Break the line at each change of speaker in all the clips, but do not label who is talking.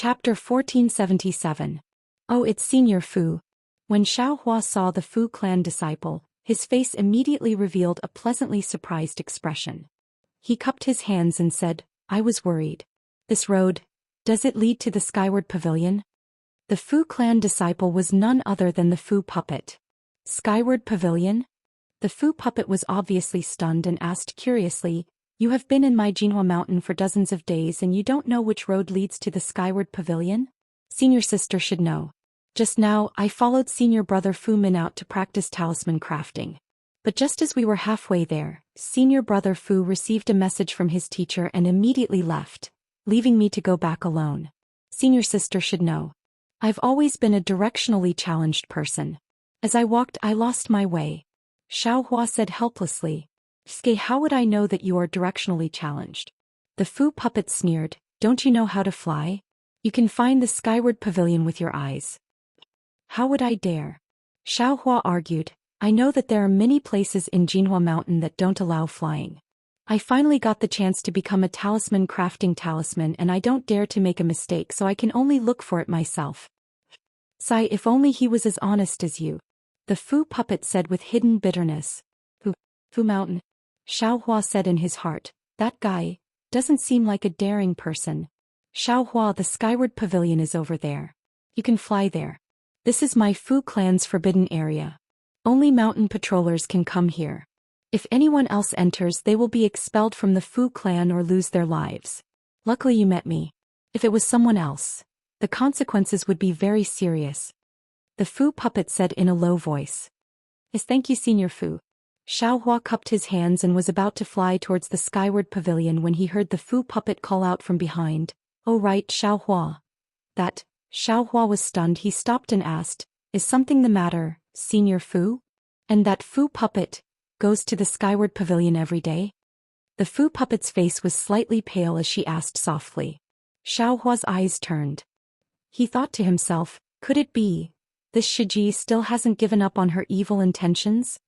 Chapter 1477. Oh, it's Senior Fu. When Xiao Hua saw the Fu clan disciple, his face immediately revealed a pleasantly surprised expression. He cupped his hands and said, I was worried. This road, does it lead to the skyward pavilion? The Fu clan disciple was none other than the Fu puppet. Skyward pavilion? The Fu puppet was obviously stunned and asked curiously, You have been in my Jinhua mountain for dozens of days and you don't know which road leads to the skyward pavilion? Senior sister should know. Just now, I followed senior brother Fu Min out to practice talisman crafting. But just as we were halfway there, senior brother Fu received a message from his teacher and immediately left, leaving me to go back alone. Senior sister should know. I've always been a directionally challenged person. As I walked, I lost my way. Xiao Hua said helplessly. Ske, how would I know that you are directionally challenged? The Fu puppet sneered, Don't you know how to fly? You can find the skyward pavilion with your eyes. How would I dare? Xiao Hua argued, I know that there are many places in Jinhua Mountain that don't allow flying. I finally got the chance to become a talisman crafting talisman and I don't dare to make a mistake, so I can only look for it myself. Sigh, if only he was as honest as you. The Fu puppet said with hidden bitterness. Fu Mountain. Xiao Hua said in his heart, that guy doesn't seem like a daring person. Xiao Hua, the skyward pavilion is over there. You can fly there. This is my Fu clan's forbidden area. Only mountain patrollers can come here. If anyone else enters, they will be expelled from the Fu clan or lose their lives. Luckily you met me. If it was someone else, the consequences would be very serious. The Fu puppet said in a low voice. Yes, thank you, Senior Fu. Xiao Hua cupped his hands and was about to fly towards the skyward pavilion when he heard the Fu puppet call out from behind, Oh right, Xiao Hua. That, Xiao Hua was stunned. He stopped and asked, Is something the matter, Senior Fu? And that Fu puppet goes to the skyward pavilion every day? The Fu puppet's face was slightly pale as she asked softly. Xiao Hua's eyes turned. He thought to himself, could it be? This Shiji still hasn't given up on her evil intentions?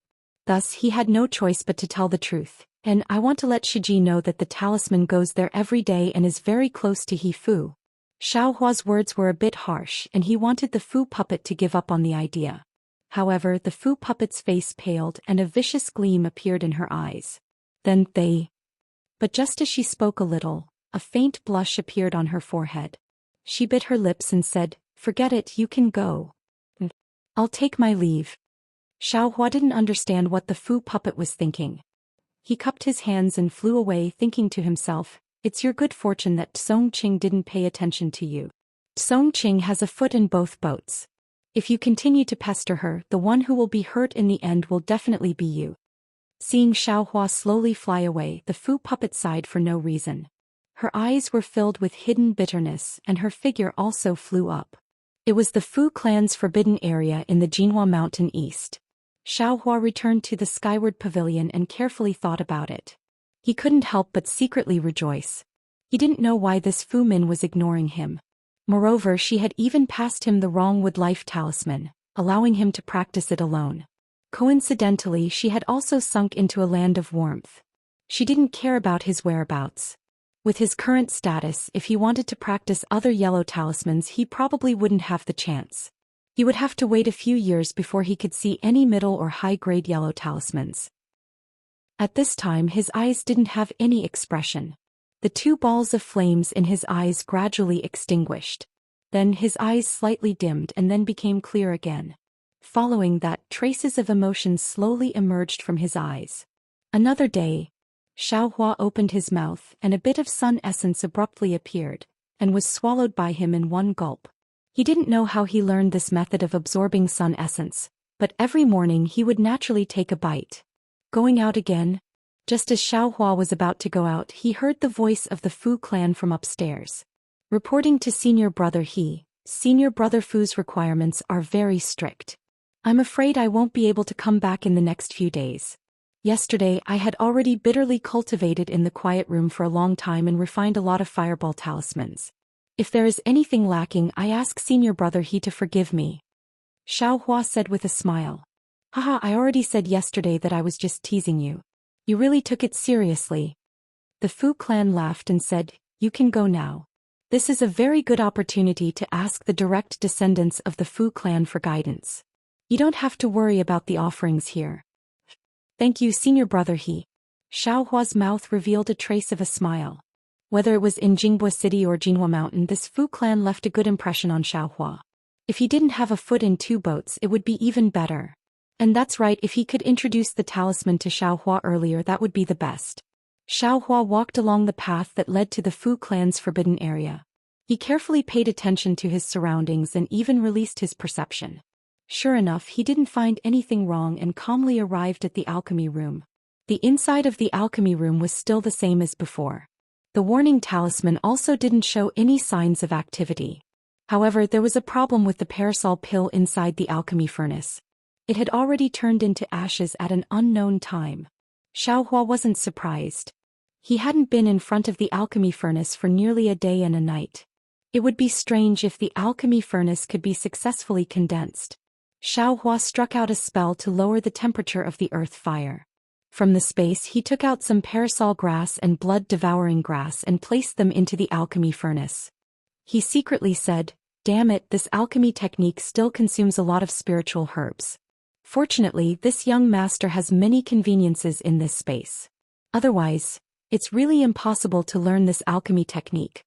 Thus he had no choice but to tell the truth, and I want to let Shiji know that the talisman goes there every day and is very close to He Fu. Xiao Hua's words were a bit harsh and he wanted the Fu puppet to give up on the idea. However, the Fu puppet's face paled and a vicious gleam appeared in her eyes. Then But just as she spoke a little, a faint blush appeared on her forehead. She bit her lips and said, Forget it, you can go. I'll take my leave. Xiao Hua didn't understand what the Fu puppet was thinking. He cupped his hands and flew away, thinking to himself, It's your good fortune that Song Qing didn't pay attention to you. Song Qing has a foot in both boats. If you continue to pester her, the one who will be hurt in the end will definitely be you. Seeing Xiao Hua slowly fly away, the Fu puppet sighed for no reason. Her eyes were filled with hidden bitterness and her figure also flew up. It was the Fu clan's forbidden area in the Jinhua Mountain East. Xiao Hua returned to the skyward pavilion and carefully thought about it. He couldn't help but secretly rejoice. He didn't know why this Fu Min was ignoring him. Moreover, she had even passed him the wrong wood life talisman, allowing him to practice it alone. Coincidentally, she had also sunk into a land of warmth. She didn't care about his whereabouts. With his current status, if he wanted to practice other yellow talismans, he probably wouldn't have the chance. He would have to wait a few years before he could see any middle or high-grade yellow talismans. At this time, his eyes didn't have any expression. The two balls of flames in his eyes gradually extinguished. Then his eyes slightly dimmed and then became clear again. Following that, traces of emotion slowly emerged from his eyes. Another day, Xiao Hua opened his mouth and a bit of sun essence abruptly appeared, and was swallowed by him in one gulp. He didn't know how he learned this method of absorbing sun essence, but every morning he would naturally take a bite. Going out again? Just as Xiao Hua was about to go out, he heard the voice of the Fu clan from upstairs. Reporting to Senior Brother Senior Brother Fu's requirements are very strict. I'm afraid I won't be able to come back in the next few days. Yesterday I had already bitterly cultivated in the quiet room for a long time and refined a lot of fireball talismans. If there is anything lacking, I ask Senior Brother to forgive me. Xiao Hua said with a smile. Haha, I already said yesterday that I was just teasing you. You really took it seriously. The Fu clan laughed and said, You can go now. This is a very good opportunity to ask the direct descendants of the Fu clan for guidance. You don't have to worry about the offerings here. Thank you, senior brother He. Xiaohua's mouth revealed a trace of a smile. Whether it was in Jinghua City or Jinhua Mountain, this Fu clan left a good impression on Xiaohua. If he didn't have a foot in two boats, it would be even better. And that's right, if he could introduce the talisman to Xiaohua earlier, that would be the best. Xiaohua walked along the path that led to the Fu clan's forbidden area. He carefully paid attention to his surroundings and even released his perception. Sure enough, he didn't find anything wrong and calmly arrived at the alchemy room. The inside of the alchemy room was still the same as before. The warning talisman also didn't show any signs of activity. However, there was a problem with the parasol pill inside the alchemy furnace. It had already turned into ashes at an unknown time. Xiaohua wasn't surprised. He hadn't been in front of the alchemy furnace for nearly a day and a night. It would be strange if the alchemy furnace could be successfully condensed. Xiaohua struck out a spell to lower the temperature of the earth fire. From the space he took out some parasol grass and blood-devouring grass and placed them into the alchemy furnace. He secretly said, "Damn it, this alchemy technique still consumes a lot of spiritual herbs. Fortunately, this young master has many conveniences in this space. Otherwise, it's really impossible to learn this alchemy technique."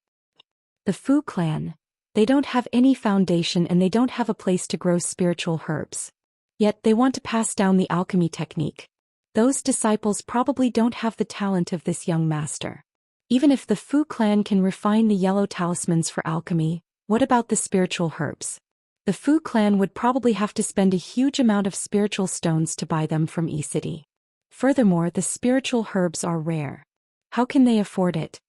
The Fu clan. They don't have any foundation and they don't have a place to grow spiritual herbs. Yet they want to pass down the alchemy technique. Those disciples probably don't have the talent of this young master. Even if the Fu clan can refine the yellow talismans for alchemy, what about the spiritual herbs? The Fu clan would probably have to spend a huge amount of spiritual stones to buy them from E-City. Furthermore, the spiritual herbs are rare. How can they afford it?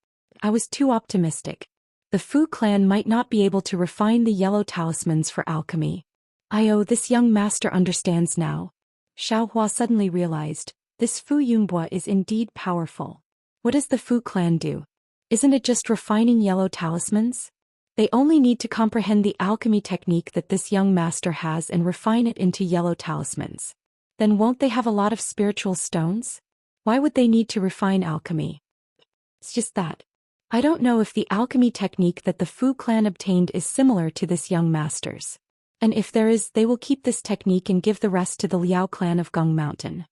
I was too optimistic. The Fu clan might not be able to refine the yellow talismans for alchemy. This young master understands now. Xiaohua suddenly realized, this Fu Yungbua is indeed powerful. What does the Fu clan do? Isn't it just refining yellow talismans? They only need to comprehend the alchemy technique that this young master has and refine it into yellow talismans. Then won't they have a lot of spiritual stones? Why would they need to refine alchemy? It's just that. I don't know if the alchemy technique that the Fu clan obtained is similar to this young master's. And if there is, they will keep this technique and give the rest to the Liao clan of Gung Mountain.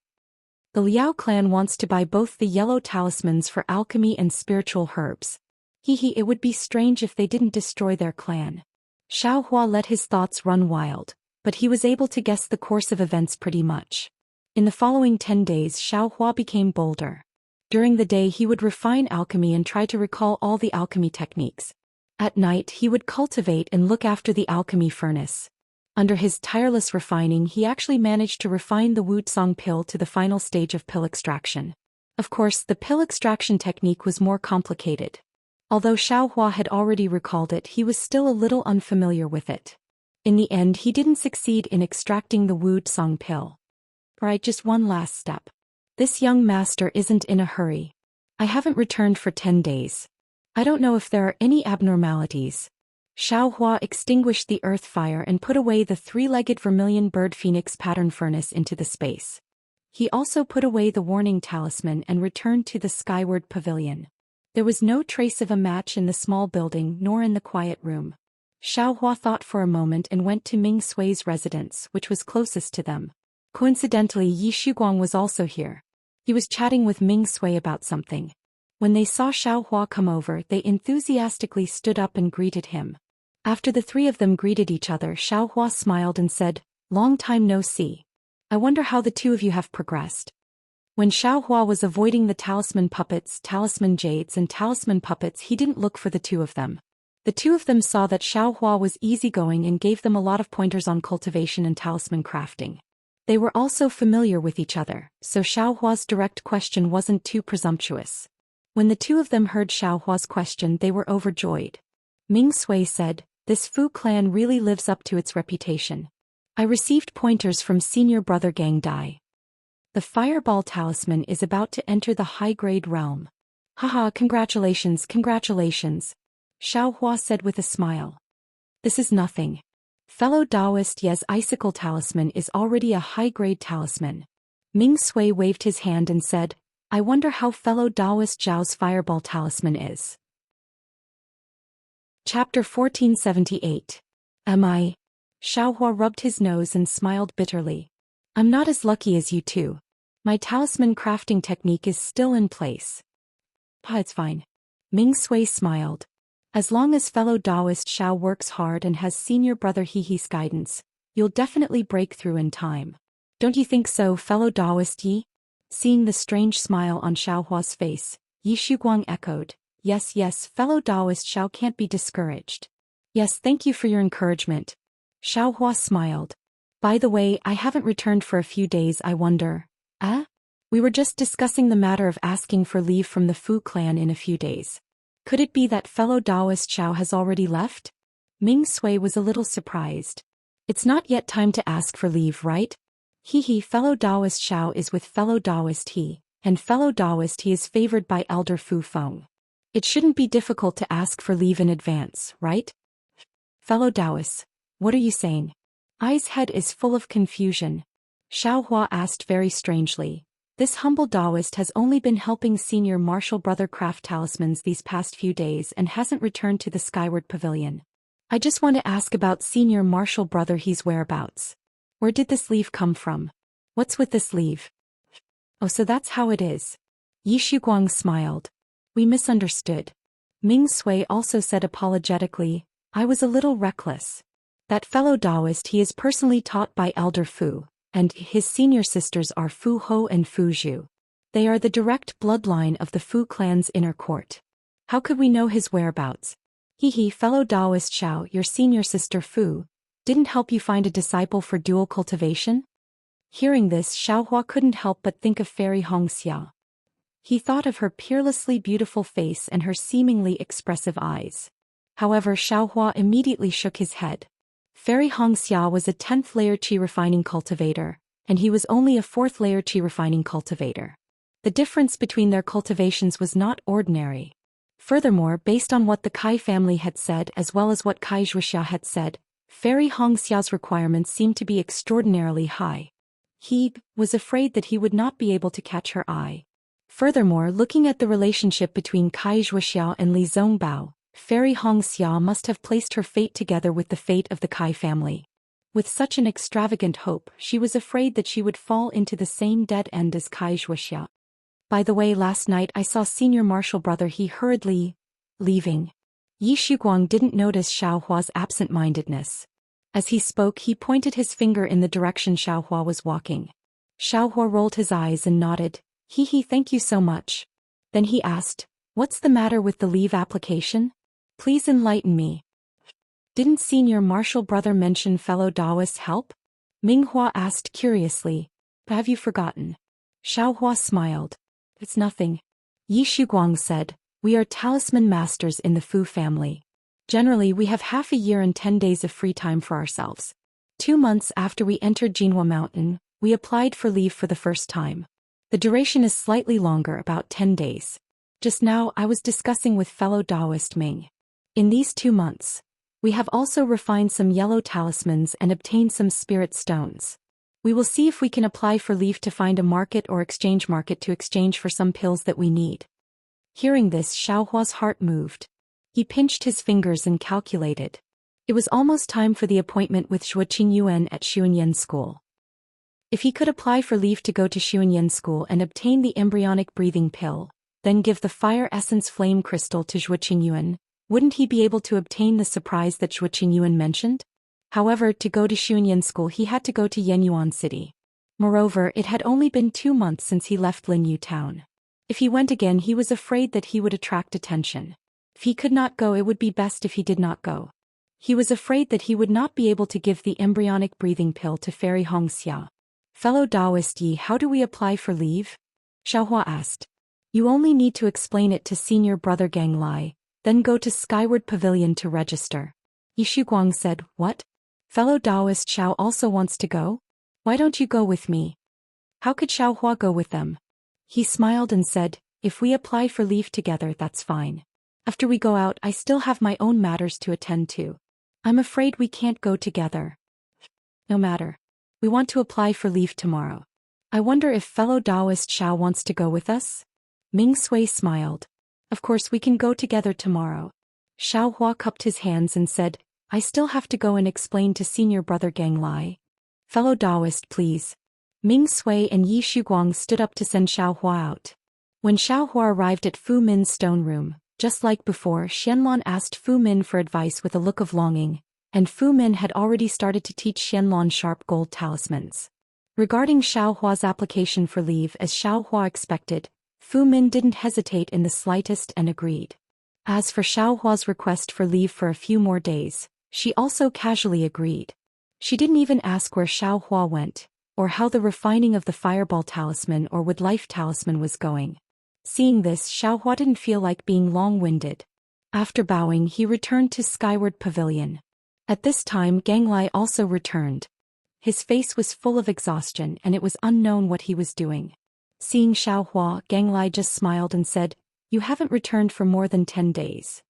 The Liao clan wants to buy both the yellow talismans for alchemy and spiritual herbs. It would be strange if they didn't destroy their clan. Xiaohua let his thoughts run wild, but he was able to guess the course of events pretty much. In the following 10 days, Xiaohua became bolder. During the day he would refine alchemy and try to recall all the alchemy techniques. At night he would cultivate and look after the alchemy furnace. Under his tireless refining he actually managed to refine the Wutsong pill to the final stage of pill extraction. Of course, the pill extraction technique was more complicated. Although Xiaohua had already recalled it, he was still a little unfamiliar with it. In the end he didn't succeed in extracting the Wutsong pill. Right, just one last step. This young master isn't in a hurry. I haven't returned for 10 days. I don't know if there are any abnormalities. Xiaohua extinguished the earth fire and put away the three-legged vermilion bird phoenix pattern furnace into the space. He also put away the warning talisman and returned to the skyward pavilion. There was no trace of a match in the small building nor in the quiet room. Xiaohua thought for a moment and went to Ming Sui's residence, which was closest to them. Coincidentally, Yi Shuguang was also here. He was chatting with Ming Sui about something. When they saw Xiaohua come over, they enthusiastically stood up and greeted him. After the three of them greeted each other, Xiaohua smiled and said, "Long time no see. I wonder how the two of you have progressed." When Xiaohua was avoiding the talisman puppets, talisman jades and talisman puppets, he didn't look for the two of them. The two of them saw that Xiaohua was easygoing and gave them a lot of pointers on cultivation and talisman crafting. They were also familiar with each other, so Xiaohua's direct question wasn't too presumptuous. When the two of them heard Xiaohua's question, they were overjoyed. Ming Sui said, "This Fu clan really lives up to its reputation. I received pointers from senior brother Gang Dai. The fireball talisman is about to enter the high-grade realm. Haha, congratulations, congratulations," Xiaohua said with a smile. "This is nothing. Fellow Taoist Ye's icicle talisman is already a high-grade talisman." Ming Sui waved his hand and said, "I wonder how fellow Taoist Zhao's fireball talisman is." Chapter 1478. Am I? Xiaohua rubbed his nose and smiled bitterly. I'm not as lucky as you two. My talisman crafting technique is still in place. It's fine. Ming Sui smiled. As long as fellow Taoist Xiao works hard and has senior brother He's guidance, you'll definitely break through in time. Don't you think so, fellow Taoist Yi? Seeing the strange smile on Xiaohua's face, Yi Shuguang echoed, yes, fellow Taoist Xiao can't be discouraged. Yes, thank you for your encouragement. Xiaohua smiled. By the way, I haven't returned for a few days, I wonder. We were just discussing the matter of asking for leave from the Fu clan in a few days. Could it be that fellow Taoist Xiao has already left? Ming Sui was a little surprised. It's not yet time to ask for leave, right? Fellow Taoist Xiao is with fellow Taoist He, and fellow Taoist He is favored by Elder Fu Feng. It shouldn't be difficult to ask for leave in advance, right? Fellow Taoists, what are you saying? Ai's head is full of confusion. Xiaohua asked very strangely. This humble Taoist has only been helping senior martial brother craft talismans these past few days and hasn't returned to the Skyward Pavilion. I just want to ask about senior martial brother He's whereabouts. Where did this leave come from? What's with this leave? Oh, so that's how it is. Yi Shuguang smiled. We misunderstood. Ming Sui also said apologetically, I was a little reckless. That fellow Taoist He is personally taught by Elder Fu, and his senior sisters are Fu Ho and Fu Zhu. They are the direct bloodline of the Fu clan's inner court. How could we know his whereabouts? Fellow Taoist Xiao, your senior sister Fu, didn't help you find a disciple for dual cultivation? Hearing this, Xiaohua couldn't help but think of Fairy Hongxia. He thought of her peerlessly beautiful face and her seemingly expressive eyes. However, Xiaohua immediately shook his head. Fairy Hongxia was a 10th layer qi refining cultivator, and he was only a 4th layer qi refining cultivator. The difference between their cultivations was not ordinary. Furthermore, based on what the Kai family had said as well as what Kai Zhuxia had said, Fairy Hongxia's requirements seemed to be extraordinarily high. He was afraid that he would not be able to catch her eye. Furthermore, looking at the relationship between Kai Zhuxia and Li Zongbao, Fairy Hongxia must have placed her fate together with the fate of the Kai family. With such an extravagant hope, she was afraid that she would fall into the same dead end as Kai Zhuxia. By the way, last night I saw senior martial brother He hurriedly leaving. Yi Shuguang didn't notice Xiaohua's absent-mindedness. As he spoke, he pointed his finger in the direction Xiaohua was walking. Xiaohua rolled his eyes and nodded. Thank you so much. Then he asked, what's the matter with the leave application? Please enlighten me. Didn't senior martial brother mention fellow Taoist help? Minghua asked curiously. Have you forgotten? Xiaohua smiled. It's nothing. Yi Shuguang said, we are talisman masters in the Fu family. Generally, we have half a year and 10 days of free time for ourselves. 2 months after we entered Jinhua Mountain, we applied for leave for the first time. The duration is slightly longer, about 10 days. Just now, I was discussing with fellow Taoist Ming. In these 2 months, we have also refined some yellow talismans and obtained some spirit stones. We will see if we can apply for leave to find a market or exchange market to exchange for some pills that we need. Hearing this, Xiaohua's heart moved. He pinched his fingers and calculated. It was almost time for the appointment with Zhuoqing Yuan at Xuanyan School. If he could apply for leave to go to Xuanyan School and obtain the embryonic breathing pill, then give the fire essence flame crystal to Zhuoqing Yuan, wouldn't he be able to obtain the surprise that Zhuoqing Yuan mentioned? However, to go to Xuanyan School he had to go to Yenyuan City. Moreover, it had only been 2 months since he left Linyu Town. If he went again, he was afraid that he would attract attention. If he could not go, it would be best if he did not go. He was afraid that he would not be able to give the embryonic breathing pill to Fairy Hongxia. Fellow Taoist Yi, how do we apply for leave? Xiaohua asked. You only need to explain it to senior brother Gang Lai, then go to Skyward Pavilion to register. Yi Shuguang said, what? Fellow Taoist Xiao also wants to go? Why don't you go with me? How could Xiaohua go with them? He smiled and said, if we apply for leave together, that's fine. After we go out, I still have my own matters to attend to. I'm afraid we can't go together. No matter. We want to apply for leave tomorrow. I wonder if fellow Taoist Xiao wants to go with us? Ming Sui smiled. Of course we can go together tomorrow. Xiao Hua cupped his hands and said, I still have to go and explain to senior brother Gang Lai. Fellow Taoist, please. Ming Sui and Yi Shuguang stood up to send Xiao Hua out. When Xiao Hua arrived at Fu Min's stone room, just like before, Xianlong asked Fu Min for advice with a look of longing, and Fu Min had already started to teach Xianlong sharp gold talismans. Regarding Xiao Hua's application for leave, as Xiao Hua expected, Fu Min didn't hesitate in the slightest and agreed. As for Xiao Hua's request for leave for a few more days, she also casually agreed. She didn't even ask where Xiao Hua went, or how the refining of the fireball talisman or wood life talisman was going. Seeing this, Xiao Hua didn't feel like being long-winded. After bowing, he returned to Skyward Pavilion. At this time, Gang Lai also returned. His face was full of exhaustion and it was unknown what he was doing. Seeing Xiao Hua, Gang Lai just smiled and said, You haven't returned for more than 10 days.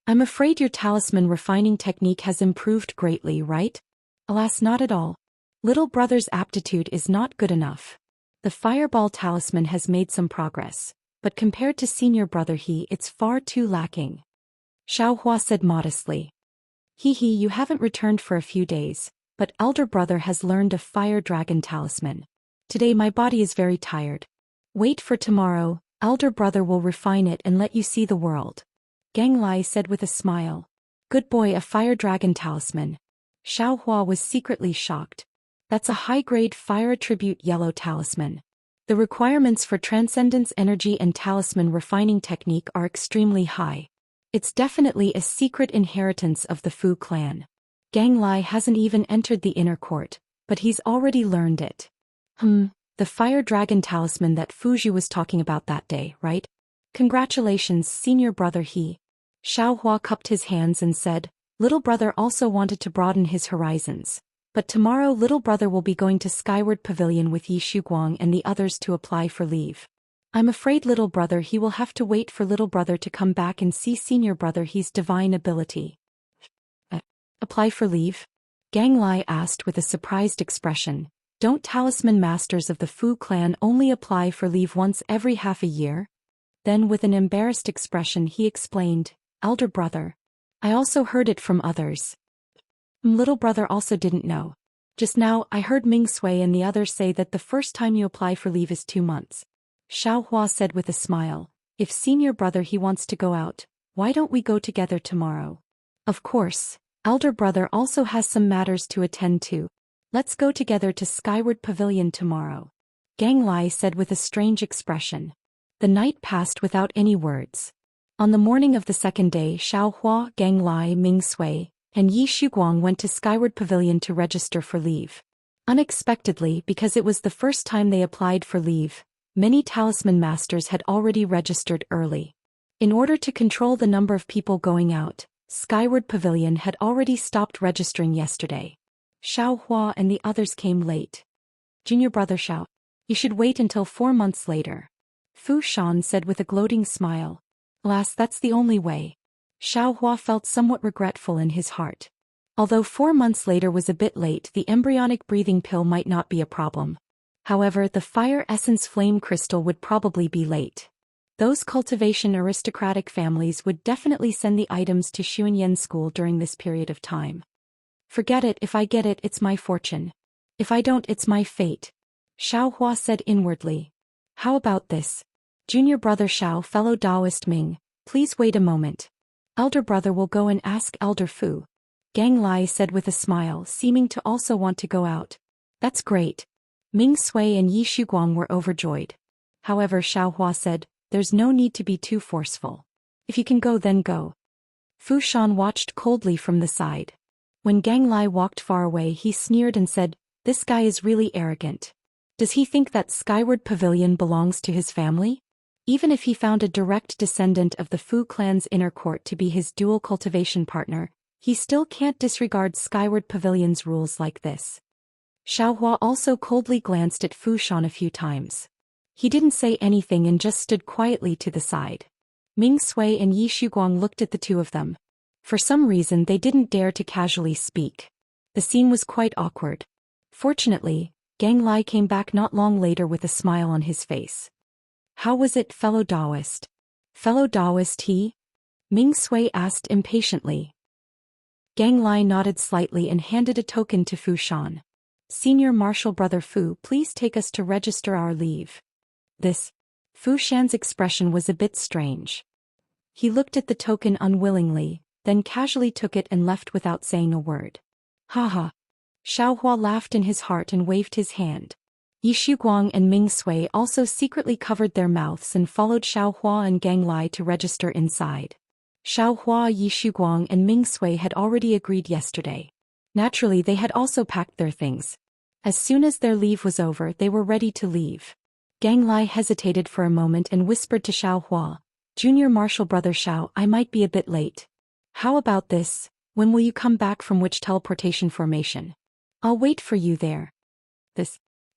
I'm afraid your talisman refining technique has improved greatly, right? Alas, not at all. Little brother's aptitude is not good enough. The fireball talisman has made some progress, but compared to senior brother it's far too lacking. Xiao Hua said modestly. You haven't returned for a few days, but elder brother has learned a fire dragon talisman. Today my body is very tired. Wait for tomorrow, elder brother will refine it and let you see the world. Gang Lai said with a smile. Good boy, a fire dragon talisman. Xiao Hua was secretly shocked. That's a high-grade fire attribute yellow talisman. The requirements for transcendence energy and talisman refining technique are extremely high. It's definitely a secret inheritance of the Fu clan. Gang Lai hasn't even entered the inner court, but he's already learned it. The fire dragon talisman that Fuji was talking about that day, right? Congratulations, senior brother Xiao Hua cupped his hands and said, Little brother also wanted to broaden his horizons. But tomorrow little brother will be going to Skyward Pavilion with Yi Shuguang and the others to apply for leave. I'm afraid little brother he will have to wait for little brother to come back and see senior brother he's divine ability. Apply for leave? Gang Lai asked with a surprised expression. Don't talisman masters of the Fu clan only apply for leave once every half a year? Then with an embarrassed expression he explained, Elder brother. I also heard it from others. Little brother also didn't know. Just now I heard Ming Sui and the others say that the first time you apply for leave is 2 months. Xiao Hua said with a smile, If senior brother he wants to go out, why don't we go together tomorrow? Of course, elder brother also has some matters to attend to. Let's go together to Skyward Pavilion tomorrow. Gang Lai said with a strange expression. The night passed without any words. On the morning of the second day, Xiao Hua, Gang Lai, Ming Sui, and Yi Shuguang went to Skyward Pavilion to register for leave. Unexpectedly, because it was the first time they applied for leave, many talisman masters had already registered early. In order to control the number of people going out, Skyward Pavilion had already stopped registering yesterday. Xiao Hua and the others came late. Junior brother Xiao, you should wait until 4 months later. Fu Shan said with a gloating smile. Alas, that's the only way. Xiao Hua felt somewhat regretful in his heart. Although 4 months later was a bit late, the embryonic breathing pill might not be a problem. However, the fire essence flame crystal would probably be late. Those cultivation aristocratic families would definitely send the items to Xuanyan school during this period of time. Forget it, if I get it, it's my fortune. If I don't, it's my fate. Xiao Hua said inwardly. How about this? Junior brother Xiao, fellow Taoist Ming, please wait a moment. Elder brother will go and ask Elder Fu. Gang Lai said with a smile, seeming to also want to go out. That's great. Ming Sui and Yi Shuguang were overjoyed. However, Xiao Hua said, there's no need to be too forceful. If you can go, then go. Fu Shan watched coldly from the side. When Gang Lai walked far away, he sneered and said, This guy is really arrogant. Does he think that Skyward Pavilion belongs to his family? Even if he found a direct descendant of the Fu clan's inner court to be his dual cultivation partner, he still can't disregard Skyward Pavilion's rules like this. Xiao Hua also coldly glanced at Fu Shan a few times. He didn't say anything and just stood quietly to the side. Ming Sui and Yi Shuguang looked at the two of them. For some reason they didn't dare to casually speak. The scene was quite awkward. Fortunately, Gang Lai came back not long later with a smile on his face. How was it, fellow Taoist? Fellow Taoist Ming Sui asked impatiently. Gang Lai nodded slightly and handed a token to Fu Shan. Senior Marshal Brother Fu, please take us to register our leave. This. Fu Shan's expression was a bit strange. He looked at the token unwillingly, then casually took it and left without saying a word. Haha. Xiaohua laughed in his heart and waved his hand. Yi Shuguang and Ming Sui also secretly covered their mouths and followed Xiaohua and Gang Lai to register inside. Xiaohua, Yi Shuguang and Ming Sui had already agreed yesterday. Naturally, they had also packed their things. As soon as their leave was over, they were ready to leave. Gang Lai hesitated for a moment and whispered to Xiaohua, Junior Marshal Brother Xiao, I might be a bit late. How about this? When will you come back from which teleportation formation? I'll wait for you there.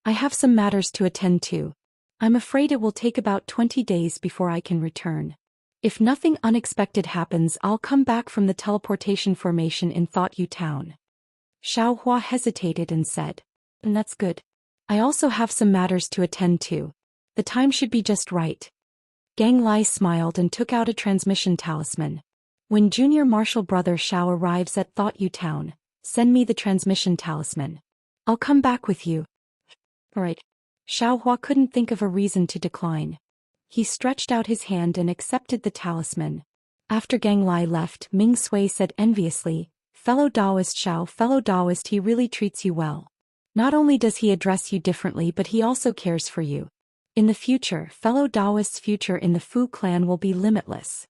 I have some matters to attend to. I'm afraid it will take about 20 days before I can return. If nothing unexpected happens, I'll come back from the teleportation formation in Thought Yu Town. Xiaohua hesitated and said, That's good. I also have some matters to attend to. The time should be just right. Gang Lai smiled and took out a transmission talisman. When Junior Marshal Brother Xiao arrives at Thought Yu Town, send me the transmission talisman. I'll come back with you. Right. Xiaohua couldn't think of a reason to decline. He stretched out his hand and accepted the talisman. After Gang Lai left, Ming Sui said enviously, Fellow Taoist Xiao, fellow Taoist, he really treats you well. Not only does he address you differently, but he also cares for you. In the future, fellow Taoist's future in the Fu clan will be limitless.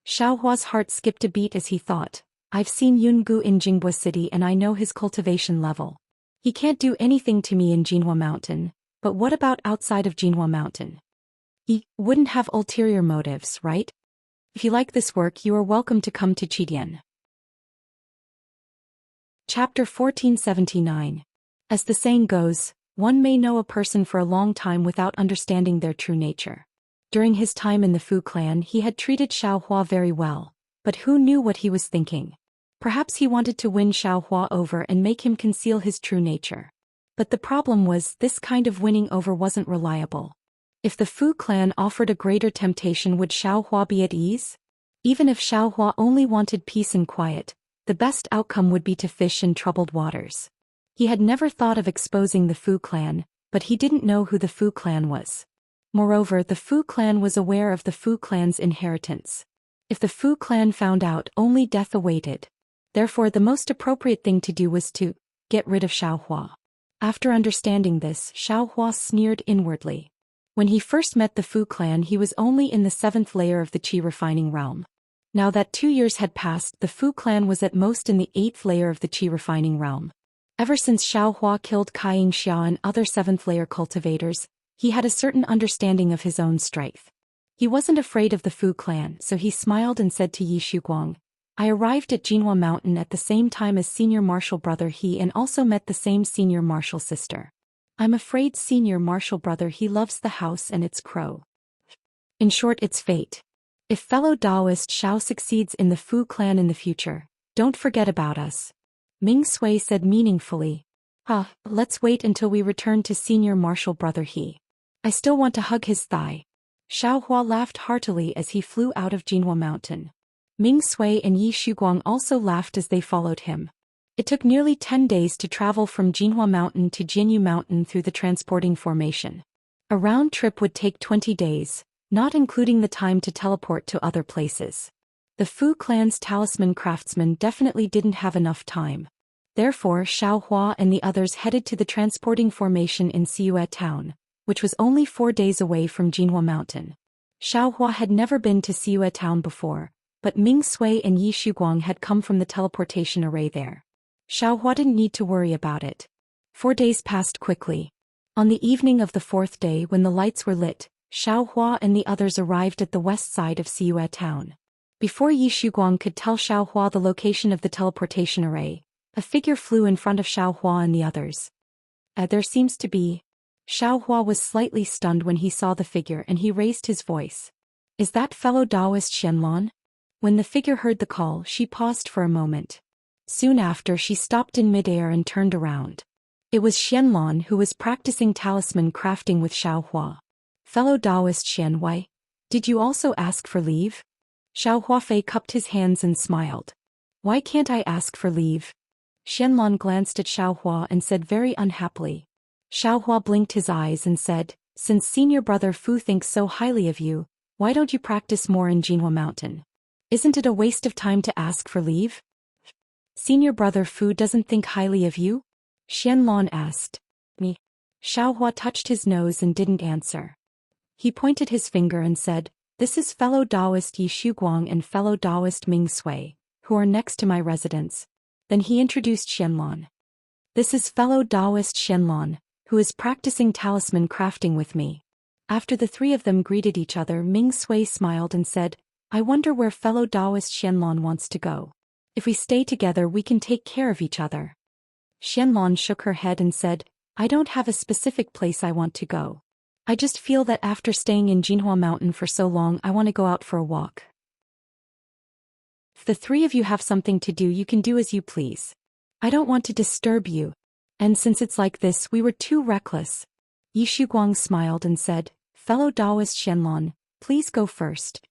Xiaohua's heart skipped a beat as he thought, I've seen Yungu in Jinghua City and I know his cultivation level. He can't do anything to me in Jinhua Mountain, but what about outside of Jinhua Mountain? He wouldn't have ulterior motives, right? If you like this work, you are welcome to come to Chidian. Chapter 1479. As the saying goes, one may know a person for a long time without understanding their true nature. During his time in the Fu clan, he had treated Xiaohua very well, but who knew what he was thinking? Perhaps he wanted to win Xiaohua over and make him conceal his true nature. But the problem was, this kind of winning over wasn't reliable. If the Fu clan offered a greater temptation, would Xiaohua be at ease? Even if Xiaohua only wanted peace and quiet, the best outcome would be to fish in troubled waters. He had never thought of exposing the Fu clan, but he didn't know who the Fu clan was. Moreover, the Fu clan was aware of the Fu clan's inheritance. If the Fu clan found out, only death awaited. Therefore, the most appropriate thing to do was to get rid of Xiaohua. After understanding this, Xiaohua sneered inwardly. When he first met the Fu clan, he was only in the 7th layer of the Qi refining realm. Now that 2 years had passed, the Fu clan was at most in the 8th layer of the Qi refining realm. Ever since Xiaohua killed Kaiying Xia and other 7th layer cultivators, he had a certain understanding of his own strength. He wasn't afraid of the Fu clan, so he smiled and said to Yi Shuguang, I arrived at Jinhua Mountain at the same time as Senior Marshal Brother He and also met the same Senior Marshal sister. I'm afraid Senior Marshal Brother He loves the house and its crow. In short, its fate. If fellow Taoist Xiao succeeds in the Fu clan in the future, don't forget about us. Ming Sui said meaningfully. Let's wait until we return to Senior Marshal Brother He. I still want to hug his thigh. Xiaohua laughed heartily as he flew out of Jinhua Mountain. Ming Sui and Yi Shuguang also laughed as they followed him. It took nearly 10 days to travel from Jinhua Mountain to Jinyu Mountain through the transporting formation. A round trip would take 20 days, not including the time to teleport to other places. The Fu clan's talisman craftsman definitely didn't have enough time. Therefore, Xiaohua and the others headed to the transporting formation in Siyue Town, which was only 4 days away from Jinhua Mountain. Xiaohua had never been to Siyue Town before, but Ming Sui and Yi Shuguang had come from the teleportation array there. Xiaohua didn't need to worry about it. 4 days passed quickly. On the evening of the 4th day, when the lights were lit, Xiaohua and the others arrived at the west side of Siyue Town. Before Yi Shuguang could tell Xiaohua the location of the teleportation array, a figure flew in front of Xiaohua and the others. There seems to be. Xiaohua was slightly stunned when he saw the figure and he raised his voice. Is that fellow Taoist Xianlan? When the figure heard the call, she paused for a moment. Soon after, she stopped in midair and turned around. It was Xianlan, who was practicing talisman crafting with Xiaohua. Fellow Taoist Xianwei, did you also ask for leave? Xiao Huafei cupped his hands and smiled. Why can't I ask for leave? Xianlong glanced at Xiao Hua and said very unhappily. Xiao Hua blinked his eyes and said, since senior brother Fu thinks so highly of you, why don't you practice more in Jinhua Mountain? Isn't it a waste of time to ask for leave? Senior brother Fu doesn't think highly of you? Xianlong asked. Me. Xiao Hua touched his nose and didn't answer. He pointed his finger and said, this is fellow Taoist Yi Shuguang and fellow Taoist Ming Sui, who are next to my residence. Then he introduced Xianlong. This is fellow Taoist Xianlong, who is practicing talisman crafting with me. After the three of them greeted each other, Ming Sui smiled and said, I wonder where fellow Taoist Xianlong wants to go. If we stay together we can take care of each other. Xianlong shook her head and said, I don't have a specific place I want to go. I just feel that after staying in Jinhua Mountain for so long I want to go out for a walk. If the three of you have something to do you can do as you please. I don't want to disturb you. And since it's like this we were too reckless. Yi Shuguang smiled and said, fellow Taoist Xianlong, please go first.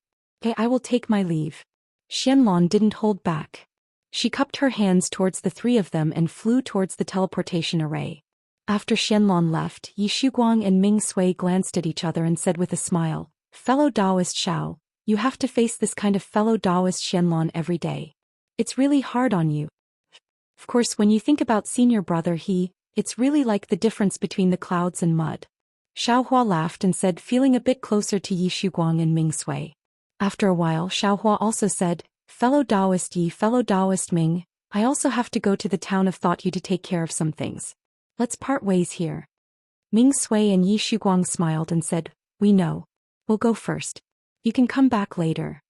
Okay, I will take my leave. Xianlong didn't hold back. She cupped her hands towards the three of them and flew towards the teleportation array. After Xianlong left, Yi Shuguang and Ming Sui glanced at each other and said with a smile, fellow Taoist Xiao, you have to face this kind of fellow Taoist Xianlong every day. It's really hard on you. Of course when you think about senior brother it's really like the difference between the clouds and mud. Xiao Hua laughed and said, feeling a bit closer to Yi Shuguang and Ming Sui. After a while Xiao Hua also said, fellow Taoist Yi, fellow Taoist Ming, I also have to go to the town of Thought Yu to take care of some things. Let's part ways here. Ming Sui and Yi Shuguang smiled and said, we know. We'll go first. You can come back later.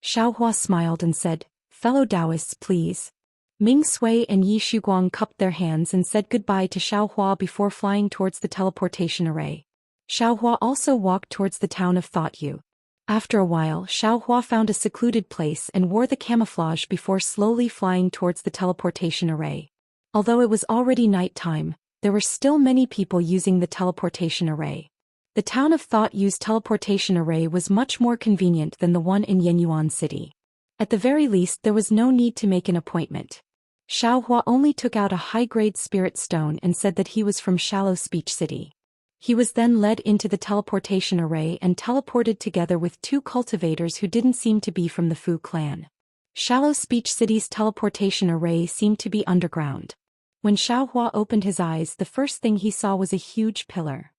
Xiao Hua smiled and said, fellow Taoists please. Ming Sui and Yi Shuguang cupped their hands and said goodbye to Xiao Hua before flying towards the teleportation array. Xiao Hua also walked towards the town of Thought Yu. After a while Xiao Hua found a secluded place and wore the camouflage before slowly flying towards the teleportation array. Although it was already night time, there were still many people using the teleportation array. The town of Thought Yu's teleportation array was much more convenient than the one in Yenyuan City. At the very least there was no need to make an appointment. Xiao Hua only took out a high-grade spirit stone and said that he was from Shallow Speech City. He was then led into the teleportation array and teleported together with two cultivators who didn't seem to be from the Fu clan. Shallow Speech City's teleportation array seemed to be underground. When Xiao Hua opened his eyes the first thing he saw was a huge pillar.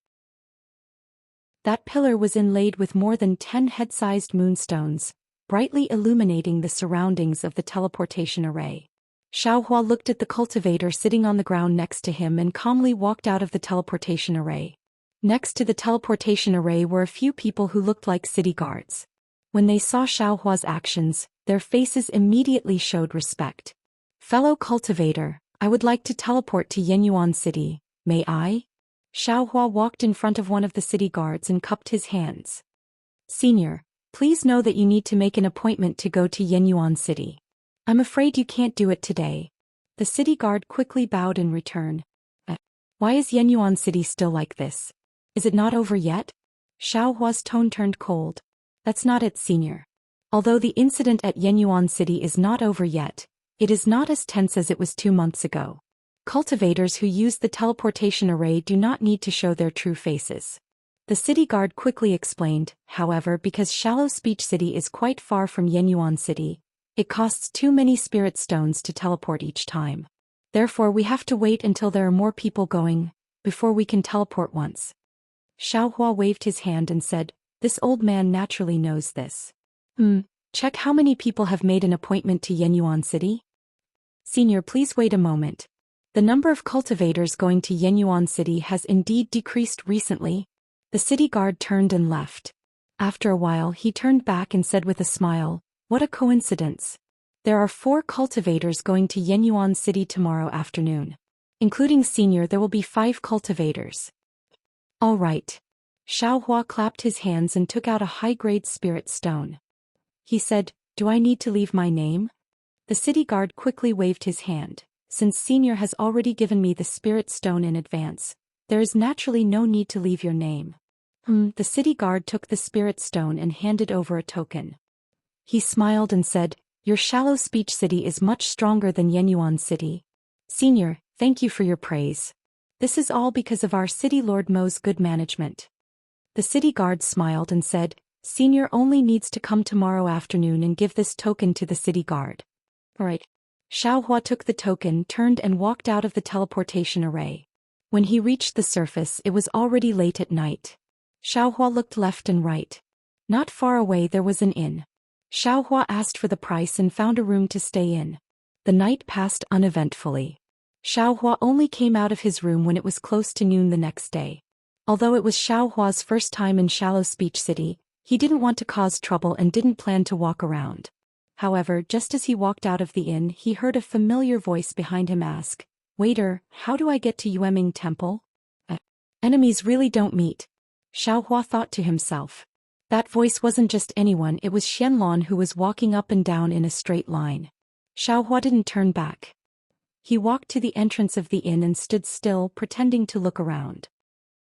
That pillar was inlaid with more than 10 head-sized moonstones, brightly illuminating the surroundings of the teleportation array. Xiao Hua looked at the cultivator sitting on the ground next to him and calmly walked out of the teleportation array. Next to the teleportation array were a few people who looked like city guards. When they saw Xiao Hua's actions, their faces immediately showed respect. Fellow cultivator, I would like to teleport to Yenyuan City, may I? Xiao Hua walked in front of one of the city guards and cupped his hands. Senior, please know that you need to make an appointment to go to Yenyuan City. I'm afraid you can't do it today. The city guard quickly bowed in return. Why is Yenyuan City still like this? Is it not over yet? Xiao Hua's tone turned cold. That's not it, senior. Although the incident at Yenyuan City is not over yet, it is not as tense as it was 2 months ago. Cultivators who use the teleportation array do not need to show their true faces. The city guard quickly explained, however, because Shallow Speech City is quite far from Yenyuan City, it costs too many spirit stones to teleport each time. Therefore we have to wait until there are more people going, before we can teleport once. Xiao Hua waved his hand and said, this old man naturally knows this. Check how many people have made an appointment to Yenyuan City? Senior, please wait a moment. The number of cultivators going to Yenyuan City has indeed decreased recently. The city guard turned and left. After a while he turned back and said with a smile, what a coincidence. There are 4 cultivators going to Yenyuan City tomorrow afternoon. Including senior there will be 5 cultivators. All right. Xiao Hua clapped his hands and took out a high-grade spirit stone. He said, do I need to leave my name? The city guard quickly waved his hand. Since senior has already given me the spirit stone in advance, there is naturally no need to leave your name. The city guard took the spirit stone and handed over a token. He smiled and said, "Your shallow speech city is much stronger than Yenyuan City. Senior, thank you for your praise. This is all because of our city Lord Mo's good management." The city guard smiled and said, "Senior only needs to come tomorrow afternoon and give this token to the city guard." Alright. Xiaohua took the token, turned and walked out of the teleportation array. When he reached the surface, it was already late at night. Xiaohua looked left and right. Not far away there was an inn. Xiaohua asked for the price and found a room to stay in. The night passed uneventfully. Xiaohua only came out of his room when it was close to noon the next day. Although it was Xiaohua's first time in Shallow Speech City, he didn't want to cause trouble and didn't plan to walk around. However, just as he walked out of the inn, he heard a familiar voice behind him ask, "Waiter, how do I get to Yueming Temple?" Enemies really don't meet. Xiaohua thought to himself. That voice wasn't just anyone, it was Xianlong who was walking up and down in a straight line. Xiaohua didn't turn back. He walked to the entrance of the inn and stood still, pretending to look around.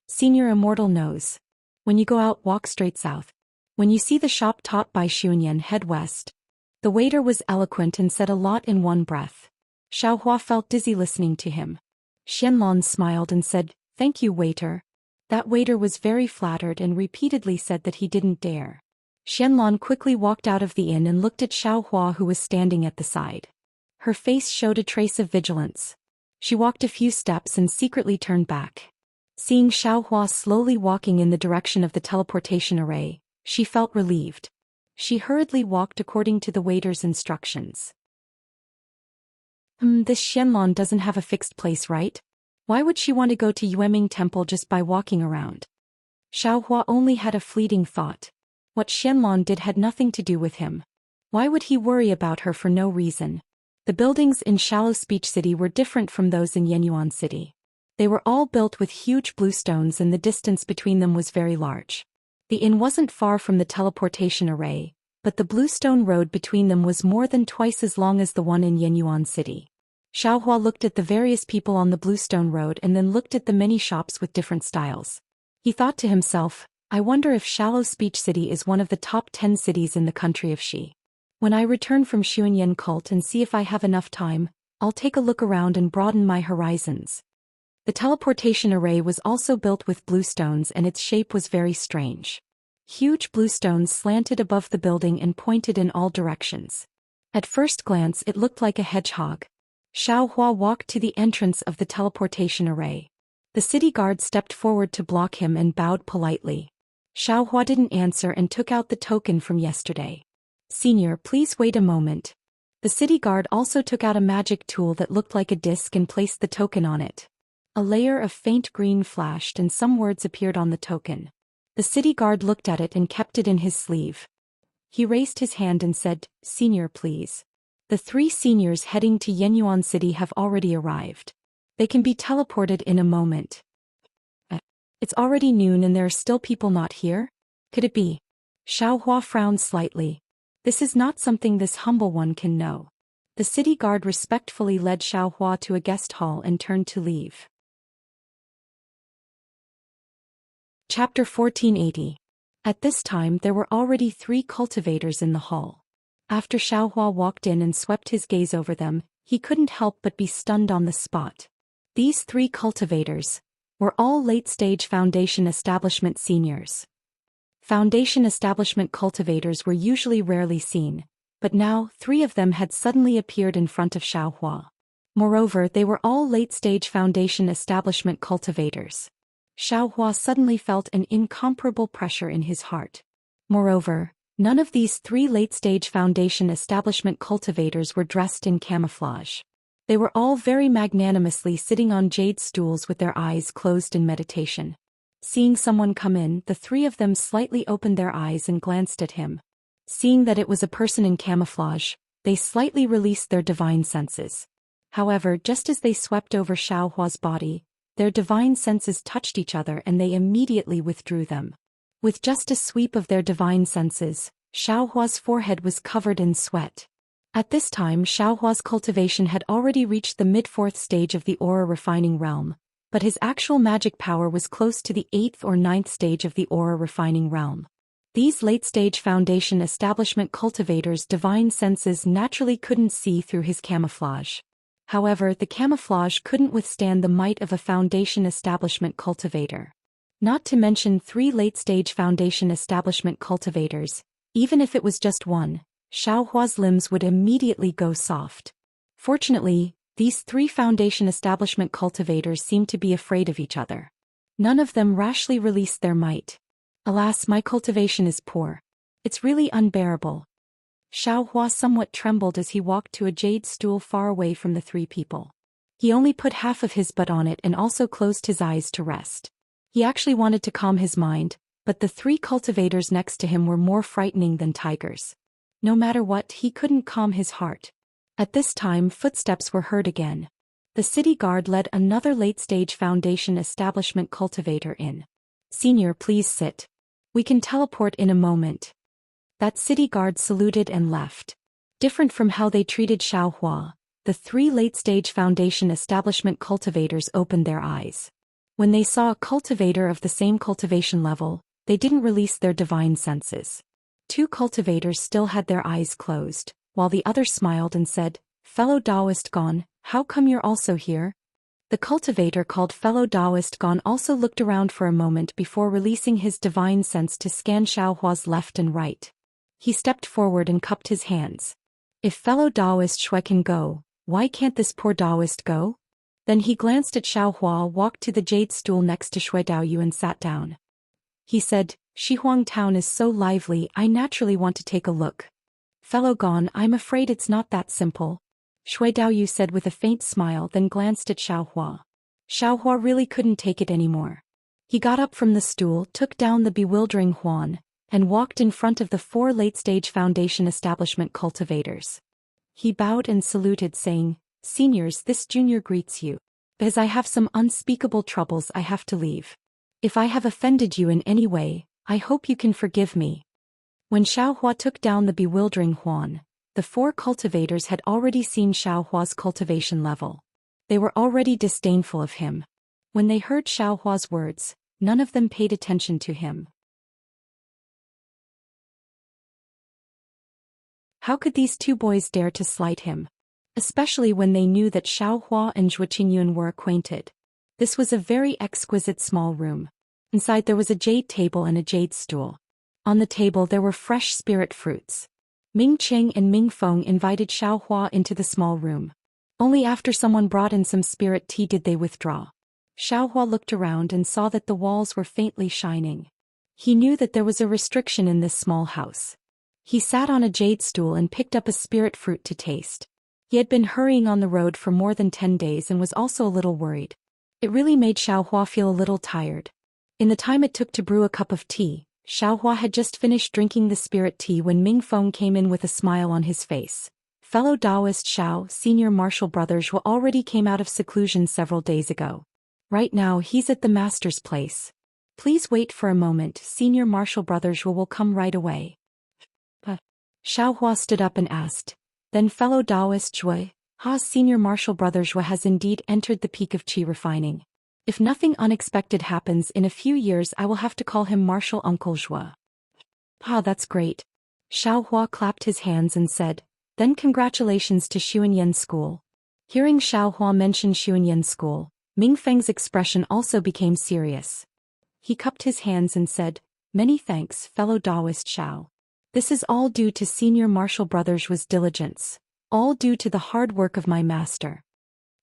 Senior Immortal knows. When you go out, walk straight south. When you see the shop taught by Xuanyan, head west. The waiter was eloquent and said a lot in one breath. Xiaohua felt dizzy listening to him. Xianlong smiled and said, "Thank you, waiter." That waiter was very flattered and repeatedly said that he didn't dare. Xianlong quickly walked out of the inn and looked at Xiaohua, who was standing at the side. Her face showed a trace of vigilance. She walked a few steps and secretly turned back. Seeing Xiaohua slowly walking in the direction of the teleportation array, she felt relieved. She hurriedly walked according to the waiter's instructions. This Xianlong doesn't have a fixed place, right? Why would she want to go to Yueming Temple just by walking around? Xiaohua only had a fleeting thought. What Xianlong did had nothing to do with him. Why would he worry about her for no reason? The buildings in Shallow Speech City were different from those in Yenyuan City. They were all built with huge blue stones and the distance between them was very large. The inn wasn't far from the teleportation array, but the bluestone road between them was more than twice as long as the one in Yenyuan City. Xiaohua looked at the various people on the bluestone road and then looked at the many shops with different styles. He thought to himself, I wonder if Shallow Speech City is one of the top 10 cities in the country of Shi. When I return from Xuanyan cult and see if I have enough time, I'll take a look around and broaden my horizons. The teleportation array was also built with bluestones and its shape was very strange. Huge bluestones slanted above the building and pointed in all directions. At first glance it looked like a hedgehog. Xiaohua walked to the entrance of the teleportation array. The city guard stepped forward to block him and bowed politely. Xiaohua didn't answer and took out the token from yesterday. Senior, please wait a moment. The city guard also took out a magic tool that looked like a disc and placed the token on it. A layer of faint green flashed and some words appeared on the token. The city guard looked at it and kept it in his sleeve. He raised his hand and said, Senior, please. The 3 seniors heading to Yenyuan City have already arrived. They can be teleported in a moment. It's already noon and there are still people not here? Could it be? Xiaohua frowned slightly. This is not something this humble one can know. The city guard respectfully led Xiaohua to a guest hall and turned to leave. Chapter 1480. At this time there were already 3 cultivators in the hall. After Xiaohua walked in and swept his gaze over them, he couldn't help but be stunned on the spot. These 3 cultivators were all late-stage Foundation Establishment seniors. Foundation Establishment cultivators were usually rarely seen, but now 3 of them had suddenly appeared in front of Xiaohua. Moreover, they were all late-stage Foundation Establishment cultivators. Xiaohua suddenly felt an incomparable pressure in his heart. Moreover, none of these 3 late-stage Foundation Establishment cultivators were dressed in camouflage. They were all very magnanimously sitting on jade stools with their eyes closed in meditation. Seeing someone come in, the 3 of them slightly opened their eyes and glanced at him. Seeing that it was a person in camouflage, they slightly released their divine senses. However, just as they swept over Xiaohua's body, their divine senses touched each other and they immediately withdrew them. With just a sweep of their divine senses, Xiaohua's forehead was covered in sweat. At this time Xiaohua's cultivation had already reached the mid-4th stage of the aura refining realm, but his actual magic power was close to the 8th or 9th stage of the aura refining realm. These late-stage Foundation establishment cultivators' divine senses naturally couldn't see through his camouflage. However, the camouflage couldn't withstand the might of a Foundation establishment cultivator. Not to mention 3 late-stage Foundation establishment cultivators, even if it was just one, Xiaohua's limbs would immediately go soft. Fortunately, these 3 Foundation establishment cultivators seemed to be afraid of each other. None of them rashly released their might. Alas, my cultivation is poor. It's really unbearable. Xiaohua somewhat trembled as he walked to a jade stool far away from the 3 people. He only put half of his butt on it and also closed his eyes to rest. He actually wanted to calm his mind, but the 3 cultivators next to him were more frightening than tigers. No matter what, he couldn't calm his heart. At this time, footsteps were heard again. The city guard led another late-stage Foundation establishment cultivator in. "Senior, please sit. We can teleport in a moment." That city guard saluted and left. Different from how they treated Xiaohua, the 3 late-stage Foundation establishment cultivators opened their eyes. When they saw a cultivator of the same cultivation level, they didn't release their divine senses. 2 cultivators still had their eyes closed, while the other smiled and said, "Fellow Taoist Gon, how come you're also here?" The cultivator called Fellow Taoist Gon also looked around for a moment before releasing his divine sense to scan Xiaohua's left and right. He stepped forward and cupped his hands. "If Fellow Taoist Shui can go, why can't this poor Taoist go?" Then he glanced at Xiaohua, walked to the jade stool next to Shui Daoyu and sat down. He said, "Shihuang Town is so lively, I naturally want to take a look." "Fellow Gon, I'm afraid it's not that simple," Shui Daoyu said with a faint smile, then glanced at Xiaohua. Xiaohua really couldn't take it anymore. He got up from the stool, took down the bewildering Huan, and walked in front of the 4 late-stage Foundation establishment cultivators. He bowed and saluted, saying, "Seniors, this junior greets you. As I have some unspeakable troubles, I have to leave. If I have offended you in any way, I hope you can forgive me." When Xiaohua took down the bewildering Huan, the 4 cultivators had already seen Xiaohua's cultivation level. They were already disdainful of him. When they heard Xiaohua's words, none of them paid attention to him. How could these 2 boys dare to slight him? Especially when they knew that Xiaohua and Zhuo Qingyun were acquainted. This was a very exquisite small room. Inside there was a jade table and a jade stool. On the table there were fresh spirit fruits. Ming Qing and Ming Feng invited Xiaohua into the small room. Only after someone brought in some spirit tea did they withdraw. Xiaohua looked around and saw that the walls were faintly shining. He knew that there was a restriction in this small house. He sat on a jade stool and picked up a spirit fruit to taste. He had been hurrying on the road for more than 10 days and was also a little worried. It really made Xiaohua feel a little tired. In the time it took to brew a cup of tea, Xiaohua had just finished drinking the spirit tea when Ming Feng came in with a smile on his face. Fellow Taoist Xiao, senior martial brother Zhuo already came out of seclusion several days ago. Right now he's at the master's place. Please wait for a moment, senior martial brother Zhuo will come right away. Xiaohua stood up and asked. Then fellow Taoist Zhuo, senior martial brother Zhuo has indeed entered the peak of qi refining. If nothing unexpected happens in a few years, I will have to call him Martial Uncle Zhuo. That's great. Xiaohua clapped his hands and said, "Then congratulations to Xuanyan School." Hearing Xiaohua mention Xuanyan School, Ming Feng's expression also became serious. He cupped his hands and said, "Many thanks, fellow Taoist Xiao. This is all due to senior martial brother Zhuo's diligence, all due to the hard work of my master."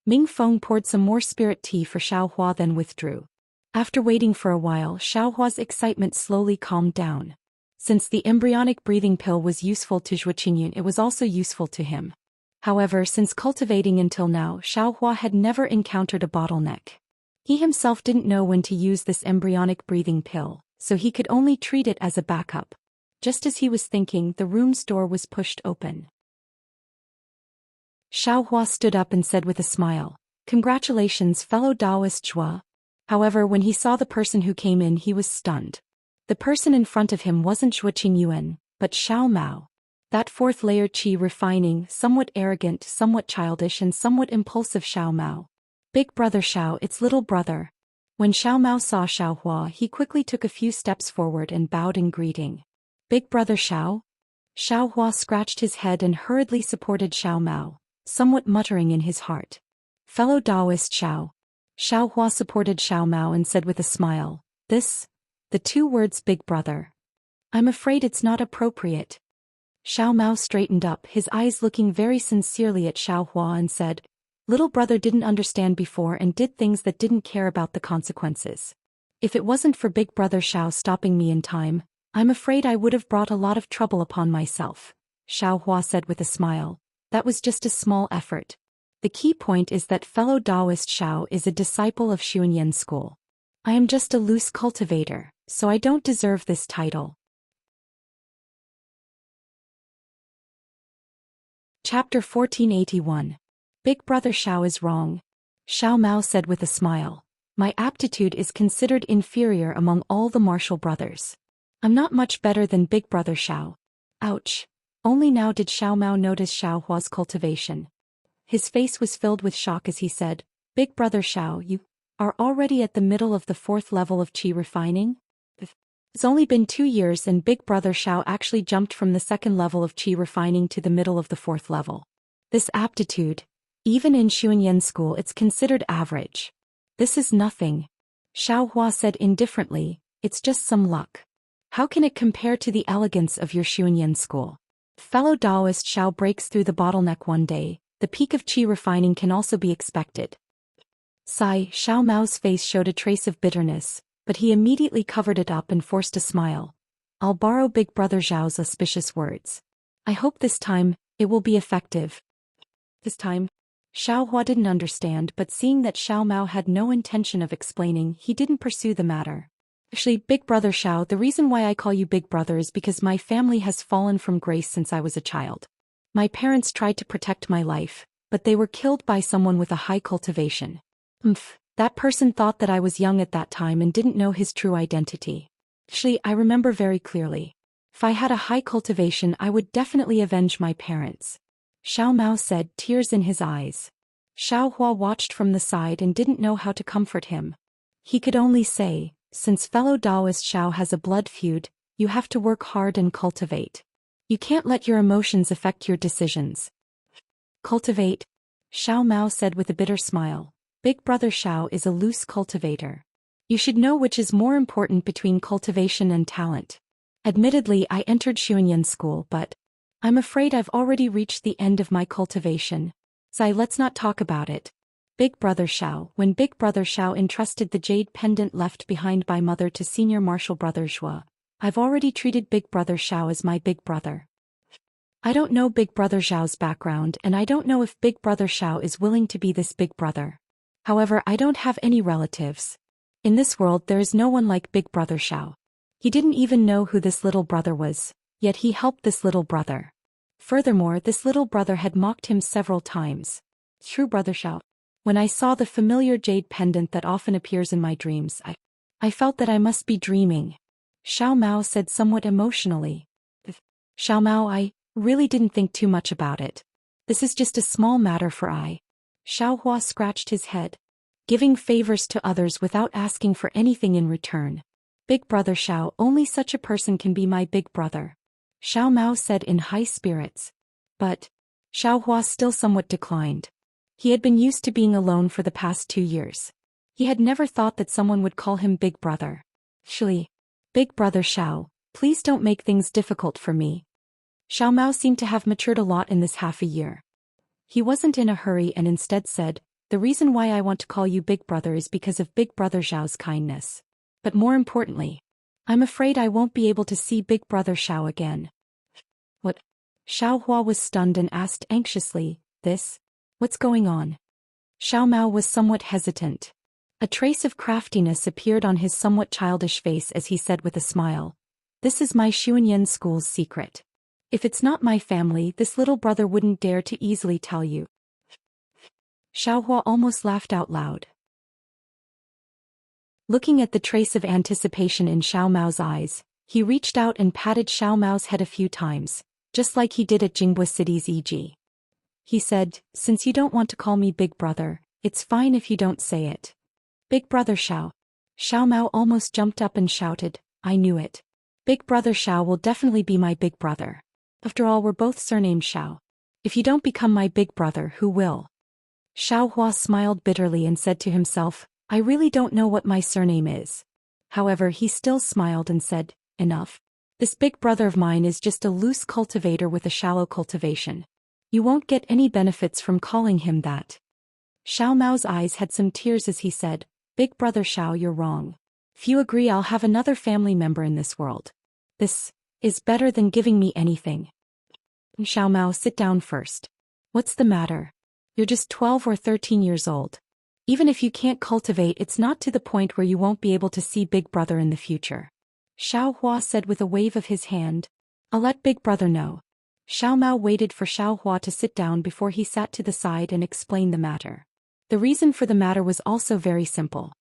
Ming Feng poured some more spirit tea for Xiaohua then withdrew. After waiting for a while, Xiaohua's excitement slowly calmed down. Since the embryonic breathing pill was useful to Zhuo Qingyun, it was also useful to him. However, since cultivating until now, Xiaohua had never encountered a bottleneck. He himself didn't know when to use this embryonic breathing pill, so he could only treat it as a backup. Just as he was thinking, the room's door was pushed open. Xiaohua stood up and said with a smile, "Congratulations, fellow Taoist Zhuo." However, when he saw the person who came in, he was stunned. The person in front of him wasn't Zhuo Qingyun, but Xiao Mao. That 4th layer qi refining, somewhat arrogant, somewhat childish and somewhat impulsive Xiao Mao. "Big brother Xiao, it's little brother." When Xiao Mao saw Xiaohua, he quickly took a few steps forward and bowed in greeting. Big brother Xiao? Xiao Hua scratched his head and hurriedly supported Xiao Mao, somewhat muttering in his heart. Fellow Taoist Xiao. Xiao Hua supported Xiao Mao and said with a smile, the two words big brother. I'm afraid it's not appropriate. Xiao Mao straightened up, his eyes looking very sincerely at Xiao Hua and said, little brother didn't understand before and did things that didn't care about the consequences. If it wasn't for big brother Xiao stopping me in time, I'm afraid I would have brought a lot of trouble upon myself. Xiao Hua said with a smile, that was just a small effort. The key point is that fellow Taoist Xiao is a disciple of Xuanyan school. I am just a loose cultivator, so I don't deserve this title. Chapter 1481. Big brother Xiao is wrong. Xiao Mao said with a smile, my aptitude is considered inferior among all the martial brothers. I'm not much better than big brother Xiao. Ouch. Only now did Xiao Mao notice Xiao Hua's cultivation. His face was filled with shock as he said, big brother Xiao, you are already at the middle of the 4th level of qi refining? It's only been 2 years and big brother Xiao actually jumped from the 2nd level of qi refining to the middle of the 4th level. This aptitude, even in Xuanyan school it's considered average. This is nothing. Xiao Hua said indifferently, it's just some luck. How can it compare to the elegance of your Xuanyan school? Fellow Taoist Xiao breaks through the bottleneck one day, the peak of qi refining can also be expected. Sigh, Xiao Mao's face showed a trace of bitterness, but he immediately covered it up and forced a smile. I'll borrow big brother Zhao's auspicious words. I hope this time, it will be effective. This time? Xiao Hua didn't understand, but seeing that Xiao Mao had no intention of explaining, he didn't pursue the matter. Actually, big brother Xiao, the reason why I call you big brother is because my family has fallen from grace since I was a child. My parents tried to protect my life, but they were killed by someone with a high cultivation. That person thought that I was young at that time and didn't know his true identity. Actually, I remember very clearly. If I had a high cultivation, I would definitely avenge my parents. Xiao Mao said, tears in his eyes. Xiao Hua watched from the side and didn't know how to comfort him. He could only say, since fellow Taoist Xiao has a blood feud, you have to work hard and cultivate. You can't let your emotions affect your decisions. Cultivate? Xiao Mao said with a bitter smile. Big brother Xiao is a loose cultivator. You should know which is more important between cultivation and talent. Admittedly, I entered Xuanyan school, but I'm afraid I've already reached the end of my cultivation. So let's not talk about it. Big brother Xiao. When big brother Xiao entrusted the jade pendant left behind by mother to senior martial brother Zhua, I've already treated big brother Xiao as my big brother. I don't know big brother Xiao's background and I don't know if big brother Xiao is willing to be this big brother. However, I don't have any relatives. In this world there is no one like big brother Xiao. He didn't even know who this little brother was, yet he helped this little brother. Furthermore, this little brother had mocked him several times. True brother Xiao. When I saw the familiar jade pendant that often appears in my dreams, I felt that I must be dreaming. Xiao Mao said somewhat emotionally. Xiao Mao, I really didn't think too much about it. This is just a small matter for I. Xiao Hua scratched his head. Giving favors to others without asking for anything in return. Big brother Xiao, only such a person can be my big brother. Xiao Mao said in high spirits. But Xiao Hua still somewhat declined. He had been used to being alone for the past 2 years. He had never thought that someone would call him big brother. Actually, big brother Xiao, please don't make things difficult for me. Xiao Mao seemed to have matured a lot in this half a year. He wasn't in a hurry and instead said, the reason why I want to call you big brother is because of big brother Zhao's kindness. But more importantly, I'm afraid I won't be able to see big brother Xiao again. What? Xiao Hua was stunned and asked anxiously, what's going on? Xiao Mao was somewhat hesitant. A trace of craftiness appeared on his somewhat childish face as he said with a smile, this is my Xuanyan school's secret. If it's not my family, this little brother wouldn't dare to easily tell you. Xiao Hua almost laughed out loud. Looking at the trace of anticipation in Xiao Mao's eyes, he reached out and patted Xiao Mao's head a few times, just like he did at Jinghua City's EG. He said, since you don't want to call me big brother, it's fine if you don't say it. Big brother Xiao. Xiao Mao almost jumped up and shouted, I knew it. Big brother Xiao will definitely be my big brother. After all, we're both surnamed Xiao. If you don't become my big brother, who will? Xiao Hua smiled bitterly and said to himself, I really don't know what my surname is. However, he still smiled and said, enough. This big brother of mine is just a loose cultivator with a shallow cultivation. You won't get any benefits from calling him that. Xiao Mao's eyes had some tears as he said, Big brother Xiao, you're wrong. If you agree, I'll have another family member in this world. This is better than giving me anything. Xiao Mao, sit down first. What's the matter? You're just 12 or 13 years old. Even if you can't cultivate, it's not to the point where you won't be able to see Big Brother in the future. Xiao Hua said with a wave of his hand. I'll let Big Brother know. Xiao Mao waited for Xiao Hua to sit down before he sat to the side and explained the matter. The reason for the matter was also very simple.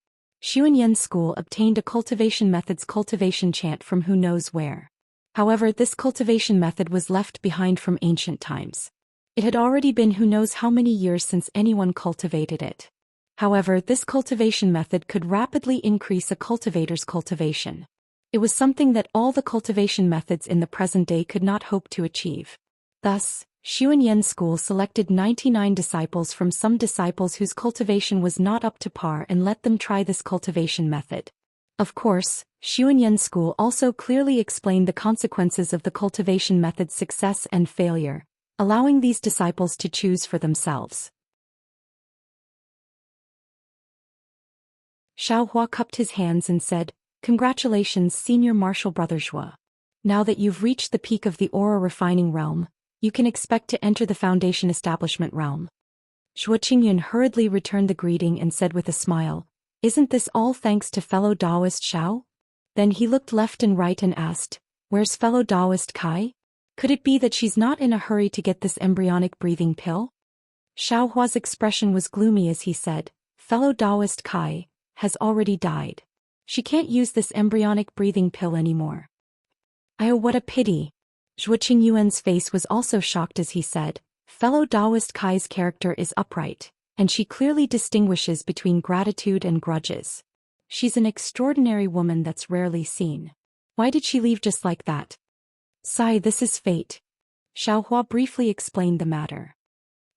Xuanyan School obtained a cultivation method's cultivation chant from who knows where. However, this cultivation method was left behind from ancient times. It had already been who knows how many years since anyone cultivated it. However, this cultivation method could rapidly increase a cultivator's cultivation. It was something that all the cultivation methods in the present day could not hope to achieve. Thus, Xuanyan School selected 99 disciples from some disciples whose cultivation was not up to par and let them try this cultivation method. Of course, Xuanyan School also clearly explained the consequences of the cultivation method's success and failure, allowing these disciples to choose for themselves. Xiao Hua cupped his hands and said, Congratulations, Senior Martial Brother Zhuo. Now that you've reached the peak of the aura refining realm, you can expect to enter the foundation establishment realm. Zhuo Qingyun hurriedly returned the greeting and said with a smile, Isn't this all thanks to fellow Taoist Xiao? Then he looked left and right and asked, Where's fellow Taoist Kai? Could it be that she's not in a hurry to get this embryonic breathing pill? Xiao Hua's expression was gloomy as he said, Fellow Taoist Kai has already died. She can't use this embryonic breathing pill anymore. Oh, what a pity. Zhuo Qingyuan's face was also shocked as he said, Fellow Taoist Kai's character is upright, and she clearly distinguishes between gratitude and grudges. She's an extraordinary woman that's rarely seen. Why did she leave just like that? Sigh, this is fate. Xiao Hua briefly explained the matter.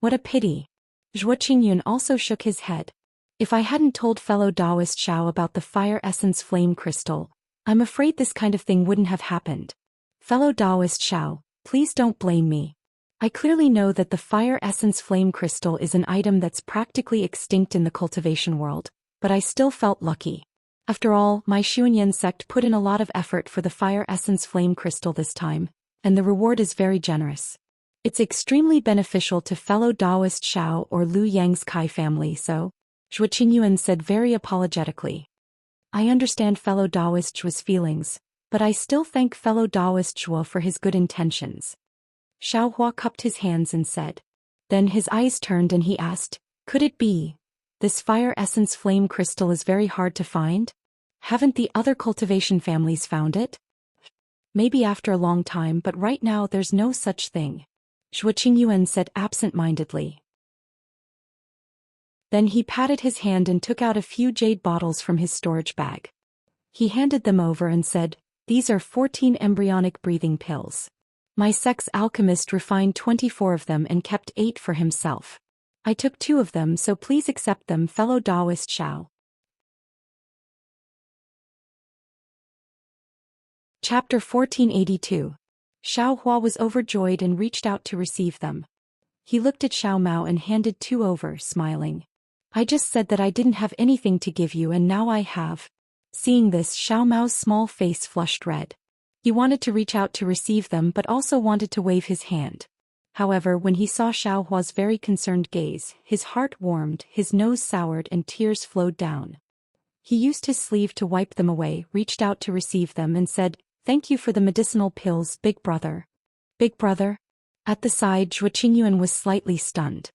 What a pity. Zhuo Qingyun also shook his head. If I hadn't told fellow Taoist Xiao about the fire essence flame crystal, I'm afraid this kind of thing wouldn't have happened. Fellow Taoist Xiao, please don't blame me. I clearly know that the fire essence flame crystal is an item that's practically extinct in the cultivation world, but I still felt lucky. After all, my Xuanyan sect put in a lot of effort for the fire essence flame crystal this time, and the reward is very generous. It's extremely beneficial to fellow Taoist Xiao or Lu Yang's Kai family, so, Zhuo Qingyuan said very apologetically. I understand fellow Taoist Zhuo's feelings, but I still thank fellow Taoist Zhuo for his good intentions. Xiao Hua cupped his hands and said. Then his eyes turned and he asked, Could it be? This fire essence flame crystal is very hard to find? Haven't the other cultivation families found it? Maybe after a long time, but right now there's no such thing. Zhuo Qingyuan said absent-mindedly. Then he patted his hand and took out a few jade bottles from his storage bag. He handed them over and said, These are 14 embryonic breathing pills. My sex alchemist refined 24 of them and kept 8 for himself. I took 2 of them, so please accept them, fellow Taoist Xiao. Chapter 1482. Xiao Hua was overjoyed and reached out to receive them. He looked at Xiao Mao and handed 2 over, smiling. I just said that I didn't have anything to give you and now I have. Seeing this, Xiao Mao's small face flushed red. He wanted to reach out to receive them but also wanted to wave his hand. However, when he saw Xiao Hua's very concerned gaze, his heart warmed, his nose soured and tears flowed down. He used his sleeve to wipe them away, reached out to receive them and said, Thank you for the medicinal pills, big brother. Big brother? At the side, Zhuo Qingyuan was slightly stunned.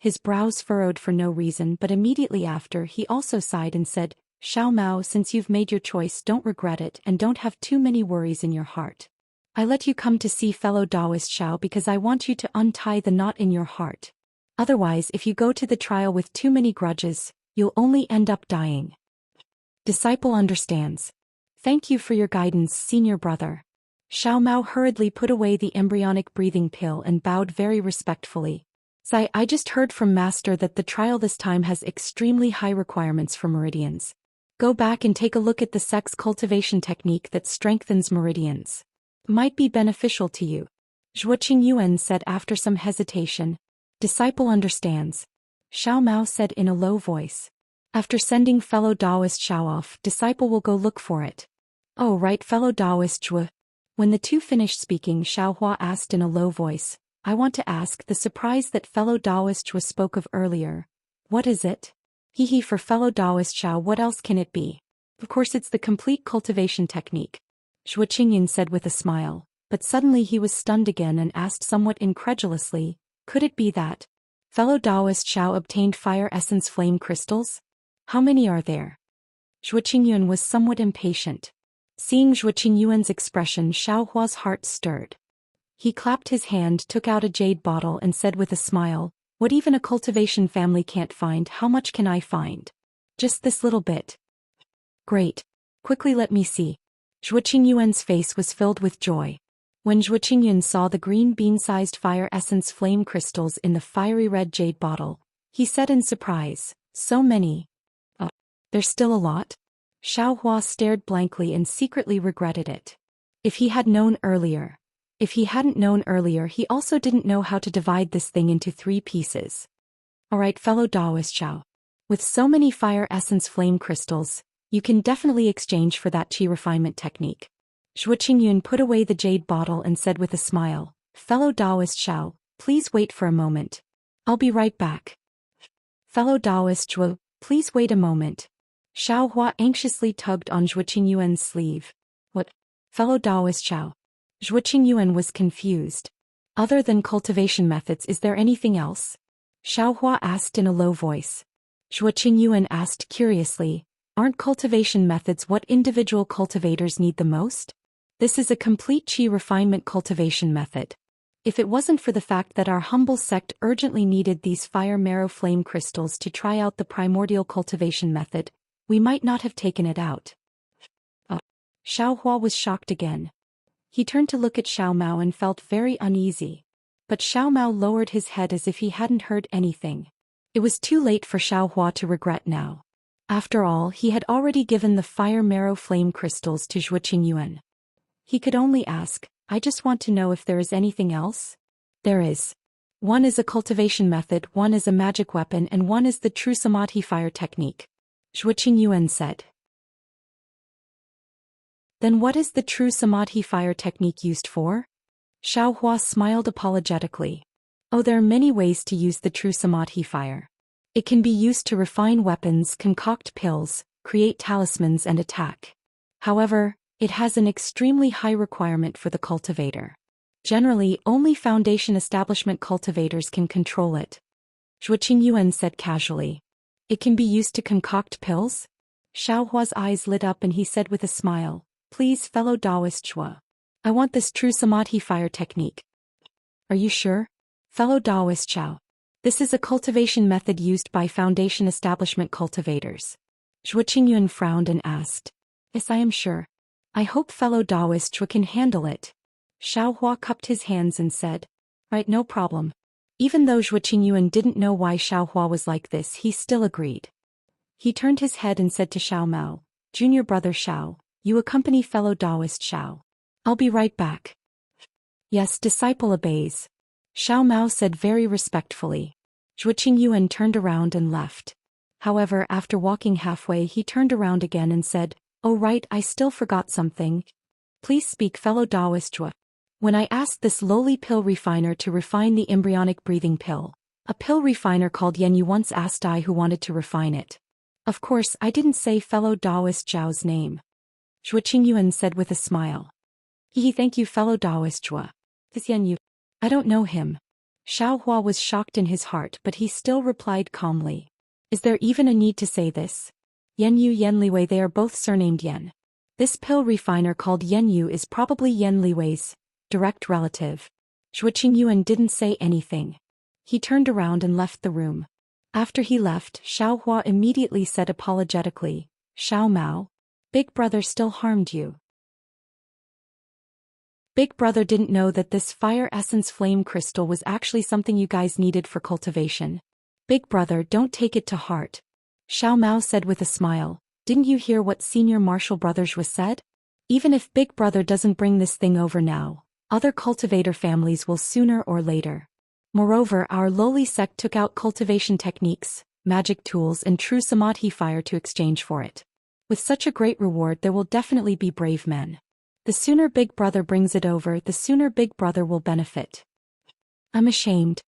His brows furrowed for no reason, but immediately after he also sighed and said, Xiao Mao, since you've made your choice, don't regret it and don't have too many worries in your heart. I let you come to see fellow Taoist Xiao because I want you to untie the knot in your heart. Otherwise, if you go to the trial with too many grudges, you'll only end up dying. Disciple understands. Thank you for your guidance, senior brother. Xiao Mao hurriedly put away the embryonic breathing pill and bowed very respectfully. I just heard from Master that the trial this time has extremely high requirements for meridians. Go back and take a look at the sex cultivation technique that strengthens meridians. Might be beneficial to you. Zhuoqing Yuan said after some hesitation. Disciple understands. Xiao Mao said in a low voice. After sending fellow Taoist Xiao off, disciple will go look for it. Oh right, fellow Taoist Zhuo. When the two finished speaking, Xiao Hua asked in a low voice, I want to ask the surprise that fellow Taoist Zhuo spoke of earlier. What is it? Hee for fellow Taoist Xiao, what else can it be? Of course it's the complete cultivation technique. Zhuo Qingyin said with a smile, but suddenly he was stunned again and asked somewhat incredulously, could it be that fellow Taoist Xiao obtained fire essence flame crystals? How many are there? Zhuo Qingyuan was somewhat impatient. Seeing Zhuo Qingyuan's expression, Xiao Hua's heart stirred. He clapped his hand, took out a jade bottle and said with a smile, what even a cultivation family can't find, how much can I find? Just this little bit. Great. Quickly let me see. Zhuo Qingyuan's face was filled with joy. When Zhuo Qingyuan saw the green bean-sized fire essence flame crystals in the fiery red jade bottle, he said in surprise, so many. There's still a lot? Xiao Hua stared blankly and secretly regretted it. If he hadn't known earlier, he also didn't know how to divide this thing into 3 pieces. Alright, fellow Taoist Xiao. With so many fire essence flame crystals, you can definitely exchange for that qi refinement technique. Zhuo Qingyuan put away the jade bottle and said with a smile, fellow Taoist Xiao, please wait for a moment. I'll be right back. Fellow Taoist Zhuo, please wait a moment. Xiao Hua anxiously tugged on Zhuo Qingyuan's sleeve. What? Fellow Taoist Xiao. Zhuo Qingyuan was confused. Other than cultivation methods, is there anything else? Xiao Hua asked in a low voice. Zhuo Qingyuan asked curiously, aren't cultivation methods what individual cultivators need the most? This is a complete qi refinement cultivation method. If it wasn't for the fact that our humble sect urgently needed these fire marrow flame crystals to try out the primordial cultivation method, we might not have taken it out. Xiao Hua was shocked again. He turned to look at Xiao Mao and felt very uneasy. But Xiao Mao lowered his head as if he hadn't heard anything. It was too late for Xiao Hua to regret now. After all, he had already given the fire marrow flame crystals to Zhuo Qingyuan. He could only ask, I just want to know if there is anything else. There is. One is a cultivation method, one is a magic weapon, and one is the true samadhi fire technique. Zhuo Qingyuan said. Then what is the true samadhi fire technique used for? Xiao Hua smiled apologetically. Oh, there are many ways to use the true samadhi fire. It can be used to refine weapons, concoct pills, create talismans and attack. However, it has an extremely high requirement for the cultivator. Generally, only foundation establishment cultivators can control it. Zhuo Qingyuan said casually. It can be used to concoct pills? Xiao Hua's eyes lit up and he said with a smile, please fellow Taoist Zhuo. I want this true samadhi fire technique. Are you sure? Fellow Taoist Xiao. This is a cultivation method used by foundation establishment cultivators. Zhuo Qingyuan frowned and asked. Yes, I am sure. I hope fellow Taoist Zhuo can handle it. Xiao Hua cupped his hands and said. Right, no problem. Even though Zhuo Qingyuan didn't know why Xiao Hua was like this, he still agreed. He turned his head and said to Xiao Mao, Junior brother Xiao, you accompany fellow Taoist Xiao. I'll be right back. Yes, disciple obeys. Xiao Mao said very respectfully. Zhuo Qingyuan turned around and left. However, after walking halfway, he turned around again and said, oh right, I still forgot something. Please speak, fellow Taoist Zhuo. When I asked this lowly pill refiner to refine the embryonic breathing pill, a pill refiner called Yan Yu once asked I who wanted to refine it. Of course, I didn't say fellow Taoist Zhao's name. Zhuo Qingyuan said with a smile. Thank you, fellow Taoist Zhuo. This Yan Yu. I don't know him. Xiao Hua was shocked in his heart, but he still replied calmly. Is there even a need to say this? Yan Yu, Yan Liwei, they are both surnamed Yan. This pill refiner called Yan Yu is probably Yan Liwei's direct relative. Zhuo Qingyuan didn't say anything. He turned around and left the room. After he left, Xiao Hua immediately said apologetically, Xiao Mao. Big brother still harmed you. Big brother didn't know that this fire essence flame crystal was actually something you guys needed for cultivation. Big brother, don't take it to heart. Xiao Mao said with a smile. Didn't you hear what Senior Martial Brothers was said? Even if Big brother doesn't bring this thing over now, other cultivator families will sooner or later. Moreover, our lowly sect took out cultivation techniques, magic tools and true samadhi fire to exchange for it. With such a great reward there will definitely be brave men. The sooner Big brother brings it over, the sooner Big brother will benefit. I'm ashamed.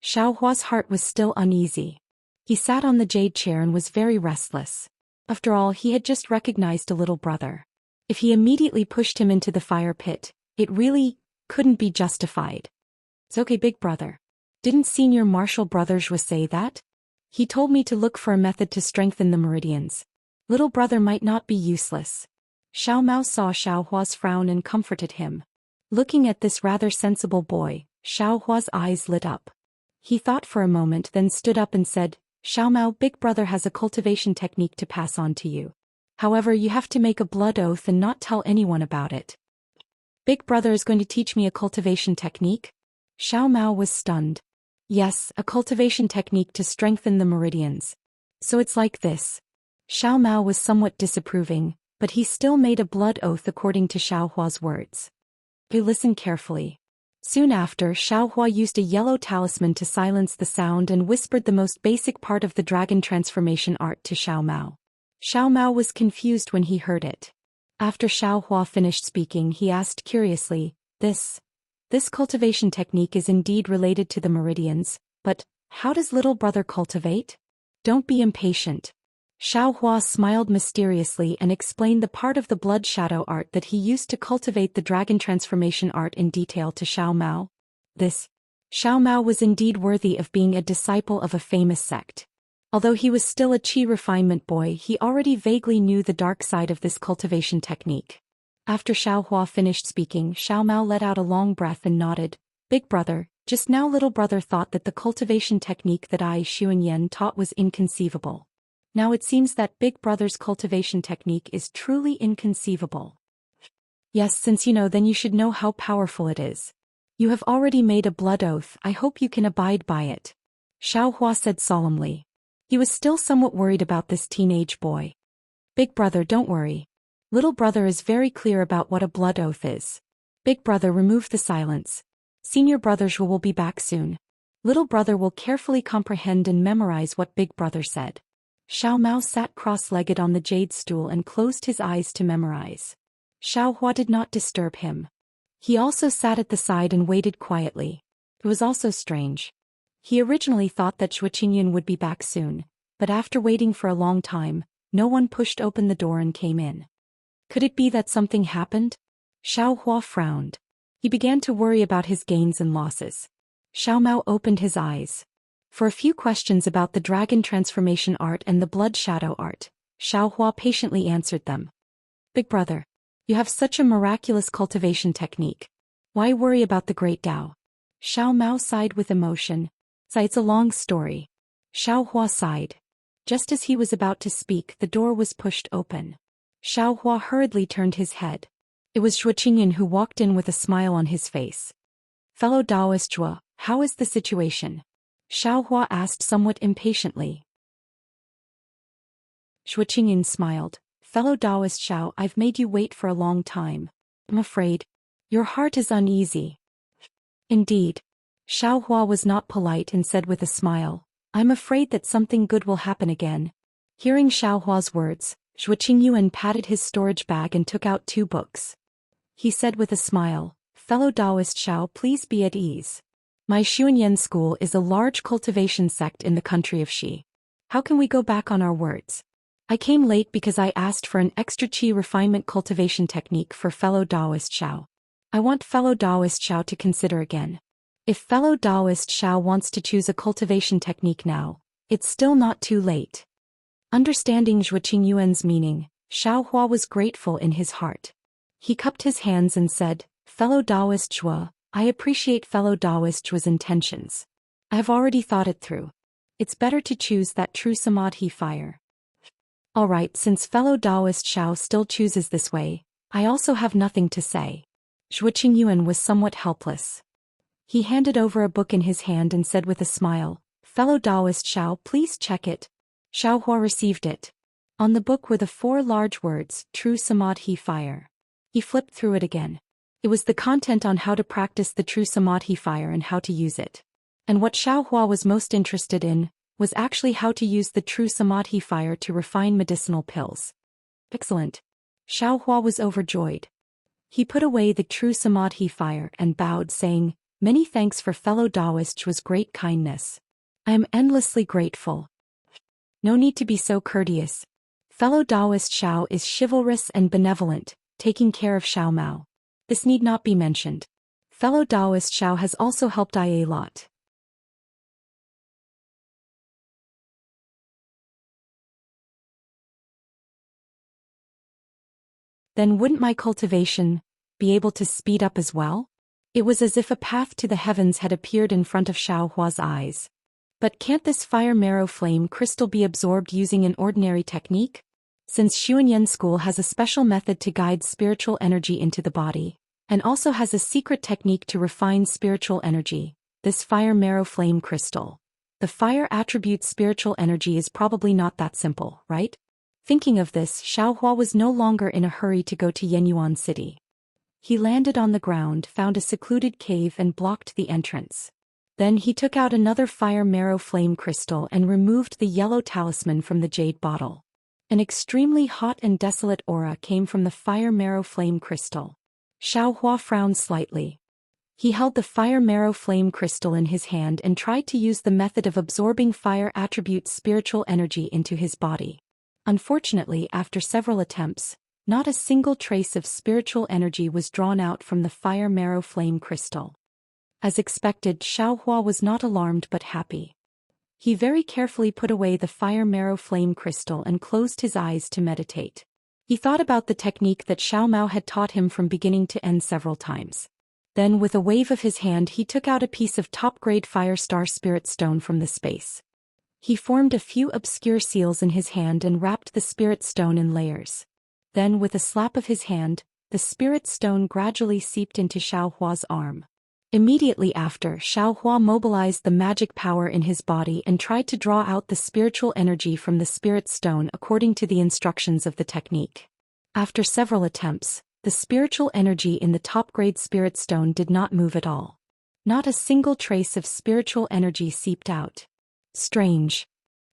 Xiao Hua's heart was still uneasy. He sat on the jade chair and was very restless. After all, he had just recognized a little brother. If he immediately pushed him into the fire pit, it really couldn't be justified. It's okay, Big brother. Didn't Senior Martial Brothers say that? He told me to look for a method to strengthen the meridians. Little brother might not be useless. Xiao Mao saw Xiao Hua's frown and comforted him. Looking at this rather sensible boy, Xiao Hua's eyes lit up. He thought for a moment, then stood up and said, Xiao Mao, Big brother has a cultivation technique to pass on to you. However, you have to make a blood oath and not tell anyone about it. Big brother is going to teach me a cultivation technique? Xiao Mao was stunned. Yes, a cultivation technique to strengthen the meridians. So it's like this. Xiao Mao was somewhat disapproving, but he still made a blood oath according to Xiao Hua's words. He listened carefully. Soon after, Xiao Hua used a yellow talisman to silence the sound and whispered the most basic part of the dragon transformation art to Xiao Mao. Xiao Mao was confused when he heard it. After Xiao Hua finished speaking, he asked curiously, This cultivation technique is indeed related to the meridians, but how does little brother cultivate? Don't be impatient. Xiao Hua smiled mysteriously and explained the part of the blood shadow art that he used to cultivate the dragon transformation art in detail to Xiao Mao. Xiao Mao was indeed worthy of being a disciple of a famous sect. Although he was still a chi refinement boy, he already vaguely knew the dark side of this cultivation technique. After Xiao Hua finished speaking, Xiao Mao let out a long breath and nodded. Big brother, just now little brother thought that the cultivation technique that I, Xuanyan, taught was inconceivable. Now it seems that Big brother's cultivation technique is truly inconceivable. Yes, since you know, then you should know how powerful it is. You have already made a blood oath, I hope you can abide by it. Xiao Hua said solemnly. He was still somewhat worried about this teenage boy. Big brother, don't worry. Little brother is very clear about what a blood oath is. Big brother, remove the silence. Senior brothers will be back soon. Little brother will carefully comprehend and memorize what Big brother said. Xiao Mao sat cross-legged on the jade stool and closed his eyes to memorize. Xiao Hua did not disturb him. He also sat at the side and waited quietly. It was also strange. He originally thought that Xueqingyan would be back soon, but after waiting for a long time, no one pushed open the door and came in. Could it be that something happened? Xiao Hua frowned. He began to worry about his gains and losses. Xiao Mao opened his eyes. For a few questions about the dragon transformation art and the blood shadow art, Xiao Hua patiently answered them. Big brother, you have such a miraculous cultivation technique. Why worry about the great Tao? Xiao Mao sighed with emotion. It's a long story. Xiao Hua sighed. Just as he was about to speak, the door was pushed open. Xiao Hua hurriedly turned his head. It was Xueqingyan who walked in with a smile on his face. Fellow Taoist Zhuo, how is the situation? Xiao Hua asked somewhat impatiently. Xueqingyan smiled. Fellow Taoist Xiao, I've made you wait for a long time. I'm afraid. Your heart is uneasy. Indeed. Xiao Hua was not polite and said with a smile, I'm afraid that something good will happen again. Hearing Xiao Hua's words, Xueqingyan patted his storage bag and took out 2 books. He said with a smile, Fellow Taoist Xiao, please be at ease. My Xuanyan school is a large cultivation sect in the country of Xi. How can we go back on our words? I came late because I asked for an extra chi refinement cultivation technique for fellow Taoist Xiao. I want fellow Taoist Xiao to consider again. If fellow Taoist Xiao wants to choose a cultivation technique now, it's still not too late. Understanding Xueqingyan's meaning, Xiao Hua was grateful in his heart. He cupped his hands and said, Fellow Taoist Zhuo, I appreciate fellow Taoist Zhuo's intentions. I have already thought it through. It's better to choose that true samadhi fire. Alright, since fellow Taoist Xiao still chooses this way, I also have nothing to say. Zhuo Qingyuan was somewhat helpless. He handed over a book in his hand and said with a smile, "Fellow Taoist Xiao, please check it." Xiao Hua received it. On the book were the 4 large words, True Samadhi Fire. He flipped through it again. It was the content on how to practice the True Samadhi Fire and how to use it. And what Xiao Hua was most interested in was actually how to use the True Samadhi Fire to refine medicinal pills. Excellent. Xiao Hua was overjoyed. He put away the True Samadhi Fire and bowed, saying, "Many thanks for fellow Taoist Zhuo's great kindness. I am endlessly grateful." No need to be so courteous. Fellow Taoist Xiao is chivalrous and benevolent, taking care of Xiao Mao. This need not be mentioned. Fellow Taoist Xiao has also helped I a lot. Then wouldn't my cultivation be able to speed up as well? It was as if a path to the heavens had appeared in front of Xiao Hua's eyes. But can't this fire marrow flame crystal be absorbed using an ordinary technique? Since Xuanyan school has a special method to guide spiritual energy into the body, and also has a secret technique to refine spiritual energy, this fire marrow flame crystal, the fire attribute spiritual energy, is probably not that simple, right? Thinking of this, Xiao Hua was no longer in a hurry to go to Yenyuan City. He landed on the ground, found a secluded cave and blocked the entrance. Then he took out another fire marrow flame crystal and removed the yellow talisman from the jade bottle. An extremely hot and desolate aura came from the fire marrow flame crystal. Xiao Hua frowned slightly. He held the fire marrow flame crystal in his hand and tried to use the method of absorbing fire attribute spiritual energy into his body. Unfortunately, after several attempts, not a single trace of spiritual energy was drawn out from the fire marrow flame crystal. As expected, Xiao Hua was not alarmed but happy. He very carefully put away the fire marrow flame crystal and closed his eyes to meditate. He thought about the technique that Xiao Mao had taught him from beginning to end several times. Then with a wave of his hand he took out a piece of top-grade fire star spirit stone from the space. He formed a few obscure seals in his hand and wrapped the spirit stone in layers. Then with a slap of his hand, the spirit stone gradually seeped into Xiao Hua's arm. Immediately after, Xiao Hua mobilized the magic power in his body and tried to draw out the spiritual energy from the spirit stone according to the instructions of the technique. After several attempts, the spiritual energy in the top-grade spirit stone did not move at all. Not a single trace of spiritual energy seeped out. Strange.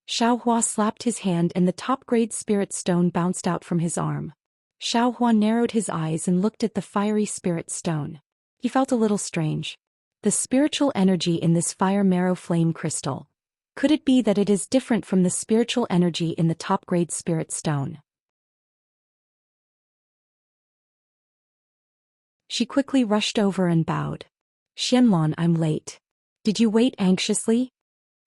Xiao Hua slapped his hand and the top-grade spirit stone bounced out from his arm. Xiao Hua narrowed his eyes and looked at the fiery spirit stone. He felt a little strange. The spiritual energy in this fire marrow flame crystal. Could it be that it is different from the spiritual energy in the top-grade spirit stone? She quickly rushed over and bowed. "Xianlon, I'm late. Did you wait anxiously?"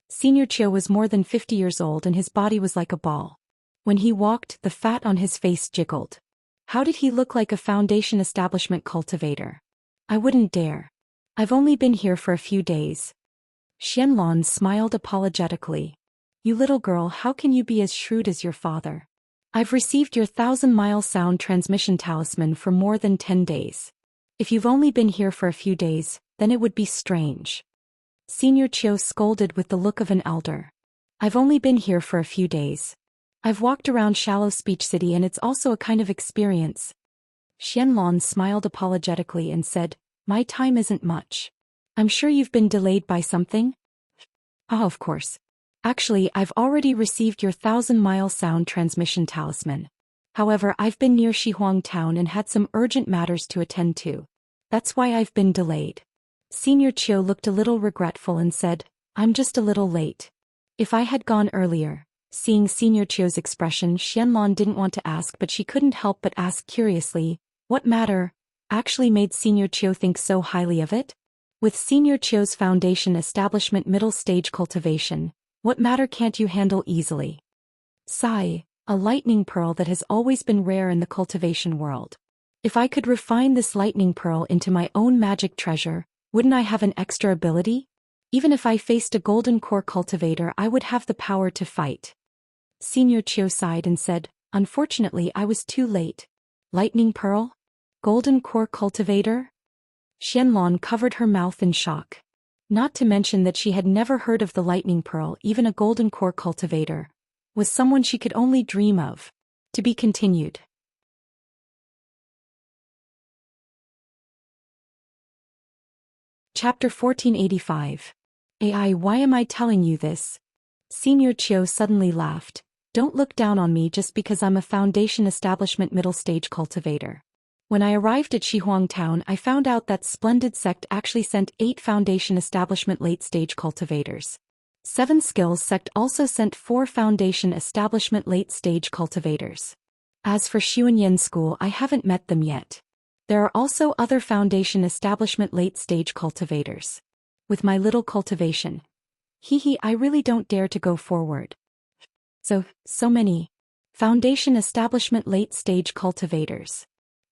Senior Chiu was more than 50 years old and his body was like a ball. When he walked, the fat on his face jiggled. How did he look like a foundation establishment cultivator? I wouldn't dare. I've only been here for a few days. Xianlon smiled apologetically. You little girl, how can you be as shrewd as your father? I've received your 1,000-mile sound transmission talisman for more than 10 days. If you've only been here for a few days, then it would be strange. Senior Chiu scolded with the look of an elder. I've only been here for a few days. I've walked around Shallow Speech City and it's also a kind of experience. Xianlon smiled apologetically and said, My time isn't much. I'm sure you've been delayed by something? Ah, of course. Actually, I've already received your 1,000-mile sound transmission talisman. However, I've been near Shihuang town and had some urgent matters to attend to. That's why I've been delayed. Senior Chiu looked a little regretful and said, I'm just a little late. If I had gone earlier. Seeing Senior Chiu's expression, Xianlon didn't want to ask, but she couldn't help but ask curiously, what matter actually made Senior Chiu think so highly of it? With Senior Chiu's foundation establishment middle stage cultivation, what matter can't you handle easily? Sai, a lightning pearl that has always been rare in the cultivation world. If I could refine this lightning pearl into my own magic treasure, wouldn't I have an extra ability? Even if I faced a golden core cultivator, I would have the power to fight. Senior Chiu sighed and said, "Unfortunately I was too late." Lightning Pearl? Golden Core Cultivator? Xianlong covered her mouth in shock. Not to mention that she had never heard of the Lightning Pearl, even a Golden Core Cultivator was someone she could only dream of. To be continued. Chapter 1485. AI, why am I telling you this? Senior Chiu suddenly laughed. Don't look down on me just because I'm a Foundation Establishment middle stage cultivator. When I arrived at Shihuang Town, I found out that splendid sect actually sent 8 Foundation Establishment late stage cultivators. 7 Skills sect also sent 4 Foundation Establishment late stage cultivators. As for Xuanyan School, I haven't met them yet. There are also other Foundation Establishment late stage cultivators. With my little cultivation. I really don't dare to go forward. So many Foundation Establishment late stage cultivators.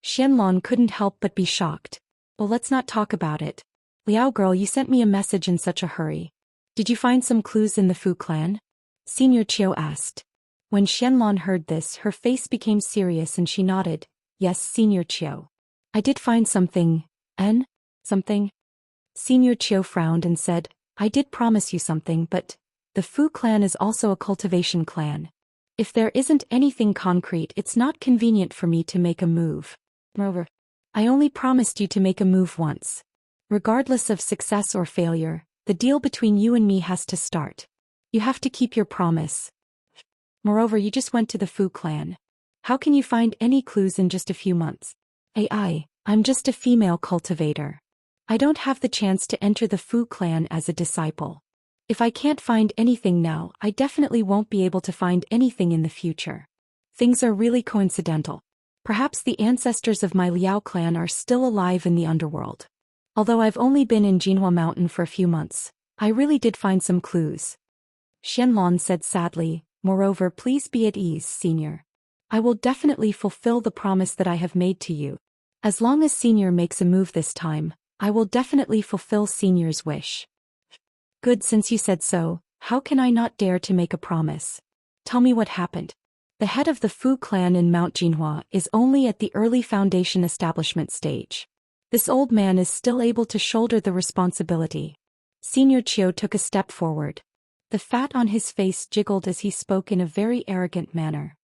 Xianlong couldn't help but be shocked. Well, let's not talk about it. Liao girl, you sent me a message in such a hurry. Did you find some clues in the Fu clan? Senior Chiu asked. When Xianlong heard this, her face became serious and she nodded. Yes, Senior Chiu. I did find something. Something? Senior Chiu frowned and said, I did promise you something, but the Fu clan is also a cultivation clan. If there isn't anything concrete, it's not convenient for me to make a move. Moreover, I only promised you to make a move once. Regardless of success or failure, the deal between you and me has to start. You have to keep your promise. Moreover, you just went to the Fu clan. How can you find any clues in just a few months? I'm just a female cultivator. I don't have the chance to enter the Fu clan as a disciple. If I can't find anything now, I definitely won't be able to find anything in the future. Things are really coincidental. Perhaps the ancestors of my Liao clan are still alive in the underworld. Although I've only been in Jinhua Mountain for a few months, I really did find some clues. Xianlong said sadly, moreover, please be at ease, Senior. I will definitely fulfill the promise that I have made to you. As long as Senior makes a move this time, I will definitely fulfill Senior's wish. Good, since you said so, how can I not dare to make a promise? Tell me what happened. The head of the Fu clan in Mount Jinhua is only at the early Foundation establishment stage. This old man is still able to shoulder the responsibility. Senior Chiu took a step forward. The fat on his face jiggled as he spoke in a very arrogant manner.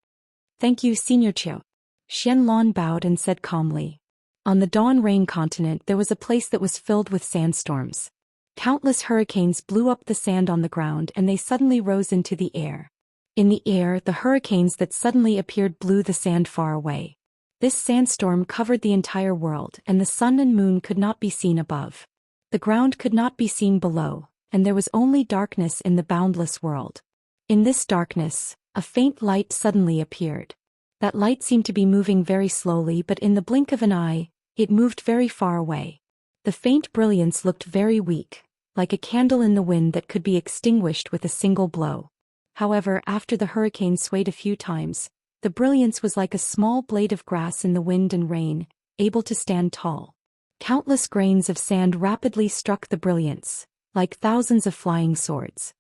Thank you, Senior Chiu. Xianlong bowed and said calmly. On the Dawn Rain continent there was a place that was filled with sandstorms. Countless hurricanes blew up the sand on the ground and they suddenly rose into the air. In the air, the hurricanes that suddenly appeared blew the sand far away. This sandstorm covered the entire world, and the sun and moon could not be seen above. The ground could not be seen below, and there was only darkness in the boundless world. In this darkness, a faint light suddenly appeared. That light seemed to be moving very slowly, but in the blink of an eye, it moved very far away. The faint brilliance looked very weak, like a candle in the wind that could be extinguished with a single blow. However, after the hurricane swayed a few times, the brilliance was like a small blade of grass in the wind and rain, able to stand tall. Countless grains of sand rapidly struck the brilliance, like thousands of flying swords.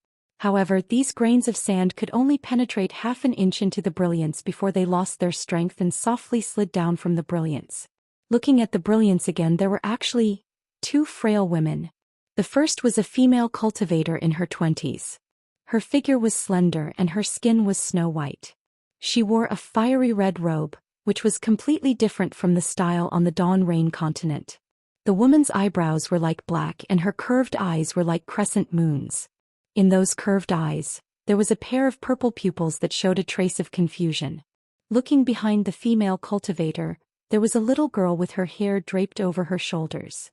However, these grains of sand could only penetrate half an inch into the brilliance before they lost their strength and softly slid down from the brilliance. Looking at the brilliance again, there were actually 2 frail women. The first was a female cultivator in her 20s. Her figure was slender and her skin was snow white. She wore a fiery red robe, which was completely different from the style on the Dawn Rain continent. The woman's eyebrows were like black and her curved eyes were like crescent moons. In those curved eyes, there was a pair of purple pupils that showed a trace of confusion. Looking behind the female cultivator, there was a little girl with her hair draped over her shoulders.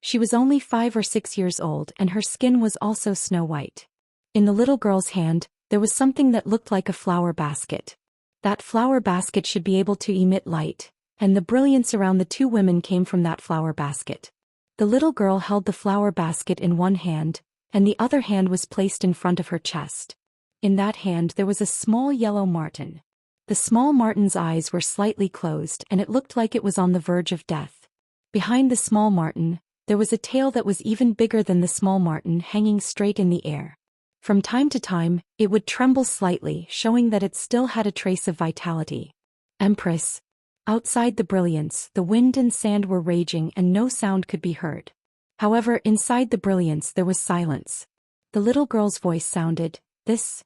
She was only 5 or 6 years old and her skin was also snow white. In the little girl's hand, there was something that looked like a flower basket. That flower basket should be able to emit light, and the brilliance around the 2 women came from that flower basket. The little girl held the flower basket in one hand, and the other hand was placed in front of her chest. In that hand there was a small yellow marten. The small marten's eyes were slightly closed and it looked like it was on the verge of death. Behind the small marten, there was a tail that was even bigger than the small marten hanging straight in the air. From time to time, it would tremble slightly, showing that it still had a trace of vitality. Empress. Outside the brilliance, the wind and sand were raging and no sound could be heard. However, inside the brilliance there was silence. The little girl's voice sounded, This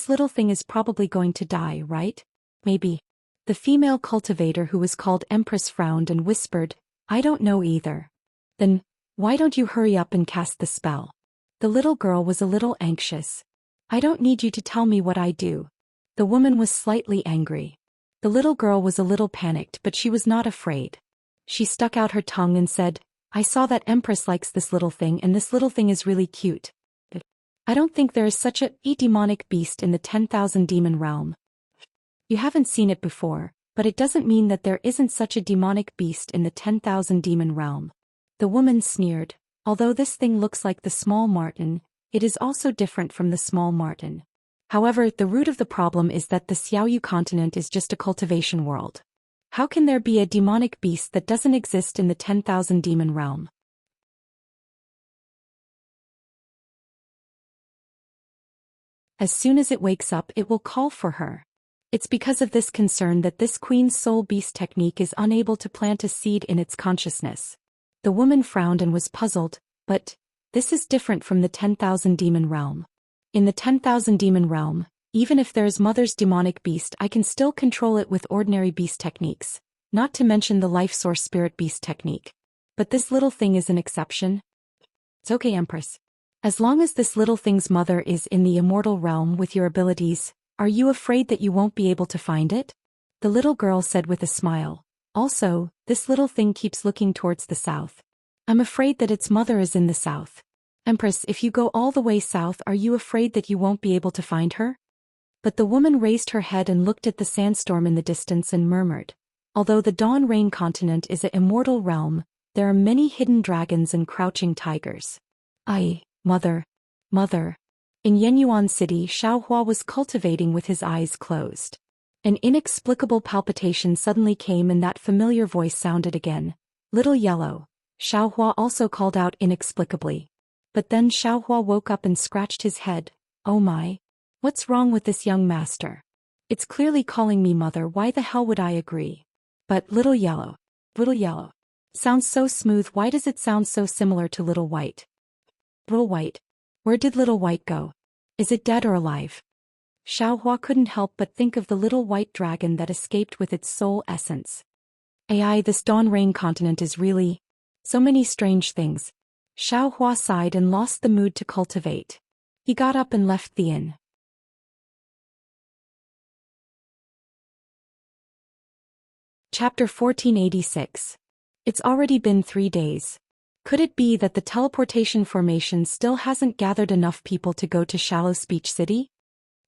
little thing is probably going to die, right? Maybe. The female cultivator who was called Empress frowned and whispered, I don't know either. Then, why don't you hurry up and cast the spell? The little girl was a little anxious. I don't need you to tell me what I do. The woman was slightly angry. The little girl was a little panicked, but she was not afraid. She stuck out her tongue and said, I saw that Empress likes this little thing and this little thing is really cute. I don't think there is such a demonic beast in the 10,000 demon realm. You haven't seen it before, but it doesn't mean that there isn't such a demonic beast in the 10,000 demon realm. The woman sneered, although this thing looks like the small marten, it is also different from the small marten. However, the root of the problem is that the Xiaoyu continent is just a cultivation world. How can there be a demonic beast that doesn't exist in the 10,000 demon realm? As soon as it wakes up, it will call for her. It's because of this concern that this Queen's Soul Beast technique is unable to plant a seed in its consciousness. The woman frowned and was puzzled, but this is different from the 10,000 demon realm. In the 10,000 demon realm, even if there's Mother's demonic beast, I can still control it with ordinary beast techniques, not to mention the life source spirit beast technique. But this little thing is an exception. It's okay, Empress. As long as this little thing's mother is in the immortal realm with your abilities, are you afraid that you won't be able to find it? The little girl said with a smile. Also, this little thing keeps looking towards the south. I'm afraid that its mother is in the south. Empress, if you go all the way south, are you afraid that you won't be able to find her? But the woman raised her head and looked at the sandstorm in the distance and murmured. Although the Dawn Rain continent is an immortal realm, there are many hidden dragons and crouching tigers. Mother. In Yenyuan City, Xiaohua was cultivating with his eyes closed. An inexplicable palpitation suddenly came and that familiar voice sounded again. Little Yellow. Xiaohua also called out inexplicably. But then Xiaohua woke up and scratched his head. Oh my. What's wrong with this young master? It's clearly calling me mother, why the hell would I agree? But Little Yellow. Sounds so smooth, why does it sound so similar to Little White? Little White. Where did Little White go? Is it dead or alive? Xiaohua couldn't help but think of the little white dragon that escaped with its soul essence. This Dawn Rain continent is really so many strange things. Xiaohua sighed and lost the mood to cultivate. He got up and left the inn. Chapter 1486. It's already been 3 days. Could it be that the teleportation formation still hasn't gathered enough people to go to Shallow Speech City?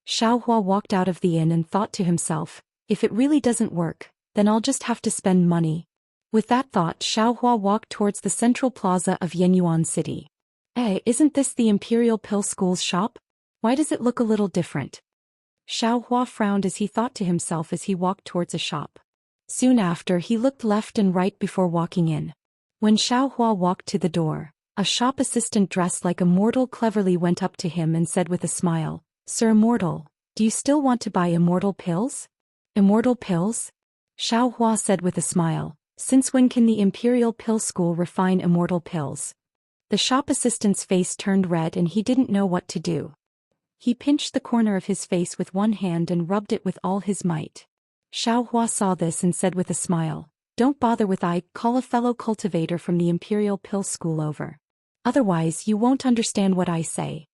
Xiaohua walked out of the inn and thought to himself, if it really doesn't work, then I'll just have to spend money. With that thought, Xiaohua walked towards the central plaza of Yenyuan City. Isn't this the Imperial Pill School's shop? Why does it look a little different? Xiaohua frowned as he thought to himself as he walked towards a shop. Soon after, he looked left and right before walking in. When Xiaohua walked to the door, a shop assistant dressed like a mortal cleverly went up to him and said with a smile, Sir Immortal, do you still want to buy immortal pills? Immortal pills? Xiaohua said with a smile, since when can the Imperial Pill School refine immortal pills? The shop assistant's face turned red and he didn't know what to do. He pinched the corner of his face with one hand and rubbed it with all his might. Xiaohua saw this and said with a smile, don't bother with call a fellow cultivator from the Imperial Pill School over. Otherwise you won't understand what I say.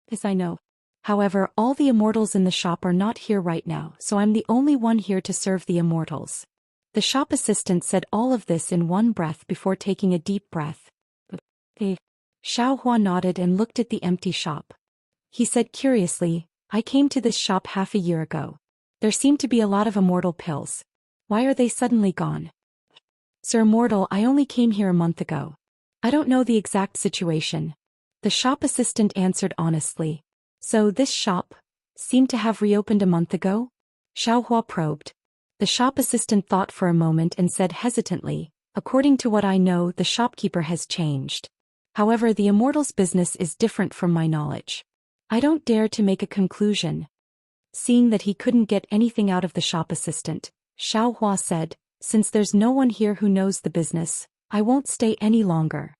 Yes, I know. However, all the immortals in the shop are not here right now, so I'm the only one here to serve the immortals. The shop assistant said all of this in one breath before taking a deep breath. Xiaohua nodded and looked at the empty shop. He said curiously, I came to this shop half a year ago. There seemed to be a lot of immortal pills. Why are they suddenly gone? Sir Immortal, I only came here a month ago. I don't know the exact situation. The shop assistant answered honestly. So this shop seemed to have reopened a month ago? Xiaohua probed. The shop assistant thought for a moment and said hesitantly, according to what I know, the shopkeeper has changed. However, the immortals' business is different from my knowledge. I don't dare to make a conclusion. Seeing that he couldn't get anything out of the shop assistant, Xiaohua said, since there's no one here who knows the business, I won't stay any longer.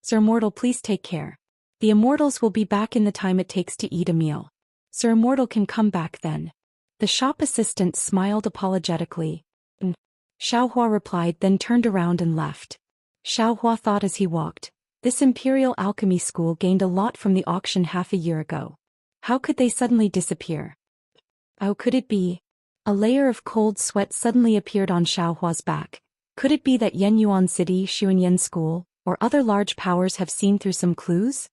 Sir Immortal, please take care. The immortals will be back in the time it takes to eat a meal. Sir Immortal can come back then. The shop assistant smiled apologetically. Xiaohua replied, then turned around and left. Xiaohua thought as he walked, this Imperial Alchemy School gained a lot from the auction half a year ago. How could they suddenly disappear? How could it be? A layer of cold sweat suddenly appeared on Xiaohua's back. Could it be that Yenyuan City, Xuanyan School, or other large powers have seen through some clues?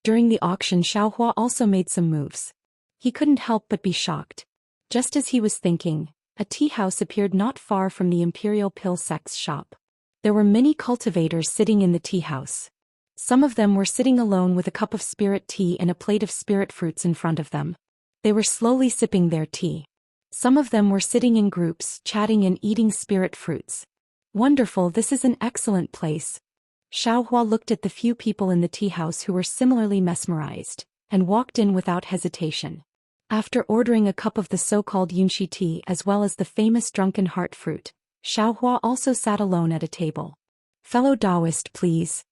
During the auction, Xiaohua also made some moves. He couldn't help but be shocked. Just as he was thinking, a tea house appeared not far from the Imperial Pill Sect's shop. There were many cultivators sitting in the tea house. Some of them were sitting alone with a cup of spirit tea and a plate of spirit fruits in front of them. They were slowly sipping their tea. Some of them were sitting in groups, chatting and eating spirit fruits. Wonderful, this is an excellent place. Xiaohua looked at the few people in the tea house who were similarly mesmerized, and walked in without hesitation. After ordering a cup of the so-called Yunxi tea as well as the famous drunken heart fruit, Xiaohua also sat alone at a table. Fellow Taoist, please.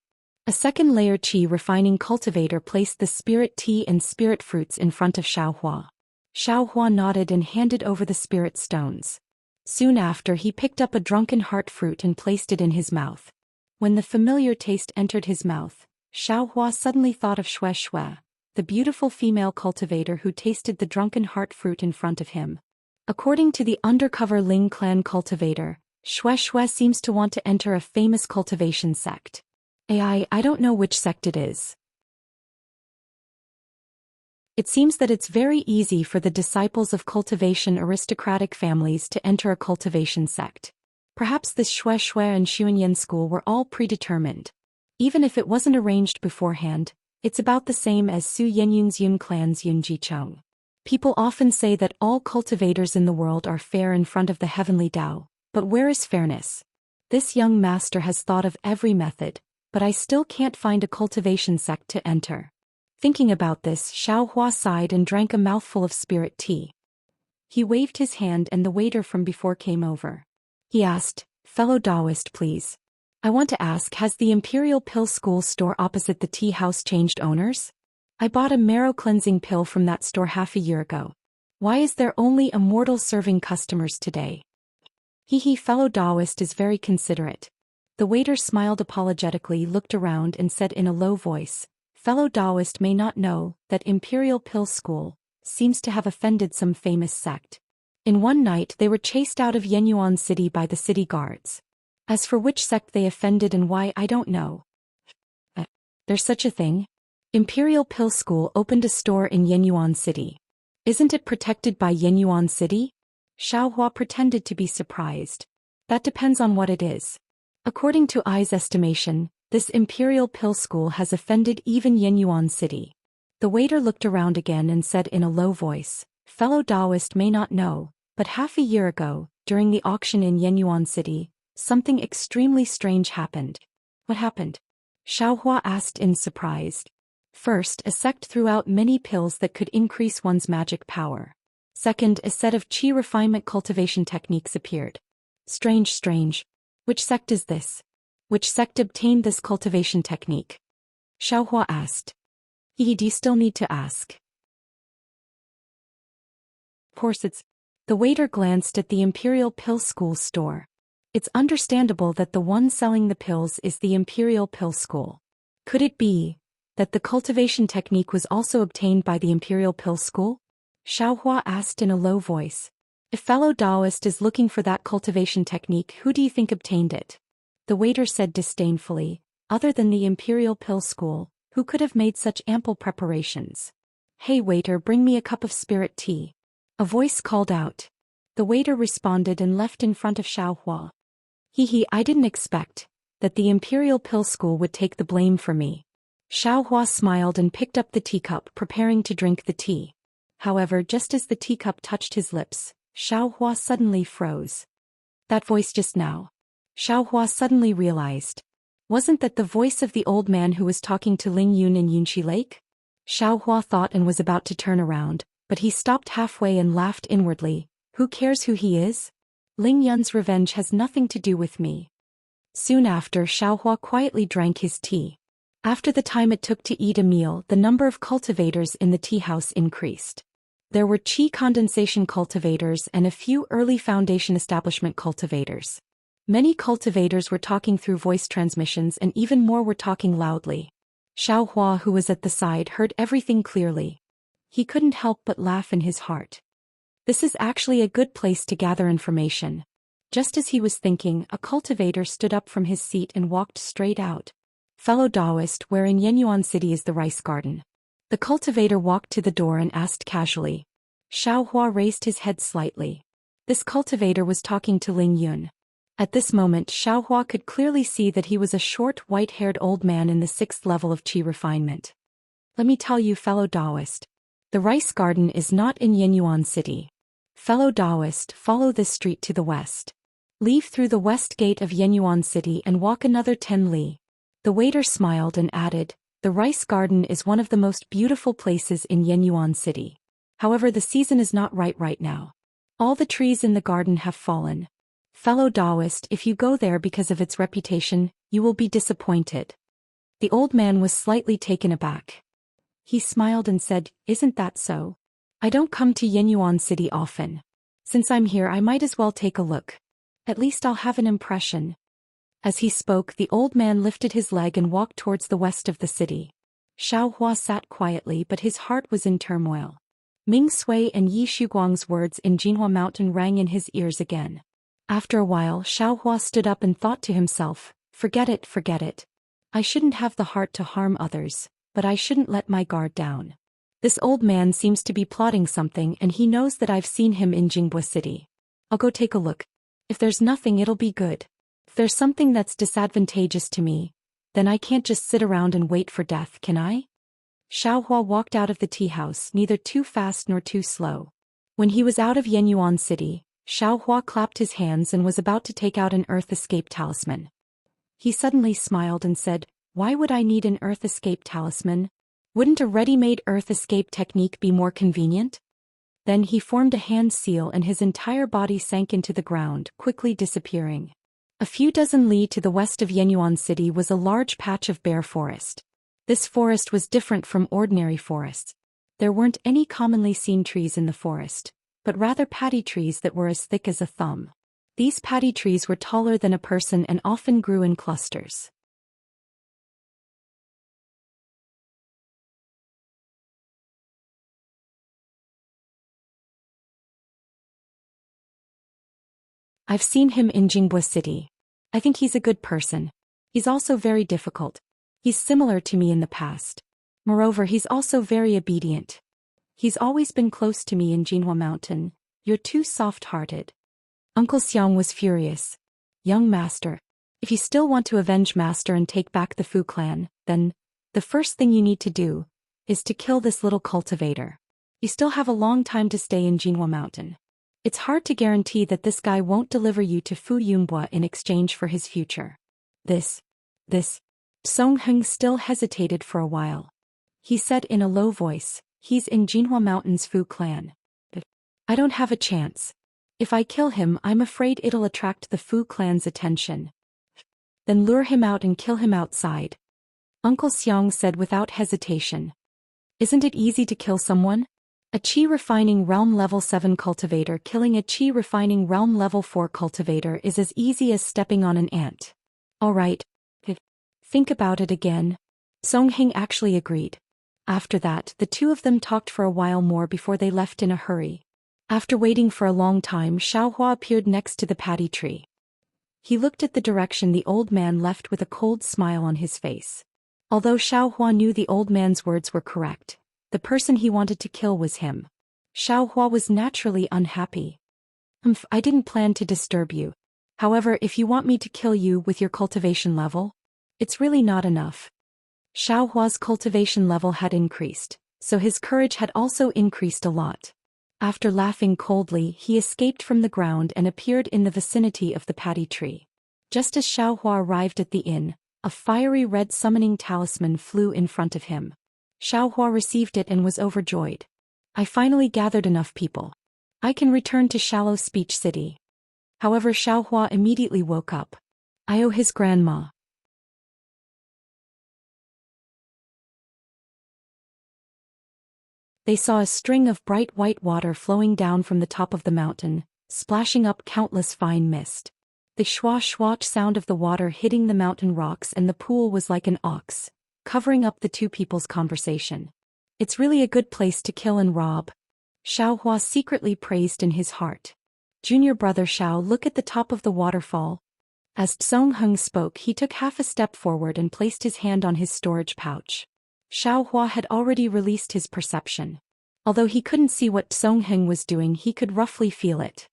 A second layer qi refining cultivator placed the spirit tea and spirit fruits in front of Xiaohua. Xiaohua nodded and handed over the spirit stones. Soon after, he picked up a drunken heart fruit and placed it in his mouth. When the familiar taste entered his mouth, Xiaohua suddenly thought of Xue Xue, the beautiful female cultivator who tasted the drunken heart fruit in front of him. According to the undercover Ling clan cultivator, Xue Xue seems to want to enter a famous cultivation sect. I don't know which sect it is. It seems that it's very easy for the disciples of cultivation aristocratic families to enter a cultivation sect. Perhaps this Xue Xue and Xuanyan school were all predetermined. Even if it wasn't arranged beforehand, it's about the same as Su Yenyun's Yun clan's Yun Jicheng. People often say that all cultivators in the world are fair in front of the heavenly Tao, but where is fairness? This young master has thought of every method, but I still can't find a cultivation sect to enter. Thinking about this, Xiaohua sighed and drank a mouthful of spirit tea. He waved his hand and the waiter from before came over. He asked, fellow Taoist, please. I want to ask, has the Imperial Pill School store opposite the tea house changed owners? I bought a marrow cleansing pill from that store half a year ago. Why is there only immortals serving customers today? Fellow Taoist is very considerate. The waiter smiled apologetically, looked around and said in a low voice, fellow Taoist may not know that Imperial Pill School seems to have offended some famous sect. In one night they were chased out of Yenyuan City by the city guards. As for which sect they offended and why, I don't know. There's such a thing? Imperial Pill School opened a store in Yenyuan City. Isn't it protected by Yenyuan City? Xiaohua pretended to be surprised. That depends on what it is. According to I's estimation, this Imperial Pill School has offended even Yenyuan City. The waiter looked around again and said in a low voice, fellow Taoist may not know, but half a year ago, during the auction in Yenyuan City, something extremely strange happened. What happened? Xiaohua asked in surprise. First, a sect threw out many pills that could increase one's magic power. Second, a set of qi refinement cultivation techniques appeared. Strange. Which sect is this? Which sect obtained this cultivation technique? Xiaohua asked. Do you still need to ask? Of course it's. The waiter glanced at the Imperial Pill School store. It's understandable that the one selling the pills is the Imperial Pill School. Could it be that the cultivation technique was also obtained by the Imperial Pill School? Xiaohua asked in a low voice. If fellow Taoist is looking for that cultivation technique, who do you think obtained it? The waiter said disdainfully, other than the Imperial Pill School, who could have made such ample preparations? Hey waiter, bring me a cup of spirit tea. A voice called out. The waiter responded and left in front of Xiaohua. I didn't expect that the Imperial Pill School would take the blame for me. Xiaohua smiled and picked up the teacup, preparing to drink the tea. However, just as the teacup touched his lips, Xiaohua suddenly froze. That voice just now. Xiaohua suddenly realized. Wasn't that the voice of the old man who was talking to Ling Yun in Yunxi Lake? Xiaohua thought and was about to turn around, but he stopped halfway and laughed inwardly. Who cares who he is? Ling Yun's revenge has nothing to do with me. Soon after, Xiaohua quietly drank his tea. After the time it took to eat a meal, the number of cultivators in the tea house increased. There were qi condensation cultivators and a few early foundation establishment cultivators. Many cultivators were talking through voice transmissions and even more were talking loudly. Xiaohua, who was at the side, heard everything clearly. He couldn't help but laugh in his heart. This is actually a good place to gather information. Just as he was thinking, a cultivator stood up from his seat and walked straight out. Fellow Taoist, where in Yenyuan City is the rice garden? The cultivator walked to the door and asked casually. Xiaohua raised his head slightly. This cultivator was talking to Ling Yun. At this moment, Xiaohua could clearly see that he was a short, white-haired old man in the 6th level of qi refinement. Let me tell you, fellow Taoist. The rice garden is not in Yenyuan City. Fellow Taoist, follow this street to the west. Leave through the west gate of Yenyuan City and walk another 10 li. The waiter smiled and added, the rice garden is one of the most beautiful places in Yenyuan City. However, the season is not right now. All the trees in the garden have fallen. Fellow Taoist, if you go there because of its reputation, you will be disappointed. The old man was slightly taken aback. He smiled and said, isn't that so? I don't come to Yenyuan City often. Since I'm here, I might as well take a look. At least I'll have an impression. As he spoke, the old man lifted his leg and walked towards the west of the city. Xiaohua sat quietly, but his heart was in turmoil. Ming Sui and Yi Shuguang's words in Jinhua Mountain rang in his ears again. After a while, Xiaohua stood up and thought to himself, forget it. I shouldn't have the heart to harm others, but I shouldn't let my guard down. This old man seems to be plotting something and he knows that I've seen him in Jinghua City. I'll go take a look. If there's nothing, it'll be good. If there's something that's disadvantageous to me, then I can't just sit around and wait for death, can I? Xiaohua walked out of the tea house, neither too fast nor too slow. When he was out of Yenyuan City, Xiaohua clapped his hands and was about to take out an Earth Escape talisman. He suddenly smiled and said, why would I need an Earth Escape talisman? Wouldn't a ready-made Earth Escape technique be more convenient? Then he formed a hand seal and his entire body sank into the ground, quickly disappearing. A few dozen li to the west of Yenyuan City was a large patch of bare forest. This forest was different from ordinary forests. There weren't any commonly seen trees in the forest, but rather paddy trees that were as thick as a thumb. These paddy trees were taller than a person and often grew in clusters. I've seen him in Jinghua City. I think he's a good person. He's also very difficult. He's similar to me in the past. Moreover, he's also very obedient. He's always been close to me in Jinhua Mountain. You're too soft-hearted. Uncle Xiang was furious. Young master, if you still want to avenge master and take back the Fu clan, then, the first thing you need to do, is to kill this little cultivator. You still have a long time to stay in Jinhua Mountain. It's hard to guarantee that this guy won't deliver you to Fu Yunbua in exchange for his future. This. Song Heng still hesitated for a while. He said in a low voice, he's in Jinhua Mountain's Fu clan. I don't have a chance. If I kill him, I'm afraid it'll attract the Fu clan's attention. Then lure him out and kill him outside. Uncle Xiang said without hesitation. Isn't it easy to kill someone? A Qi Refining Realm Level 7 cultivator killing a Qi Refining Realm Level 4 cultivator is as easy as stepping on an ant. Alright. Think about it again. Song Heng actually agreed. After that, the two of them talked for a while more before they left in a hurry. After waiting for a long time, Xiaohua appeared next to the paddy tree. He looked at the direction the old man left with a cold smile on his face. Although Xiaohua knew the old man's words were correct, the person he wanted to kill was him. Xiaohua was naturally unhappy. I didn't plan to disturb you. However, if you want me to kill you with your cultivation level, it's really not enough. Xiaohua's cultivation level had increased, so his courage had also increased a lot. After laughing coldly, he escaped from the ground and appeared in the vicinity of the paddy tree. Just as Xiaohua arrived at the inn, a fiery red summoning talisman flew in front of him. Xiaohua received it and was overjoyed. I finally gathered enough people. I can return to Shallow Speech City. However, Xiaohua immediately woke up. I owe his grandma. They saw a string of bright white water flowing down from the top of the mountain, splashing up countless fine mist. The schwash-schwash sound of the water hitting the mountain rocks and the pool was like an ox, covering up the two people's conversation. It's really a good place to kill and rob. Xiaohua secretly praised in his heart. Junior brother Xiao, look at the top of the waterfall. As Tsong Heng spoke, he took half a step forward and placed his hand on his storage pouch. Xiaohua had already released his perception. Although he couldn't see what Tsong Heng was doing, he could roughly feel it.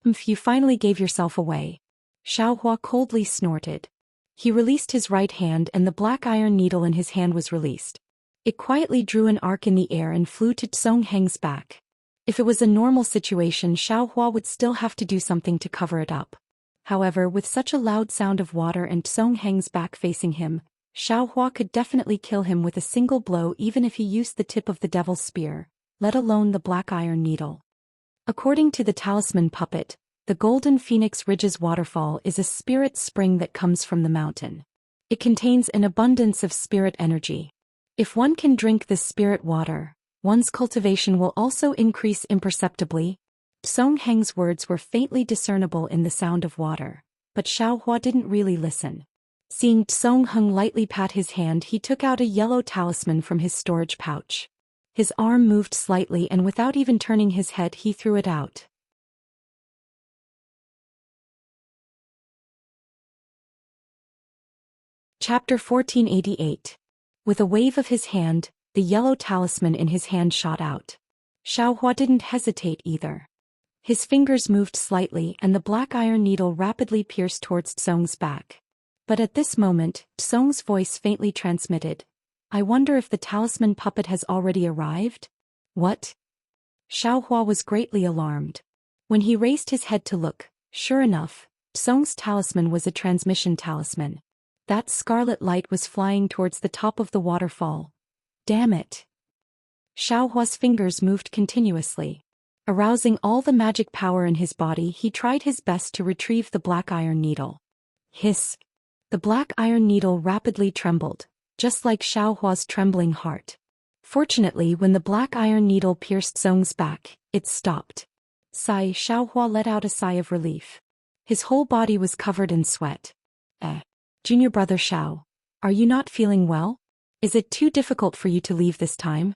You finally gave yourself away. Xiaohua coldly snorted. He released his right hand and the black iron needle in his hand was released. It quietly drew an arc in the air and flew to Tsong Heng's back. If it was a normal situation, Xiaohua would still have to do something to cover it up. However, with such a loud sound of water and Tsong Heng's back facing him, Xiaohua could definitely kill him with a single blow even if he used the tip of the devil's spear, let alone the black iron needle. According to the talisman puppet, the Golden Phoenix Ridges waterfall is a spirit spring that comes from the mountain. It contains an abundance of spirit energy. If one can drink this spirit water, one's cultivation will also increase imperceptibly. Tsong Heng's words were faintly discernible in the sound of water, but Xiaohua didn't really listen. Seeing Tsong Heng lightly pat his hand, he took out a yellow talisman from his storage pouch. His arm moved slightly and without even turning his head he threw it out. Chapter 1488. With a wave of his hand, the yellow talisman in his hand shot out. Xiaohua didn't hesitate either. His fingers moved slightly and the black iron needle rapidly pierced towards Tsong's back. But at this moment, Tsong's voice faintly transmitted, I wonder if the talisman puppet has already arrived? What? Xiaohua was greatly alarmed. When he raised his head to look, sure enough, Tsong's talisman was a transmission talisman. That scarlet light was flying towards the top of the waterfall. Damn it! Xiaohua's fingers moved continuously. Arousing all the magic power in his body, he tried his best to retrieve the black iron needle. Hiss! The black iron needle rapidly trembled, just like Xiaohua's trembling heart. Fortunately, when the black iron needle pierced Tsong's back, it stopped. Sigh, Xiaohua let out a sigh of relief. His whole body was covered in sweat. Junior brother Xiao, are you not feeling well? Is it too difficult for you to leave this time?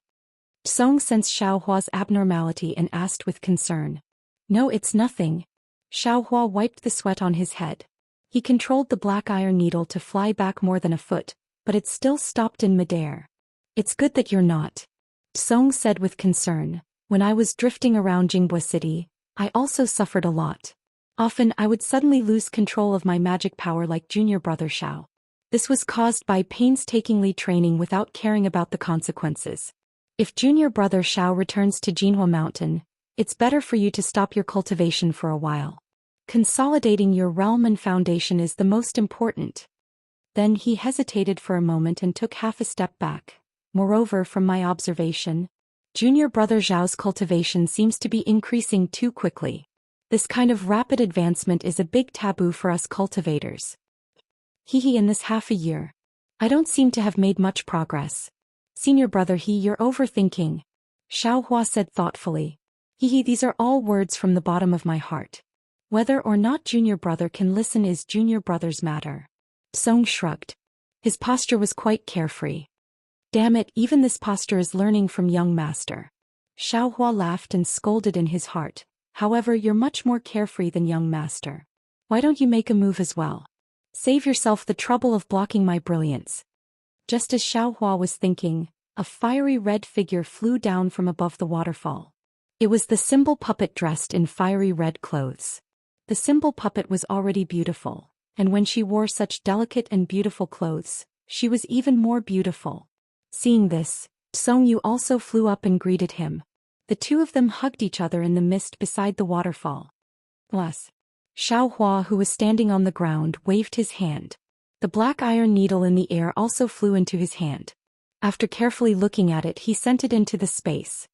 Tsong sensed Xiaohua's abnormality and asked with concern. No, it's nothing. Xiaohua wiped the sweat on his head. He controlled the black iron needle to fly back more than a foot, but it still stopped in midair. It's good that you're not. Tsong said with concern. When I was drifting around Jinghua City, I also suffered a lot. Often I would suddenly lose control of my magic power like junior brother Xiao. This was caused by painstakingly training without caring about the consequences. If junior brother Xiao returns to Jinghua Mountain, it's better for you to stop your cultivation for a while. Consolidating your realm and foundation is the most important. Then he hesitated for a moment and took half a step back. Moreover, from my observation, junior brother Xiao's cultivation seems to be increasing too quickly. This kind of rapid advancement is a big taboo for us cultivators. In this half a year, I don't seem to have made much progress. Senior brother you're overthinking. Xiaohua said thoughtfully. These are all words from the bottom of my heart. Whether or not junior brother can listen is junior brother's matter. Tsong shrugged. His posture was quite carefree. Damn it, even this posture is learning from young master. Xiaohua laughed and scolded in his heart. However, you're much more carefree than young master. Why don't you make a move as well? Save yourself the trouble of blocking my brilliance. Just as Xiaohua was thinking, a fiery red figure flew down from above the waterfall. It was the symbol puppet dressed in fiery red clothes. The symbol puppet was already beautiful, and when she wore such delicate and beautiful clothes, she was even more beautiful. Seeing this, Tsong Yu also flew up and greeted him. The two of them hugged each other in the mist beside the waterfall. Plus, Xiaohua, who was standing on the ground, waved his hand. The black iron needle in the air also flew into his hand. After carefully looking at it, he sent it into the space.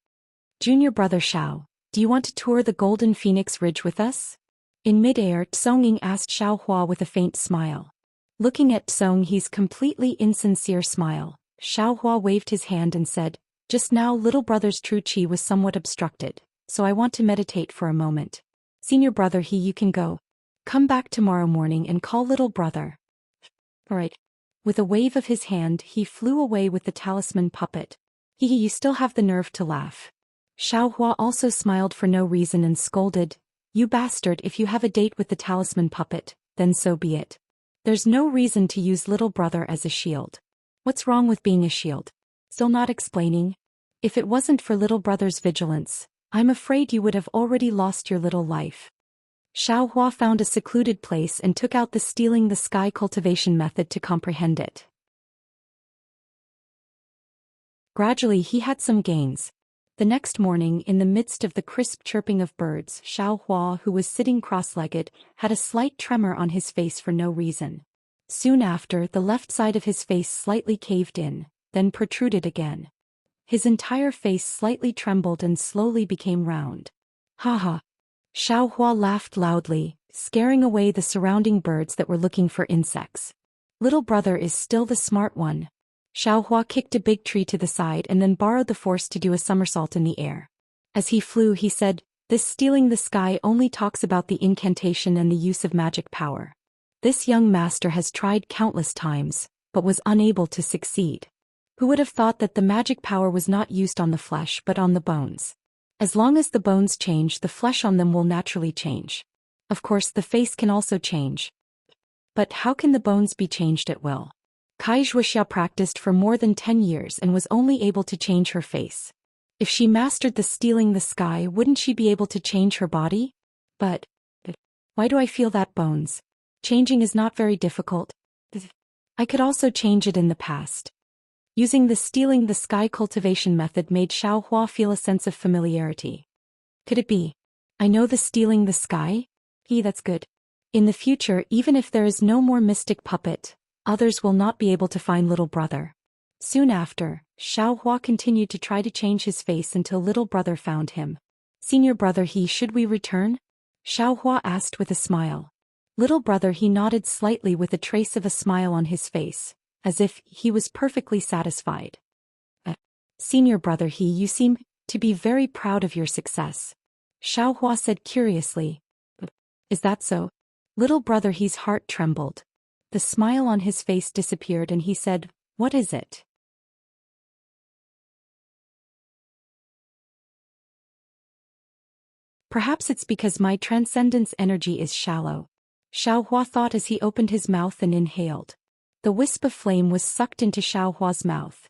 Junior brother Xiao, do you want to tour the Golden Phoenix Ridge with us? In midair, Tsonging asked Xiao Hua with a faint smile. Looking at Tsong He's completely insincere smile, Xiao Hua waved his hand and said, just now little brother's true chi was somewhat obstructed, so I want to meditate for a moment. Senior brother He, you can go. Come back tomorrow morning and call little brother. Alright. With a wave of his hand, he flew away with the talisman puppet. You still have the nerve to laugh. Xiao Hua also smiled for no reason and scolded, you bastard, if you have a date with the talisman puppet, then so be it. There's no reason to use little brother as a shield. What's wrong with being a shield? Still not explaining? If it wasn't for little brother's vigilance, I'm afraid you would have already lost your little life. Xiao Hua found a secluded place and took out the stealing the sky cultivation method to comprehend it. Gradually he had some gains. The next morning, in the midst of the crisp chirping of birds, Xiao Hua, who was sitting cross-legged, had a slight tremor on his face for no reason. Soon after, the left side of his face slightly caved in, then protruded again. His entire face slightly trembled and slowly became round. Ha ha! Xiao Hua laughed loudly, scaring away the surrounding birds that were looking for insects. Little brother is still the smart one. Xiao Hua kicked a big tree to the side and then borrowed the force to do a somersault in the air. As he flew, he said, this stealing the sky only talks about the incantation and the use of magic power. This young master has tried countless times, but was unable to succeed. Who would have thought that the magic power was not used on the flesh but on the bones? As long as the bones change, the flesh on them will naturally change. Of course, the face can also change. But how can the bones be changed at will? Kai Zhuoxia practiced for more than 10 years and was only able to change her face. If she mastered the stealing the sky, wouldn't she be able to change her body? But why do I feel that bones changing is not very difficult? I could also change it in the past. Using the stealing the sky cultivation method made Xiao Hua feel a sense of familiarity. Could it be? I know the stealing the sky? That's good. In the future, even if there is no more mystic puppet, others will not be able to find little brother. Soon after, Xiao Hua continued to try to change his face until little brother found him. Senior brother He, should we return? Xiao Hua asked with a smile. Little brother He nodded slightly with a trace of a smile on his face, as if he was perfectly satisfied. Senior brother He, you seem to be very proud of your success. Xiao Hua said curiously. Is that so? Little brother He's heart trembled. The smile on his face disappeared and he said, what is it? Perhaps it's because my transcendence energy is shallow. Xiao Hua thought as he opened his mouth and inhaled. The wisp of flame was sucked into Xiao Hua's mouth.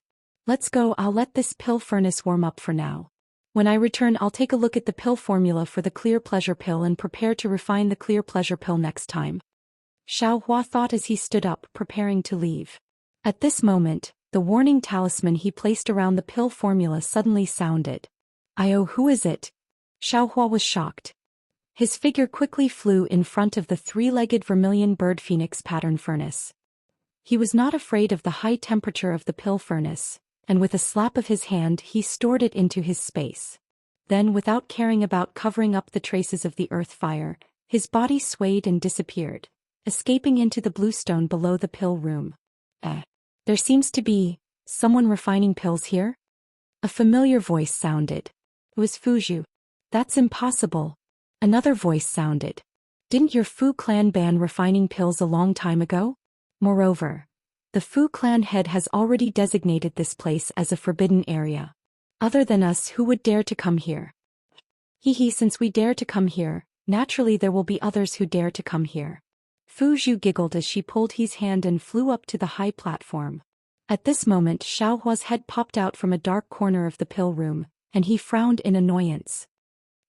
Let's go, I'll let this pill furnace warm up for now. When I return, I'll take a look at the pill formula for the clear pleasure pill and prepare to refine the clear pleasure pill next time. Xiao Hua thought as he stood up, preparing to leave. At this moment, the warning talisman he placed around the pill formula suddenly sounded. Who is it? Xiao Hua was shocked. His figure quickly flew in front of the three-legged vermilion bird phoenix pattern furnace. He was not afraid of the high temperature of the pill furnace, and with a slap of his hand he stored it into his space. Then, without caring about covering up the traces of the earth fire, his body swayed and disappeared, escaping into the bluestone below the pill room. There seems to be someone refining pills here? A familiar voice sounded. It was Fuzhu. That's impossible. Another voice sounded. Didn't your Fu clan ban refining pills a long time ago? Moreover, the Fu clan head has already designated this place as a forbidden area. Other than us, who would dare to come here? Since we dare to come here, naturally there will be others who dare to come here. Fu Zhu giggled as she pulled his hand and flew up to the high platform. At this moment, Xiao Hua's head popped out from a dark corner of the pill room, and he frowned in annoyance.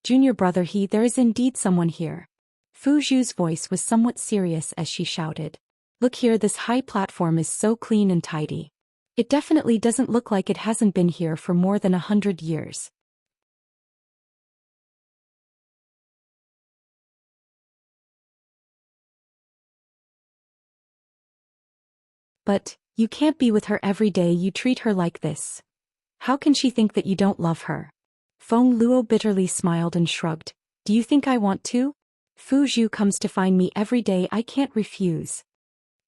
Junior brother there is indeed someone here. Fu Zhu's voice was somewhat serious as she shouted. Look here, this high platform is so clean and tidy. It definitely doesn't look like it hasn't been here for more than 100 years. But You can't be with her every day. You treat her like this. How can she think that you don't love her? Feng Luo bitterly smiled and shrugged. Do you think I want to? Fu Zhu comes to find me every day. I can't refuse.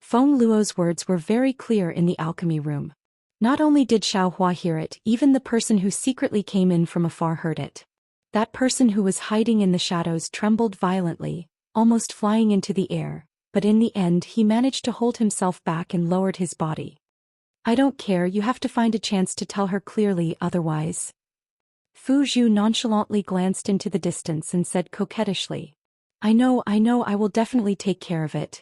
Feng Luo's words were very clear in the alchemy room. Not only did Xiaohua hear it, even the person who secretly came in from afar heard it. That person who was hiding in the shadows trembled violently, almost flying into the air, but in the end he managed to hold himself back and lowered his body. I don't care, you have to find a chance to tell her clearly, otherwise. Fu Zhu nonchalantly glanced into the distance and said coquettishly. I know, I will definitely take care of it.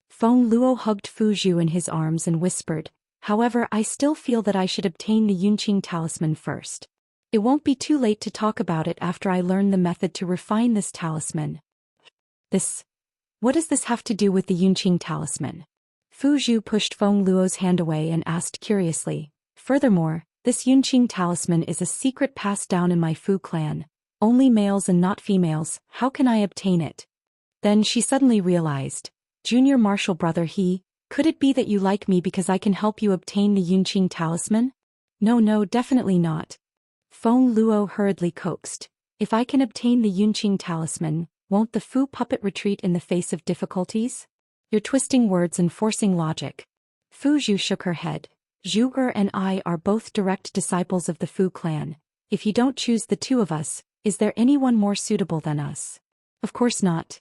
Feng Luo hugged Fu Zhu in his arms and whispered, however, I still feel that I should obtain the Yunqing talisman first. It won't be too late to talk about it after I learn the method to refine this talisman. What does this have to do with the Yunqing talisman? Fu Zhu pushed Feng Luo's hand away and asked curiously. Furthermore, this Yunqing talisman is a secret passed down in my Fu clan. Only males and not females, how can I obtain it? Then she suddenly realized. Junior martial brother could it be that you like me because I can help you obtain the Yunqing talisman? No, definitely not. Feng Luo hurriedly coaxed. If I can obtain the Yunqing talisman, won't the Fu puppet retreat in the face of difficulties? You're twisting words and forcing logic. Fu Zhu shook her head. Zhu Er and I are both direct disciples of the Fu clan. If you don't choose the two of us, is there anyone more suitable than us? Of course not.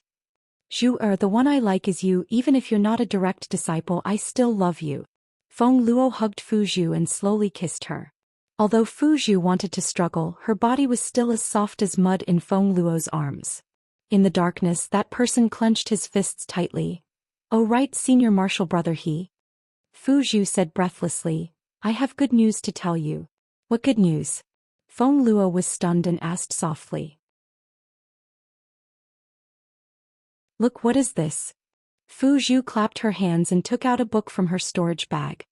Zhu Er, the one I like is you. Even if you're not a direct disciple, I still love you. Feng Luo hugged Fu Zhu and slowly kissed her. Although Fu Zhu wanted to struggle, her body was still as soft as mud in Feng Luo's arms. In the darkness, that person clenched his fists tightly. Oh right, senior martial brother Fu Zhu said breathlessly. I have good news to tell you. What good news? Feng Luo was stunned and asked softly. Look, what is this? Fu Zhu clapped her hands and took out a book from her storage bag.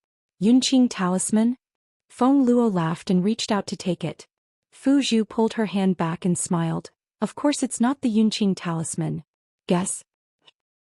Yunqing talisman? Feng Luo laughed and reached out to take it. Fu Zhu pulled her hand back and smiled. Of course it's not the Yunqing talisman. Guess?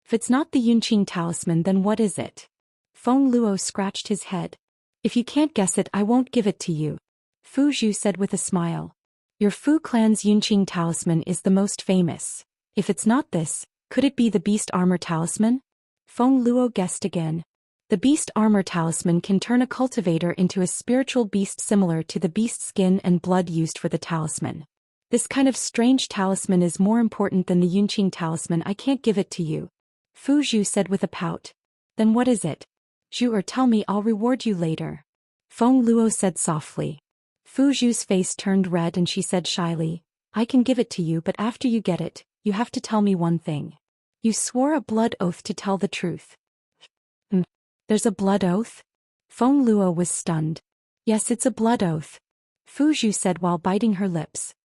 If it's not the Yunqing talisman, then what is it? Feng Luo scratched his head. If you can't guess it, I won't give it to you. Fu Zhu said with a smile. Your Fu clan's Yunqing talisman is the most famous. If it's not this, could it be the beast armor talisman? Feng Luo guessed again. The beast armor talisman can turn a cultivator into a spiritual beast similar to the beast skin and blood used for the talisman. This kind of strange talisman is more important than the Yunqing talisman. I can't give it to you. Fu Zhu said with a pout. Then what is it? Zhu Er, tell me, I'll reward you later. Feng Luo said softly. Fu Zhu's face turned red and she said shyly, I can give it to you, but after you get it, you have to tell me one thing. You swore a blood oath to tell the truth. There's a blood oath? Feng Luo was stunned. Yes, it's a blood oath. Fu Zhu said while biting her lips.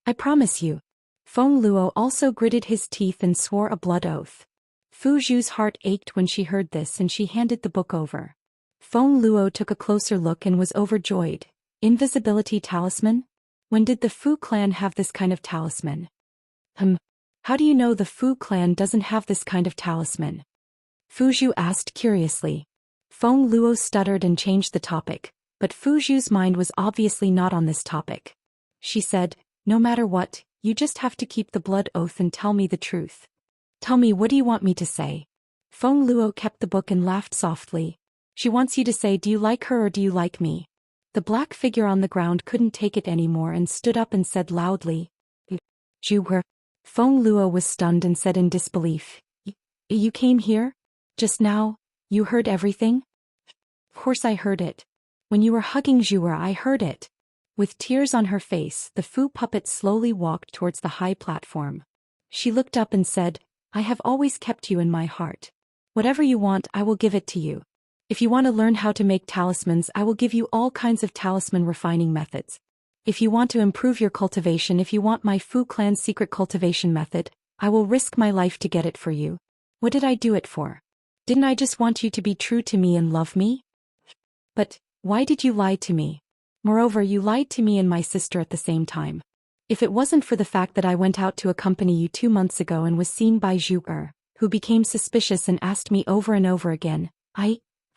I promise you. Feng Luo also gritted his teeth and swore a blood oath. Fu Zhu's heart ached when she heard this and she handed the book over. Feng Luo took a closer look and was overjoyed. Invisibility talisman? When did the Fu clan have this kind of talisman? How do you know the Fu clan doesn't have this kind of talisman? Fu Zhu asked curiously. Feng Luo stuttered and changed the topic, but Fu Zhu's mind was obviously not on this topic. She said, no matter what, you just have to keep the blood oath and tell me the truth. Tell me, what do you want me to say? Feng Luo kept the book and laughed softly. She wants you to say, do you like her or do you like me? The black figure on the ground couldn't take it anymore and stood up and said loudly. Zhu. Feng Luo was stunned and said in disbelief. You came here? Just now? You heard everything? Of course I heard it. When you were hugging Zhu, I heard it. With tears on her face, the Fu puppet slowly walked towards the high platform. She looked up and said, I have always kept you in my heart. Whatever you want, I will give it to you. If you want to learn how to make talismans, I will give you all kinds of talisman refining methods. If you want to improve your cultivation, if you want my Fu clan's secret cultivation method, I will risk my life to get it for you. What did I do it for? Didn't I just want you to be true to me and love me? But why did you lie to me? Moreover, you lied to me and my sister at the same time. If it wasn't for the fact that I went out to accompany you 2 months ago and was seen by Zhu Er, who became suspicious and asked me over and over again,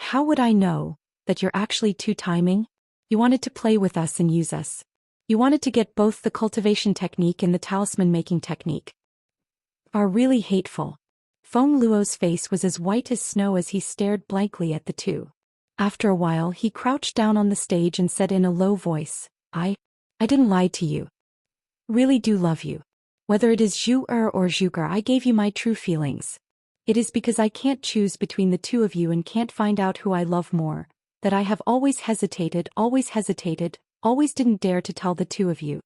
How would I know that you're actually two-timing? You wanted to play with us and use us. You wanted to get both the cultivation technique and the talisman-making technique. Are really hateful. Feng Luo's face was as white as snow as he stared blankly at the two. After a while he crouched down on the stage and said in a low voice, I didn't lie to you. Really do love you. Whether it is Zhu or Zhuger, I gave you my true feelings. It is because I can't choose between the two of you and can't find out who I love more, that I have always hesitated, always didn't dare to tell the two of you.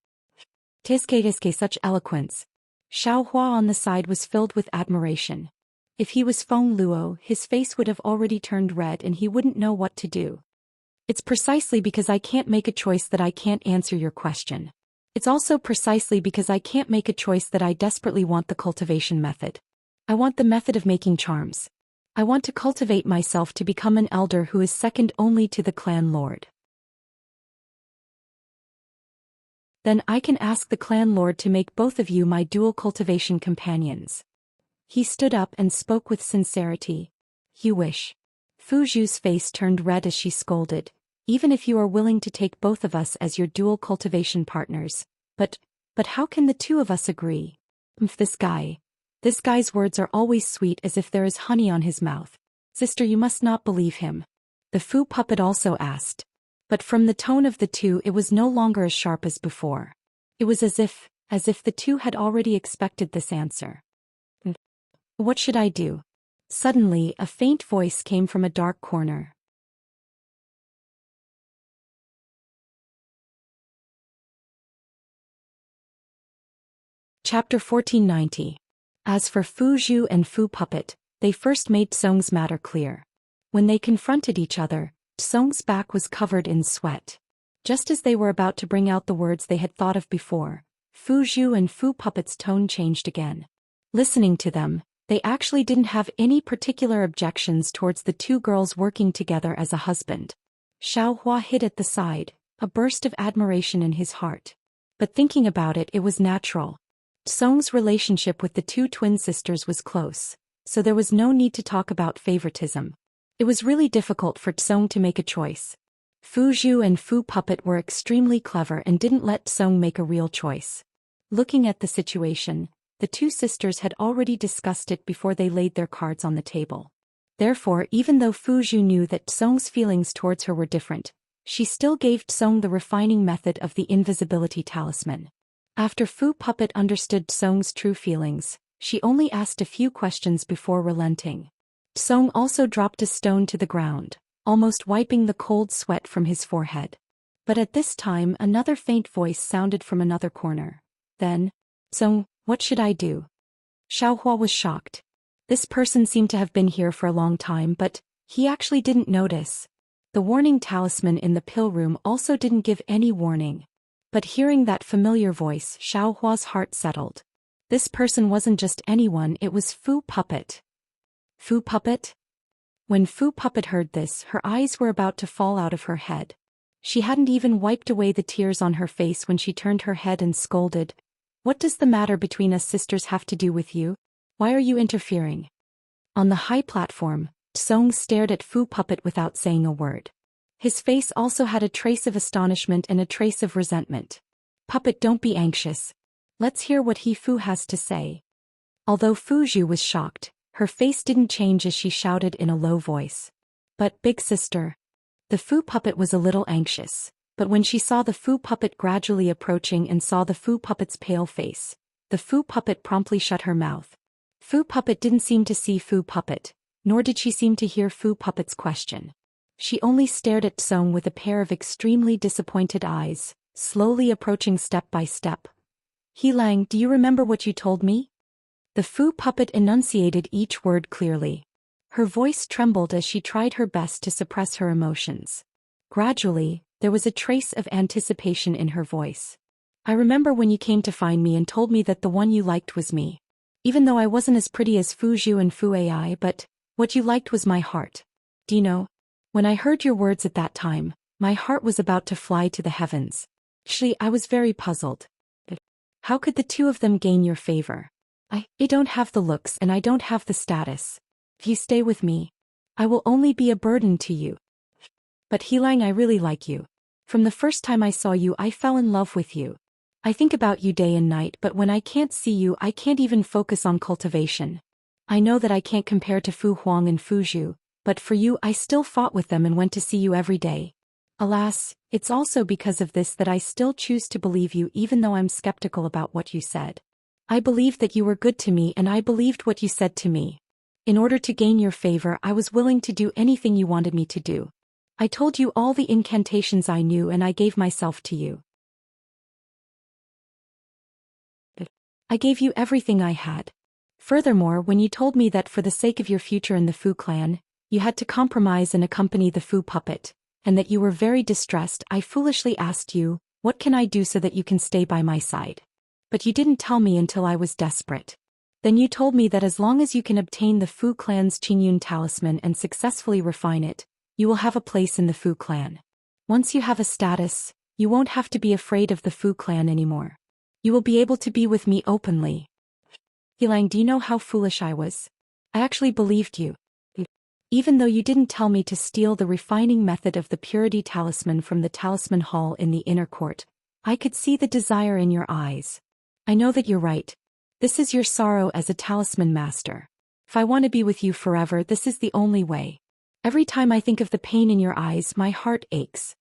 Tiske such eloquence. Xiao Hua on the side was filled with admiration. If he was Feng Luo, his face would have already turned red and he wouldn't know what to do. It's precisely because I can't make a choice that I can't answer your question. It's also precisely because I can't make a choice that I desperately want the cultivation method. I want the method of making charms. I want to cultivate myself to become an elder who is second only to the clan lord. Then I can ask the clan lord to make both of you my dual cultivation companions. He stood up and spoke with sincerity. You wish. Fu Zhu's face turned red as she scolded. Even if you are willing to take both of us as your dual cultivation partners. But how can the two of us agree? This guy's words are always sweet as if there is honey on his mouth. Sister, you must not believe him. The Fu puppet also asked. But from the tone of the two it was no longer as sharp as before. It was as if the two had already expected this answer. What should I do? Suddenly a faint voice came from a dark corner. Chapter 1490. As for Fu Zhu and Fu Puppet, they first made Tsong's matter clear. When they confronted each other, Tsong's back was covered in sweat. Just as they were about to bring out the words they had thought of before, Fu Zhu and Fu Puppet's tone changed again. Listening to them, they actually didn't have any particular objections towards the two girls working together as a husband. Xiao Hua hid at the side, a burst of admiration in his heart. But thinking about it, it was natural. Tsong's relationship with the two twin sisters was close, so there was no need to talk about favoritism. It was really difficult for Tsong to make a choice. Fu Zhu and Fu Puppet were extremely clever and didn't let Tsong make a real choice. Looking at the situation, the two sisters had already discussed it before they laid their cards on the table. Therefore, even though Fu Zhu knew that Tsong's feelings towards her were different, she still gave Tsong the refining method of the invisibility talisman. After Fu Puppet understood Tsong's true feelings, she only asked a few questions before relenting. Tsong also dropped a stone to the ground, almost wiping the cold sweat from his forehead. But at this time another faint voice sounded from another corner. Then, Tsong, what should I do? Xiao Hua was shocked. This person seemed to have been here for a long time, but he actually didn't notice. The warning talisman in the pill room also didn't give any warning. But hearing that familiar voice, Xiao Hua's heart settled. This person wasn't just anyone, it was Fu Puppet. Fu Puppet? When Fu Puppet heard this, her eyes were about to fall out of her head. She hadn't even wiped away the tears on her face when she turned her head and scolded. What does the matter between us sisters have to do with you? Why are you interfering? On the high platform, Tsong stared at Fu Puppet without saying a word. His face also had a trace of astonishment and a trace of resentment. Puppet, don't be anxious. Let's hear what Fu has to say. Although Fu Zhu was shocked, her face didn't change as she shouted in a low voice. But, big sister. The Fu Puppet was a little anxious, but when she saw the Fu Puppet gradually approaching and saw the Fu Puppet's pale face, the Fu Puppet promptly shut her mouth. Fu Puppet didn't seem to see Fu Puppet, nor did she seem to hear Fu Puppet's question. She only stared at Tsong with a pair of extremely disappointed eyes, slowly approaching step by step. He Lang, do you remember what you told me? The Fu Puppet enunciated each word clearly. Her voice trembled as she tried her best to suppress her emotions. Gradually, there was a trace of anticipation in her voice. I remember when you came to find me and told me that the one you liked was me. Even though I wasn't as pretty as Fu Zhu and Fu Ai, but what you liked was my heart. Do you know? When I heard your words at that time, my heart was about to fly to the heavens. Actually, I was very puzzled. How could the two of them gain your favor? I don't have the looks and I don't have the status. If you stay with me, I will only be a burden to you. But Helang, I really like you. From the first time I saw you, I fell in love with you. I think about you day and night, but when I can't see you, I can't even focus on cultivation. I know that I can't compare to Fu Huang and Fu Zhu, but for you I still fought with them and went to see you every day. Alas, it's also because of this that I still choose to believe you even though I'm skeptical about what you said. I believed that you were good to me and I believed what you said to me. In order to gain your favor, I was willing to do anything you wanted me to do. I told you all the incantations I knew and I gave myself to you. I gave you everything I had. Furthermore, when you told me that for the sake of your future in the Fu clan, you had to compromise and accompany the Fu puppet, and that you were very distressed, I foolishly asked you, what can I do so that you can stay by my side? But you didn't tell me until I was desperate. Then you told me that as long as you can obtain the Fu clan's Qingyun talisman and successfully refine it, you will have a place in the Fu clan. Once you have a status, you won't have to be afraid of the Fu clan anymore. You will be able to be with me openly. Helang, do you know how foolish I was? I actually believed you. Even though you didn't tell me to steal the refining method of the purity talisman from the talisman hall in the inner court, I could see the desire in your eyes. I know that you're right. This is your sorrow as a talisman master. If I want to be with you forever, this is the only way. Every time I think of the pain in your eyes, my heart aches.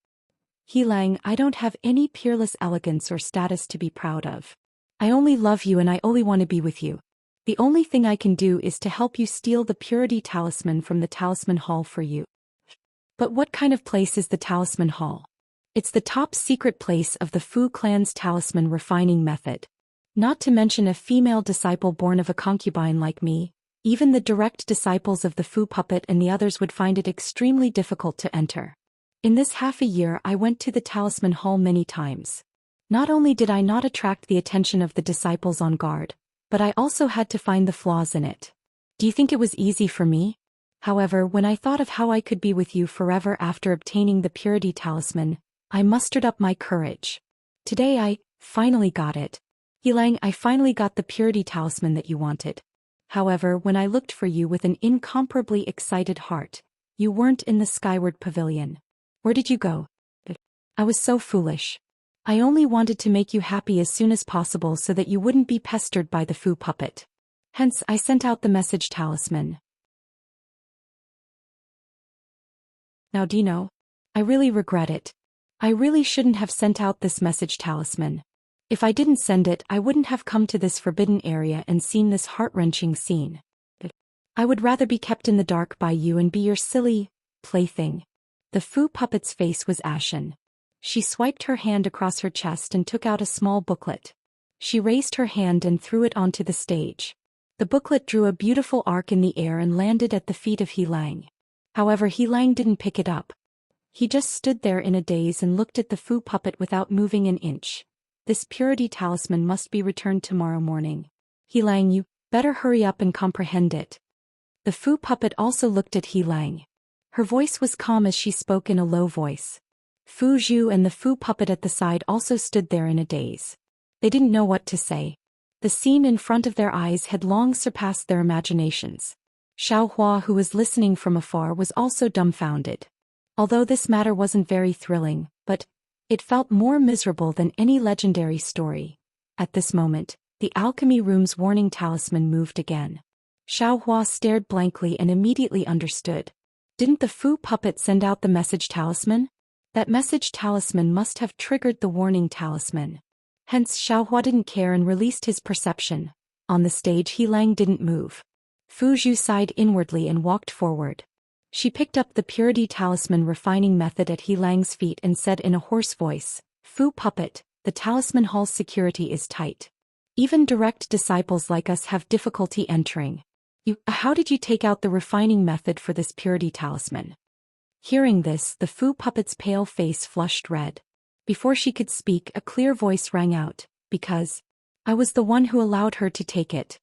Helang, I don't have any peerless elegance or status to be proud of. I only love you and I only want to be with you. The only thing I can do is to help you steal the purity talisman from the talisman hall for you. But what kind of place is the talisman hall? It's the top secret place of the Fu clan's talisman refining method. Not to mention a female disciple born of a concubine like me, even the direct disciples of the Fu puppet and the others would find it extremely difficult to enter. In this half a year I went to the talisman hall many times. Not only did I not attract the attention of the disciples on guard, but I also had to find the flaws in it. Do you think it was easy for me? However, when I thought of how I could be with you forever after obtaining the purity talisman, I mustered up my courage. Today I finally got it. Helang, I finally got the purity talisman that you wanted. However, when I looked for you with an incomparably excited heart, you weren't in the skyward pavilion. Where did you go? I was so foolish. I only wanted to make you happy as soon as possible so that you wouldn't be pestered by the Fu puppet. Hence, I sent out the message talisman. Now do you know? I really regret it. I really shouldn't have sent out this message talisman. If I didn't send it, I wouldn't have come to this forbidden area and seen this heart-wrenching scene. I would rather be kept in the dark by you and be your silly plaything. The Fu puppet's face was ashen. She swiped her hand across her chest and took out a small booklet. She raised her hand and threw it onto the stage. The booklet drew a beautiful arc in the air and landed at the feet of Helang. However, Helang didn't pick it up. He just stood there in a daze and looked at the Fu puppet without moving an inch. This purity talisman must be returned tomorrow morning. Helang, you better hurry up and comprehend it. The Fu puppet also looked at Helang. Her voice was calm as she spoke in a low voice. Fu Zhu and the Fu puppet at the side also stood there in a daze. They didn't know what to say. The scene in front of their eyes had long surpassed their imaginations. Xiao Hua, who was listening from afar, was also dumbfounded. Although this matter wasn't very thrilling, but it felt more miserable than any legendary story. At this moment, the alchemy room's warning talisman moved again. Xiao Hua stared blankly and immediately understood. Didn't the Fu puppet send out the message talisman? That message talisman must have triggered the warning talisman. Hence Xiaohua didn't care and released his perception. On the stage Helang didn't move. Fu Zhu sighed inwardly and walked forward. She picked up the purity talisman refining method at Helang's feet and said in a hoarse voice, Fu puppet, the talisman hall's security is tight. Even direct disciples like us have difficulty entering. How did you take out the refining method for this purity talisman? Hearing this, the Fu puppet's pale face flushed red. Before she could speak, a clear voice rang out, because I was the one who allowed her to take it.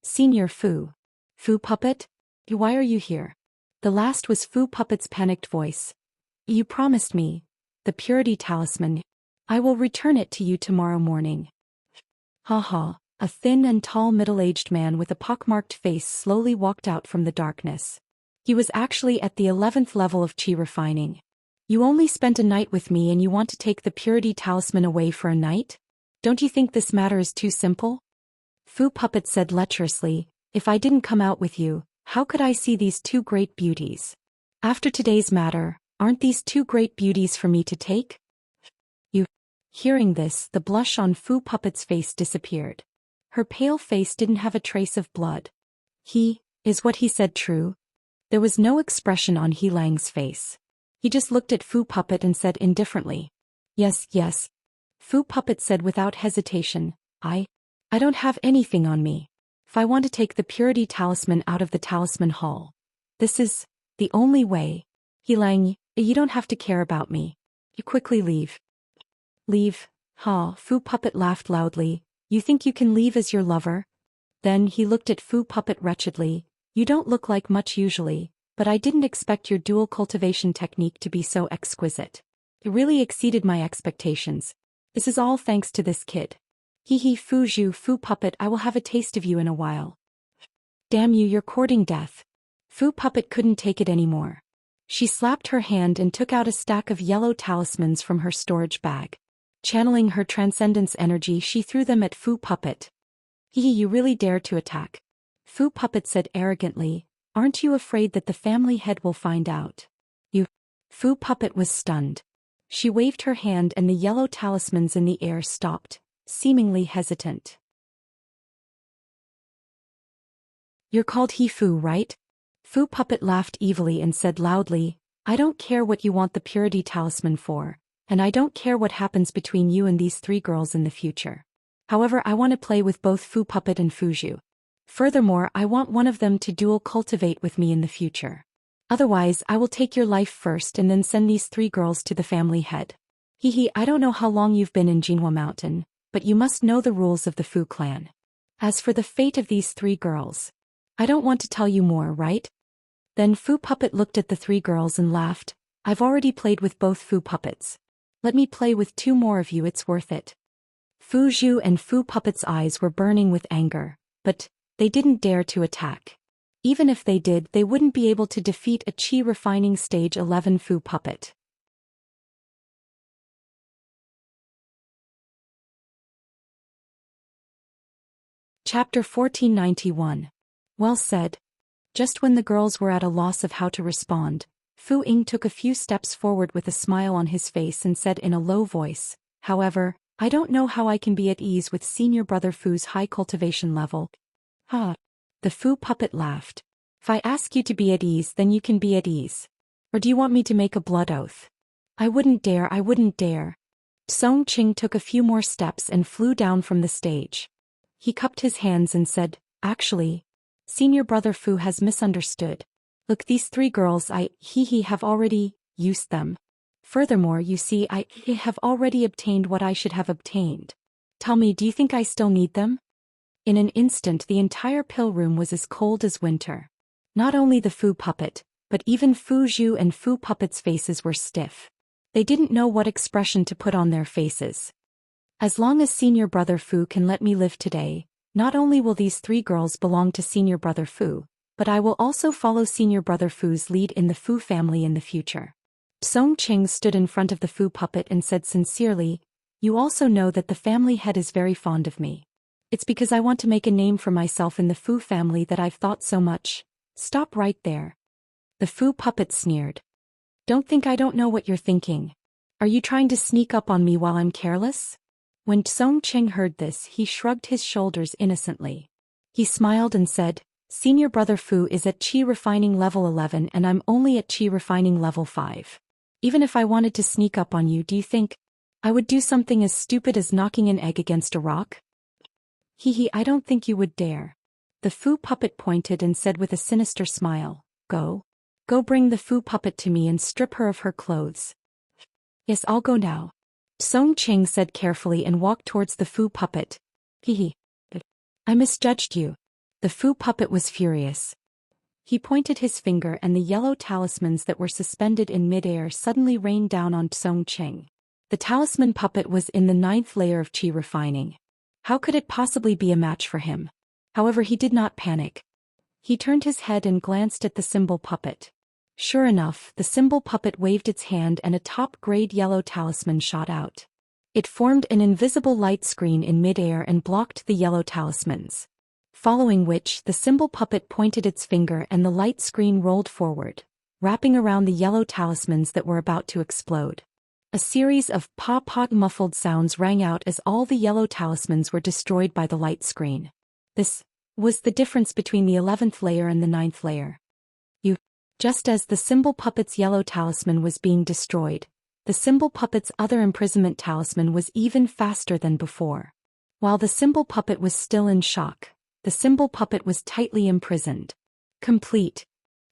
Senior Fu. Fu puppet? Why are you here? The last was Fu puppet's panicked voice. You promised me the purity talisman. I will return it to you tomorrow morning. Ha ha. A thin and tall middle-aged man with a pockmarked face slowly walked out from the darkness. He was actually at the 11th level of chi refining. You only spent a night with me and you want to take the purity talisman away for a night? Don't you think this matter is too simple? Fu Puppet said lecherously, if I didn't come out with you, how could I see these two great beauties? After today's matter, aren't these two great beauties for me to take? You. Hearing this, the blush on Fu Puppet's face disappeared. Her pale face didn't have a trace of blood. Is what he said true? There was no expression on He Lang's face. He just looked at Fu Puppet and said indifferently. Yes. Fu Puppet said without hesitation, I don't have anything on me. If I want to take the purity talisman out of the talisman hall, this is the only way. He Lang, you don't have to care about me. You quickly leave. Leave? Ha, Fu Puppet laughed loudly. You think you can leave as your lover? Then he looked at Fu Puppet wretchedly. You don't look like much usually, but I didn't expect your dual cultivation technique to be so exquisite. It really exceeded my expectations. This is all thanks to this kid. Fu Puppet, I will have a taste of you in a while. Damn you, you're courting death. Fu Puppet couldn't take it anymore. She slapped her hand and took out a stack of yellow talismans from her storage bag. Channeling her transcendence energy, she threw them at Fu Puppet. You really dare to attack. Fu Puppet said arrogantly, aren't you afraid that the family head will find out? You. Fu Puppet was stunned. She waved her hand and the yellow talismans in the air stopped, seemingly hesitant. You're called Fu, right? Fu Puppet laughed evilly and said loudly, I don't care what you want the purity talisman for, and I don't care what happens between you and these three girls in the future. However, I want to play with both Fu Puppet and Fuju. Furthermore, I want one of them to dual cultivate with me in the future. Otherwise, I will take your life first and then send these three girls to the family head. I don't know how long you've been in Jinhua Mountain, but you must know the rules of the Fu clan. As for the fate of these three girls, I don't want to tell you more, right? Then Fu Puppet looked at the three girls and laughed. I've already played with both Fu Puppets. Let me play with two more of you, it's worth it. Fuju and Fu Puppet's eyes were burning with anger, but they didn't dare to attack. Even if they did, they wouldn't be able to defeat a Chi refining stage 11 Fu Puppet. Chapter 1491. Well said. Just when the girls were at a loss of how to respond, Fu Ying took a few steps forward with a smile on his face and said in a low voice, however, I don't know how I can be at ease with senior brother Fu's high cultivation level. The Fu Puppet laughed. If I ask you to be at ease, then you can be at ease. Or do you want me to make a blood oath? I wouldn't dare. Song Qing took a few more steps and flew down from the stage. He cupped his hands and said, actually, senior brother Fu has misunderstood. Look, these three girls I have already used them. Furthermore, you see, I have already obtained what I should have obtained. Tell me, do you think I still need them? In an instant, the entire pill room was as cold as winter. Not only the Fu Puppet, but even Fuju and Fu Puppet's faces were stiff. They didn't know what expression to put on their faces. As long as senior brother Fu can let me live today, not only will these three girls belong to senior brother Fu, but I will also follow senior brother Fu's lead in the Fu family in the future. Song Qing stood in front of the Fu Puppet and said sincerely, you also know that the family head is very fond of me. It's because I want to make a name for myself in the Fu family that I've thought so much. Stop right there. The Fu Puppet sneered. Don't think I don't know what you're thinking. Are you trying to sneak up on me while I'm careless? When Song Qing heard this, he shrugged his shoulders innocently. He smiled and said, senior brother Fu is at Chi refining level 11 and I'm only at Chi refining level 5. Even if I wanted to sneak up on you, do you think I would do something as stupid as knocking an egg against a rock? I don't think you would dare. The Fu Puppet pointed and said with a sinister smile, Go bring the Fu Puppet to me and strip her of her clothes. Yes, I'll go now. Song Qing said carefully and walked towards the Fu Puppet. I misjudged you. The Fu Puppet was furious. He pointed his finger and the yellow talismans that were suspended in midair suddenly rained down on Song Qing. The talisman puppet was in the 9th layer of Chi refining. How could it possibly be a match for him? However, he did not panic. He turned his head and glanced at the symbol puppet. Sure enough, the symbol puppet waved its hand and a top-grade yellow talisman shot out. It formed an invisible light screen in midair and blocked the yellow talismans. Following which, the symbol puppet pointed its finger and the light screen rolled forward, wrapping around the yellow talismans that were about to explode. A series of pop-pop muffled sounds rang out as all the yellow talismans were destroyed by the light screen. This was the difference between the 11th layer and the 9th layer. Just as the symbol puppet's yellow talisman was being destroyed, the symbol puppet's other imprisonment talisman was even faster than before. While the symbol puppet was still in shock, the symbol puppet was tightly imprisoned. Complete.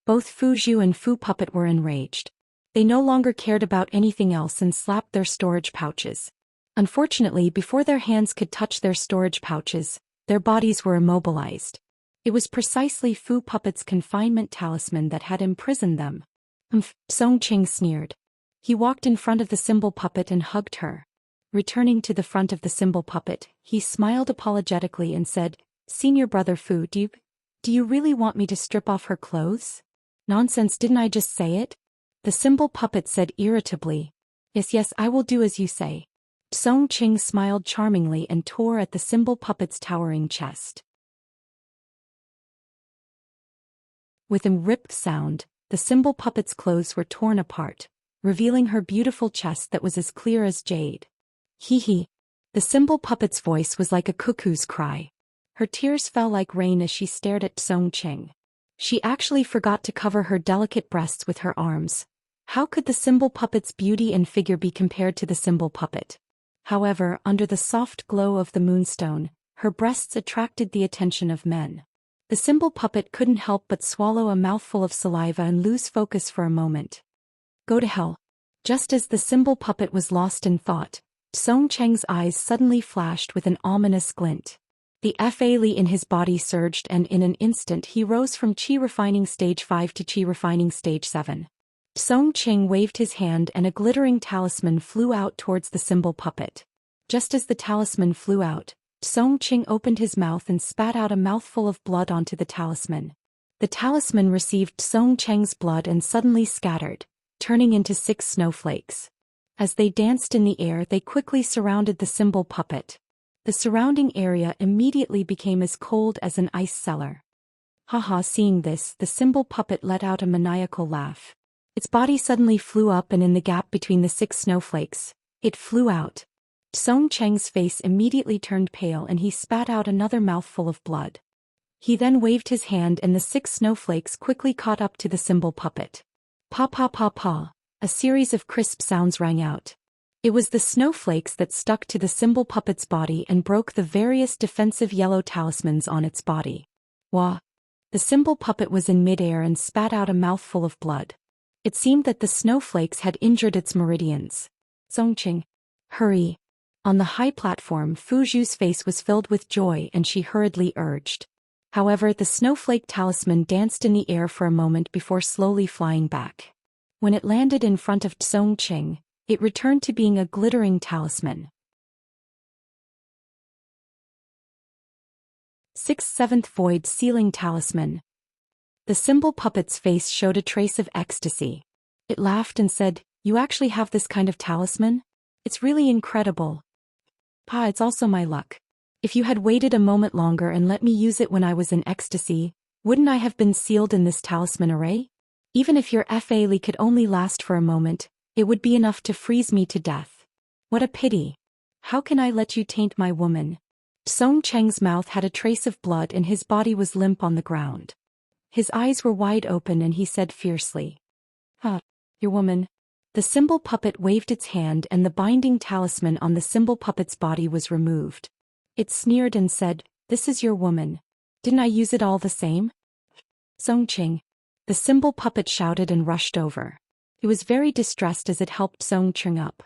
Both Fuju and Fu puppet were enraged. They no longer cared about anything else and slapped their storage pouches. Unfortunately, before their hands could touch their storage pouches, their bodies were immobilized. It was precisely Fu puppet's confinement talisman that had imprisoned them. Song Qing sneered. He walked in front of the symbol puppet and hugged her. Returning to the front of the symbol puppet, he smiled apologetically and said, "Senior brother Fu, do you really want me to strip off her clothes?" "Nonsense, didn't I just say it?" The symbol puppet said irritably. Yes, I will do as you say." Song Qing smiled charmingly and tore at the symbol puppet's towering chest. With a ripped sound, the symbol puppet's clothes were torn apart, revealing her beautiful chest that was as clear as jade. Hee. The symbol puppet's voice was like a cuckoo's cry. Her tears fell like rain as she stared at Song Qing. She actually forgot to cover her delicate breasts with her arms. How could the symbol puppet's beauty and figure be compared to the symbol puppet? However, under the soft glow of the moonstone, her breasts attracted the attention of men. The symbol puppet couldn't help but swallow a mouthful of saliva and lose focus for a moment. Go to hell. Just as the symbol puppet was lost in thought, Song Cheng's eyes suddenly flashed with an ominous glint. The Fa Li in his body surged and in an instant he rose from Qi Refining Stage 5 to Qi Refining Stage 7. Song Qing waved his hand and a glittering talisman flew out towards the symbol puppet. Just as the talisman flew out, Song Qing opened his mouth and spat out a mouthful of blood onto the talisman. The talisman received Song Cheng's blood and suddenly scattered, turning into 6 snowflakes. As they danced in the air, they quickly surrounded the symbol puppet. The surrounding area immediately became as cold as an ice cellar. Haha, seeing this, the symbol puppet let out a maniacal laugh. Its body suddenly flew up and in the gap between the 6 snowflakes, it flew out. Song Cheng's face immediately turned pale and he spat out another mouthful of blood. He then waved his hand and the 6 snowflakes quickly caught up to the symbol puppet. Pa pa pa pa, a series of crisp sounds rang out. It was the snowflakes that stuck to the symbol puppet's body and broke the various defensive yellow talismans on its body. Wah! The symbol puppet was in midair and spat out a mouthful of blood. It seemed that the snowflakes had injured its meridians. Songqing, hurry! On the high platform, Fuju's face was filled with joy and she hurriedly urged. However, the snowflake talisman danced in the air for a moment before slowly flying back. When it landed in front of Songqing, it returned to being a glittering talisman. 6th-7th Void Sealing Talisman. The symbol puppet's face showed a trace of ecstasy. It laughed and said, "You actually have this kind of talisman? It's really incredible. Pa, it's also my luck. If you had waited a moment longer and let me use it when I was in ecstasy, wouldn't I have been sealed in this talisman array? Even if your Fa Li could only last for a moment, it would be enough to freeze me to death. What a pity. How can I let you taint my woman?" Song Cheng's mouth had a trace of blood and his body was limp on the ground. His eyes were wide open and he said fiercely, "Your woman." The symbol puppet waved its hand and the binding talisman on the symbol puppet's body was removed. It sneered and said, "This is your woman. Didn't I use it all the same?" Songqing. The symbol puppet shouted and rushed over. It was very distressed as it helped Songqing up.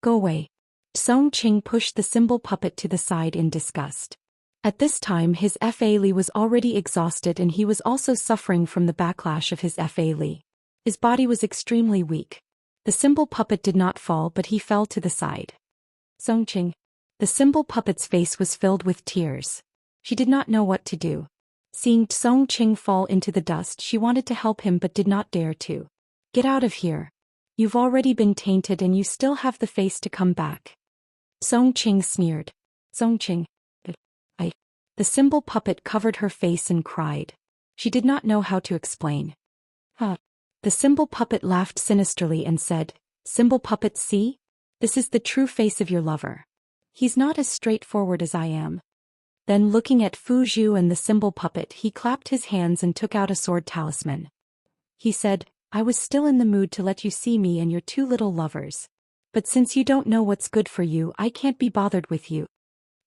"Go away." Songqing pushed the symbol puppet to the side in disgust. At this time his Fa Li was already exhausted and he was also suffering from the backlash of his Fa Li. His body was extremely weak. The symbol puppet did not fall but he fell to the side. Songqing. The symbol puppet's face was filled with tears. She did not know what to do. Seeing Song Qing fall into the dust, she wanted to help him but did not dare to. Get out of here. You've already been tainted and you still have the face to come back. Song Qing sneered. Song Qing. The symbol puppet covered her face and cried. She did not know how to explain. The symbol puppet laughed sinisterly and said, Symbol puppet, see? This is the true face of your lover. He's not as straightforward as I am. Then looking at Fu Zhu and the symbol puppet, he clapped his hands and took out a sword talisman. He said, I was still in the mood to let you see me and your two little lovers. But since you don't know what's good for you, I can't be bothered with you.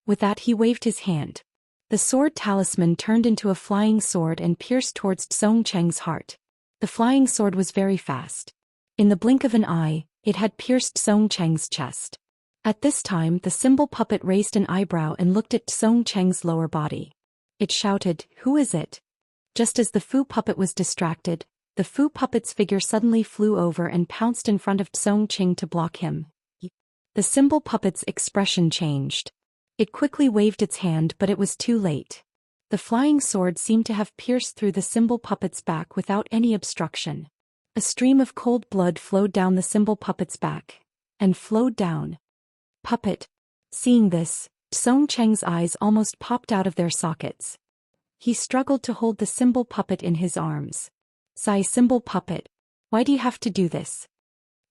With that he waved his hand. The sword talisman turned into a flying sword and pierced towards Song Cheng's heart. The flying sword was very fast. In the blink of an eye, it had pierced Song Cheng's chest. At this time the symbol puppet raised an eyebrow and looked at Song Cheng's lower body. It shouted, Who is it? Just as the Fu puppet was distracted, the Fu puppet's figure suddenly flew over and pounced in front of Song Qing to block him. The symbol puppet's expression changed. It quickly waved its hand, but it was too late. The flying sword seemed to have pierced through the symbol puppet's back without any obstruction. A stream of cold blood flowed down the symbol puppet's back. And flowed down. Puppet. Seeing this, Song Cheng's eyes almost popped out of their sockets. He struggled to hold the symbol puppet in his arms. Sigh, symbol puppet. Why do you have to do this?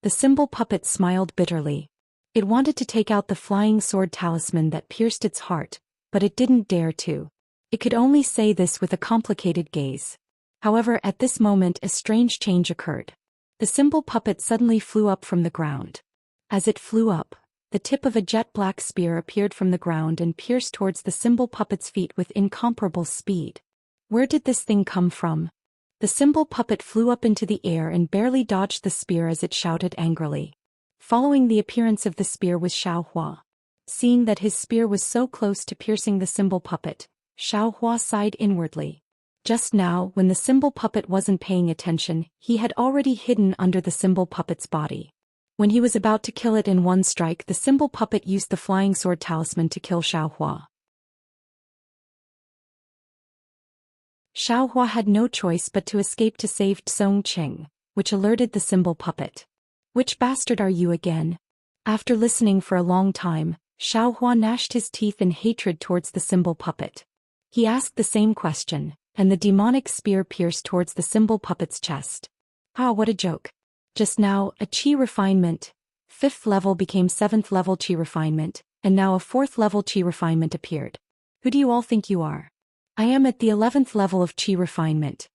The symbol puppet smiled bitterly. It wanted to take out the flying sword talisman that pierced its heart, but it didn't dare to. It could only say this with a complicated gaze. However, at this moment a strange change occurred. The symbol puppet suddenly flew up from the ground. As it flew up, the tip of a jet-black spear appeared from the ground and pierced towards the symbol puppet's feet with incomparable speed. Where did this thing come from? The symbol puppet flew up into the air and barely dodged the spear as it shouted angrily. Following the appearance of the spear was Xiaohua. Seeing that his spear was so close to piercing the symbol puppet, Xiaohua sighed inwardly. Just now, when the symbol puppet wasn't paying attention, he had already hidden under the symbol puppet's body. When he was about to kill it in one strike, the symbol puppet used the flying sword talisman to kill Xiaohua. Xiaohua had no choice but to escape to save Song Qing, which alerted the symbol puppet. Which bastard are you again? After listening for a long time, Xiaohua gnashed his teeth in hatred towards the symbol puppet. He asked the same question, and the demonic spear pierced towards the symbol puppet's chest. Ah, what a joke. Just now, a Qi refinement, 5th level became 7th level Qi refinement, and now a 4th level Qi refinement appeared. Who do you all think you are? I am at the 11th level of Qi refinement.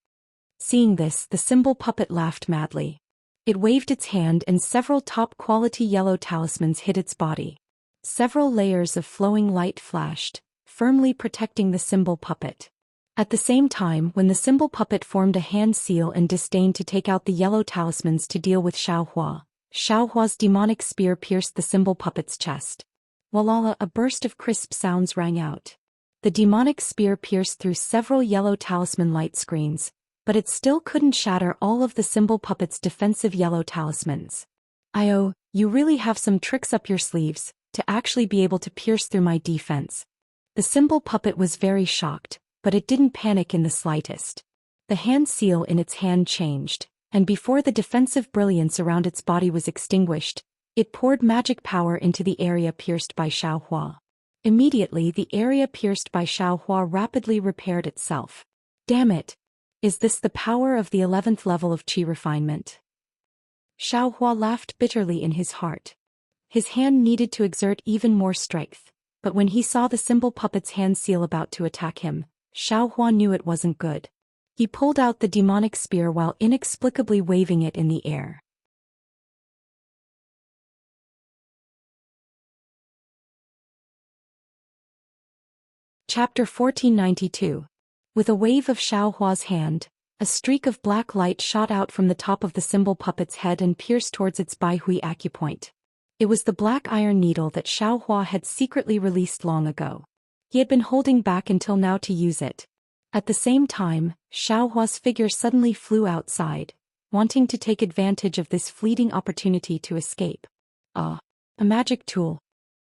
Seeing this, the symbol puppet laughed madly. It waved its hand and several top-quality yellow talismans hit its body. Several layers of flowing light flashed, firmly protecting the symbol puppet. At the same time, when the symbol puppet formed a hand seal and disdained to take out the yellow talismans to deal with Xiaohua, Xiaohua's demonic spear pierced the symbol puppet's chest. Walala, a burst of crisp sounds rang out. The demonic spear pierced through several yellow talisman light screens, but it still couldn't shatter all of the symbol puppet's defensive yellow talismans. Io, you really have some tricks up your sleeves, to actually be able to pierce through my defense. The symbol puppet was very shocked, but it didn't panic in the slightest. The hand seal in its hand changed, and before the defensive brilliance around its body was extinguished, it poured magic power into the area pierced by Xiaohua. Immediately the area pierced by Xiaohua rapidly repaired itself. Damn it! Is this the power of the 11th level of Qi refinement? Xiaohua laughed bitterly in his heart. His hand needed to exert even more strength, but when he saw the symbol puppet's hand seal about to attack him, Xiaohua knew it wasn't good. He pulled out the demonic spear while inexplicably waving it in the air. Chapter 1492. With a wave of Xiaohua's hand, a streak of black light shot out from the top of the symbol puppet's head and pierced towards its Baihui acupoint. It was the black iron needle that Xiaohua had secretly released long ago. He had been holding back until now to use it. At the same time, Xiaohua's figure suddenly flew outside, wanting to take advantage of this fleeting opportunity to escape. A magic tool.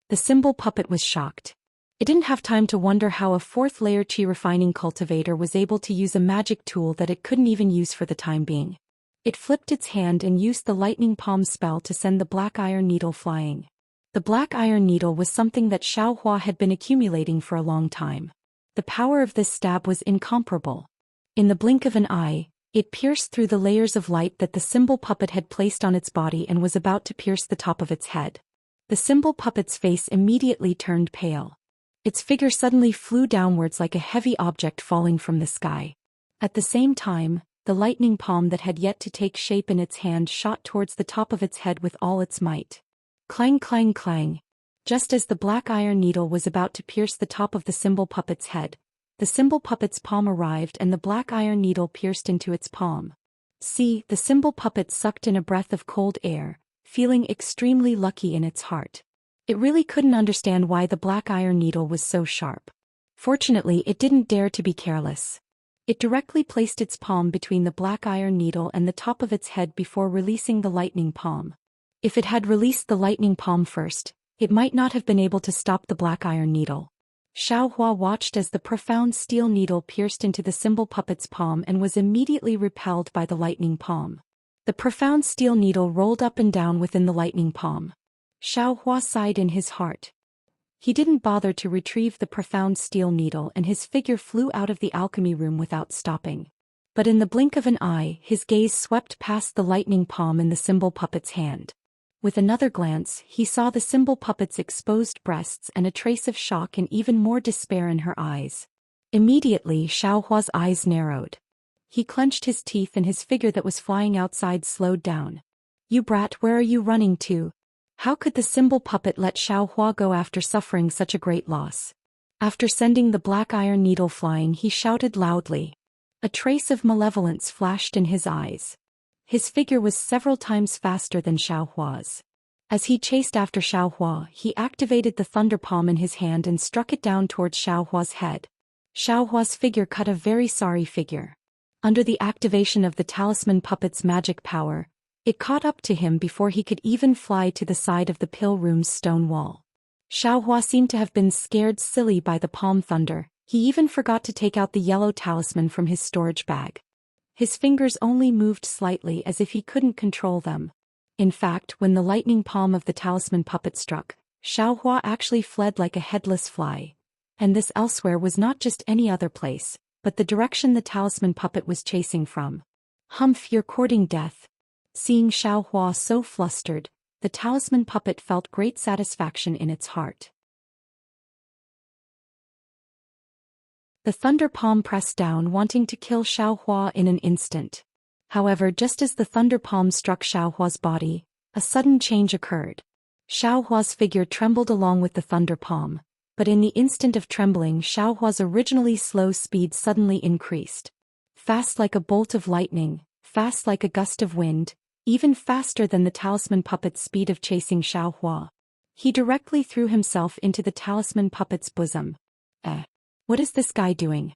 The symbol puppet was shocked. It didn't have time to wonder how a fourth-layer chi refining cultivator was able to use a magic tool that it couldn't even use for the time being. It flipped its hand and used the lightning palm spell to send the black iron needle flying. The black iron needle was something that Xiaohua had been accumulating for a long time. The power of this stab was incomparable. In the blink of an eye, it pierced through the layers of light that the symbol puppet had placed on its body and was about to pierce the top of its head. The symbol puppet's face immediately turned pale. Its figure suddenly flew downwards like a heavy object falling from the sky. At the same time, the lightning palm that had yet to take shape in its hand shot towards the top of its head with all its might. Clang clang clang. Just as the black iron needle was about to pierce the top of the symbol puppet's head, the symbol puppet's palm arrived and the black iron needle pierced into its palm. See, the symbol puppet sucked in a breath of cold air, feeling extremely lucky in its heart. It really couldn't understand why the black iron needle was so sharp. Fortunately, it didn't dare to be careless. It directly placed its palm between the black iron needle and the top of its head before releasing the lightning palm. If it had released the lightning palm first, it might not have been able to stop the black iron needle. Xiaohua watched as the profound steel needle pierced into the symbol puppet's palm and was immediately repelled by the lightning palm. The profound steel needle rolled up and down within the lightning palm. Xiaohua sighed in his heart. He didn't bother to retrieve the profound steel needle and his figure flew out of the alchemy room without stopping. But in the blink of an eye, his gaze swept past the lightning palm in the symbol puppet's hand. With another glance, he saw the symbol puppet's exposed breasts and a trace of shock and even more despair in her eyes. Immediately, Xiaohua's eyes narrowed. He clenched his teeth and his figure that was flying outside slowed down. "You brat, where are you running to?" How could the symbol puppet let Xiaohua go after suffering such a great loss? After sending the black iron needle flying, he shouted loudly. A trace of malevolence flashed in his eyes. His figure was several times faster than Xiaohua's. As he chased after Xiaohua, he activated the thunder palm in his hand and struck it down towards Xiaohua's head. Xiaohua's figure cut a very sorry figure. Under the activation of the talisman puppet's magic power, it caught up to him before he could even fly to the side of the pill room's stone wall. Xiaohua seemed to have been scared silly by the palm thunder. He even forgot to take out the yellow talisman from his storage bag. His fingers only moved slightly as if he couldn't control them. In fact, when the lightning palm of the talisman puppet struck, Xiaohua actually fled like a headless fly. And this elsewhere was not just any other place, but the direction the talisman puppet was chasing from. "Humph, you're courting death." Seeing Xiaohua so flustered, the talisman puppet felt great satisfaction in its heart. The thunder palm pressed down, wanting to kill Xiaohua in an instant. However, just as the thunder palm struck Xiaohua's body, a sudden change occurred. Xiaohua's figure trembled along with the thunder palm, but in the instant of trembling, Xiaohua's originally slow speed suddenly increased. Fast like a bolt of lightning, fast like a gust of wind, even faster than the talisman puppet's speed of chasing Xiaohua. He directly threw himself into the talisman puppet's bosom. What is this guy doing?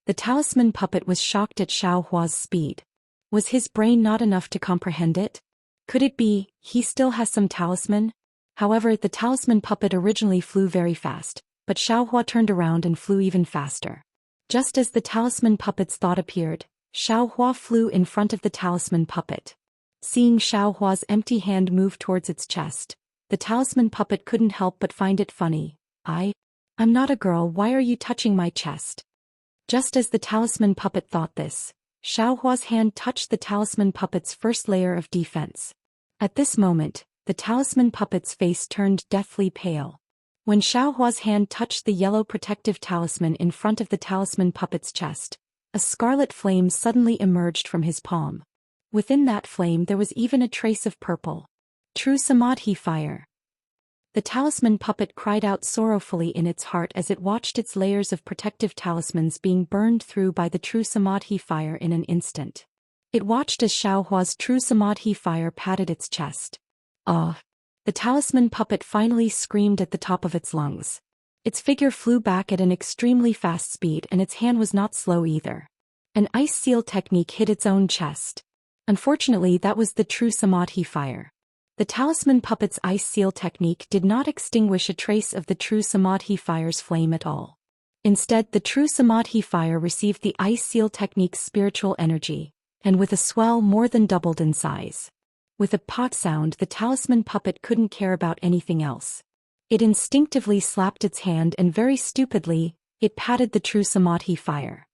The talisman puppet was shocked at Xiaohua's speed. Was his brain not enough to comprehend it? Could it be, he still has some talisman? However, the talisman puppet originally flew very fast, but Xiaohua turned around and flew even faster. Just as the talisman puppet's thought appeared, Xiaohua flew in front of the talisman puppet. Seeing Xiaohua's empty hand move towards its chest, the talisman puppet couldn't help but find it funny. I'm not a girl, why are you touching my chest? Just as the talisman puppet thought this, Xiaohua's hand touched the talisman puppet's first layer of defense. At this moment, the talisman puppet's face turned deathly pale. When Xiaohua's hand touched the yellow protective talisman in front of the talisman puppet's chest, a scarlet flame suddenly emerged from his palm. Within that flame there was even a trace of purple. True Samadhi fire. The talisman puppet cried out sorrowfully in its heart as it watched its layers of protective talismans being burned through by the true Samadhi fire in an instant. It watched as Xiaohua's true Samadhi fire patted its chest. The talisman puppet finally screamed at the top of its lungs. Its figure flew back at an extremely fast speed and its hand was not slow either. An ice seal technique hit its own chest. Unfortunately, that was the true Samadhi fire. The talisman puppet's ice seal technique did not extinguish a trace of the true Samadhi fire's flame at all. Instead, the true Samadhi fire received the ice seal technique's spiritual energy, and with a swell more than doubled in size. With a pot sound, the talisman puppet couldn't care about anything else. It instinctively slapped its hand and very stupidly, it patted the true Samadhi fire.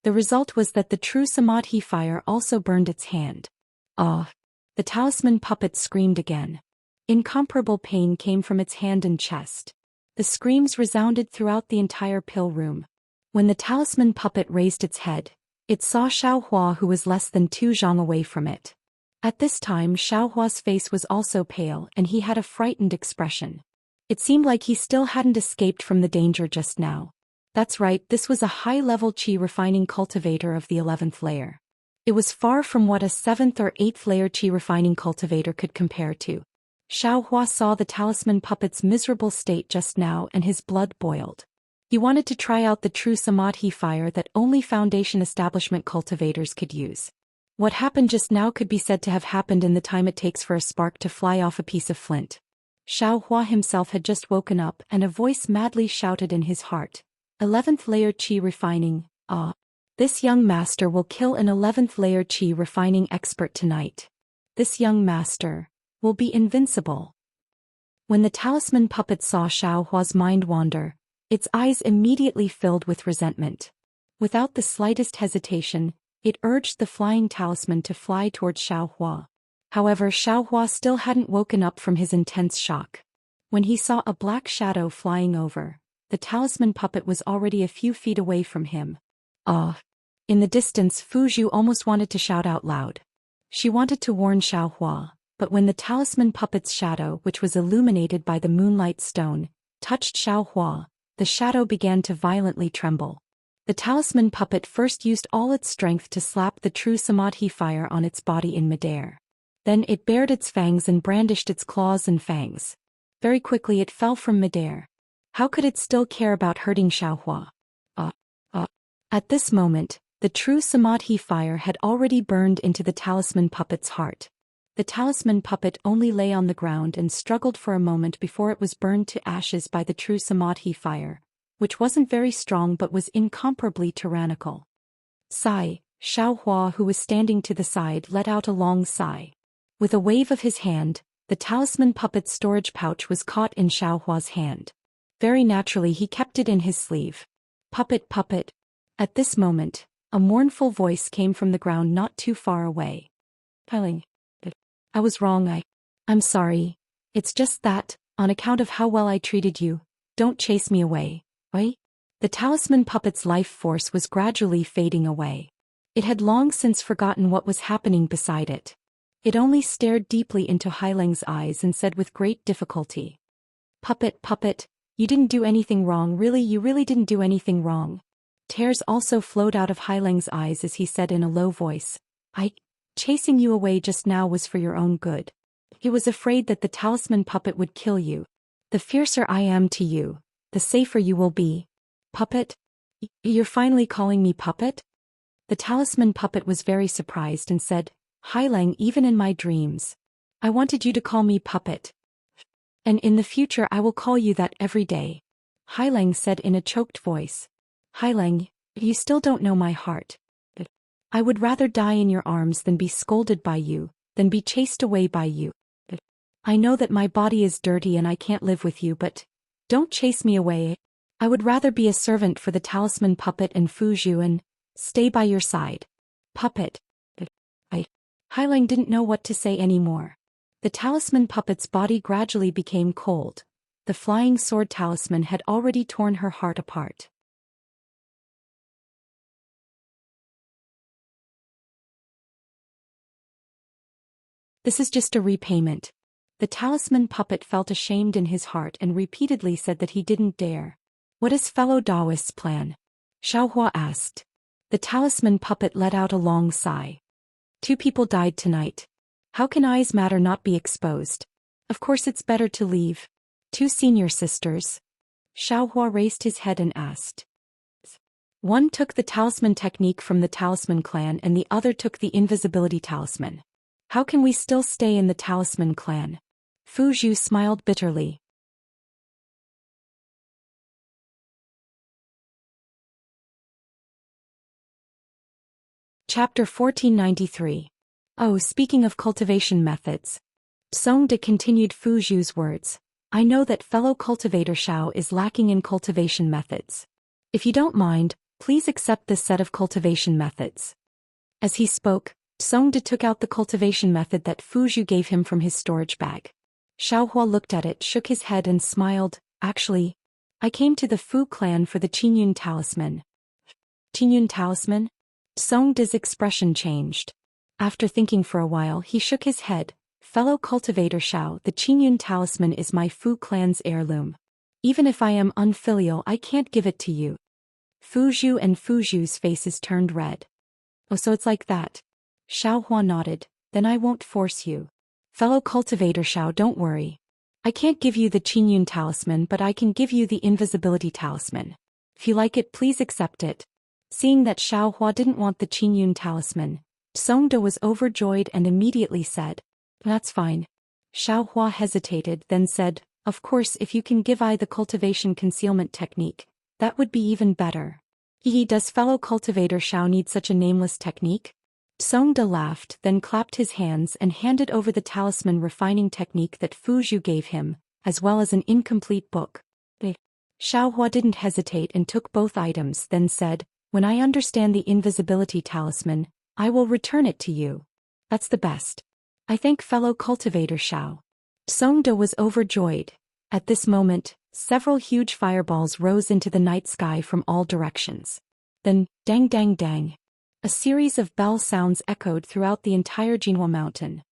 The result was that the true Samadhi fire also burned its hand. Ah! The talisman puppet screamed again. Incomparable pain came from its hand and chest. The screams resounded throughout the entire pill room. When the talisman puppet raised its head, it saw Xiaohua, who was less than 2 zhang away from it. At this time, Xiaohua's face was also pale and he had a frightened expression. It seemed like he still hadn't escaped from the danger just now. That's right, this was a high-level qi refining cultivator of the 11th layer. It was far from what a 7th or 8th layer qi refining cultivator could compare to. Xiaohua saw the talisman puppet's miserable state just now and his blood boiled. He wanted to try out the true Samadhi fire that only Foundation establishment cultivators could use. What happened just now could be said to have happened in the time it takes for a spark to fly off a piece of flint. Xiaohua himself had just woken up and a voice madly shouted in his heart. 11th layer qi refining, ah! This young master will kill an 11th layer qi refining expert tonight. This young master will be invincible. When the talisman puppet saw Xiaohua's mind wander, its eyes immediately filled with resentment. Without the slightest hesitation, it urged the flying talisman to fly towards Xiaohua. However, Xiaohua still hadn't woken up from his intense shock. When he saw a black shadow flying over, the talisman puppet was already a few feet away from him. Ah! In the distance, Fu Zhu almost wanted to shout out loud. She wanted to warn Xiaohua, but when the talisman puppet's shadow, which was illuminated by the moonlight stone, touched Xiaohua, the shadow began to violently tremble. The talisman puppet first used all its strength to slap the true Samadhi fire on its body in midair. Then it bared its fangs and brandished its claws and fangs. Very quickly it fell from midair. How could it still care about hurting Xiaohua? At this moment, the true Samadhi fire had already burned into the talisman puppet's heart. The talisman puppet only lay on the ground and struggled for a moment before it was burned to ashes by the true Samadhi fire, which wasn't very strong but was incomparably tyrannical. Sigh, Xiaohua, who was standing to the side, let out a long sigh. With a wave of his hand, the talisman puppet's storage pouch was caught in Xiaohua's hand. Very naturally he kept it in his sleeve. Puppet, puppet. At this moment, a mournful voice came from the ground not too far away. Telling. I was wrong, I'm sorry. It's just that, on account of how well I treated you, don't chase me away, oi? The talisman puppet's life force was gradually fading away. It had long since forgotten what was happening beside it. It only stared deeply into Haileng's eyes and said with great difficulty. Puppet, puppet, you didn't do anything wrong, really, you really didn't do anything wrong. Tears also flowed out of Haileng's eyes as he said in a low voice, Chasing you away just now was for your own good. He was afraid that the talisman puppet would kill you. The fiercer I am to you, the safer you will be. Puppet? You're finally calling me puppet? The talisman puppet was very surprised and said, Haileng, even in my dreams, I wanted you to call me puppet. And in the future I will call you that every day. Haileng said in a choked voice. Haileng, you still don't know my heart. I would rather die in your arms than be scolded by you, than be chased away by you. I know that my body is dirty and I can't live with you, but don't chase me away. I would rather be a servant for the talisman puppet and Fu Zhu and stay by your side. Puppet. Haileng didn't know what to say anymore. The talisman puppet's body gradually became cold. The flying sword talisman had already torn her heart apart. This is just a repayment. The talisman puppet felt ashamed in his heart and repeatedly said that he didn't dare. What is fellow Taoist's plan? Xiaohua asked. The talisman puppet let out a long sigh. 2 people died tonight. How can I's matter not be exposed? Of course it's better to leave. 2 senior sisters. Xiaohua raised his head and asked. One took the talisman technique from the talisman clan and the other took the invisibility talisman. How can we still stay in the talisman clan? Fu Zhu smiled bitterly. Chapter 1493. Oh, speaking of cultivation methods. Song De continued Fu Zhu's words. I know that fellow cultivator Xiao is lacking in cultivation methods. If you don't mind, please accept this set of cultivation methods. As he spoke, Song De took out the cultivation method that Fu Zhu gave him from his storage bag. Xiaohua looked at it, shook his head and smiled. Actually, I came to the Fu clan for the Qingyun talisman. Qingyun talisman? Song De's expression changed. After thinking for a while, he shook his head. Fellow cultivator Xiao, the Qingyun talisman is my Fu clan's heirloom. Even if I am unfilial, I can't give it to you. Fu Zhu and Fu Zhu's faces turned red. Oh, so it's like that. Xiaohua nodded. Then I won't force you. Fellow cultivator Xiao, don't worry. I can't give you the Qingyun talisman, but I can give you the invisibility talisman. If you like it, please accept it. Seeing that Xiaohua didn't want the Qingyun talisman, Song De was overjoyed and immediately said, That's fine. Xiaohua hesitated, then said, Of course, if you can give I the cultivation concealment technique, that would be even better. Does fellow cultivator Xiao need such a nameless technique? Song De laughed, then clapped his hands and handed over the talisman refining technique that Fu Zhu gave him, as well as an incomplete book. Xiaohua didn't hesitate and took both items, then said, When I understand the invisibility talisman, I will return it to you. That's the best. I thank fellow cultivator Xiao. Song De was overjoyed. At this moment, several huge fireballs rose into the night sky from all directions. Then, dang dang dang. A series of bell sounds echoed throughout the entire Jinhua mountain.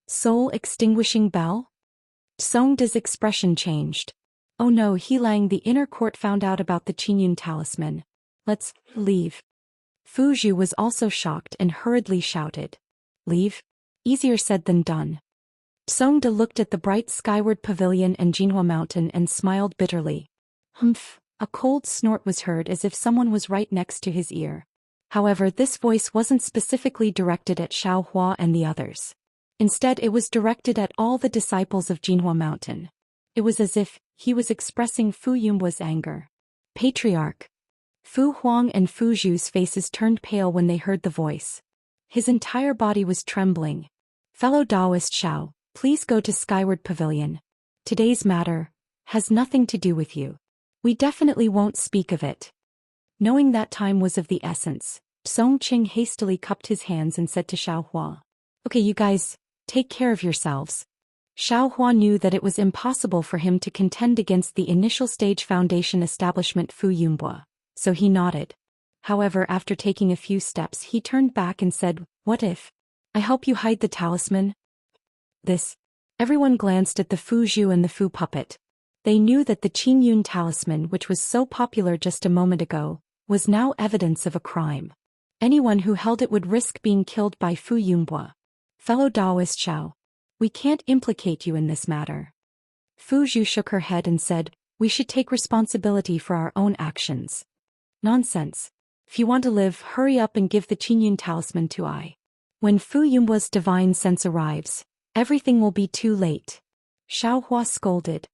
Soul-extinguishing bell? Song De's expression changed. Oh no, Helang, the inner court found out about the Qingyun talisman. Let's leave. Fu Zhu was also shocked and hurriedly shouted. Leave? Easier said than done. Song De looked at the bright skyward pavilion and Jinhua mountain and smiled bitterly. Humph, a cold snort was heard as if someone was right next to his ear. However, this voice wasn't specifically directed at Xiaohua and the others. Instead, it was directed at all the disciples of Jinhua Mountain. It was as if he was expressing Fu Yunbua's anger. Patriarch. Fu Huang and Fu Zhu's faces turned pale when they heard the voice. His entire body was trembling. Fellow Taoist Xiao, please go to Skyward Pavilion. Today's matter has nothing to do with you. We definitely won't speak of it. Knowing that time was of the essence, Song Qing hastily cupped his hands and said to Xiaohua, Okay, you guys, take care of yourselves. Xiaohua knew that it was impossible for him to contend against the initial stage foundation establishment Fu Yunbua, so he nodded. However, after taking a few steps, he turned back and said, What if I help you hide the talisman? Everyone glanced at the Fu Zhu and the Fu puppet. They knew that the Qingyun talisman, which was so popular just a moment ago, was now evidence of a crime. Anyone who held it would risk being killed by Fu Yunbua. Fellow Taoist Xiao, we can't implicate you in this matter. Fu Zhu shook her head and said, We should take responsibility for our own actions. Nonsense. If you want to live, hurry up and give the Qingyun talisman to I. When Fu Yunbua's divine sense arrives, everything will be too late. Xiaohua scolded.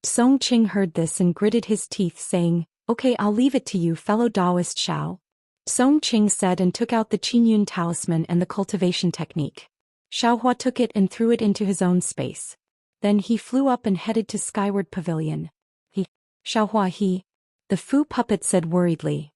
Song Qing heard this and gritted his teeth, saying, Okay, I'll leave it to you, fellow Taoist Xiao. Song Qing said and took out the Qingyun talisman and the cultivation technique. Xiaohua took it and threw it into his own space. Then he flew up and headed to Skyward Pavilion. Xiaohua, the Fu puppet said worriedly.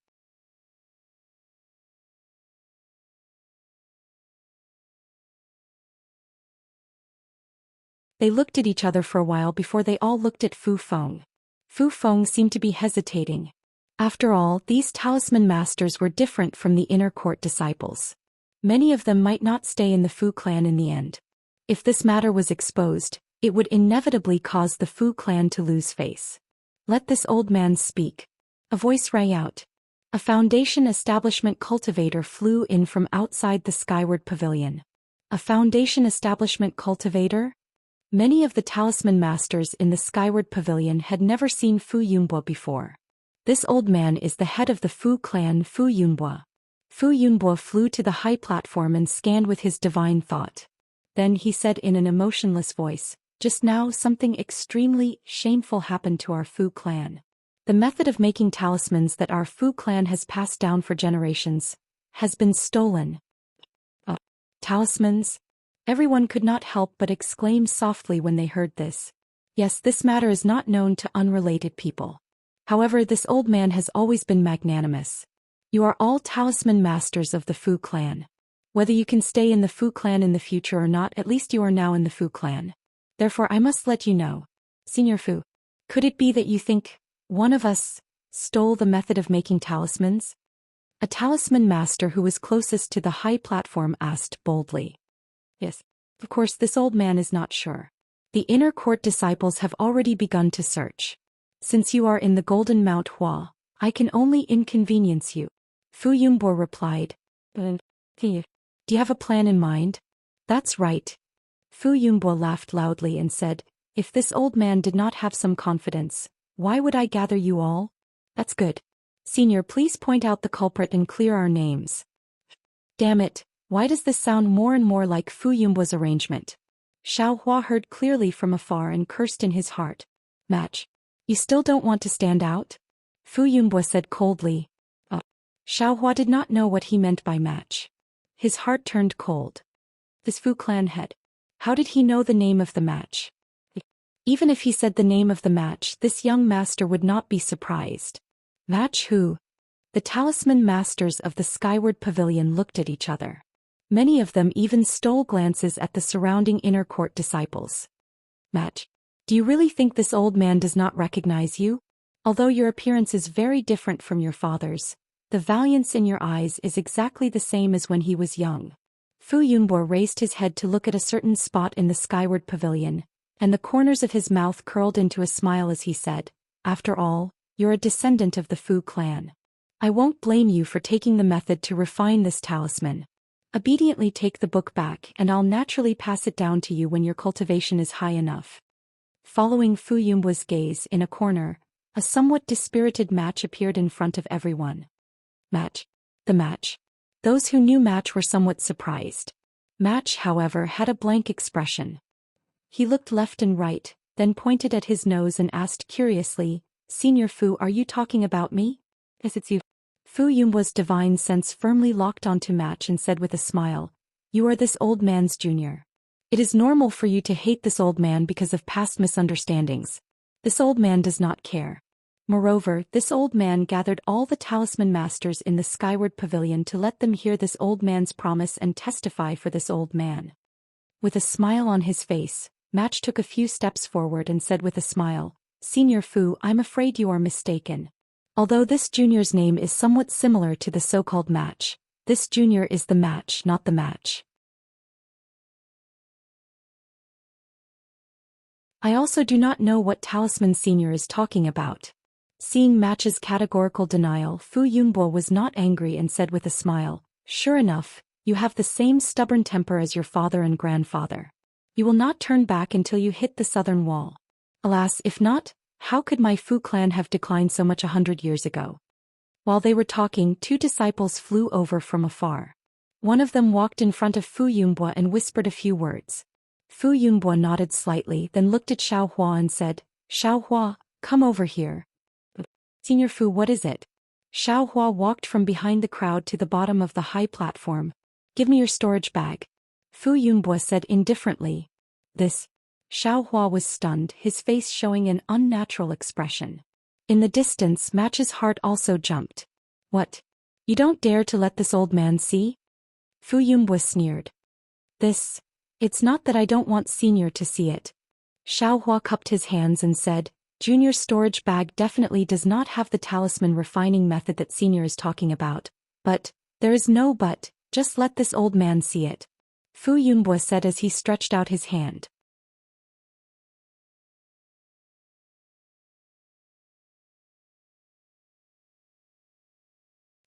They looked at each other for a while before they all looked at Fu Feng. Fu Feng seemed to be hesitating. After all, these talisman masters were different from the inner court disciples. Many of them might not stay in the Fu clan in the end. If this matter was exposed, it would inevitably cause the Fu clan to lose face. Let this old man speak. A voice rang out. A foundation establishment cultivator flew in from outside the Skyward Pavilion. A foundation establishment cultivator? Many of the talisman masters in the Skyward Pavilion had never seen Fu Yunbua before. This old man is the head of the Fu clan, Fu Yunbo. Fu Yunbo flew to the high platform and scanned with his divine thought. Then he said in an emotionless voice, "Just now something extremely shameful happened to our Fu clan. The method of making talismans that our Fu clan has passed down for generations has been stolen." Talismans? Everyone could not help but exclaim softly when they heard this. Yes, this matter is not known to unrelated people. However, this old man has always been magnanimous. You are all talisman masters of the Fu clan. Whether you can stay in the Fu clan in the future or not, at least you are now in the Fu clan. Therefore I must let you know. Senior Fu, could it be that you think one of us stole the method of making talismans? A talisman master who was closest to the high platform asked boldly. Yes. Of course, this old man is not sure. The inner court disciples have already begun to search. Since you are in the Golden Mount Hua, I can only inconvenience you. Fu Yunbo replied. Do you have a plan in mind? That's right. Fu Yunbo laughed loudly and said, if this old man did not have some confidence, why would I gather you all? That's good. Senior, please point out the culprit and clear our names. Damn it, why does this sound more and more like Fu Yunbo's arrangement? Xiao Hua heard clearly from afar and cursed in his heart. Match. You still don't want to stand out? Fu Yunbo said coldly. Xiao Hua did not know what he meant by match. His heart turned cold. This Fu clan head. How did he know the name of the match? Even if he said the name of the match, this young master would not be surprised. Match who? The talisman masters of the Skyward Pavilion looked at each other. Many of them even stole glances at the surrounding inner court disciples. Match. Do you really think this old man does not recognize you? Although your appearance is very different from your father's, the valiance in your eyes is exactly the same as when he was young. Fu Yunbo raised his head to look at a certain spot in the Skyward Pavilion, and the corners of his mouth curled into a smile as he said, after all, you're a descendant of the Fu clan. I won't blame you for taking the method to refine this talisman. Obediently take the book back and I'll naturally pass it down to you when your cultivation is high enough. Following Fu Yunbo's gaze in a corner, a somewhat dispirited Match appeared in front of everyone. Match. The Match. Those who knew Match were somewhat surprised. Match, however, had a blank expression. He looked left and right, then pointed at his nose and asked curiously, Senior Fu, are you talking about me? Yes, it's you. Fu Yunbo's divine sense firmly locked onto Match and said with a smile, you are this old man's junior. It is normal for you to hate this old man because of past misunderstandings. This old man does not care. Moreover, this old man gathered all the talisman masters in the Skyward Pavilion to let them hear this old man's promise and testify for this old man. With a smile on his face, Match took a few steps forward and said with a smile, Senior Fu, I'm afraid you are mistaken. Although this junior's name is somewhat similar to the so-called Match, this junior is the Match, not the Match. I also do not know what talisman Senior is talking about. Seeing Match's categorical denial, Fu Yunbo was not angry and said with a smile, sure enough, you have the same stubborn temper as your father and grandfather. You will not turn back until you hit the southern wall. Alas, if not, how could my Fu clan have declined so much 100 years ago? While they were talking, two disciples flew over from afar. One of them walked in front of Fu Yunbo and whispered a few words. Fu Yunbo nodded slightly, then looked at Xiao Hua and said, Xiao Hua, come over here. Senior Fu, what is it? Xiao Hua walked from behind the crowd to the bottom of the high platform. Give me your storage bag. Fu Yunbo said indifferently. This. Xiao Hua was stunned, his face showing an unnatural expression. In the distance, Match's heart also jumped. What? You don't dare to let this old man see? Fu Yunbo sneered. It's not that I don't want Senior to see it. Xiao Hua cupped his hands and said, Junior's storage bag definitely does not have the talisman refining method that Senior is talking about. But, there is no but, just let this old man see it. Fu Yunbo said as he stretched out his hand.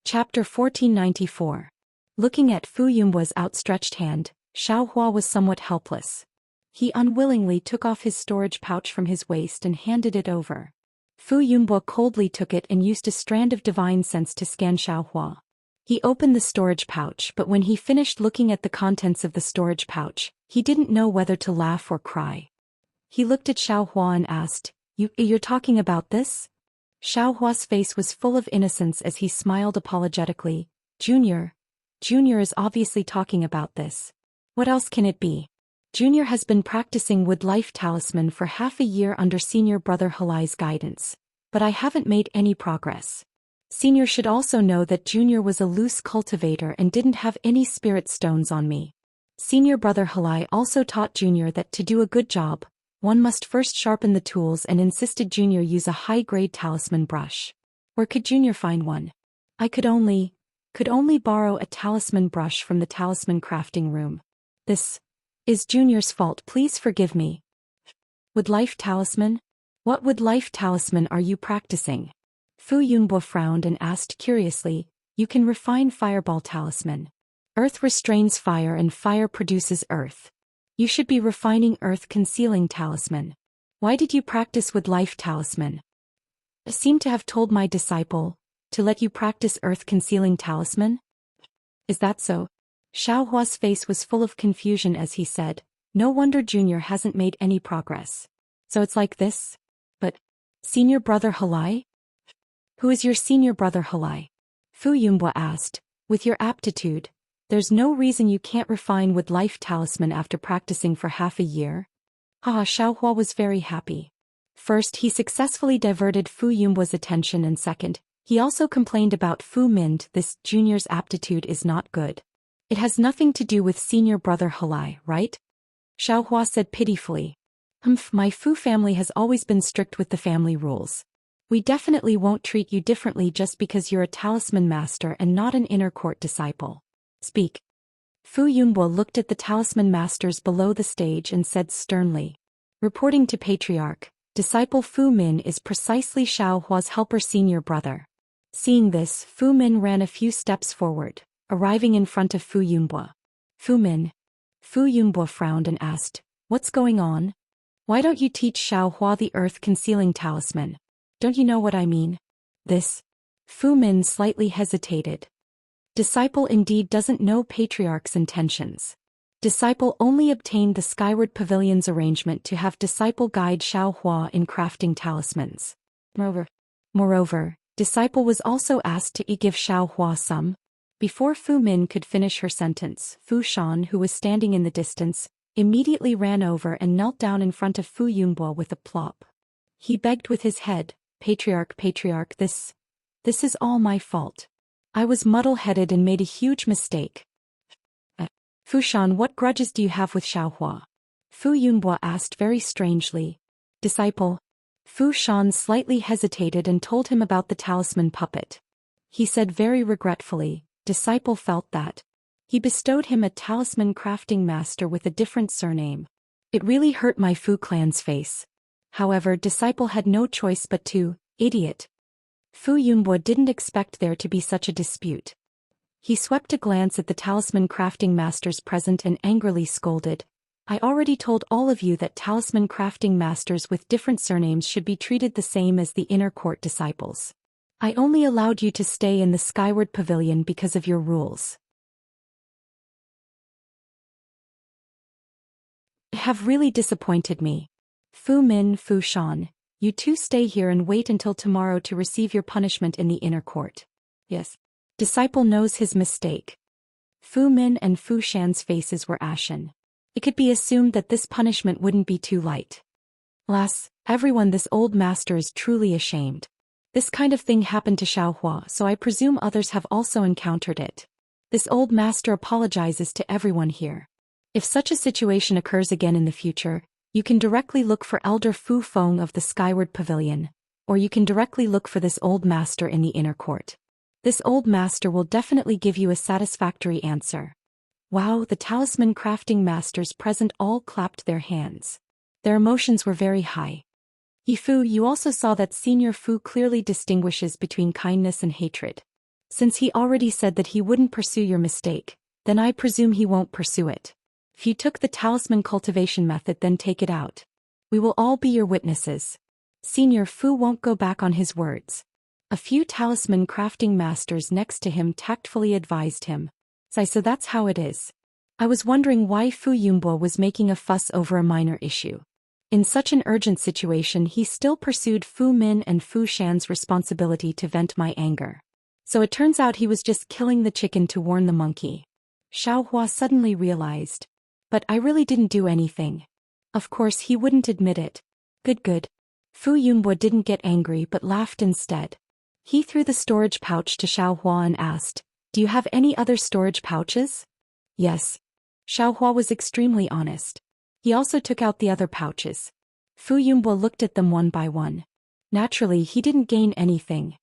Chapter 1494. Looking at Fu Yunbo's outstretched hand, Xiao Hua was somewhat helpless. He unwillingly took off his storage pouch from his waist and handed it over. Fu Yunbo coldly took it and used a strand of divine sense to scan Xiaohua. He opened the storage pouch, but when he finished looking at the contents of the storage pouch, he didn't know whether to laugh or cry. He looked at Xiaohua and asked, You're talking about this? Xiaohua's face was full of innocence as he smiled apologetically. Junior is obviously talking about this. What else can it be? Junior has been practicing Wood Life Talisman for half a year under Senior Brother Halai's guidance, but I haven't made any progress. Senior should also know that Junior was a loose cultivator and didn't have any spirit stones on me. Senior Brother Halai also taught Junior that to do a good job, one must first sharpen the tools and insisted Junior use a high-grade talisman brush. Where could Junior find one? I could only borrow a talisman brush from the talisman crafting room. This is Junior's fault, please forgive me. Wood Life Talisman? What Wood Life Talisman are you practicing? Fu Yunbo frowned and asked curiously. You can refine Fireball Talisman. Earth restrains fire and fire produces earth. You should be refining Earth Concealing Talisman. Why did you practice Wood Life Talisman? I seem to have told my disciple to let you practice Earth Concealing Talisman? Is that so? Xiaohua's face was full of confusion as he said, no wonder Junior hasn't made any progress. So it's like this? But Senior Brother Halai? Who is your Senior Brother Halai? Fu Yunbo asked. With your aptitude, there's no reason you can't refine Wood Life Talisman after practicing for half a year. Haha, Xiaohua was very happy. First, he successfully diverted Fu Yunbo's attention, and second, he also complained about Fu Min. This Junior's aptitude is not good. It has nothing to do with Senior Brother Halai, right? Xiaohua said pitifully. My Fu family has always been strict with the family rules. We definitely won't treat you differently just because you're a talisman master and not an inner court disciple. Speak. Fu Yunbo looked at the talisman masters below the stage and said sternly. Reporting to Patriarch, disciple Fu Min is precisely Xiaohua's helper Senior Brother. Seeing this, Fu Min ran a few steps forward, arriving in front of Fu Yunbo. Fu Min. Fu Yunbo frowned and asked, what's going on? Why don't you teach Xiaohua the Earth Concealing Talisman? Don't you know what I mean? This. Fu Min slightly hesitated. Disciple indeed doesn't know Patriarch's intentions. Disciple only obtained the Skyward Pavilion's arrangement to have disciple guide Xiaohua in crafting talismans. Moreover, disciple was also asked to give Xiaohua some. Before Fu Min could finish her sentence, Fu Shan, who was standing in the distance, immediately ran over and knelt down in front of Fu Yunbo with a plop. He begged with his head, Patriarch, this is all my fault. I was muddle-headed and made a huge mistake. Fu Shan, what grudges do you have with Xiaohua? Fu Yunbo asked very strangely. Disciple. Fu Shan slightly hesitated and told him about the talisman puppet. He said very regretfully, disciple felt that he bestowed him a talisman crafting master with a different surname. It really hurt my Fu clan's face. However, disciple had no choice but to, idiot. Fu Yunbo didn't expect there to be such a dispute. He swept a glance at the talisman crafting masters present and angrily scolded. I already told all of you that talisman crafting masters with different surnames should be treated the same as the inner court disciples. I only allowed you to stay in the Skyward Pavilion because of your rules. Have really disappointed me. Fu Min, Fu Shan, you two stay here and wait until tomorrow to receive your punishment in the inner court. Yes. Disciple knows his mistake. Fu Min and Fu Shan's faces were ashen. It could be assumed that this punishment wouldn't be too light. Alas, everyone, this old master is truly ashamed. This kind of thing happened to Xiaohua, so I presume others have also encountered it. This old master apologizes to everyone here. If such a situation occurs again in the future, you can directly look for Elder Fu Feng of the Skyward Pavilion, or you can directly look for this old master in the inner court. This old master will definitely give you a satisfactory answer. Wow, the talisman crafting masters present all clapped their hands. Their emotions were very high. Yifu, you also saw that Senior Fu clearly distinguishes between kindness and hatred. Since he already said that he wouldn't pursue your mistake, then I presume he won't pursue it. If you took the talisman cultivation method, then take it out. We will all be your witnesses. Senior Fu won't go back on his words. A few talisman crafting masters next to him tactfully advised him. So that's how it is. I was wondering why Fu Yunbo was making a fuss over a minor issue. In such an urgent situation, he still pursued Fu Min and Fu Shan's responsibility to vent my anger. So it turns out he was just killing the chicken to warn the monkey. Xiaohua suddenly realized. But I really didn't do anything. Of course he wouldn't admit it. Good. Fu Yunbo didn't get angry but laughed instead. He threw the storage pouch to Xiaohua and asked, "Do you have any other storage pouches?" "Yes." Xiaohua was extremely honest. He also took out the other pouches. Fu Yunbo looked at them one by one. Naturally, he didn't gain anything.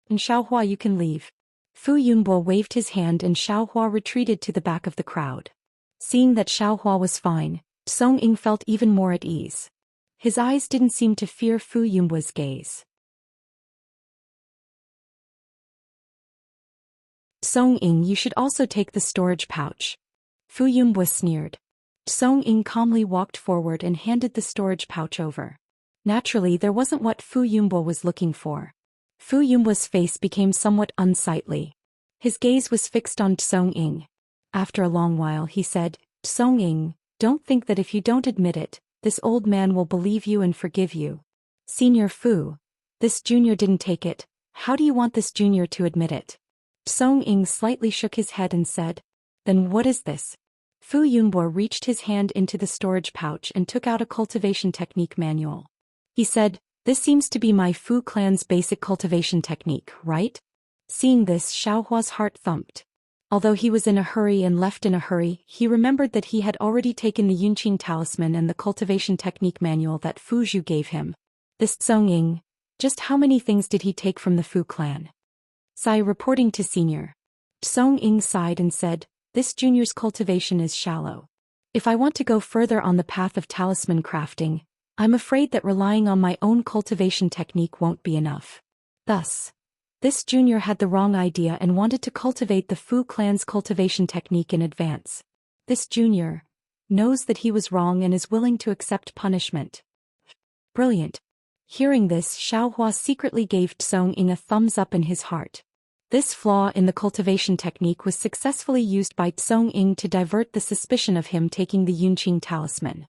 "And Xiaohua, you can leave." Fu Yunbo waved his hand and Xiaohua retreated to the back of the crowd. Seeing that Xiaohua was fine, Song Ying felt even more at ease. His eyes didn't seem to fear Fu Yunbo's gaze. "Song Ying, you should also take the storage pouch." Fu Yunbo sneered. Song Ying calmly walked forward and handed the storage pouch over. Naturally, there wasn't what Fu Yunbo was looking for. Fu Yunbo's face became somewhat unsightly. His gaze was fixed on Song Ying. After a long while he said, "Song Ying, don't think that if you don't admit it, this old man will believe you and forgive you. Senior Fu, this junior didn't take it. How do you want this junior to admit it?" Song Ying slightly shook his head and said, "Then what is this?" Fu Yunbo reached his hand into the storage pouch and took out a cultivation technique manual. He said, "This seems to be my Fu clan's basic cultivation technique, right?" Seeing this, Xiaohua's heart thumped. Although he was in a hurry and left in a hurry, he remembered that he had already taken the Yunqing talisman and the cultivation technique manual that Fu Zhu gave him. This Song Ying, just how many things did he take from the Fu clan? Sai reporting to senior. Song Ying sighed and said, "This junior's cultivation is shallow. If I want to go further on the path of talisman crafting, I'm afraid that relying on my own cultivation technique won't be enough." Thus, this junior had the wrong idea and wanted to cultivate the Fu clan's cultivation technique in advance. This junior knows that he was wrong and is willing to accept punishment. Brilliant. Hearing this, Xiaohua secretly gave Song Ying a thumbs up in his heart. This flaw in the cultivation technique was successfully used by Song Ying to divert the suspicion of him taking the Yunqing talisman.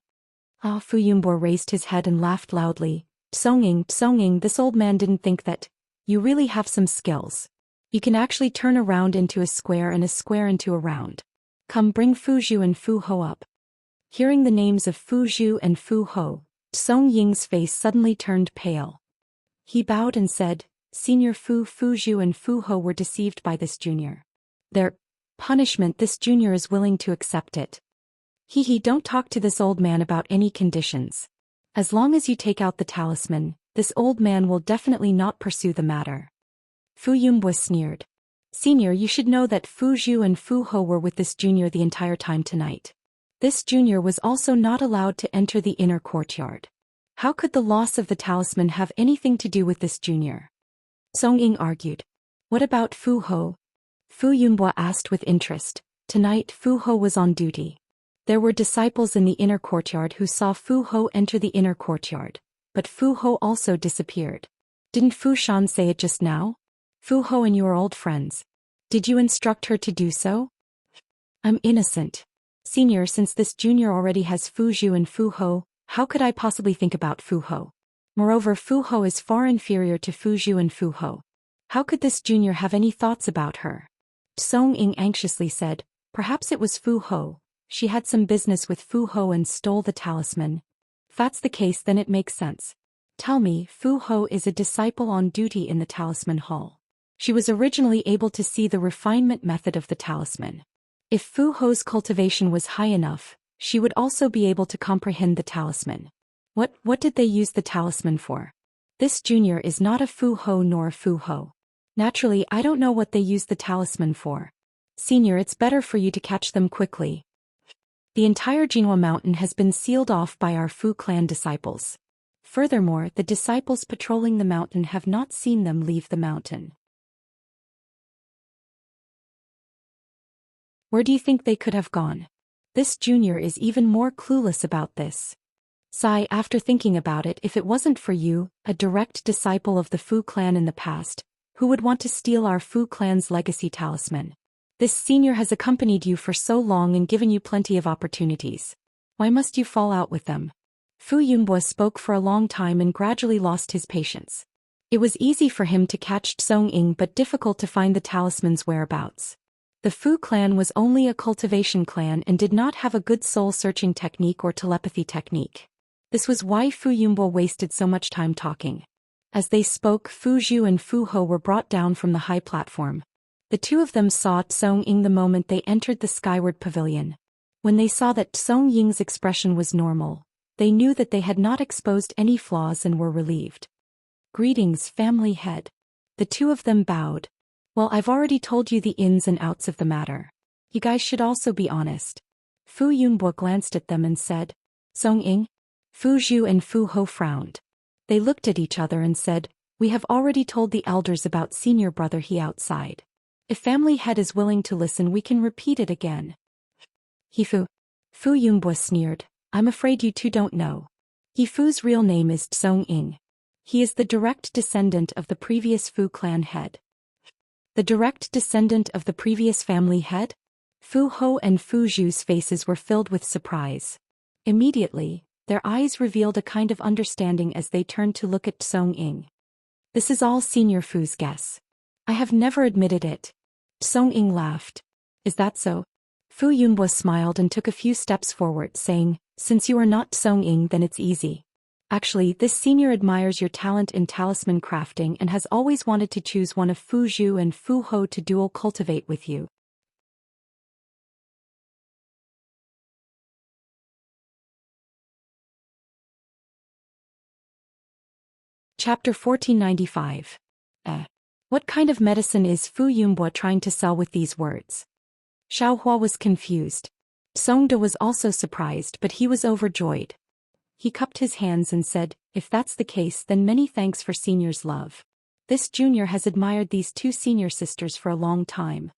Fu Yunbo raised his head and laughed loudly. Song Ying, this old man didn't think that you really have some skills. You can actually turn a round into a square and a square into a round. Come, bring Fu Zhu and Fu Ho up." Hearing the names of Fu Zhu and Fu Ho, Song Ying's face suddenly turned pale. He bowed and said, "Senior Fu Zhu and Fu Ho were deceived by this junior. Their punishment, this junior is willing to accept it. Don't talk to this old man about any conditions. As long as you take out the talisman, this old man will definitely not pursue the matter." Fu Yunbo sneered. "Senior, you should know that Fu Zhu and Fu Ho were with this junior the entire time tonight. This junior was also not allowed to enter the inner courtyard. How could the loss of the talisman have anything to do with this junior?" Song Ying argued. "What about Fu Ho?" Fu Yunbo asked with interest. Tonight Fu Ho was on duty. There were disciples in the inner courtyard who saw Fu Ho enter the inner courtyard, but Fu Ho also disappeared. "Didn't Fu Shan say it just now? Fu Ho and you are old friends. Did you instruct her to do so?" "I'm innocent. Senior, since this junior already has Fu Zhu and Fu Ho, how could I possibly think about Fu Ho? Moreover, Fu Ho is far inferior to Fu Zhu and Fu Ho. How could this junior have any thoughts about her?" Song Ying anxiously said, "Perhaps it was Fu Ho. She had some business with Fu Ho and stole the talisman. If that's the case, then it makes sense. Tell me, Fu Ho is a disciple on duty in the talisman hall. She was originally able to see the refinement method of the talisman. If Fu Ho's cultivation was high enough, she would also be able to comprehend the talisman. What did they use the talisman for? This junior is not a Fu Ho nor a Fu Ho. Naturally, I don't know what they used the talisman for. Senior, it's better for you to catch them quickly. The entire Jinhua mountain has been sealed off by our Fu clan disciples. Furthermore, the disciples patrolling the mountain have not seen them leave the mountain. Where do you think they could have gone? This junior is even more clueless about this." Sigh, after thinking about it, if it wasn't for you, a direct disciple of the Fu clan in the past, who would want to steal our Fu clan's legacy talisman? This senior has accompanied you for so long and given you plenty of opportunities. Why must you fall out with them? Fu Yunbo spoke for a long time and gradually lost his patience. It was easy for him to catch Tsong-ing but difficult to find the talisman's whereabouts. The Fu clan was only a cultivation clan and did not have a good soul-searching technique or telepathy technique. This was why Fu Yunbo wasted so much time talking. As they spoke, Fu Zhu and Fu Ho were brought down from the high platform. The two of them saw Tsong-ing the moment they entered the skyward pavilion. When they saw that Tsong-ying's expression was normal, they knew that they had not exposed any flaws and were relieved. Greetings, family head. The two of them bowed. Well, I've already told you the ins and outs of the matter. You guys should also be honest. Fu Yunbo glanced at them and said, Tsong-ing? Fu Zhu and Fu Ho frowned. They looked at each other and said, we have already told the elders about senior brother he outside. If family head is willing to listen, we can repeat it again. Fu Yunbo sneered, I'm afraid you two don't know. Fu's real name is Tsong-ing. He is the direct descendant of the previous Fu clan head. The direct descendant of the previous family head? Fu Ho and Fu Zhu's faces were filled with surprise. Immediately, their eyes revealed a kind of understanding as they turned to look at Tsong-ing. This is all Senior Fu's guess. I have never admitted it. Tsong-ing laughed. Is that so? Fu Yunbo smiled and took a few steps forward, saying, since you are not Tsong-ing, then it's easy. Actually, this senior admires your talent in talisman crafting and has always wanted to choose one of Fu Zhu and Fu Ho to dual cultivate with you. Chapter 1495. What kind of medicine is Fu Yunbo trying to sell with these words? Xiaohua was confused. Songda was also surprised, but he was overjoyed. He cupped his hands and said, if that's the case, then many thanks for senior's love. This junior has admired these two senior sisters for a long time.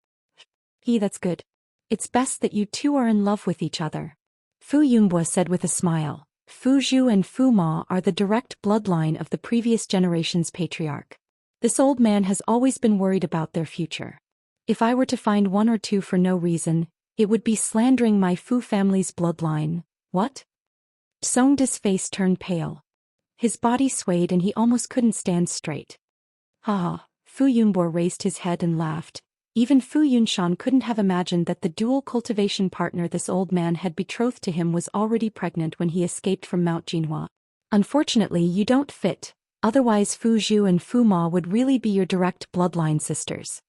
That's good. It's best that you two are in love with each other. Fu Yunbo said with a smile. Fu Zhu and Fu Ma are the direct bloodline of the previous generation's patriarch. This old man has always been worried about their future. If I were to find one or two for no reason, it would be slandering my Fu family's bloodline. What? Songda's face turned pale. His body swayed and he almost couldn't stand straight. Ha! Fu Yunbo raised his head and laughed. Even Fu Yunshan couldn't have imagined that the dual cultivation partner this old man had betrothed to him was already pregnant when he escaped from Mount Jinhua. Unfortunately, you don't fit, otherwise Fu Zhu and Fu Ma would really be your direct bloodline sisters.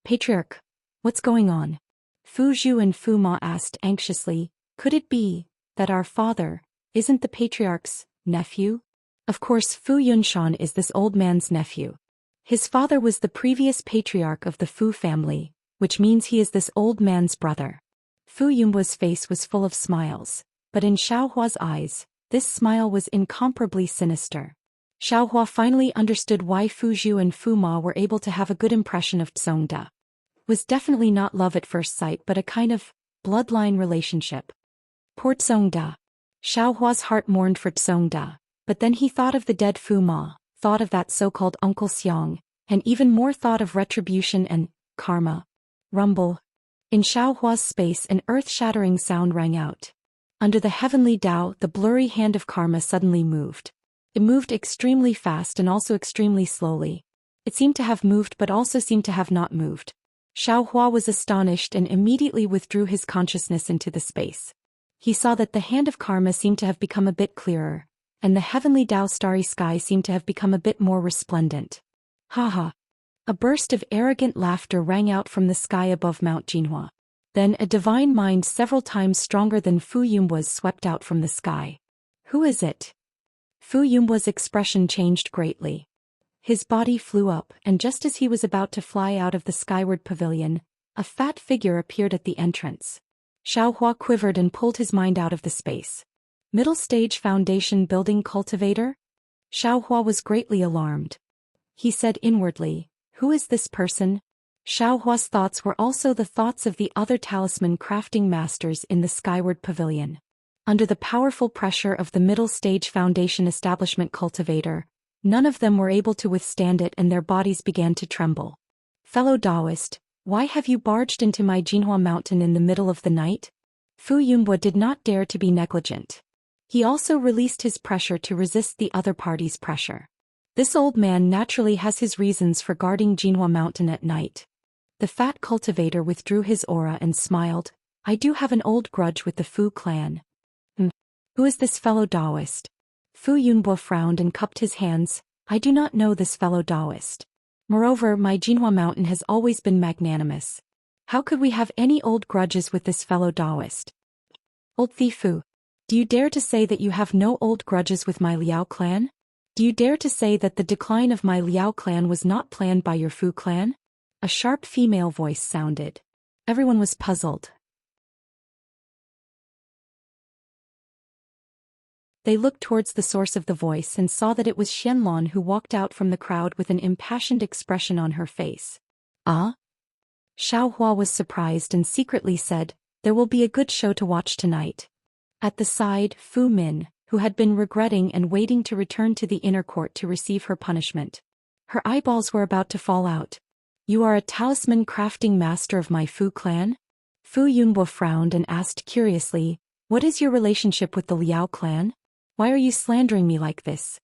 Patriarch, what's going on? Fu Zhu and Fu Ma asked anxiously, could it be that our father isn't the patriarch's nephew? Of course, Fu Yunshan is this old man's nephew. His father was the previous patriarch of the Fu family, which means he is this old man's brother. Fu Yunbo's face was full of smiles, but in Xiaohua's eyes, this smile was incomparably sinister. Xiaohua finally understood why Fu Zhu and Fu Ma were able to have a good impression of Tsongda. It was definitely not love at first sight but a kind of bloodline relationship. Poor Tsongda. Xiaohua's heart mourned for Tsongda, but then he thought of the dead Fu Ma, thought of that so-called Uncle Xiang, and even more thought of retribution and karma. Rumble. In Xiaohua's space an earth-shattering sound rang out. Under the heavenly Tao, the blurry hand of karma suddenly moved. It moved extremely fast and also extremely slowly. It seemed to have moved but also seemed to have not moved. Xiaohua was astonished and immediately withdrew his consciousness into the space. He saw that the hand of karma seemed to have become a bit clearer, and the heavenly Tao starry sky seemed to have become a bit more resplendent. Ha ha! A burst of arrogant laughter rang out from the sky above Mount Jinhua. Then a divine mind several times stronger than Fu Yunbo's swept out from the sky. Who is it? Fu Yunbo's expression changed greatly. His body flew up, and just as he was about to fly out of the skyward pavilion, a fat figure appeared at the entrance. Xiaohua quivered and pulled his mind out of the space. Middle stage foundation building cultivator? Xiaohua was greatly alarmed. He said inwardly, who is this person? Xiaohua's thoughts were also the thoughts of the other talisman crafting masters in the skyward pavilion. Under the powerful pressure of the middle-stage foundation establishment cultivator, none of them were able to withstand it and their bodies began to tremble. Fellow Taoist, why have you barged into my Jinhua mountain in the middle of the night? Fu Yunbo did not dare to be negligent. He also released his pressure to resist the other party's pressure. This old man naturally has his reasons for guarding Jinhua mountain at night. The fat cultivator withdrew his aura and smiled. I do have an old grudge with the Fu clan. Who is this fellow Taoist? Fu Yunbo frowned and cupped his hands. I do not know this fellow Taoist. Moreover, my Jinhua mountain has always been magnanimous. How could we have any old grudges with this fellow Taoist? Old thief Fu. Do you dare to say that you have no old grudges with my Liao clan? Do you dare to say that the decline of my Liao clan was not planned by your Fu clan? A sharp female voice sounded. Everyone was puzzled. They looked towards the source of the voice and saw that it was Xianlon who walked out from the crowd with an impassioned expression on her face. Ah? Xiaohua was surprised and secretly said, there will be a good show to watch tonight. At the side, Fu Min, who had been regretting and waiting to return to the inner court to receive her punishment. Her eyeballs were about to fall out. You are a talisman crafting master of my Fu clan? Fu Yunbo frowned and asked curiously, what is your relationship with the Liao clan? Why are you slandering me like this?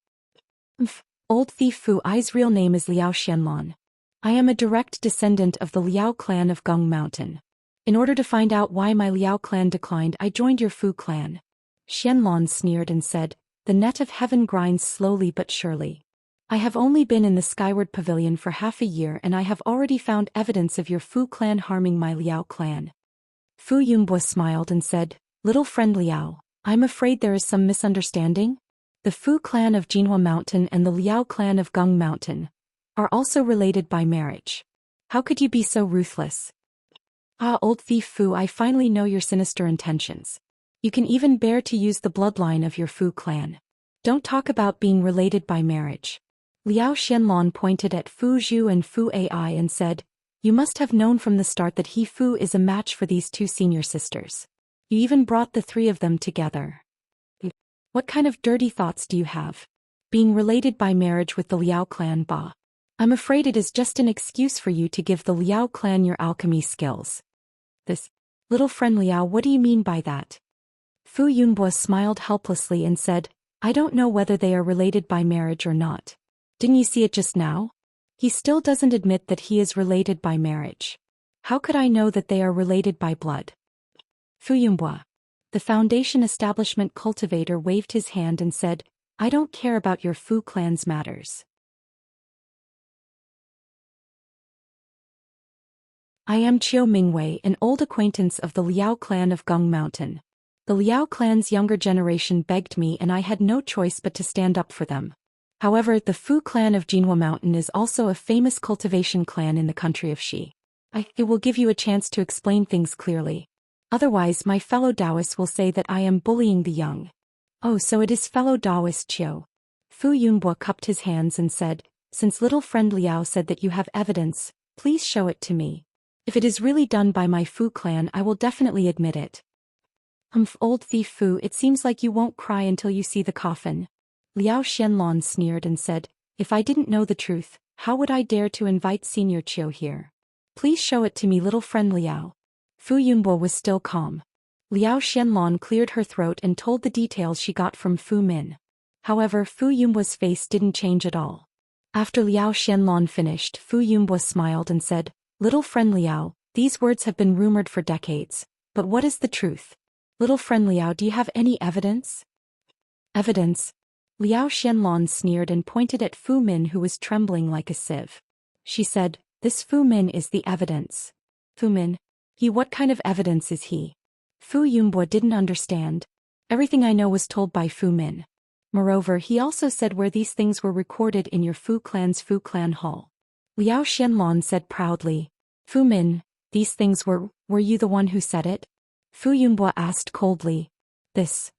Old thief Fu I's real name is Liao Xianlon. I am a direct descendant of the Liao clan of Gong Mountain. In order to find out why my Liao clan declined, I joined your Fu clan. Xianlon sneered and said, the net of heaven grinds slowly but surely. I have only been in the Skyward Pavilion for half a year and I have already found evidence of your Fu clan harming my Liao clan. Fu Yunbo smiled and said, little friend Liao, I'm afraid there is some misunderstanding. The Fu clan of Jinhua Mountain and the Liao clan of Gong Mountain are also related by marriage. How could you be so ruthless? Ah, old thief Fu, I finally know your sinister intentions. You can even bear to use the bloodline of your Fu clan. Don't talk about being related by marriage. Liao Xianlon pointed at Fu Zhu and Fu Ai and said, you must have known from the start that he Fu is a match for these two senior sisters. You even brought the three of them together. What kind of dirty thoughts do you have? Being related by marriage with the Liao clan, bah. I'm afraid it is just an excuse for you to give the Liao clan your alchemy skills. This little friend Liao, what do you mean by that? Fu Yunbo smiled helplessly and said, I don't know whether they are related by marriage or not. Didn't you see it just now? He still doesn't admit that he is related by marriage. How could I know that they are related by blood? Fu Yunbo. The foundation establishment cultivator waved his hand and said, I don't care about your Fu clan's matters. I am Chiu Mingwei, an old acquaintance of the Liao clan of Gong Mountain. The Liao clan's younger generation begged me and I had no choice but to stand up for them. However, the Fu clan of Jinhua Mountain is also a famous cultivation clan in the country of Shi. It will give you a chance to explain things clearly. Otherwise, my fellow Taoists will say that I am bullying the young. Oh, so it is fellow Taoist Chiu. Fu Yunbo cupped his hands and said, since little friend Liao said that you have evidence, please show it to me. If it is really done by my Fu clan, I will definitely admit it. Old thief Fu, it seems like you won't cry until you see the coffin. Liao Xianlon sneered and said, if I didn't know the truth, how would I dare to invite Senior Chiu here? Please show it to me, little friend Liao. Fu Yunbo was still calm. Liao Xianlon cleared her throat and told the details she got from Fu Min. However, Fu Yunbo's face didn't change at all. After Liao Xianlon finished, Fu Yunbo smiled and said, little friend Liao, these words have been rumored for decades, but what is the truth? Little friend Liao, do you have any evidence? Evidence? Liao Xianlon sneered and pointed at Fu Min, who was trembling like a sieve. She said, this Fu Min is the evidence. Fu Min? What kind of evidence is he? Fu Yunbo didn't understand. Everything I know was told by Fu Min. Moreover, he also said where these things were recorded in your Fu clan's Fu clan hall. Liao Xianlon said proudly, Fu Min, these things were you the one who said it? Fu Yunbo asked coldly. This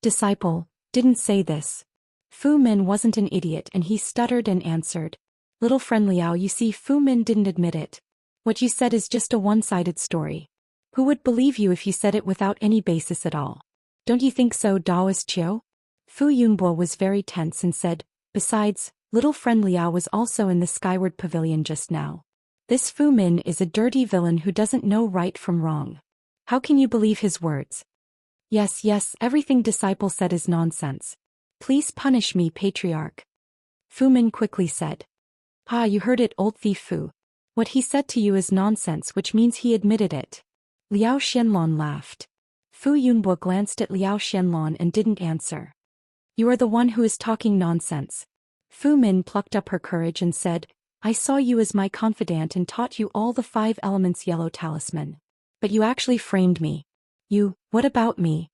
disciple didn't say this. Fu Min wasn't an idiot and he stuttered and answered. Little friend Liao, you see, Fu Min didn't admit it. What you said is just a one-sided story. Who would believe you if you said it without any basis at all? Don't you think so, Daoist Chiu? Fu Yunbo was very tense and said, besides, little friend Liao was also in the Skyward Pavilion just now. This Fu Min is a dirty villain who doesn't know right from wrong. How can you believe his words? Yes, everything disciple said is nonsense. Please punish me, Patriarch. Fu Min quickly said. Ah, you heard it, old thief Fu. What he said to you is nonsense, which means he admitted it. Liao Xianlong laughed. Fu Yunbo glanced at Liao Xianlong and didn't answer. You are the one who is talking nonsense. Fu Min plucked up her courage and said, I saw you as my confidant and taught you all the 5 elements yellow talisman. But you actually framed me. What about me?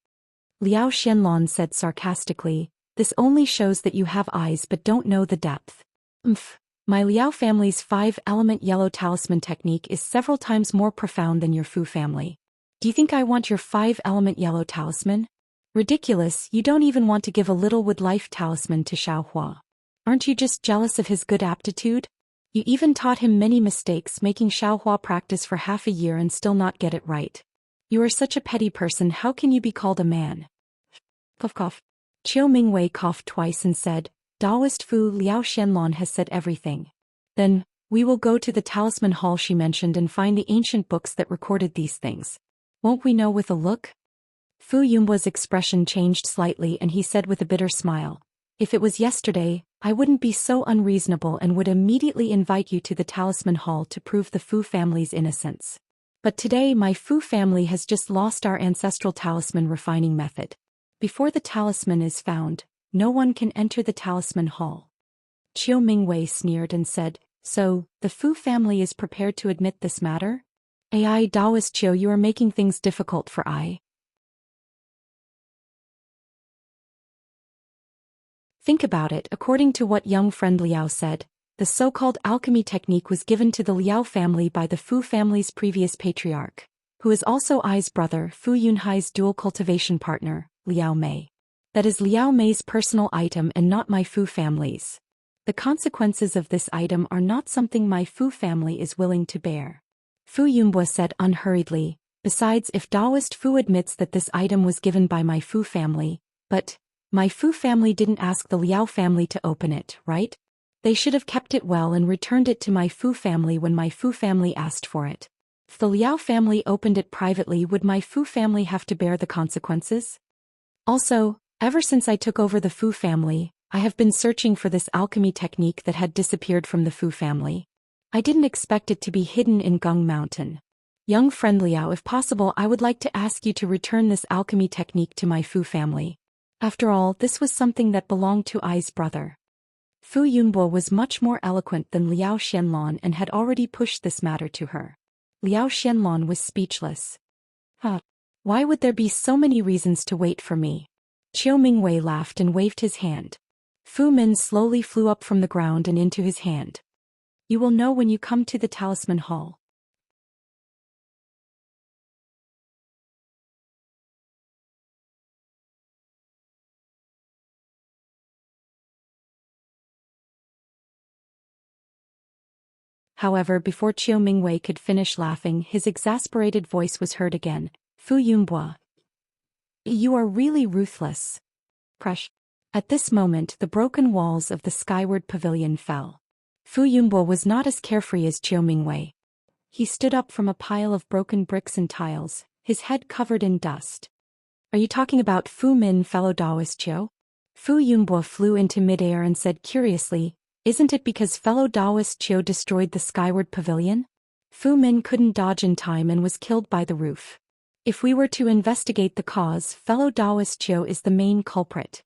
Liao Xianlong said sarcastically, this only shows that you have eyes but don't know the depth. My Liao family's 5-element yellow talisman technique is several times more profound than your Fu family. Do you think I want your 5-element yellow talisman? Ridiculous, you don't even want to give a little wood life talisman to Xiaohua. Aren't you just jealous of his good aptitude? You even taught him many mistakes, making Xiaohua practice for half a year and still not get it right. You are such a petty person, how can you be called a man? Cough. Chiu Mingwei coughed twice and said, Daoist Fu Liao Xianlong has said everything. Then, we will go to the talisman hall she mentioned and find the ancient books that recorded these things. Won't we know with a look? Fu Yunbo's expression changed slightly and he said with a bitter smile, if it was yesterday, I wouldn't be so unreasonable and would immediately invite you to the talisman hall to prove the Fu family's innocence. But today my Fu family has just lost our ancestral talisman refining method. Before the talisman is found, no one can enter the talisman hall. Chiu Mingwei sneered and said, so, the Fu family is prepared to admit this matter? Ai Daoist Chiu, you are making things difficult for I. Think about it, according to what young friend Liao said, the so-called alchemy technique was given to the Liao family by the Fu family's previous patriarch, who is also Ai's brother, Fu Yunhai's dual cultivation partner, Liao Mei. That is Liao Mei's personal item and not my Fu family's. The consequences of this item are not something my Fu family is willing to bear. Fu Yunbo said unhurriedly, besides, if Daoist Fu admits that this item was given by my Fu family, but my Fu family didn't ask the Liao family to open it, right? They should have kept it well and returned it to my Fu family when my Fu family asked for it. If the Liao family opened it privately, would my Fu family have to bear the consequences? Also, ever since I took over the Fu family, I have been searching for this alchemy technique that had disappeared from the Fu family. I didn't expect it to be hidden in Gung Mountain. Young friend Liao, if possible, I would like to ask you to return this alchemy technique to my Fu family. After all, this was something that belonged to Ai's brother. Fu Yunbo was much more eloquent than Liao Xianlong and had already pushed this matter to her. Liao Xianlong was speechless. Why would there be so many reasons to wait for me? Chiu Mingwei laughed and waved his hand. Fu Min slowly flew up from the ground and into his hand. You will know when you come to the talisman hall. However, before Chiu Mingwei could finish laughing, his exasperated voice was heard again. Fu Yunbo. You are really ruthless. Crush. At this moment, the broken walls of the Skyward Pavilion fell. Fu Yunbo was not as carefree as Chiu Mingwei. He stood up from a pile of broken bricks and tiles, his head covered in dust. Are you talking about Fu Min, fellow Daoist Chiu? Fu Yunbo flew into midair and said curiously, isn't it because fellow Daoist Chiu destroyed the Skyward Pavilion? Fu Min couldn't dodge in time and was killed by the roof. If we were to investigate the cause, fellow Daoist Chiu is the main culprit.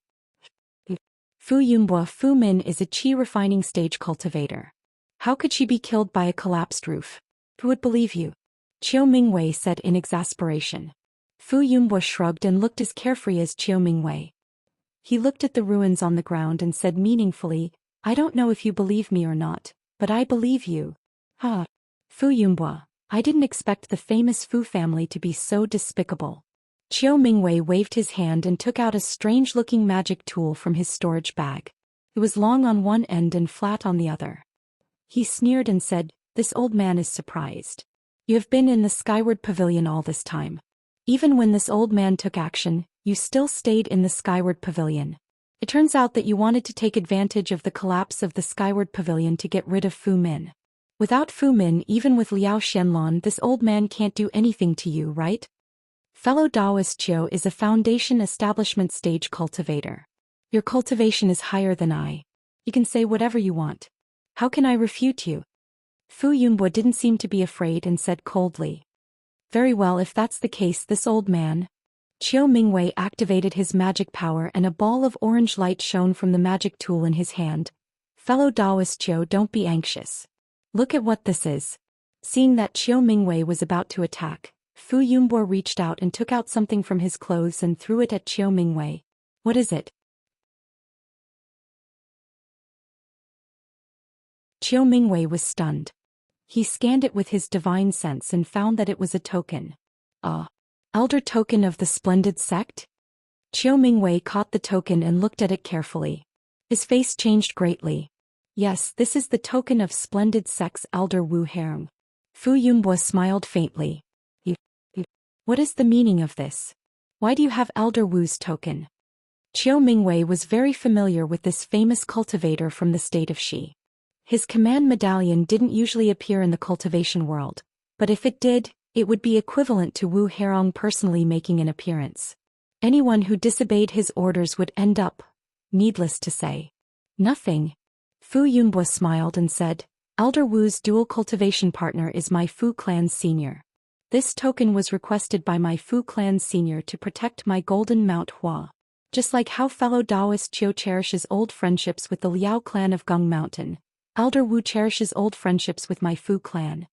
Fu Yunbo, Fu Min is a qi refining stage cultivator. How could she be killed by a collapsed roof? Who would believe you? Chiu Mingwei said in exasperation. Fu Yunbo shrugged and looked as carefree as Chiu Mingwei. He looked at the ruins on the ground and said meaningfully, I don't know if you believe me or not, but I believe you. Fu Yunbo, I didn't expect the famous Fu family to be so despicable. Chiu Mingwei waved his hand and took out a strange-looking magic tool from his storage bag. It was long on one end and flat on the other. He sneered and said, this old man is surprised. You have been in the Skyward Pavilion all this time. Even when this old man took action, you still stayed in the Skyward Pavilion. It turns out that you wanted to take advantage of the collapse of the Skyward Pavilion to get rid of Fu Min. Without Fu Min, even with Liao Xianlon, this old man can't do anything to you, right? Fellow Taoist Chiu is a foundation establishment stage cultivator. Your cultivation is higher than I. You can say whatever you want. How can I refute you? Fu Yunbo didn't seem to be afraid and said coldly. Very well, if that's the case, this old man. Chiu Mingwei activated his magic power and a ball of orange light shone from the magic tool in his hand. Fellow Taoist Chiu, don't be anxious. Look at what this is. Seeing that Chiu Mingwei was about to attack, Fu Yunbo reached out and took out something from his clothes and threw it at Chiu Mingwei. What is it? Chiu Mingwei was stunned. He scanned it with his divine sense and found that it was a token. Elder token of the Splendid Sect? Chiu Mingwei caught the token and looked at it carefully. His face changed greatly. Yes, this is the token of Splendid Sect's Elder Wu Herong. Fu Yunbo smiled faintly. What is the meaning of this? Why do you have Elder Wu's token? Chiu Mingwei was very familiar with this famous cultivator from the state of Shi. His command medallion didn't usually appear in the cultivation world, but if it did, it would be equivalent to Wu Herong personally making an appearance. Anyone who disobeyed his orders would end up, needless to say, nothing. Fu Yunbo smiled and said, Elder Wu's dual cultivation partner is my Fu clan's senior. This token was requested by my Fu clan's senior to protect my golden Mount Hua. Just like how fellow Taoist Chiu cherishes old friendships with the Liao clan of Gung Mountain, Elder Wu cherishes old friendships with my Fu clan.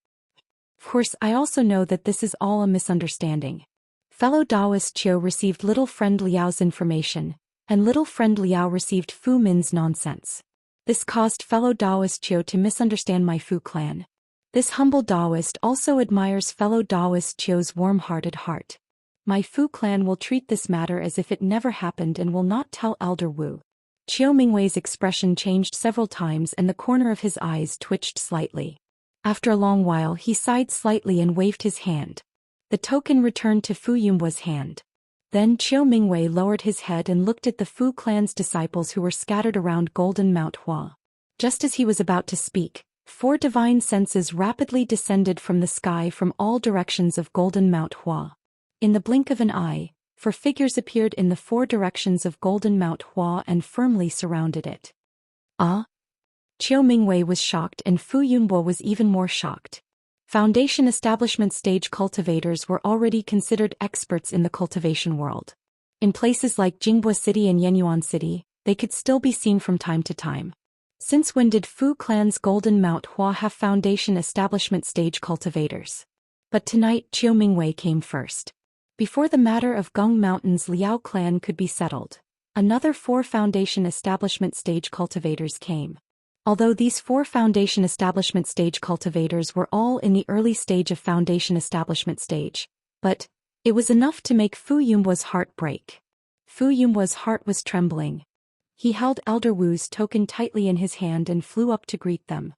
Of course, I also know that this is all a misunderstanding. Fellow Taoist Chiu received little friend Liao's information, and little friend Liao received Fu Min's nonsense. This caused fellow Taoist Chiu to misunderstand my Fu clan. This humble Taoist also admires fellow Taoist Chiu's warm-hearted heart. My Fu clan will treat this matter as if it never happened and will not tell Elder Wu. Chiu Mingwei's expression changed several times and the corner of his eyes twitched slightly. After a long while he sighed slightly and waved his hand. The token returned to Fu Yunbo's hand. Then Chiu Mingwei lowered his head and looked at the Fu clan's disciples who were scattered around Golden Mount Hua. Just as he was about to speak, 4 divine senses rapidly descended from the sky from all directions of Golden Mount Hua. In the blink of an eye, 4 figures appeared in the 4 directions of Golden Mount Hua and firmly surrounded it. Chiu Mingwei was shocked and Fu Yunbo was even more shocked. Foundation establishment stage cultivators were already considered experts in the cultivation world. In places like Jingbo City and Yenyuan City, they could still be seen from time to time. Since when did Fu clan's Golden Mount Hua have foundation establishment stage cultivators? But tonight Chiu Mingwei came first. Before the matter of Gung Mountain's Liao clan could be settled, another 4 foundation establishment stage cultivators came. Although these 4 foundation establishment stage cultivators were all in the early stage of foundation establishment stage, but it was enough to make Fu Yunbo's heart break. Fu Yunbo's heart was trembling. He held Elder Wu's token tightly in his hand and flew up to greet them.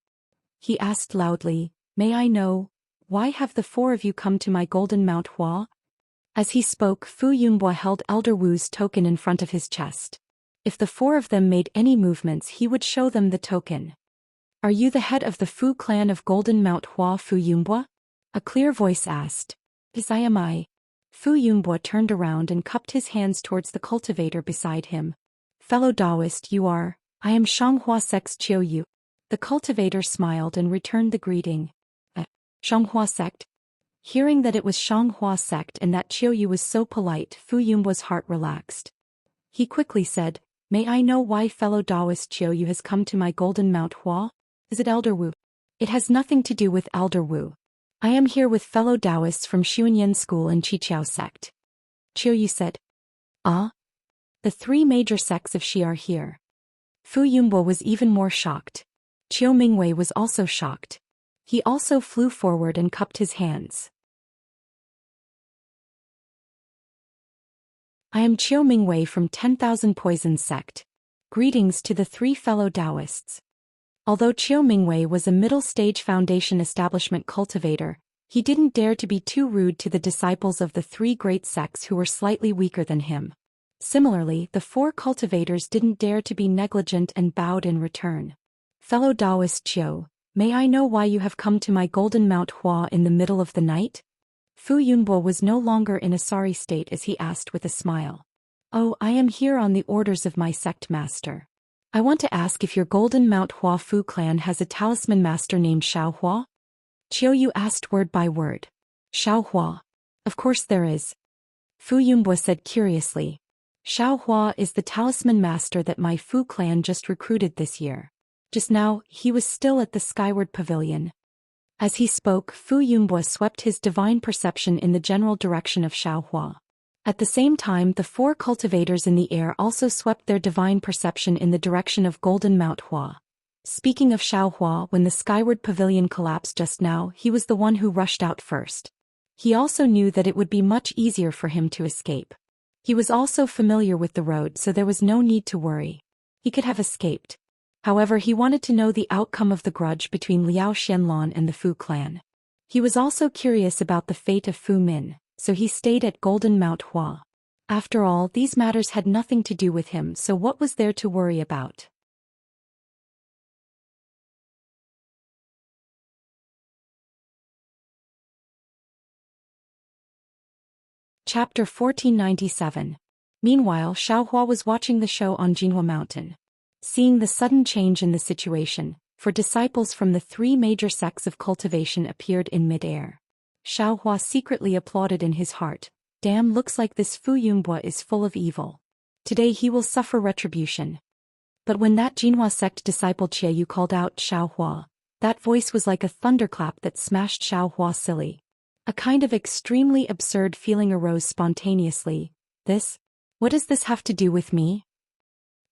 He asked loudly, "May I know, why have the 4 of you come to my Golden Mount Hua?" As he spoke, Fu Yunbo held Elder Wu's token in front of his chest. If the 4 of them made any movements, he would show them the token. "Are you the head of the Fu clan of Golden Mount Hua, Fu Yunbo?" A clear voice asked. "Yes, I am I." Fu Yunbo turned around and cupped his hands towards the cultivator beside him. "Fellow Taoist, you are, I am Shanghua Sect's Chiu Yu." The cultivator smiled and returned the greeting. Shanghua Sect? Hearing that it was Shanghua Sect and that Chiu Yu was so polite, Fu Yunbo's heart relaxed. He quickly said, "May I know why fellow Taoist Chiu Yu has come to my Golden Mount Hua? Is it Elder Wu?" "It has nothing to do with Elder Wu. I am here with fellow Taoists from Xuanyan School and Chiqiao Sect." Chiu Yu said. The 3 major sects of Shi are here." Fu Yunbo was even more shocked. Chiu Mingwei was also shocked. He also flew forward and cupped his hands. "I am Chiu Mingwei from 10,000 Poison Sect. Greetings to the 3 fellow Taoists." Although Chiu Mingwei was a middle-stage foundation establishment cultivator, He didn't dare to be too rude to the disciples of the three great sects who were slightly weaker than him. Similarly, the four cultivators didn't dare to be negligent and bowed in return. Fellow Taoist Chiu, may I know why you have come to my golden Mount Hua in the middle of the night? Fu Yunbo was no longer in a sorry state as he asked with a smile. Oh, I am here on the orders of my sect master. I want to ask if your golden Mount Hua Fu clan has a talisman master named Xiao Hua? Chiu Yu asked word by word. Xiao Hua. Of course there is. Fu Yunbo said curiously. Xiao Hua is the talisman master that my Fu clan just recruited this year. Just now, he was still at the Skyward Pavilion. As he spoke, Fu Yunbo swept his divine perception in the general direction of Xiao Hua. At the same time, the four cultivators in the air also swept their divine perception in the direction of Golden Mount Hua. Speaking of Xiao Hua, when the Skyward Pavilion collapsed just now, he was the one who rushed out first. He also knew that it would be much easier for him to escape. He was also familiar with the road, so there was no need to worry. He could have escaped. However, he wanted to know the outcome of the grudge between Liao Xianlon and the Fu clan. He was also curious about the fate of Fu Min, so he stayed at Golden Mount Hua. After all, these matters had nothing to do with him, so what was there to worry about? Chapter 1497. Meanwhile, Xiao Hua was watching the show on Jinhua Mountain. Seeing the sudden change in the situation, for disciples from the three major sects of cultivation appeared in mid-air. Xiao Hua secretly applauded in his heart. Damn, looks like this Fu Yunbo is full of evil. Today he will suffer retribution. But when that Jinhua sect disciple Jie Yu called out Xiao Hua, that voice was like a thunderclap that smashed Xiao Hua silly. A kind of extremely absurd feeling arose spontaneously. What does this have to do with me?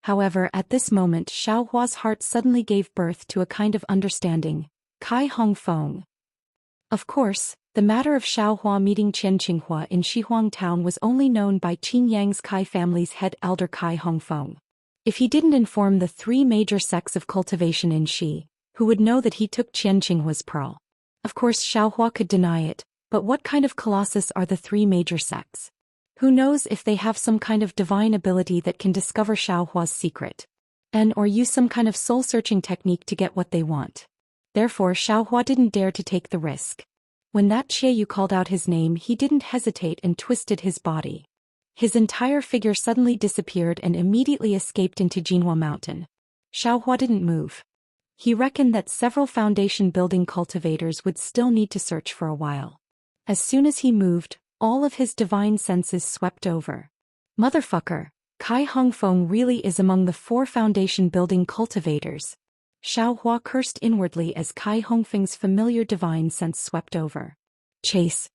However, at this moment Xiao Hua's heart suddenly gave birth to a kind of understanding. Kai Hong Feng. Of course, the matter of Xiao Hua meeting Qian Qinghua in Shihuang town was only known by Qin Yang's Kai family's head elder Kai Hong Feng. If he didn't inform the three major sects of cultivation in Shi, who would know that he took Qian Qinghua's pearl? Of course Xiao Hua could deny it, but what kind of colossus are the three major sects? Who knows if they have some kind of divine ability that can discover Xiao Hua's secret, or use some kind of soul-searching technique to get what they want. Therefore Xiao Hua didn't dare to take the risk. When that Jie Yu called out his name, he didn't hesitate and twisted his body. His entire figure suddenly disappeared and immediately escaped into Jinhua Mountain. Xiao Hua didn't move. He reckoned that several foundation building cultivators would still need to search for a while. As soon as he moved, all of his divine senses swept over. Motherfucker, Kai Hong Feng really is among the four foundation building cultivators. Xiao Hua cursed inwardly as Kai Hongfeng's familiar divine sense swept over. Chase.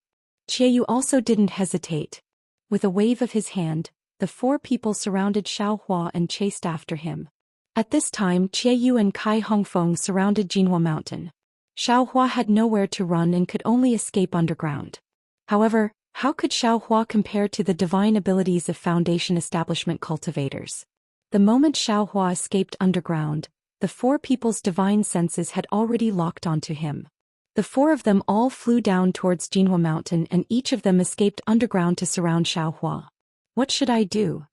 Jie Yu also didn't hesitate. With a wave of his hand, the four people surrounded Xiao Hua and chased after him. At this time Jie Yu and Kai Hongfeng surrounded Jinhua Mountain. Xiao Hua had nowhere to run and could only escape underground. However, how could Xiao Hua compare to the divine abilities of foundation establishment cultivators? The moment Xiao Hua escaped underground, the four people's divine senses had already locked onto him. The four of them all flew down towards Jinhua Mountain and each of them escaped underground to surround Xiao Hua. What should I do?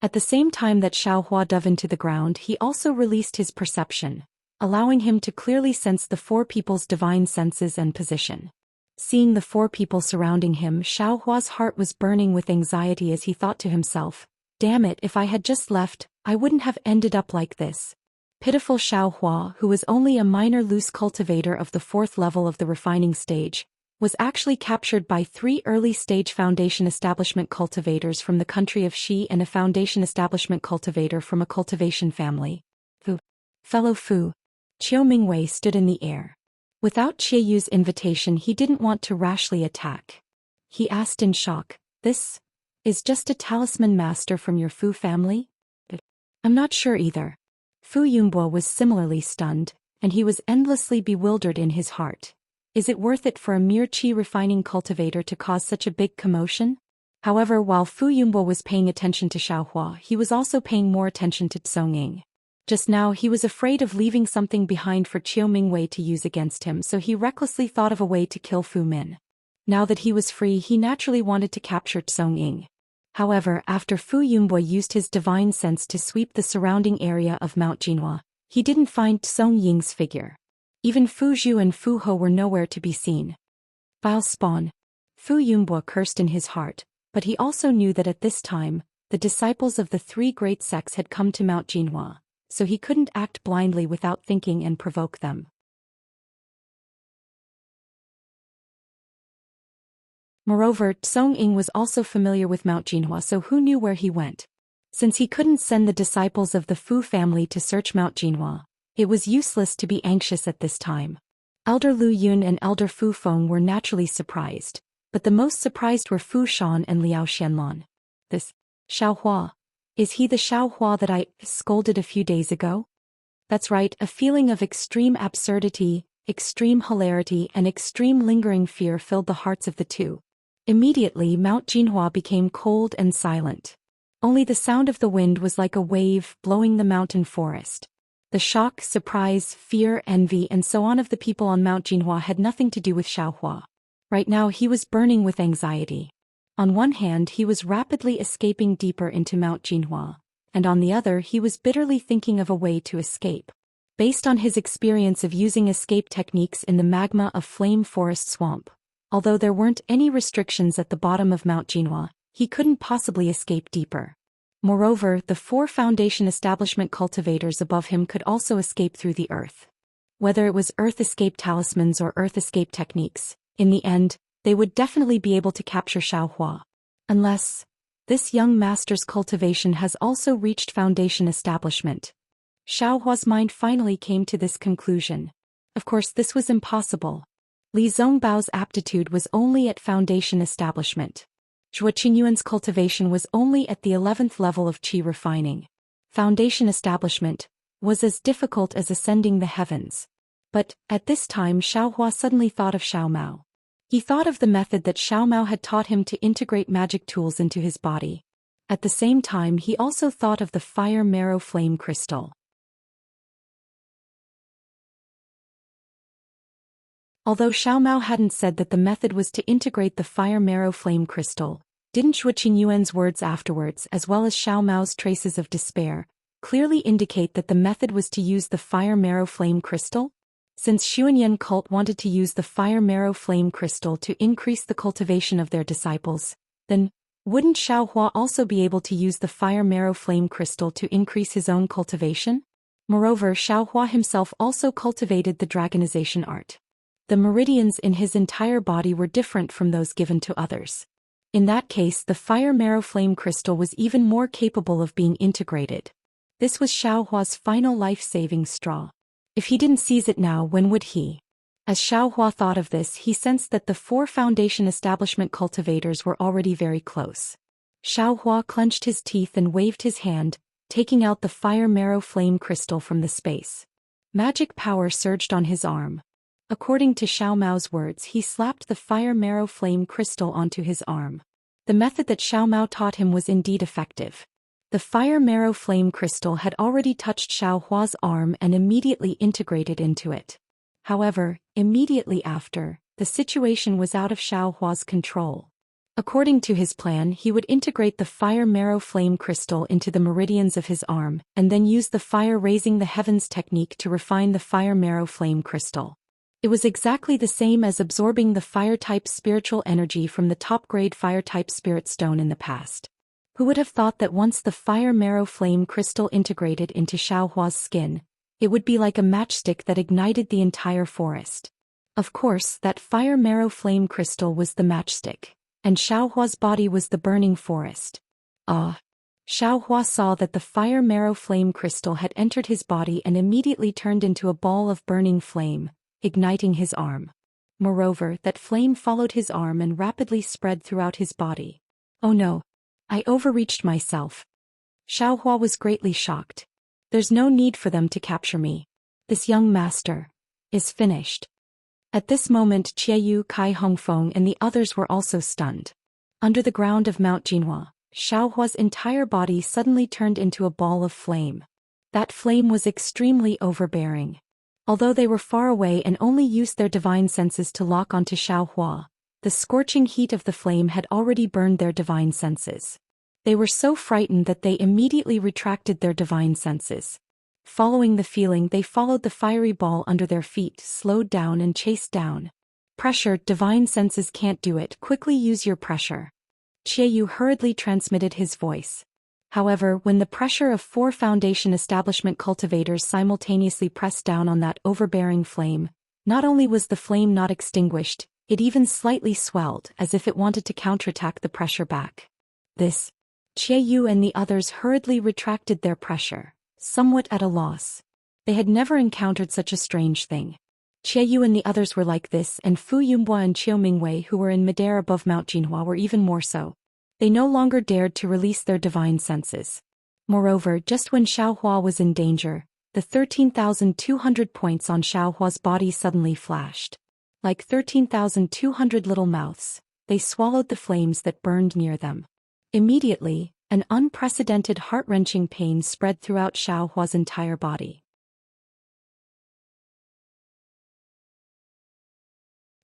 At the same time that Xiao Hua dove into the ground, he also released his perception, allowing him to clearly sense the four people's divine senses and position. Seeing the four people surrounding him, Xiao Hua's heart was burning with anxiety as he thought to himself, damn it, if I had just left, I wouldn't have ended up like this. Pitiful Xiao Hua, who was only a minor loose cultivator of the fourth level of the refining stage, was actually captured by three early-stage foundation establishment cultivators from the country of Shi and a foundation establishment cultivator from a cultivation family. Fellow Fu. Chiu Mingwei stood in the air. Without Jie Yu's invitation, he didn't want to rashly attack. He asked in shock, "This is just a talisman master from your Fu family?" "I'm not sure either." Fu Yunbo was similarly stunned, and he was endlessly bewildered in his heart. Is it worth it for a mere qi refining cultivator to cause such a big commotion? However, while Fu Yunbo was paying attention to Xiao Hua, he was also paying more attention to Tsonging. Just now he was afraid of leaving something behind for Chiao Mingwei to use against him, so he recklessly thought of a way to kill Fu Min. Now that he was free, he naturally wanted to capture Tsong Ying. However, after Fu Yunboi used his divine sense to sweep the surrounding area of Mount Jinhua, he didn't find Tsong Ying's figure. Even Fu Zhu and Fu Ho were nowhere to be seen. Foul spawn. Fu Yunboi cursed in his heart, but he also knew that at this time, the disciples of the three great sects had come to Mount Jinhua, so he couldn't act blindly without thinking and provoke them. Moreover, Tsong Ying was also familiar with Mount Jinhua, so who knew where he went? Since he couldn't send the disciples of the Fu family to search Mount Jinhua, it was useless to be anxious at this time. Elder Lu Yun and Elder Fu Feng were naturally surprised, but the most surprised were Fu Shan and Liao Xianlan. This Xiaohua. Is he the Xiaohua that I scolded a few days ago? That's right, a feeling of extreme absurdity, extreme hilarity and extreme lingering fear filled the hearts of the two. Immediately Mount Jinhua became cold and silent. Only the sound of the wind was like a wave blowing the mountain forest. The shock, surprise, fear, envy and so on of the people on Mount Jinhua had nothing to do with Xiaohua. Right now he was burning with anxiety. On one hand he was rapidly escaping deeper into Mount Jinhua, and on the other he was bitterly thinking of a way to escape. Based on his experience of using escape techniques in the magma of Flame Forest Swamp, although there weren't any restrictions at the bottom of Mount Jinhua, he couldn't possibly escape deeper. Moreover, the 4 Foundation establishment cultivators above him could also escape through the earth. Whether it was earth escape talismans or earth escape techniques, in the end, they would definitely be able to capture Xiaohua. Unless this young master's cultivation has also reached Foundation establishment. Xiaohua's mind finally came to this conclusion. Of course, this was impossible. Li Zongbao's aptitude was only at Foundation establishment. Zhuo Qingyuan's cultivation was only at the 11th level of qi refining. Foundation establishment was as difficult as ascending the heavens. But, at this time Xiaohua suddenly thought of Xiao Mao. He thought of the method that Xiao Mao had taught him to integrate magic tools into his body. At the same time he also thought of the fire marrow flame crystal. Although Xiao Mao hadn't said that the method was to integrate the fire marrow flame crystal, didn't Zhuo Qingyuan's words afterwards as well as Xiao Mao's traces of despair clearly indicate that the method was to use the fire marrow flame crystal? Since Xuanyan cult wanted to use the fire marrow flame crystal to increase the cultivation of their disciples, then wouldn't Xiaohua also be able to use the fire marrow flame crystal to increase his own cultivation? Moreover, Xiaohua himself also cultivated the dragonization art. The meridians in his entire body were different from those given to others. In that case, the fire marrow flame crystal was even more capable of being integrated. This was Xiaohua's final life-saving straw. If he didn't seize it now, when would he? As Xiaohua thought of this, he sensed that the 4 Foundation establishment cultivators were already very close. Xiaohua clenched his teeth and waved his hand, taking out the fire marrow flame crystal from the space. Magic power surged on his arm. According to Xiao Mao's words, he slapped the fire marrow flame crystal onto his arm. The method that Xiao Mao taught him was indeed effective. The fire marrow flame crystal had already touched Xiaohua's arm and immediately integrated into it. However, immediately after, the situation was out of Xiaohua's control. According to his plan, he would integrate the fire marrow flame crystal into the meridians of his arm, and then use the fire raising the heavens technique to refine the fire marrow flame crystal. It was exactly the same as absorbing the fire-type spiritual energy from the top-grade fire-type spirit stone in the past. Who would have thought that once the fire marrow flame crystal integrated into Xiaohua's skin, it would be like a matchstick that ignited the entire forest. Of course, that fire marrow flame crystal was the matchstick, and Xiaohua's body was the burning forest. Xiaohua saw that the fire marrow flame crystal had entered his body and immediately turned into a ball of burning flame, igniting his arm. Moreover, that flame followed his arm and rapidly spread throughout his body. Oh no! I overreached myself. Xiaohua was greatly shocked. There's no need for them to capture me. This young master is finished. At this moment Qiayu, Kai Hongfeng and the others were also stunned. Under the ground of Mount Jinhua, Xiaohua's entire body suddenly turned into a ball of flame. That flame was extremely overbearing. Although they were far away and only used their divine senses to lock onto Xiaohua, the scorching heat of the flame had already burned their divine senses. They were so frightened that they immediately retracted their divine senses. Following the feeling, they followed the fiery ball under their feet, slowed down and chased down. Pressure, divine senses can't do it, quickly use your pressure. Qiaoyu hurriedly transmitted his voice. However, when the pressure of 4 Foundation establishment cultivators simultaneously pressed down on that overbearing flame, not only was the flame not extinguished, it even slightly swelled, as if it wanted to counterattack the pressure back. Qiaoyu and the others hurriedly retracted their pressure, somewhat at a loss. They had never encountered such a strange thing. Qiaoyu and the others were like this, and Fu Yunhua and Qiu Mingwei, who were in midair above Mount Jinhua, were even more so. They no longer dared to release their divine senses. Moreover, just when Xiaohua was in danger, the 13,200 points on Xiaohua's body suddenly flashed. Like 13,200 little mouths, they swallowed the flames that burned near them. Immediately, an unprecedented heart-wrenching pain spread throughout Xiaohua's entire body.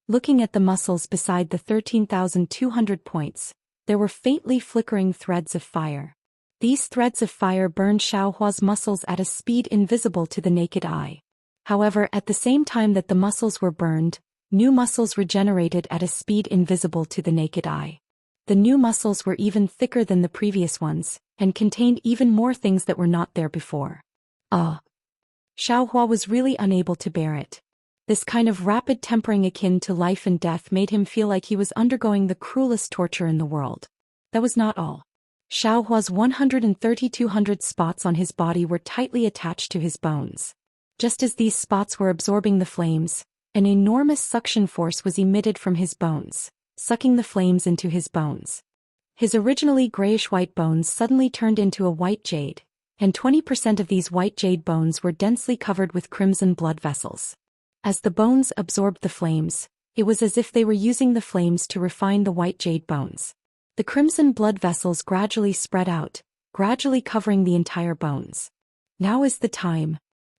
Looking at the muscles beside the 13,200 points, there were faintly flickering threads of fire. These threads of fire burned Xiaohua's muscles at a speed invisible to the naked eye. However, at the same time that the muscles were burned, new muscles regenerated at a speed invisible to the naked eye. The new muscles were even thicker than the previous ones, and contained even more things that were not there before. Xiaohua was really unable to bear it. This kind of rapid tempering akin to life and death made him feel like he was undergoing the cruelest torture in the world. That was not all. Xiaohua's 132 spots on his body were tightly attached to his bones. Just as these spots were absorbing the flames, an enormous suction force was emitted from his bones, sucking the flames into his bones. His originally grayish-white bones suddenly turned into a white jade, and 20% of these white jade bones were densely covered with crimson blood vessels. As the bones absorbed the flames, it was as if they were using the flames to refine the white jade bones. The crimson blood vessels gradually spread out, gradually covering the entire bones. Now is the time.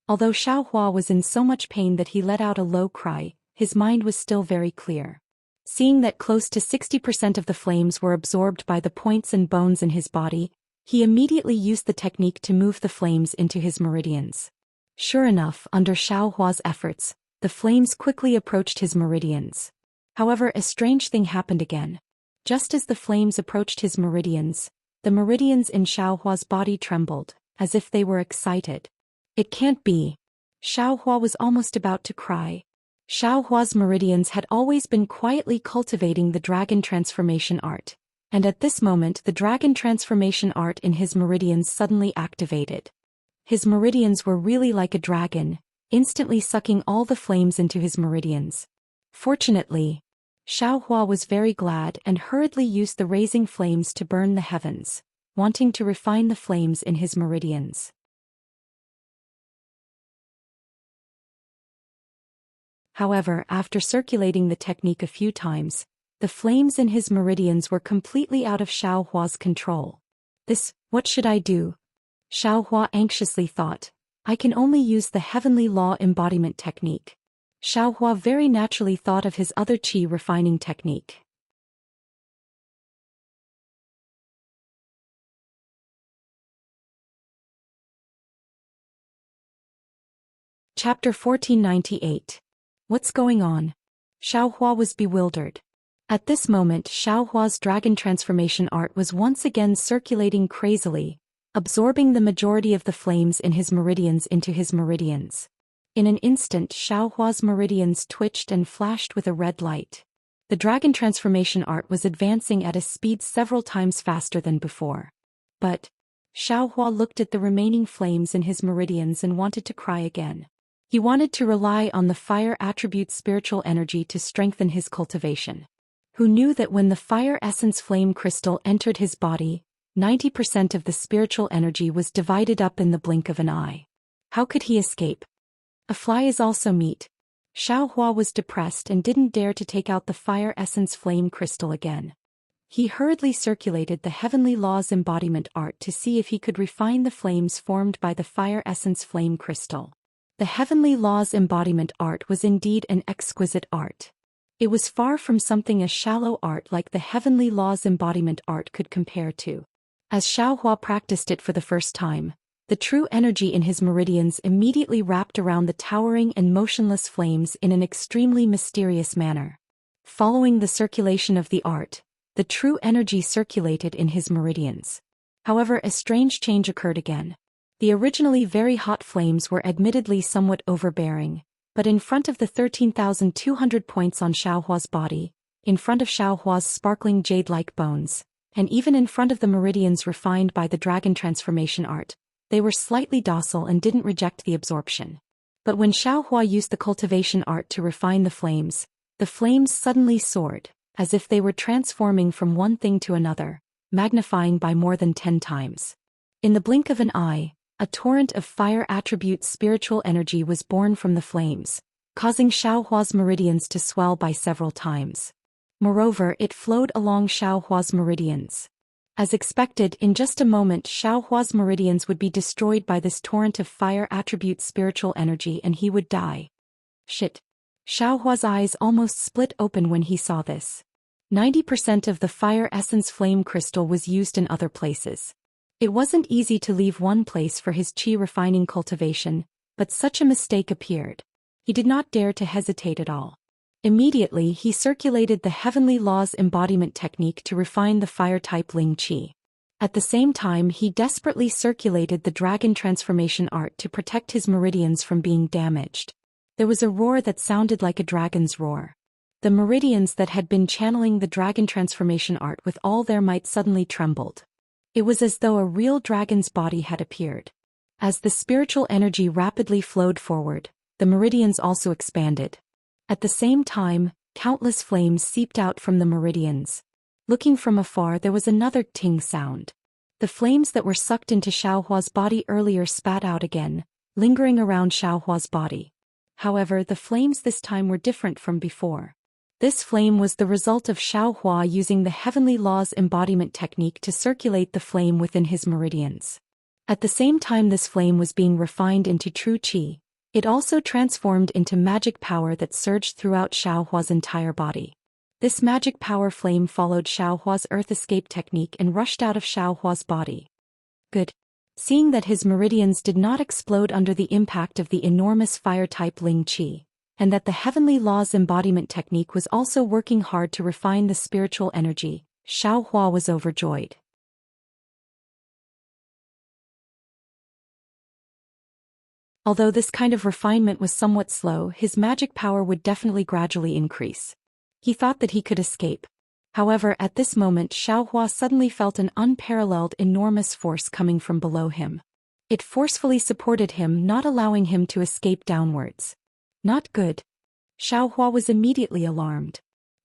Although Xiaohua was in so much pain that he let out a low cry, his mind was still very clear. Seeing that close to 60% of the flames were absorbed by the points and bones in his body, he immediately used the technique to move the flames into his meridians. Sure enough, under Xiaohua's efforts, the flames quickly approached his meridians. However, a strange thing happened again. Just as the flames approached his meridians, the meridians in Xiaohua's body trembled, as if they were excited. It can't be. Xiaohua was almost about to cry. Xiaohua's meridians had always been quietly cultivating the dragon transformation art, and at this moment the dragon transformation art in his meridians suddenly activated. His meridians were really like a dragon, instantly sucking all the flames into his meridians. Fortunately, Xiaohua was very glad and hurriedly used the raising flames to burn the heavens, wanting to refine the flames in his meridians. However, after circulating the technique a few times, the flames in his meridians were completely out of Xiaohua's control. What should I do? Xiaohua anxiously thought. I can only use the heavenly law embodiment technique. Xiaohua very naturally thought of his other qi refining technique. Chapter 1498. What's going on? Xiaohua was bewildered. At this moment, Xiaohua's dragon transformation art was once again circulating crazily, absorbing the majority of the flames in his meridians into his meridians. In an instant, Xiaohua's meridians twitched and flashed with a red light. The dragon transformation art was advancing at a speed several times faster than before. But Xiaohua looked at the remaining flames in his meridians and wanted to cry again. He wanted to rely on the fire attribute's spiritual energy to strengthen his cultivation. Who knew that when the fire essence flame crystal entered his body, 90% of the spiritual energy was divided up in the blink of an eye? How could he escape? A fly is also meat. Xiaohua was depressed and didn't dare to take out the fire essence flame crystal again. He hurriedly circulated the Heavenly Laws embodiment art to see if he could refine the flames formed by the fire essence flame crystal. The Heavenly Laws embodiment art was indeed an exquisite art. It was far from something a shallow art like the Heavenly Laws embodiment art could compare to. As Xiaohua practiced it for the first time, the true energy in his meridians immediately wrapped around the towering and motionless flames in an extremely mysterious manner. Following the circulation of the art, the true energy circulated in his meridians. However, a strange change occurred again. The originally very hot flames were admittedly somewhat overbearing, but in front of the 13,200 points on Xiaohua's body, in front of Xiaohua's sparkling jade-like bones, and even in front of the meridians refined by the dragon transformation art, they were slightly docile and didn't reject the absorption. But when Xiaohua used the cultivation art to refine the flames suddenly soared, as if they were transforming from one thing to another, magnifying by more than 10 times. In the blink of an eye, a torrent of fire attribute spiritual energy was born from the flames, causing Xiaohua's meridians to swell by several times. Moreover, it flowed along Xiaohua's meridians. As expected, in just a moment Xiaohua's meridians would be destroyed by this torrent of fire attribute spiritual energy and he would die. Shit. Xiaohua's eyes almost split open when he saw this. 90% of the fire essence flame crystal was used in other places. It wasn't easy to leave one place for his qi refining cultivation, but such a mistake appeared. He did not dare to hesitate at all. Immediately he circulated the Heavenly Laws embodiment technique to refine the fire-type Ling Qi. At the same time he desperately circulated the dragon transformation art to protect his meridians from being damaged. There was a roar that sounded like a dragon's roar. The meridians that had been channeling the dragon transformation art with all their might suddenly trembled. It was as though a real dragon's body had appeared. As the spiritual energy rapidly flowed forward, the meridians also expanded. At the same time, countless flames seeped out from the meridians. Looking from afar there was another ting sound. The flames that were sucked into Xiaohua's body earlier spat out again, lingering around Xiaohua's body. However, the flames this time were different from before. This flame was the result of Xiaohua using the Heavenly Laws embodiment technique to circulate the flame within his meridians. At the same time this flame was being refined into true qi, it also transformed into magic power that surged throughout Xiaohua's entire body. This magic power flame followed Xiaohua's earth escape technique and rushed out of Xiaohua's body. Good. Seeing that his meridians did not explode under the impact of the enormous fire-type Ling Qi, and that the Heavenly Laws embodiment technique was also working hard to refine the spiritual energy, Xiaohua was overjoyed. Although this kind of refinement was somewhat slow, his magic power would definitely gradually increase. He thought that he could escape. However, at this moment Xiaohua suddenly felt an unparalleled enormous force coming from below him. It forcefully supported him, not allowing him to escape downwards. Not good. Xiaohua was immediately alarmed.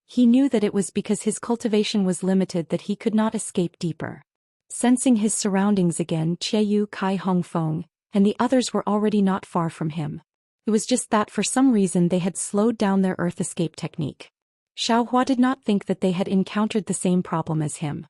He knew that it was because his cultivation was limited that he could not escape deeper. Sensing his surroundings again, Qiayu, Kai Hongfeng, and the others were already not far from him. It was just that for some reason they had slowed down their earth escape technique. Xiaohua did not think that they had encountered the same problem as him.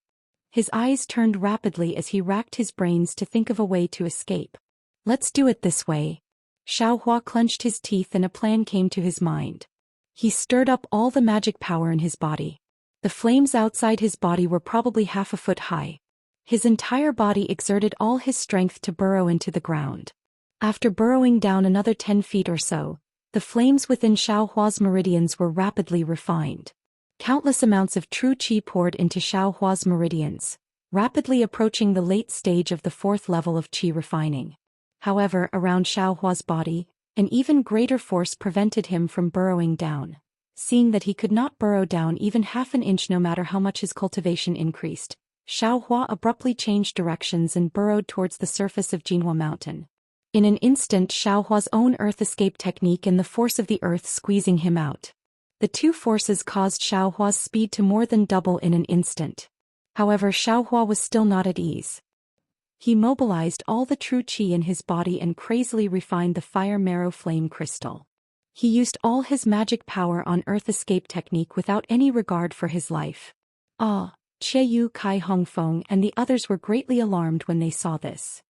His eyes turned rapidly as he racked his brains to think of a way to escape. Let's do it this way. Xiaohua clenched his teeth and a plan came to his mind. He stirred up all the magic power in his body. The flames outside his body were probably half a foot high. His entire body exerted all his strength to burrow into the ground. After burrowing down another 10 feet or so, the flames within Xiaohua's meridians were rapidly refined. Countless amounts of true qi poured into Xiaohua's meridians, rapidly approaching the late stage of the 4th level of qi refining. However, around Xiaohua's body, an even greater force prevented him from burrowing down. Seeing that he could not burrow down even half an inch no matter how much his cultivation increased, Xiaohua abruptly changed directions and burrowed towards the surface of Jinhua Mountain. In an instant Xiaohua's own earth escape technique and the force of the earth squeezing him out. The two forces caused Xiaohua's speed to more than double in an instant. However, Xiaohua was still not at ease. He mobilized all the true qi in his body and crazily refined the fire marrow flame crystal. He used all his magic power on earth escape technique without any regard for his life. Ah! Qiaoyu, Kai Hongfeng and the others were greatly alarmed when they saw this.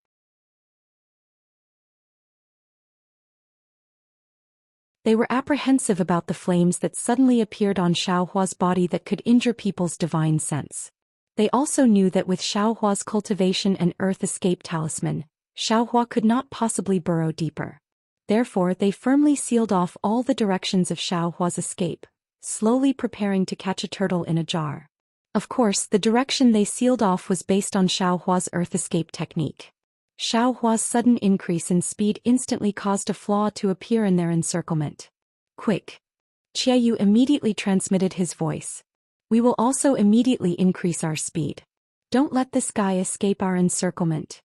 They were apprehensive about the flames that suddenly appeared on Xiaohua's body that could injure people's divine sense. They also knew that with Xiaohua's cultivation and earth escape talisman, Xiaohua could not possibly burrow deeper. Therefore they firmly sealed off all the directions of Xiaohua's escape, slowly preparing to catch a turtle in a jar. Of course, the direction they sealed off was based on Xiaohua's earth escape technique. Xiaohua's sudden increase in speed instantly caused a flaw to appear in their encirclement. Quick! Qiaoyu immediately transmitted his voice. We will also immediately increase our speed. Don't let this guy escape our encirclement.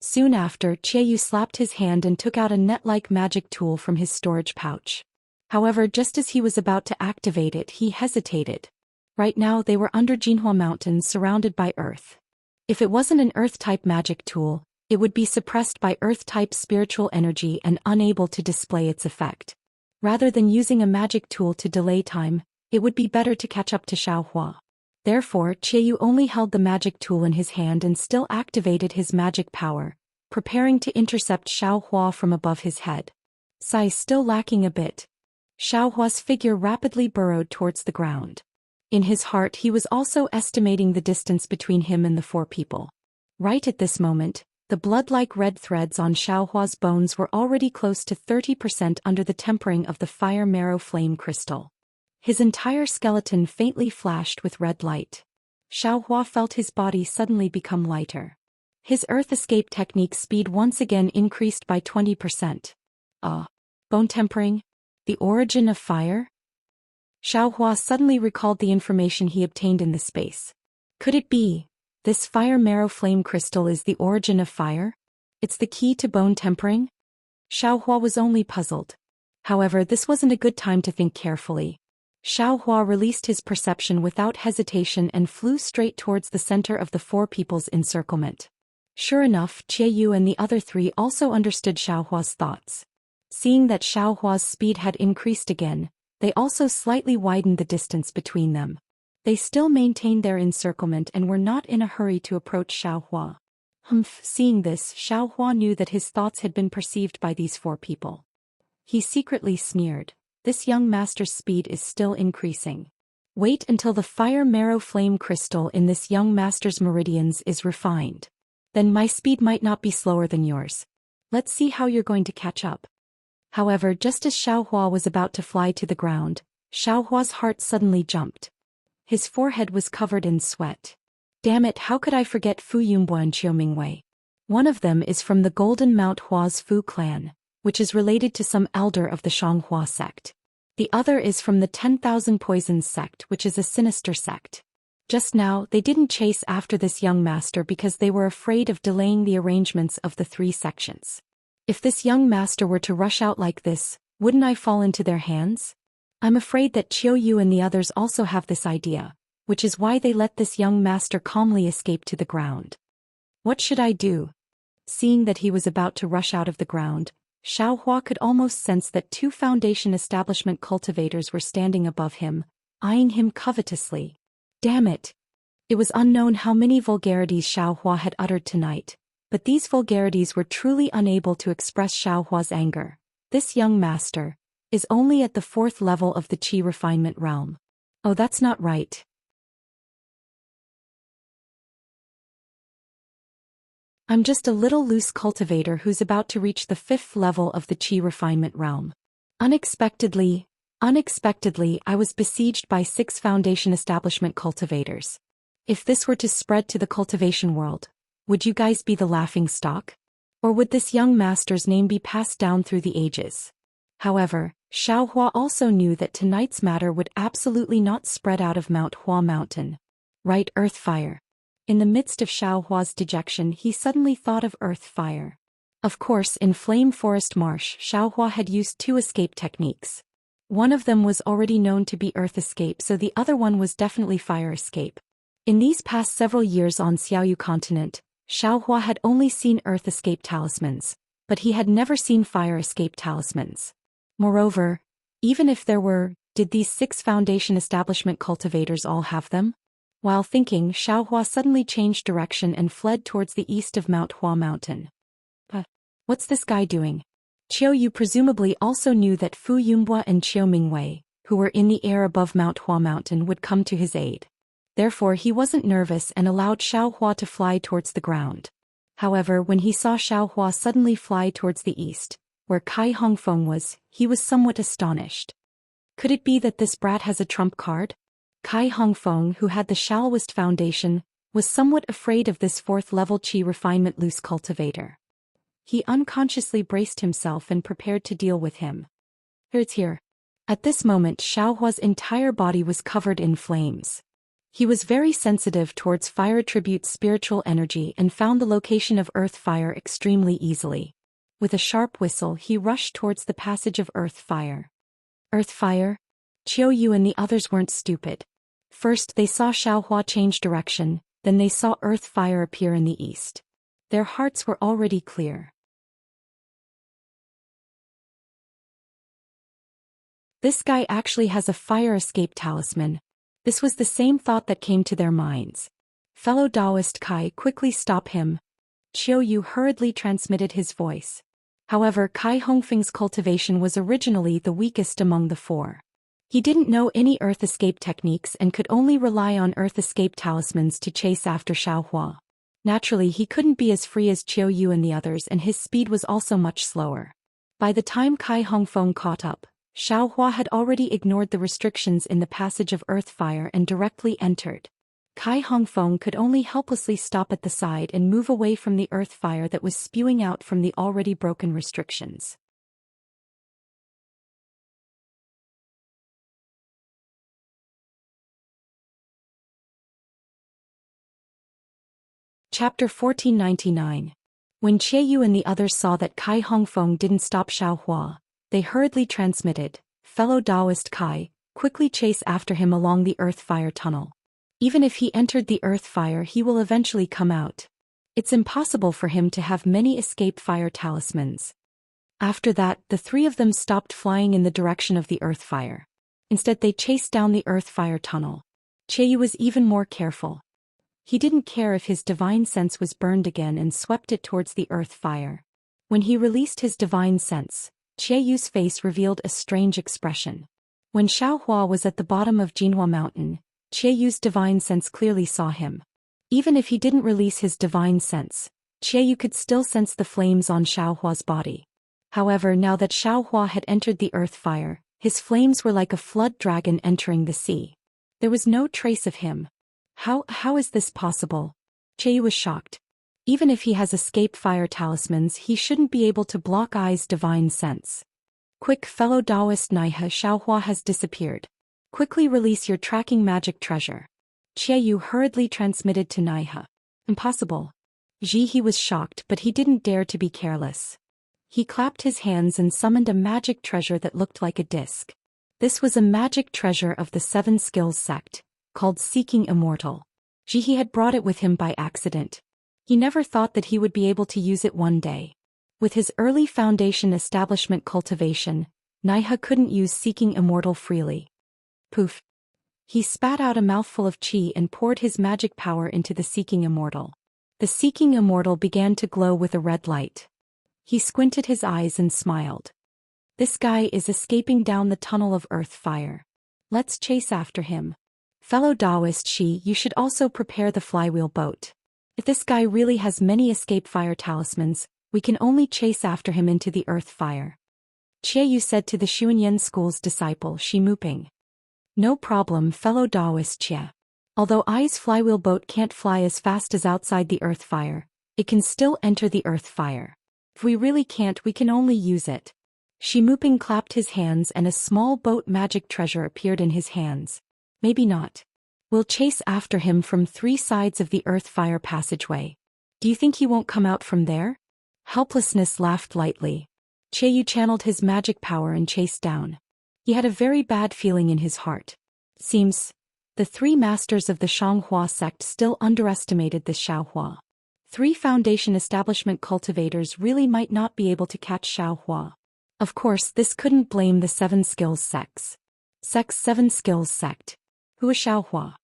Soon after, Qiaoyu slapped his hand and took out a net-like magic tool from his storage pouch. However, just as he was about to activate it, he hesitated. Right now they were under Jinhua Mountains surrounded by earth. If it wasn't an earth-type magic tool, it would be suppressed by earth-type spiritual energy and unable to display its effect. Rather than using a magic tool to delay time, it would be better to catch up to Xiaohua. Therefore, Qiaoyu only held the magic tool in his hand and still activated his magic power, preparing to intercept Xiaohua from above his head. Size still lacking a bit. Xiaohua's figure rapidly burrowed towards the ground. In his heart he was also estimating the distance between him and the four people. Right at this moment, the blood-like red threads on Xiaohua's bones were already close to 30% under the tempering of the fire marrow flame crystal. His entire skeleton faintly flashed with red light. Xiaohua felt his body suddenly become lighter. His earth escape technique speed once again increased by 20%. Bone tempering? The origin of fire? Xiaohua suddenly recalled the information he obtained in the space. Could it be? This fire marrow flame crystal is the origin of fire? It's the key to bone tempering? Xiaohua was only puzzled. However, this wasn't a good time to think carefully. Xiaohua released his perception without hesitation and flew straight towards the center of the four people's encirclement. Sure enough, Qiaoyu and the other three also understood Xiaohua's thoughts. Seeing that Xiaohua's speed had increased again, they also slightly widened the distance between them. They still maintained their encirclement and were not in a hurry to approach Xiaohua. Seeing this, Xiaohua knew that his thoughts had been perceived by these four people. He secretly sneered. This young master's speed is still increasing. Wait until the fire marrow flame crystal in this young master's meridians is refined. Then my speed might not be slower than yours. Let's see how you're going to catch up. However, just as Xiaohua was about to fly to the ground, Xiaohua's heart suddenly jumped. His forehead was covered in sweat. Damn it, how could I forget Fu Yunbo and Qiu Mingwei? One of them is from the Golden Mount Hua's Fu clan, which is related to some elder of the Shanghua sect. The other is from the 10,000 Poisons sect, which is a sinister sect. Just now, they didn't chase after this young master because they were afraid of delaying the arrangements of the three sections. If this young master were to rush out like this, wouldn't I fall into their hands? I'm afraid that Qiaoyu and the others also have this idea, which is why they let this young master calmly escape to the ground. What should I do? Seeing that he was about to rush out of the ground, Xiaohua could almost sense that two foundation establishment cultivators were standing above him, eyeing him covetously. Damn it! It was unknown how many vulgarities Xiaohua had uttered tonight, but these vulgarities were truly unable to express Xiaohua's anger. This young master is only at the 4th level of the Qi refinement realm. Oh, that's not right. I'm just a little loose cultivator who's about to reach the 5th level of the Qi refinement realm. Unexpectedly, I was besieged by 6 foundation establishment cultivators. If this were to spread to the cultivation world, would you guys be the laughing stock? Or would this young master's name be passed down through the ages? However, Xiaohua also knew that tonight's matter would absolutely not spread out of Mount Hua Mountain. Right, earth fire. In the midst of Xiaohua's dejection, he suddenly thought of earth fire. Of course, in Flame Forest Marsh, Xiaohua had used 2 escape techniques. One of them was already known to be earth escape, so the other one was definitely fire escape. In these past several years on Xiaoyu continent, Xiaohua had only seen earth escape talismans, but he had never seen fire escape talismans. Moreover, even if there were, did these 6 foundation establishment cultivators all have them? While thinking, Xiaohua suddenly changed direction and fled towards the east of Mount Hua Mountain. What's this guy doing? Qiu Yu presumably also knew that Fu Yunbua and Qiu Mingwei, who were in the air above Mount Hua Mountain, would come to his aid. Therefore he wasn't nervous and allowed Xiaohua to fly towards the ground. However, when he saw Xiaohua suddenly fly towards the east, where Kai Hongfeng was, he was somewhat astonished. Could it be that this brat has a trump card? Kai Hongfeng, who had the Shaoist foundation, was somewhat afraid of this 4th-level Qi refinement loose cultivator. He unconsciously braced himself and prepared to deal with him. It's here. At this moment, Xiaohua's entire body was covered in flames. He was very sensitive towards fire attribute spiritual energy and found the location of earth fire extremely easily. With a sharp whistle, he rushed towards the passage of earth fire. Earth fire? Qiu Yu and the others weren't stupid. First they saw Xiaohua change direction, then they saw earth fire appear in the east. Their hearts were already clear. This guy actually has a fire escape talisman. This was the same thought that came to their minds. Fellow Taoist Kai, quickly stop him. Qiu Yu hurriedly transmitted his voice. However, Kai Hongfeng's cultivation was originally the weakest among the 4. He didn't know any earth escape techniques and could only rely on earth escape talismans to chase after Xiaohua. Naturally, he couldn't be as free as Qiu Yu and the others, and his speed was also much slower. By the time Kai Hongfeng caught up, Xiaohua had already ignored the restrictions in the passage of earth fire and directly entered. Kai Hongfeng could only helplessly stop at the side and move away from the earth fire that was spewing out from the already broken restrictions. Chapter 1499. When Qiu Yu and the others saw that Kai Hongfeng didn't stop Xiaohua, they hurriedly transmitted, fellow Taoist Kai, quickly chase after him along the earth fire tunnel. Even if he entered the earth fire, he will eventually come out. It's impossible for him to have many escape fire talismans. After that, the 3 of them stopped flying in the direction of the earth fire. Instead, they chased down the earth fire tunnel. Qiu Yu was even more careful. He didn't care if his divine sense was burned again and swept it towards the earth fire. When he released his divine sense, Qiu Yu's face revealed a strange expression. When Xiaohua was at the bottom of Jinhua Mountain, Qiu Yu's divine sense clearly saw him. Even if he didn't release his divine sense, Qiu Yu could still sense the flames on Xiaohua's body. However, now that Xiaohua had entered the earth fire, his flames were like a flood dragon entering the sea. There was no trace of him. How is this possible? Qiu Yu was shocked. Even if he has escape fire talismans, he shouldn't be able to block Ai's divine sense. Quick, fellow Taoist Naiha, Xiaohua has disappeared. Quickly release your tracking magic treasure. Qiu Yu hurriedly transmitted to Naiha. Impossible. He was shocked, but he didn't dare to be careless. He clapped his hands and summoned a magic treasure that looked like a disc. This was a magic treasure of the 7 Skills sect, called Seeking Immortal. He had brought it with him by accident. He never thought that he would be able to use it one day. With his early foundation establishment cultivation, Naiha couldn't use Seeking Immortal freely. Poof. He spat out a mouthful of qi and poured his magic power into the Seeking Immortal. The Seeking Immortal began to glow with a red light. He squinted his eyes and smiled. This guy is escaping down the tunnel of earth fire. Let's chase after him. Fellow Taoist Shi, you should also prepare the flywheel boat. If this guy really has many escape fire talismans, we can only chase after him into the earth fire. Qiu Yu said to the Xuanyan school's disciple Shi Muping. No problem, fellow Taoist Xie. Although Ai's flywheel boat can't fly as fast as outside the earth fire, it can still enter the earth fire. If we really can't, we can only use it. Shi Muping clapped his hands and a small boat magic treasure appeared in his hands. Maybe not. We'll chase after him from 3 sides of the earth fire passageway. Do you think he won't come out from there? Helplessness laughed lightly. Qiu Yu channeled his magic power and chased down. He had a very bad feeling in his heart. Seems the 3 masters of the Shanghua sect still underestimated this Xiaohua. 3 foundation establishment cultivators really might not be able to catch Xiaohua. Of course, this couldn't blame the 7 Skills sects. 7 Skills sect. Who is Xiaohua?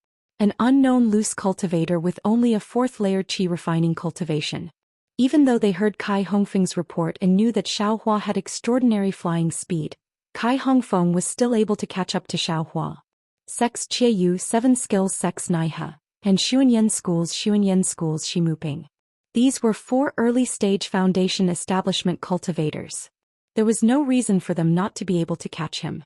An unknown loose cultivator with only a fourth-layer qi refining cultivation. Even though they heard Kai Hongfeng's report and knew that Xiaohua had extraordinary flying speed, Kai Hongfeng was still able to catch up to Xiaohua. Sex Qiayu 7 skills Sex Naiha, and Xuanyan schools Shimuping. These were 4 early-stage foundation establishment cultivators. There was no reason for them not to be able to catch him.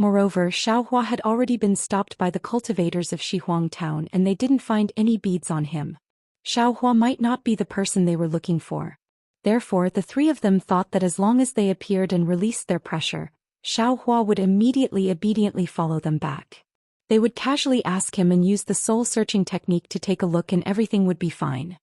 Moreover, Xiaohua had already been stopped by the cultivators of Shihuang town and they didn't find any beads on him. Xiaohua might not be the person they were looking for. Therefore, the 3 of them thought that as long as they appeared and released their pressure, Xiaohua would obediently follow them back. They would casually ask him and use the soul-searching technique to take a look and everything would be fine.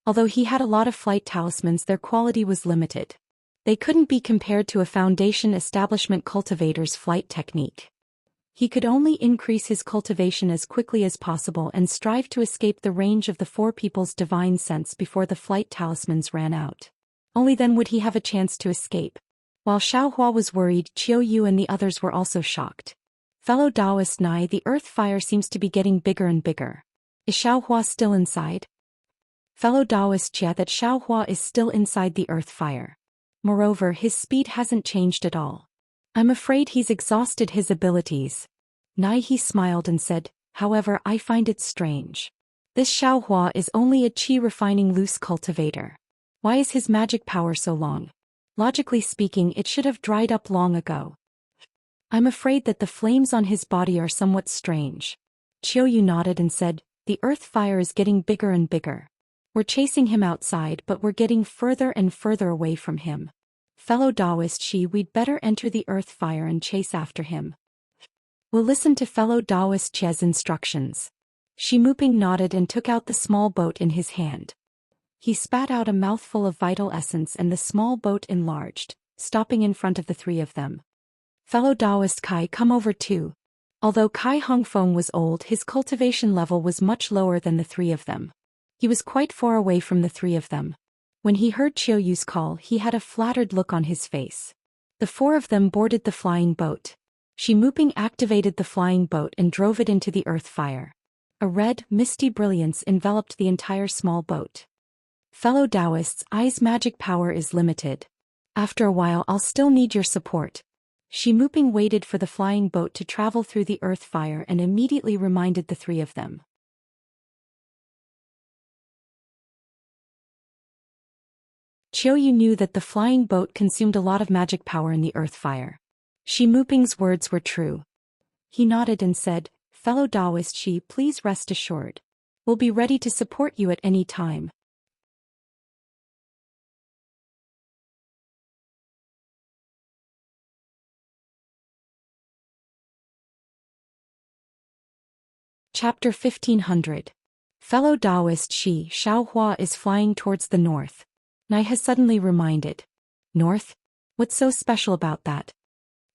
Although he had a lot of flight talismans, their quality was limited. They couldn't be compared to a foundation establishment cultivator's flight technique. He could only increase his cultivation as quickly as possible and strive to escape the range of the 4 people's divine sense before the flight talismans ran out. Only then would he have a chance to escape. While Xiaohua was worried, Qiu and the others were also shocked. Fellow Taoist Nai, the earth fire seems to be getting bigger and bigger. Is Xiaohua still inside? Fellow Taoist Jia, that Xiaohua is still inside the earth fire. Moreover, his speed hasn't changed at all. I'm afraid he's exhausted his abilities. Nai he smiled and said, however, I find it strange. This Xiaohua is only a qi refining loose cultivator. Why is his magic power so long? Logically speaking, it should have dried up long ago. I'm afraid that the flames on his body are somewhat strange. Qiu nodded and said, the earth fire is getting bigger and bigger. We're chasing him outside, but we're getting further and further away from him. Fellow Taoist Shi, we'd better enter the earth fire and chase after him. We'll listen to fellow Taoist Chia's instructions. Shimuping nodded and took out the small boat in his hand. He spat out a mouthful of vital essence and the small boat enlarged, stopping in front of the 3 of them. Fellow Taoist Kai, come over too. Although Kai Hongfeng was old, his cultivation level was much lower than the 3 of them. He was quite far away from the 3 of them. When he heard Qiu's call, he had a flattered look on his face. The 4 of them boarded the flying boat. Shimuping activated the flying boat and drove it into the earth fire. A red, misty brilliance enveloped the entire small boat. Fellow Taoists, I's magic power is limited. After a while, I'll still need your support. Shimuping waited for the flying boat to travel through the earth fire and immediately reminded the 3 of them. Qiu knew that the flying boat consumed a lot of magic power in the earth fire. Shimuping's words were true. He nodded and said, fellow Taoist Shi, please rest assured. We'll be ready to support you at any time. Chapter 1500. Fellow Taoist Shi, Xiaohua is flying towards the north. Nai has suddenly reminded. North? What's so special about that?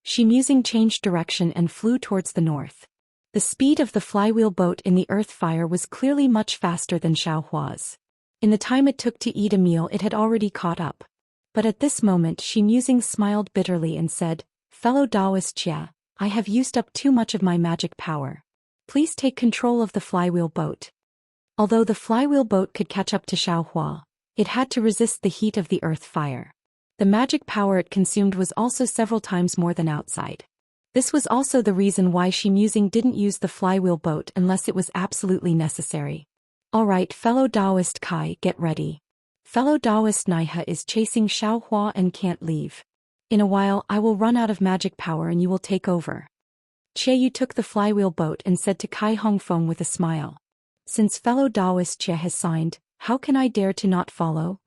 She musing changed direction and flew towards the north. The speed of the flywheel boat in the earth fire was clearly much faster than Xiaohua's. In the time it took to eat a meal, it had already caught up. But at this moment she musing smiled bitterly and said, fellow Taoist Jia, I have used up too much of my magic power. Please take control of the flywheel boat. Although the flywheel boat could catch up to Xiaohua, it had to resist the heat of the earth fire. The magic power it consumed was also several times more than outside. This was also the reason why Shi Musing didn't use the flywheel boat unless it was absolutely necessary. Alright, fellow Taoist Kai, get ready. Fellow Taoist Naiha is chasing Xiaohua and can't leave. In a while I will run out of magic power and you will take over. Qiu took the flywheel boat and said to Kai Hongfeng with a smile. Since fellow Taoist Jia has signed, how can I dare to not follow?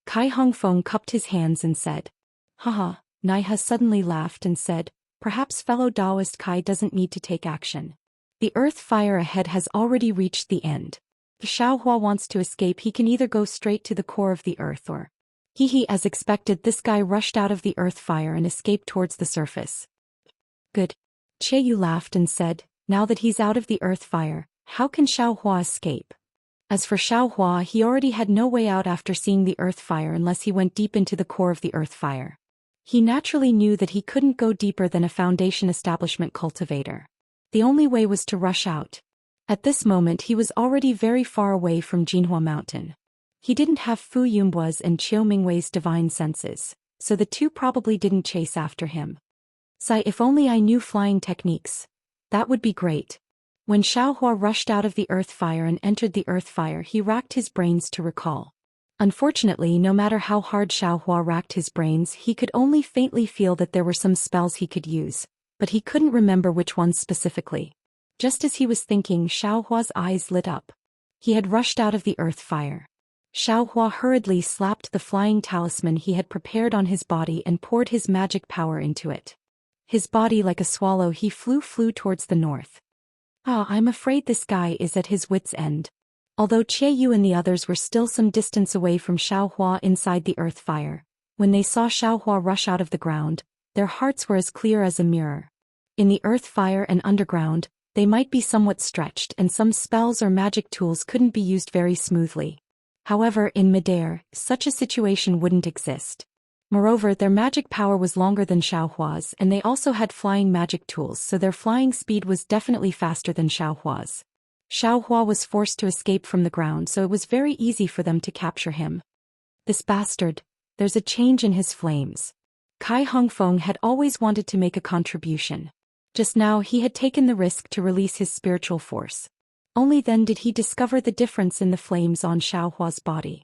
Kai Hongfeng cupped his hands and said. Haha, Naiha suddenly laughed and said, perhaps fellow Taoist Kai doesn't need to take action. The earth fire ahead has already reached the end. If Xiaohua wants to escape, he can either go straight to the core of the earth or... As expected, this guy rushed out of the earth fire and escaped towards the surface. Good. Qiu laughed and said, now that he's out of the earth fire, How can Xiaohua escape? As for Xiaohua, he already had no way out after seeing the earth fire unless he went deep into the core of the earth fire. He naturally knew that he couldn't go deeper than a foundation establishment cultivator. The only way was to rush out. At this moment he was already very far away from Jinhua Mountain. He didn't have Fu Yunbua's and Qiu Mingwei's divine senses, so the two probably didn't chase after him. Sigh, if only I knew flying techniques. That would be great. When Xiaohua rushed out of the earth fire and entered the earth fire, he racked his brains to recall. Unfortunately, no matter how hard Xiaohua racked his brains, he could only faintly feel that there were some spells he could use, but he couldn't remember which ones specifically. Just as he was thinking, Xiaohua's eyes lit up. He had rushed out of the earth fire. Xiaohua hurriedly slapped the flying talisman he had prepared on his body and poured his magic power into it. His body like a swallow, he flew towards the north. I'm afraid this guy is at his wit's end. Although Qie Yu and the others were still some distance away from Xiaohua inside the earth fire, when they saw Xiaohua rush out of the ground, their hearts were as clear as a mirror. In the earth fire and underground, they might be somewhat stretched and some spells or magic tools couldn't be used very smoothly. However, in midair, such a situation wouldn't exist. Moreover, their magic power was longer than Xiaohua's and they also had flying magic tools, so their flying speed was definitely faster than Xiaohua's. Xiaohua was forced to escape from the ground, so it was very easy for them to capture him. This bastard, there's a change in his flames. Kai Hongfeng had always wanted to make a contribution. Just now he had taken the risk to release his spiritual force. Only then did he discover the difference in the flames on Xiaohua's body.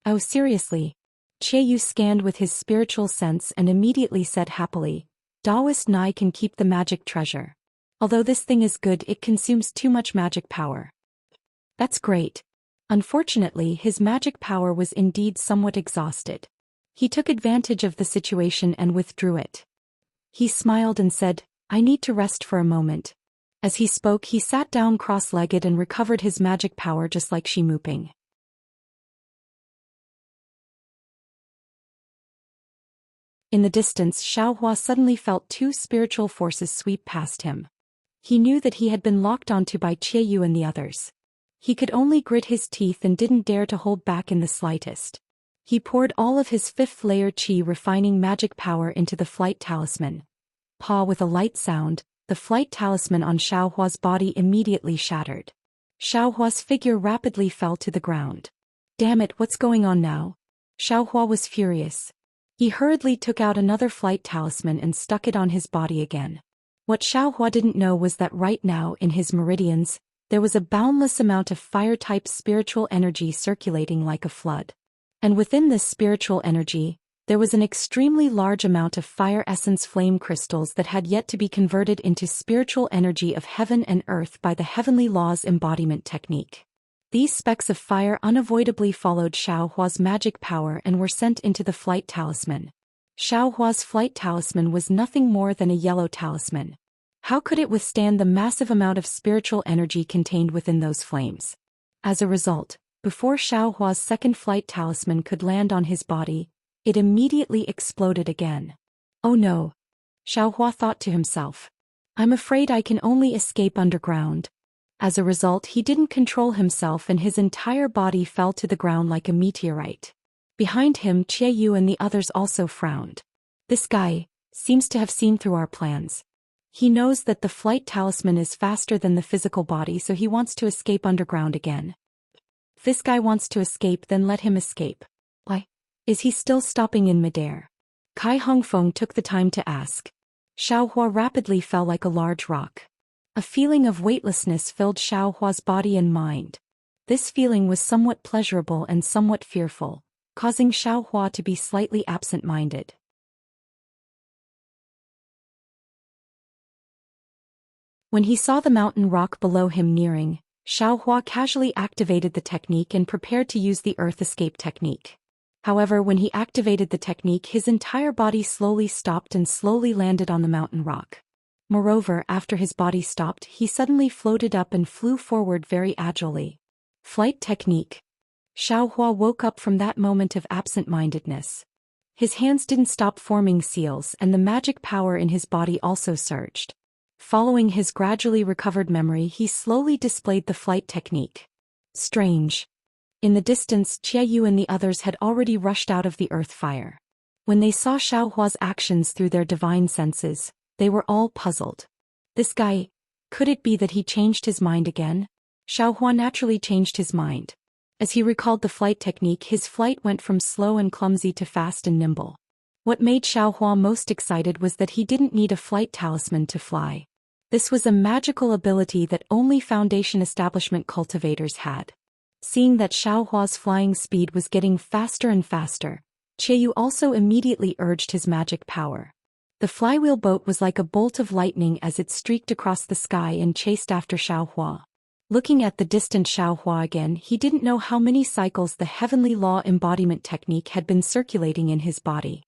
Oh, seriously? Qie Yu scanned with his spiritual sense and immediately said happily, Taoist Nai can keep the magic treasure. Although this thing is good, it consumes too much magic power. That's great. Unfortunately, his magic power was indeed somewhat exhausted. He took advantage of the situation and withdrew it. He smiled and said, I need to rest for a moment. As he spoke, he sat down cross-legged and recovered his magic power just like Shimuping. In the distance, Xiaohua suddenly felt two spiritual forces sweep past him. He knew that he had been locked onto by Qie Yu and the others. He could only grit his teeth and didn't dare to hold back in the slightest. He poured all of his fifth-layer qi refining magic power into the flight talisman. With a light sound, the flight talisman on Xiaohua's body immediately shattered. Xiaohua's figure rapidly fell to the ground. Damn it, what's going on now? Xiaohua was furious. He hurriedly took out another flight talisman and stuck it on his body again. What Xiaohua didn't know was that right now in his meridians, there was a boundless amount of fire-type spiritual energy circulating like a flood. And within this spiritual energy, there was an extremely large amount of fire essence flame crystals that had yet to be converted into spiritual energy of heaven and earth by the heavenly laws embodiment technique. These specks of fire unavoidably followed Xiaohua's magic power and were sent into the flight talisman. Xiaohua's flight talisman was nothing more than a yellow talisman. How could it withstand the massive amount of spiritual energy contained within those flames? As a result, before Xiaohua's second flight talisman could land on his body, it immediately exploded again. Oh no! Xiaohua thought to himself. I'm afraid I can only escape underground. As a result, he didn't control himself and his entire body fell to the ground like a meteorite. Behind him, Qie Yu and the others also frowned. This guy seems to have seen through our plans. He knows that the flight talisman is faster than the physical body, so he wants to escape underground again. If this guy wants to escape, then let him escape. Why? Is he still stopping in midair? Kai Hongfeng took the time to ask. Xiaohua rapidly fell like a large rock. A feeling of weightlessness filled Xiaohua's body and mind. This feeling was somewhat pleasurable and somewhat fearful, causing Xiaohua to be slightly absent-minded. When he saw the mountain rock below him nearing, Xiaohua casually activated the technique and prepared to use the earth escape technique. However, when he activated the technique, his entire body slowly stopped and slowly landed on the mountain rock. Moreover, after his body stopped, he suddenly floated up and flew forward very agilely. Flight technique. Xiaohua woke up from that moment of absent-mindedness. His hands didn't stop forming seals and the magic power in his body also surged. Following his gradually recovered memory, he slowly displayed the flight technique. Strange. In the distance, Qiayu and the others had already rushed out of the earth fire. When they saw Xiaohua's actions through their divine senses, they were all puzzled. This guy, could it be that he changed his mind again? Xiaohua naturally changed his mind. As he recalled the flight technique, his flight went from slow and clumsy to fast and nimble. What made Xiaohua most excited was that he didn't need a flight talisman to fly. This was a magical ability that only Foundation Establishment cultivators had. Seeing that Xiaohua's flying speed was getting faster and faster, Qiayu also immediately urged his magic power. The flywheel boat was like a bolt of lightning as it streaked across the sky and chased after Xiaohua. Looking at the distant Xiaohua again, he didn't know how many cycles the heavenly law embodiment technique had been circulating in his body.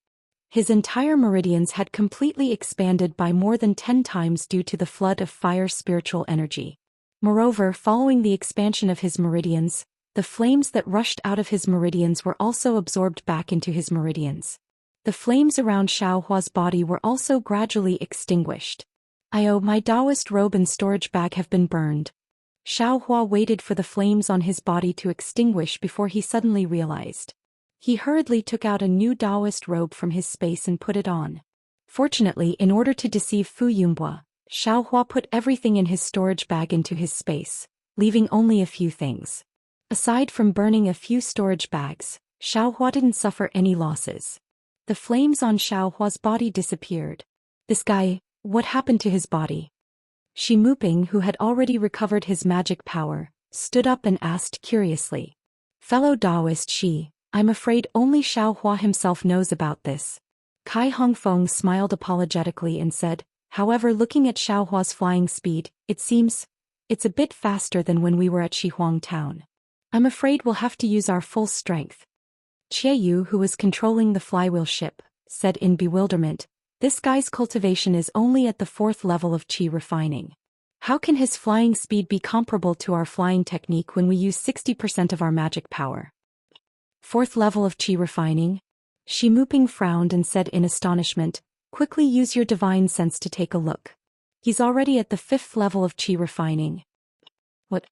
His entire meridians had completely expanded by more than 10 times due to the flood of fire spiritual energy. Moreover, following the expansion of his meridians, the flames that rushed out of his meridians were also absorbed back into his meridians. The flames around Xiaohua's body were also gradually extinguished. My Taoist robe and storage bag have been burned. Xiaohua waited for the flames on his body to extinguish before he suddenly realized. He hurriedly took out a new Taoist robe from his space and put it on. Fortunately, in order to deceive Fu Yunbua, Xiaohua put everything in his storage bag into his space, leaving only a few things. Aside from burning a few storage bags, Xiaohua didn't suffer any losses. The flames on Xiaohua's body disappeared. This guy, what happened to his body? Shi Muping, who had already recovered his magic power, stood up and asked curiously. Fellow Taoist Shi, I'm afraid only Xiaohua himself knows about this. Kai Hongfeng smiled apologetically and said, however, looking at Xiaohua's flying speed, it seems it's a bit faster than when we were at Shihuang Town. I'm afraid we'll have to use our full strength. Qiayu, who was controlling the flywheel ship, said in bewilderment, this guy's cultivation is only at the 4th level of qi refining. How can his flying speed be comparable to our flying technique when we use 60% of our magic power? 4th level of qi refining? Shi Muping frowned and said in astonishment, quickly use your divine sense to take a look. He's already at the 5th level of qi refining. What?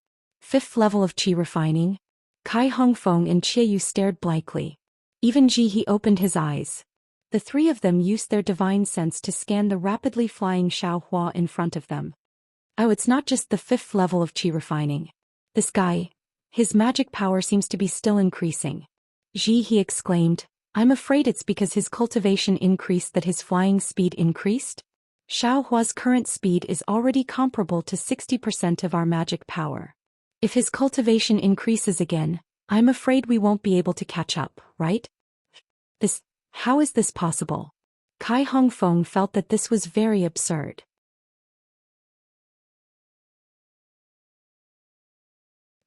5th level of qi refining? Kai Hongfeng and Qiayu stared blankly. Even Ji opened his eyes. The three of them used their divine sense to scan the rapidly flying Xiaohua in front of them. Oh, it's not just the 5th level of qi refining. This guy, his magic power seems to be still increasing. Ji exclaimed, I'm afraid it's because his cultivation increased that his flying speed increased? Xiaohua's current speed is already comparable to 60% of our magic power. If his cultivation increases again, I'm afraid we won't be able to catch up, right? How is this possible? Kai Hongfeng felt that this was very absurd.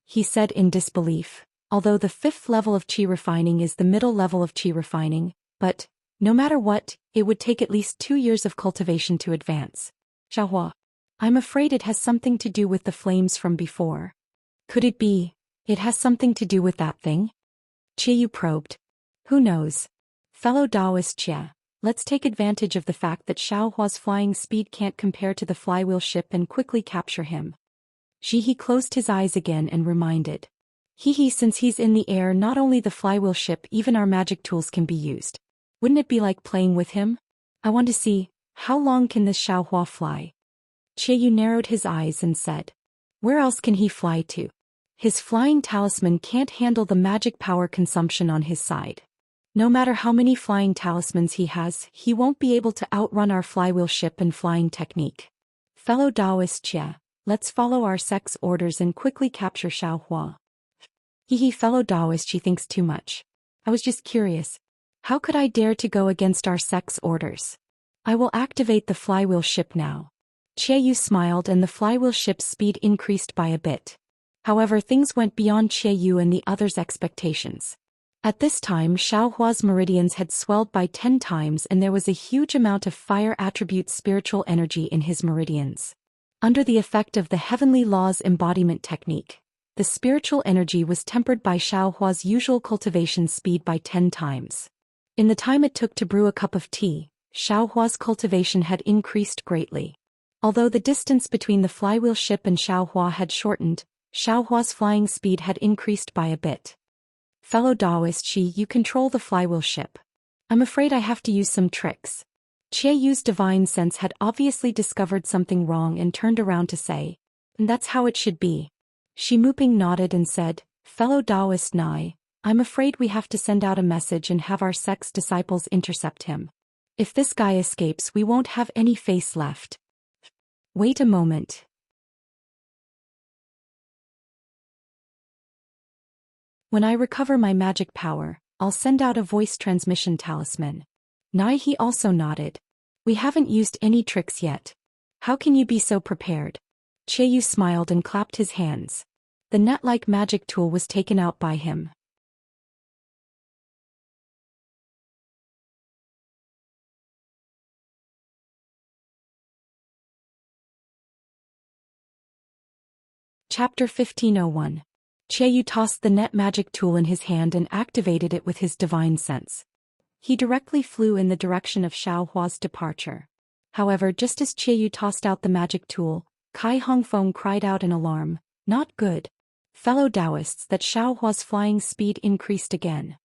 He said in disbelief, although the 5th level of qi refining is the middle level of qi refining, but, no matter what, it would take at least 2 years of cultivation to advance. Xiaohua, I'm afraid it has something to do with the flames from before. Could it be, it has something to do with that thing? Qiayu probed. Who knows? Fellow Taoist Xia, let's take advantage of the fact that Xiaohua's flying speed can't compare to the flywheel ship and quickly capture him. Ji closed his eyes again and reminded. Since he's in the air, not only the flywheel ship, even our magic tools can be used. Wouldn't it be like playing with him? I want to see, how long can this Xiaohua fly? Qiayu narrowed his eyes and said. Where else can he fly to? His flying talisman can't handle the magic power consumption on his side. No matter how many flying talismans he has, he won't be able to outrun our flywheel ship and flying technique. Fellow Taoist Xia, let's follow our sect's orders and quickly capture Xiaohua. Fellow Taoist, she thinks too much. I was just curious. How could I dare to go against our sect's orders? I will activate the flywheel ship now. Qiayu smiled and the flywheel ship's speed increased by a bit. However, things went beyond Qiayu and the others' expectations. At this time, Xiaohua's meridians had swelled by 10 times and there was a huge amount of fire attribute spiritual energy in his meridians. Under the effect of the heavenly law's embodiment technique, the spiritual energy was tempered by Xiaohua's usual cultivation speed by 10 times. In the time it took to brew a cup of tea, Xiaohua's cultivation had increased greatly. Although the distance between the flywheel ship and Xiaohua had shortened, Xiaohua's flying speed had increased by a bit. Fellow Daoist Shi, you control the flywheel ship. I'm afraid I have to use some tricks. Qie Yu's divine sense had obviously discovered something wrong and turned around to say, and that's how it should be. Shi Muping nodded and said, Fellow Daoist Nai, I'm afraid we have to send out a message and have our sect's disciples intercept him. If this guy escapes, we won't have any face left. Wait a moment. When I recover my magic power, I'll send out a voice transmission talisman. Nai he also nodded. We haven't used any tricks yet. How can you be so prepared? Qie Yu smiled and clapped his hands. The net-like magic tool was taken out by him. Chapter 1501. Qie Yu tossed the net magic tool in his hand and activated it with his divine sense. He directly flew in the direction of Xiaohua's departure. However, just as Qie Yu tossed out the magic tool, Kai Hongfeng cried out in alarm, Not good. Fellow Taoists, that Xiaohua's flying speed increased again.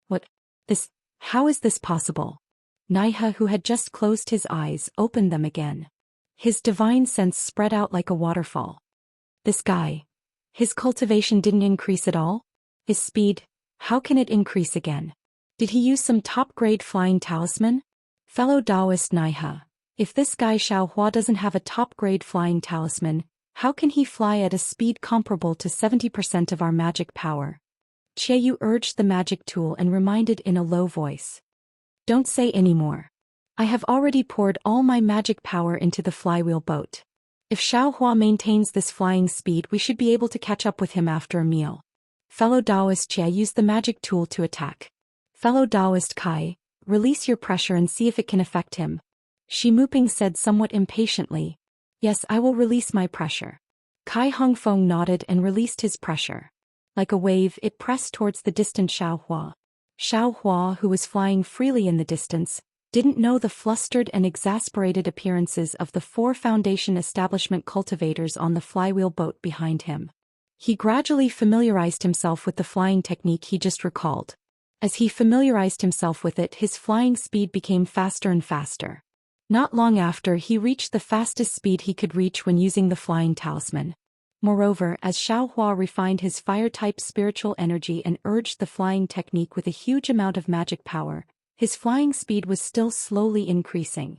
What? This? How is this possible? Naihe, who had just closed his eyes, opened them again. His divine sense spread out like a waterfall. This guy. His cultivation didn't increase at all? His speed, how can it increase again? Did he use some top-grade flying talisman? Fellow Taoist Naihe, if this guy Xiaohua doesn't have a top-grade flying talisman, how can he fly at a speed comparable to 70% of our magic power? Qie Yu urged the magic tool and reminded in a low voice. Don't say any more. I have already poured all my magic power into the flywheel boat. If Xiaohua maintains this flying speed, we should be able to catch up with him after a meal. Fellow Taoist Qie used the magic tool to attack. Fellow Taoist Kai, release your pressure and see if it can affect him. Shi Muping said somewhat impatiently. Yes, I will release my pressure. Kai Hongfeng nodded and released his pressure. Like a wave, it pressed towards the distant Xiaohua. Xiaohua, who was flying freely in the distance, didn't know the flustered and exasperated appearances of the 4 Foundation establishment cultivators on the flywheel boat behind him. He gradually familiarized himself with the flying technique he just recalled. As he familiarized himself with it, his flying speed became faster and faster. Not long after, he reached the fastest speed he could reach when using the flying talisman. Moreover, as Xiaohua refined his fire-type spiritual energy and urged the flying technique with a huge amount of magic power, his flying speed was still slowly increasing.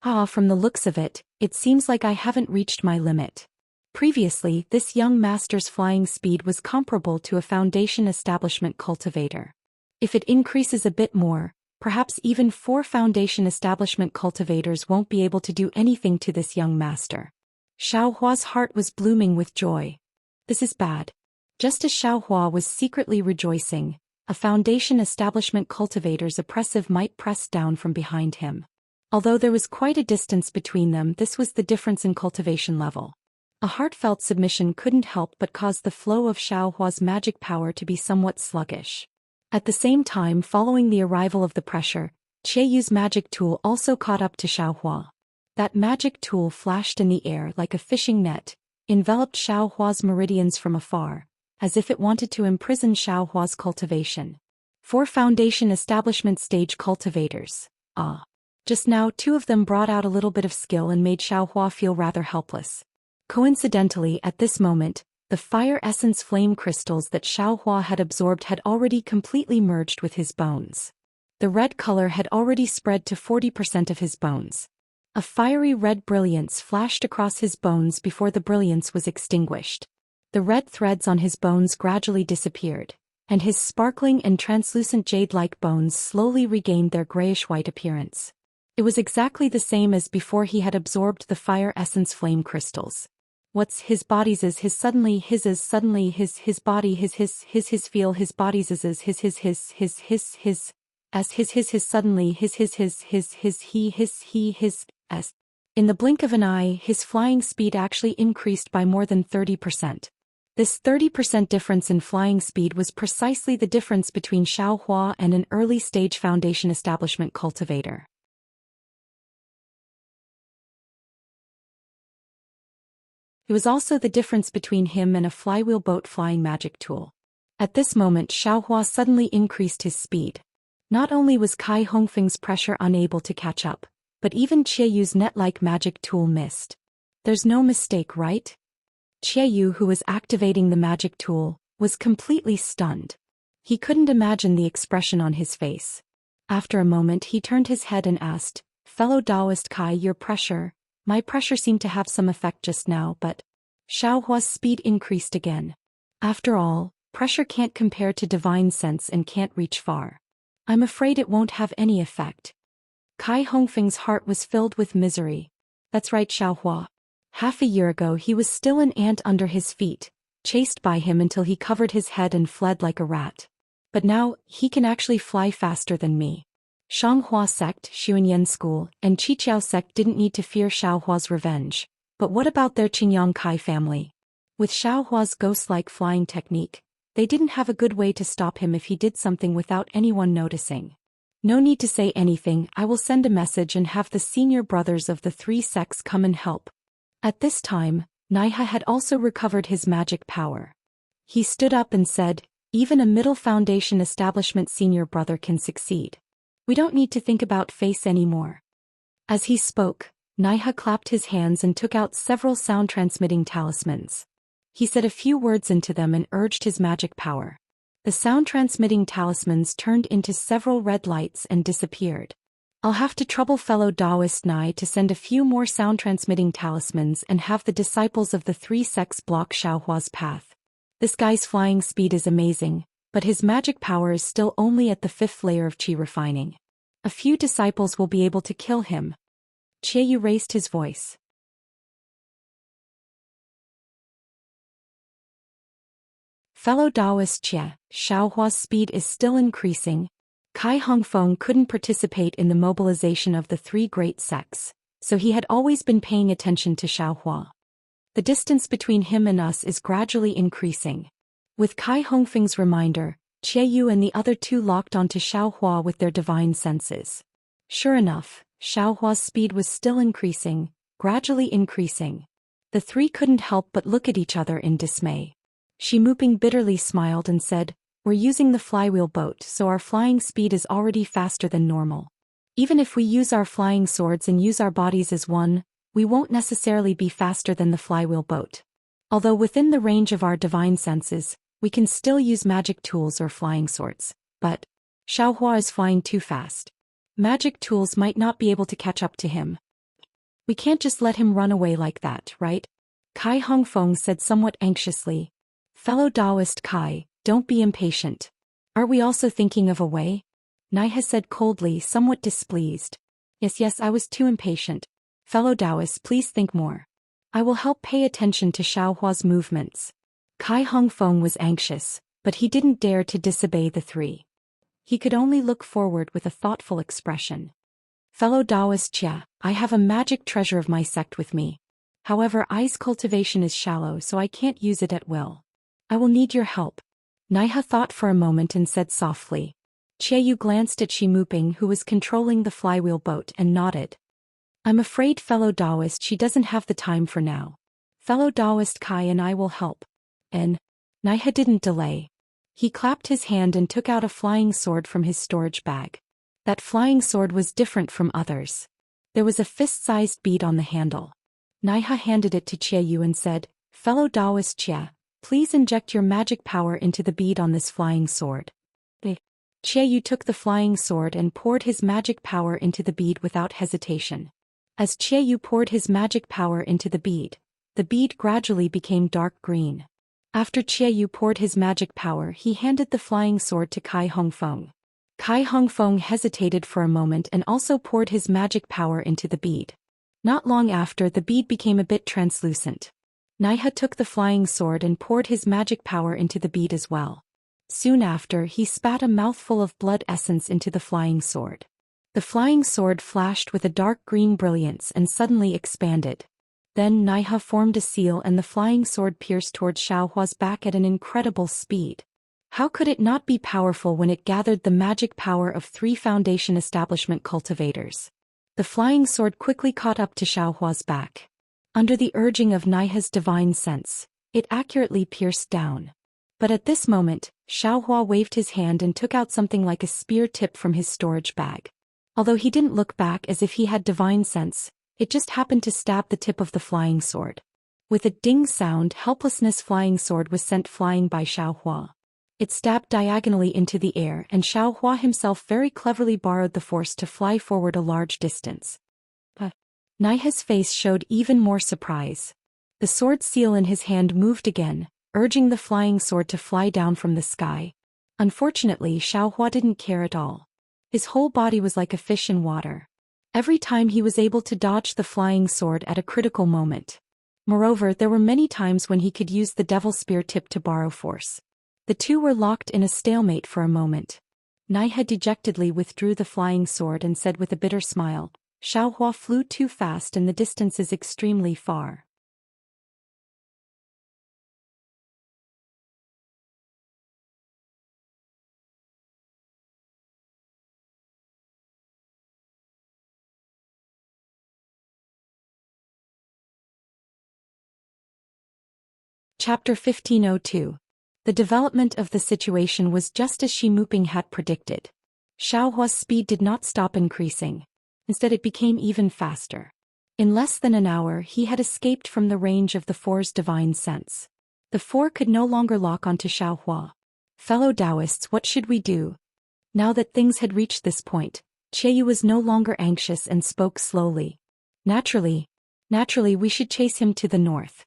From the looks of it, it seems like I haven't reached my limit. Previously, this young master's flying speed was comparable to a Foundation establishment cultivator. If it increases a bit more, perhaps even 4 Foundation establishment cultivators won't be able to do anything to this young master. Xiaohua's heart was blooming with joy. This is bad. Just as Xiaohua was secretly rejoicing, a Foundation establishment cultivator's oppressive might pressed down from behind him. Although there was quite a distance between them, this was the difference in cultivation level. A heartfelt submission couldn't help but cause the flow of Xiaohua's magic power to be somewhat sluggish. At the same time, following the arrival of the pressure, Qie Yu's magic tool also caught up to Xiaohua. That magic tool flashed in the air like a fishing net, enveloped Xiaohua's meridians from afar, as if it wanted to imprison Xiaohua's cultivation. 4 Foundation establishment stage cultivators. Just now 2 of them brought out a little bit of skill and made Xiaohua feel rather helpless. Coincidentally, at this moment, the fire essence flame crystals that Xiaohua had absorbed had already completely merged with his bones. The red color had already spread to 40% of his bones. A fiery red brilliance flashed across his bones before the brilliance was extinguished. The red threads on his bones gradually disappeared, and his sparkling and translucent jade-like bones slowly regained their grayish-white appearance. It was exactly the same as before he had absorbed the fire essence flame crystals. What's his body's is his suddenly his is suddenly his body his feel his body's is his suddenly his he his s. In the blink of an eye, his flying speed actually increased by more than 30%. This 30% difference in flying speed was precisely the difference between Xiaohua and an early-stage Foundation establishment cultivator. It was also the difference between him and a flywheel boat flying magic tool. At this moment Xiaohua suddenly increased his speed. Not only was Kai Hongfeng's pressure unable to catch up, but even Qieyu's net-like magic tool missed. There's no mistake, right? Qieyou, who was activating the magic tool, was completely stunned. He couldn't imagine the expression on his face. After a moment he turned his head and asked, "Fellow Taoist Kai, my pressure seemed to have some effect just now, but..." Xiaohua's speed increased again. After all, pressure can't compare to divine sense and can't reach far. I'm afraid it won't have any effect. Kai Hongfeng's heart was filled with misery. That's right, Xiaohua. Half a year ago he was still an ant under his feet, chased by him until he covered his head and fled like a rat. But now, he can actually fly faster than me. Shanghua sect, Xuanyan school, and Qiqiao sect didn't need to fear Xiaohua's revenge. But what about their Qingyang Kai family? With Xiaohua's ghost-like flying technique, they didn't have a good way to stop him if he did something without anyone noticing. No need to say anything, I will send a message and have the senior brothers of the three sects come and help. At this time, Naiha had also recovered his magic power. He stood up and said, "Even a middle foundation establishment senior brother can succeed. We don't need to think about face anymore." As he spoke, Naiha clapped his hands and took out several sound-transmitting talismans. He said a few words into them and urged his magic power. The sound-transmitting talismans turned into several red lights and disappeared. I'll have to trouble fellow Taoist Nai to send a few more sound-transmitting talismans and have the disciples of the three sects block Xiaohua's path. This guy's flying speed is amazing, but his magic power is still only at the 5th layer of qi refining. A few disciples will be able to kill him. Qieyou raised his voice. Fellow Taoist Jie, Xiaohua's speed is still increasing. Kai Hongfeng couldn't participate in the mobilization of the three great sects, so he had always been paying attention to Xiaohua. The distance between him and us is gradually increasing. With Kai Hongfeng's reminder, Qieyou and the other two locked onto Xiaohua with their divine senses. Sure enough, Xiaohua's speed was still increasing, gradually increasing. The three couldn't help but look at each other in dismay. Shi Muping bitterly smiled and said, "We're using the flywheel boat, so our flying speed is already faster than normal. Even if we use our flying swords and use our bodies as one, we won't necessarily be faster than the flywheel boat. Although within the range of our divine senses, we can still use magic tools or flying swords. But Xiaohua is flying too fast. Magic tools might not be able to catch up to him. We can't just let him run away like that, right?" Kai Hongfeng said somewhat anxiously. "Fellow Taoist Kai, don't be impatient. Are we also thinking of a way?" Naiha said coldly, somewhat displeased. Yes, I was too impatient. Fellow Taoists, please think more. I will help pay attention to Xiaohua's movements." Kai Hongfeng was anxious, but he didn't dare to disobey the three. He could only look forward with a thoughtful expression. "Fellow Taoist Jie, I have a magic treasure of my sect with me. However, I's cultivation is shallow, so I can't use it at will. I will need your help." Naiha thought for a moment and said softly. Qieyou glanced at Shi Muping, who was controlling the flywheel boat, and nodded. "I'm afraid fellow Taoist she doesn't have the time for now. Fellow Taoist Kai and I will help." And Naiha didn't delay. He clapped his hand and took out a flying sword from his storage bag. That flying sword was different from others. There was a fist-sized bead on the handle. Naiha handed it to Qieyou and said, "Fellow Taoist Jie, please inject your magic power into the bead on this flying sword." Qieyou took the flying sword and poured his magic power into the bead without hesitation. As Qieyou poured his magic power into the bead gradually became dark green. After Qieyou poured his magic power, he handed the flying sword to Kai Hongfeng. Kai Hongfeng hesitated for a moment and also poured his magic power into the bead. Not long after, the bead became a bit translucent. Naiha took the flying sword and poured his magic power into the bead as well. Soon after, he spat a mouthful of blood essence into the flying sword. The flying sword flashed with a dark green brilliance and suddenly expanded. Then Naiha formed a seal and the flying sword pierced towards Xiaohua's back at an incredible speed. How could it not be powerful when it gathered the magic power of 3 foundation establishment cultivators? The flying sword quickly caught up to Xiaohua's back. Under the urging of Naiha's divine sense, it accurately pierced down. But at this moment, Xiaohua waved his hand and took out something like a spear tip from his storage bag. Although he didn't look back as if he had divine sense, it just happened to stab the tip of the flying sword. With a ding sound, helplessness flying sword was sent flying by Xiaohua. It stabbed diagonally into the air and Xiaohua himself very cleverly borrowed the force to fly forward a large distance. Naiha's face showed even more surprise. The sword seal in his hand moved again, urging the flying sword to fly down from the sky. Unfortunately, Xiaohua didn't care at all. His whole body was like a fish in water. Every time he was able to dodge the flying sword at a critical moment. Moreover, there were many times when he could use the devil spear tip to borrow force. The two were locked in a stalemate for a moment. Naiha dejectedly withdrew the flying sword and said with a bitter smile, "Xiaohua flew too fast and the distance is extremely far." Chapter 1502. The development of the situation was just as Shi Muping had predicted. Xiaohua's speed did not stop increasing. Instead it became even faster. In less than an hour he had escaped from the range of the Four's divine sense. The Four could no longer lock onto Xiaohua. "Fellow Taoists, what should we do?" Now that things had reached this point, Qiaoyu was no longer anxious and spoke slowly. Naturally, we should chase him to the north."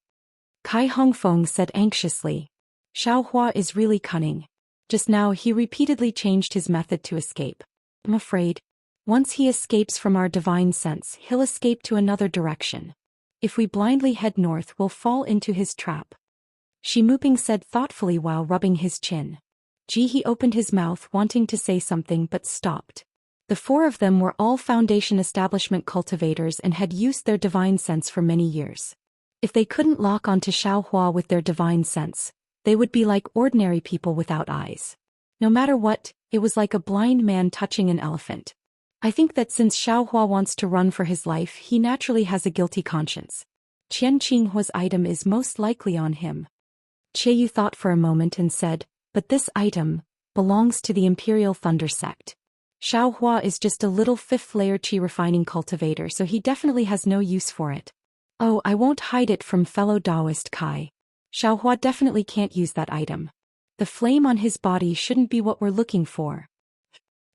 Kai Hongfeng said anxiously. "Xiaohua is really cunning. Just now he repeatedly changed his method to escape. I'm afraid, once he escapes from our divine sense, he'll escape to another direction. If we blindly head north, we'll fall into his trap." Shi Muping said thoughtfully while rubbing his chin. He opened his mouth wanting to say something but stopped. The four of them were all Foundation establishment cultivators and had used their divine sense for many years. If they couldn't lock onto Xiaohua with their divine sense, they would be like ordinary people without eyes. No matter what, it was like a blind man touching an elephant. I think that since Xiaohua wants to run for his life, he naturally has a guilty conscience. Qian Qinghua's item is most likely on him. Qiaoyu thought for a moment and said, "But this item belongs to the Imperial Thunder Sect. Xiaohua is just a little fifth-layer qi refining cultivator, so he definitely has no use for it." "Oh, I won't hide it from fellow Taoist Kai. Xiaohua definitely can't use that item. The flame on his body shouldn't be what we're looking for.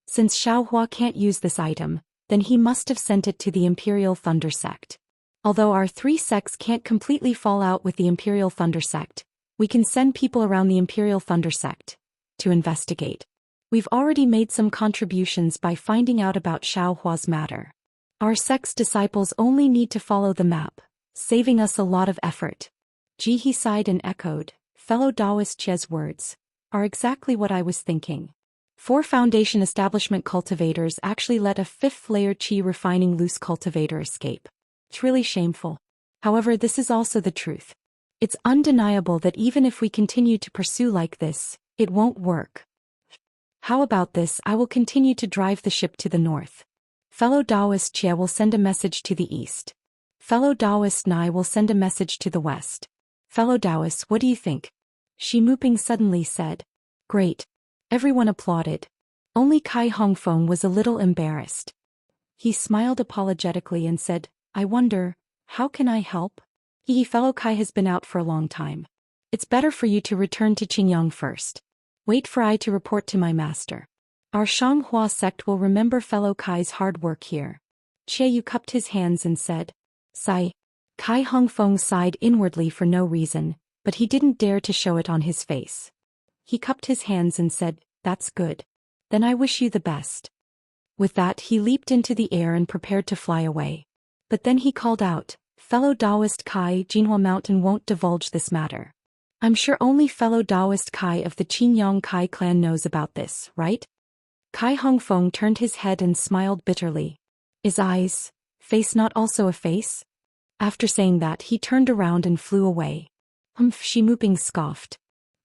Since Xiaohua can't use this item, then he must have sent it to the Imperial Thunder Sect. Although our three sects can't completely fall out with the Imperial Thunder Sect, we can send people around the Imperial Thunder Sect to investigate. We've already made some contributions by finding out about Xiaohua's matter. Our sect's disciples only need to follow the map, saving us a lot of effort." He sighed and echoed, "Fellow Taoist Che's words are exactly what I was thinking. 4 Foundation establishment cultivators actually let a fifth-layer qi refining loose cultivator escape. It's really shameful. However, this is also the truth. It's undeniable that even if we continue to pursue like this, it won't work. How about this? I will continue to drive the ship to the north. Fellow Taoist Chia will send a message to the east. Fellow Taoist Nai will send a message to the west. Fellow Taoists, what do you think?" Shi Muping suddenly said. "Great." Everyone applauded. Only Kai Hongfeng was a little embarrassed. He smiled apologetically and said, "I wonder, how can I help?" Fellow Kai has been out for a long time. It's better for you to return to Qingyang first. Wait for I to report to my master. Our Shanghua sect will remember fellow Kai's hard work here." Qiaoyu cupped his hands and said, "Sigh." Kai Hongfeng sighed inwardly for no reason, but he didn't dare to show it on his face. He cupped his hands and said, "That's good. Then I wish you the best." With that he leaped into the air and prepared to fly away. But then he called out, "Fellow Taoist Kai, Jinhua Mountain won't divulge this matter. I'm sure only fellow Taoist Kai of the Qingyang Kai clan knows about this, right?" Kai Hongfeng turned his head and smiled bitterly. Is eyes, face not also a face? After saying that he turned around and flew away. Shi Muping scoffed.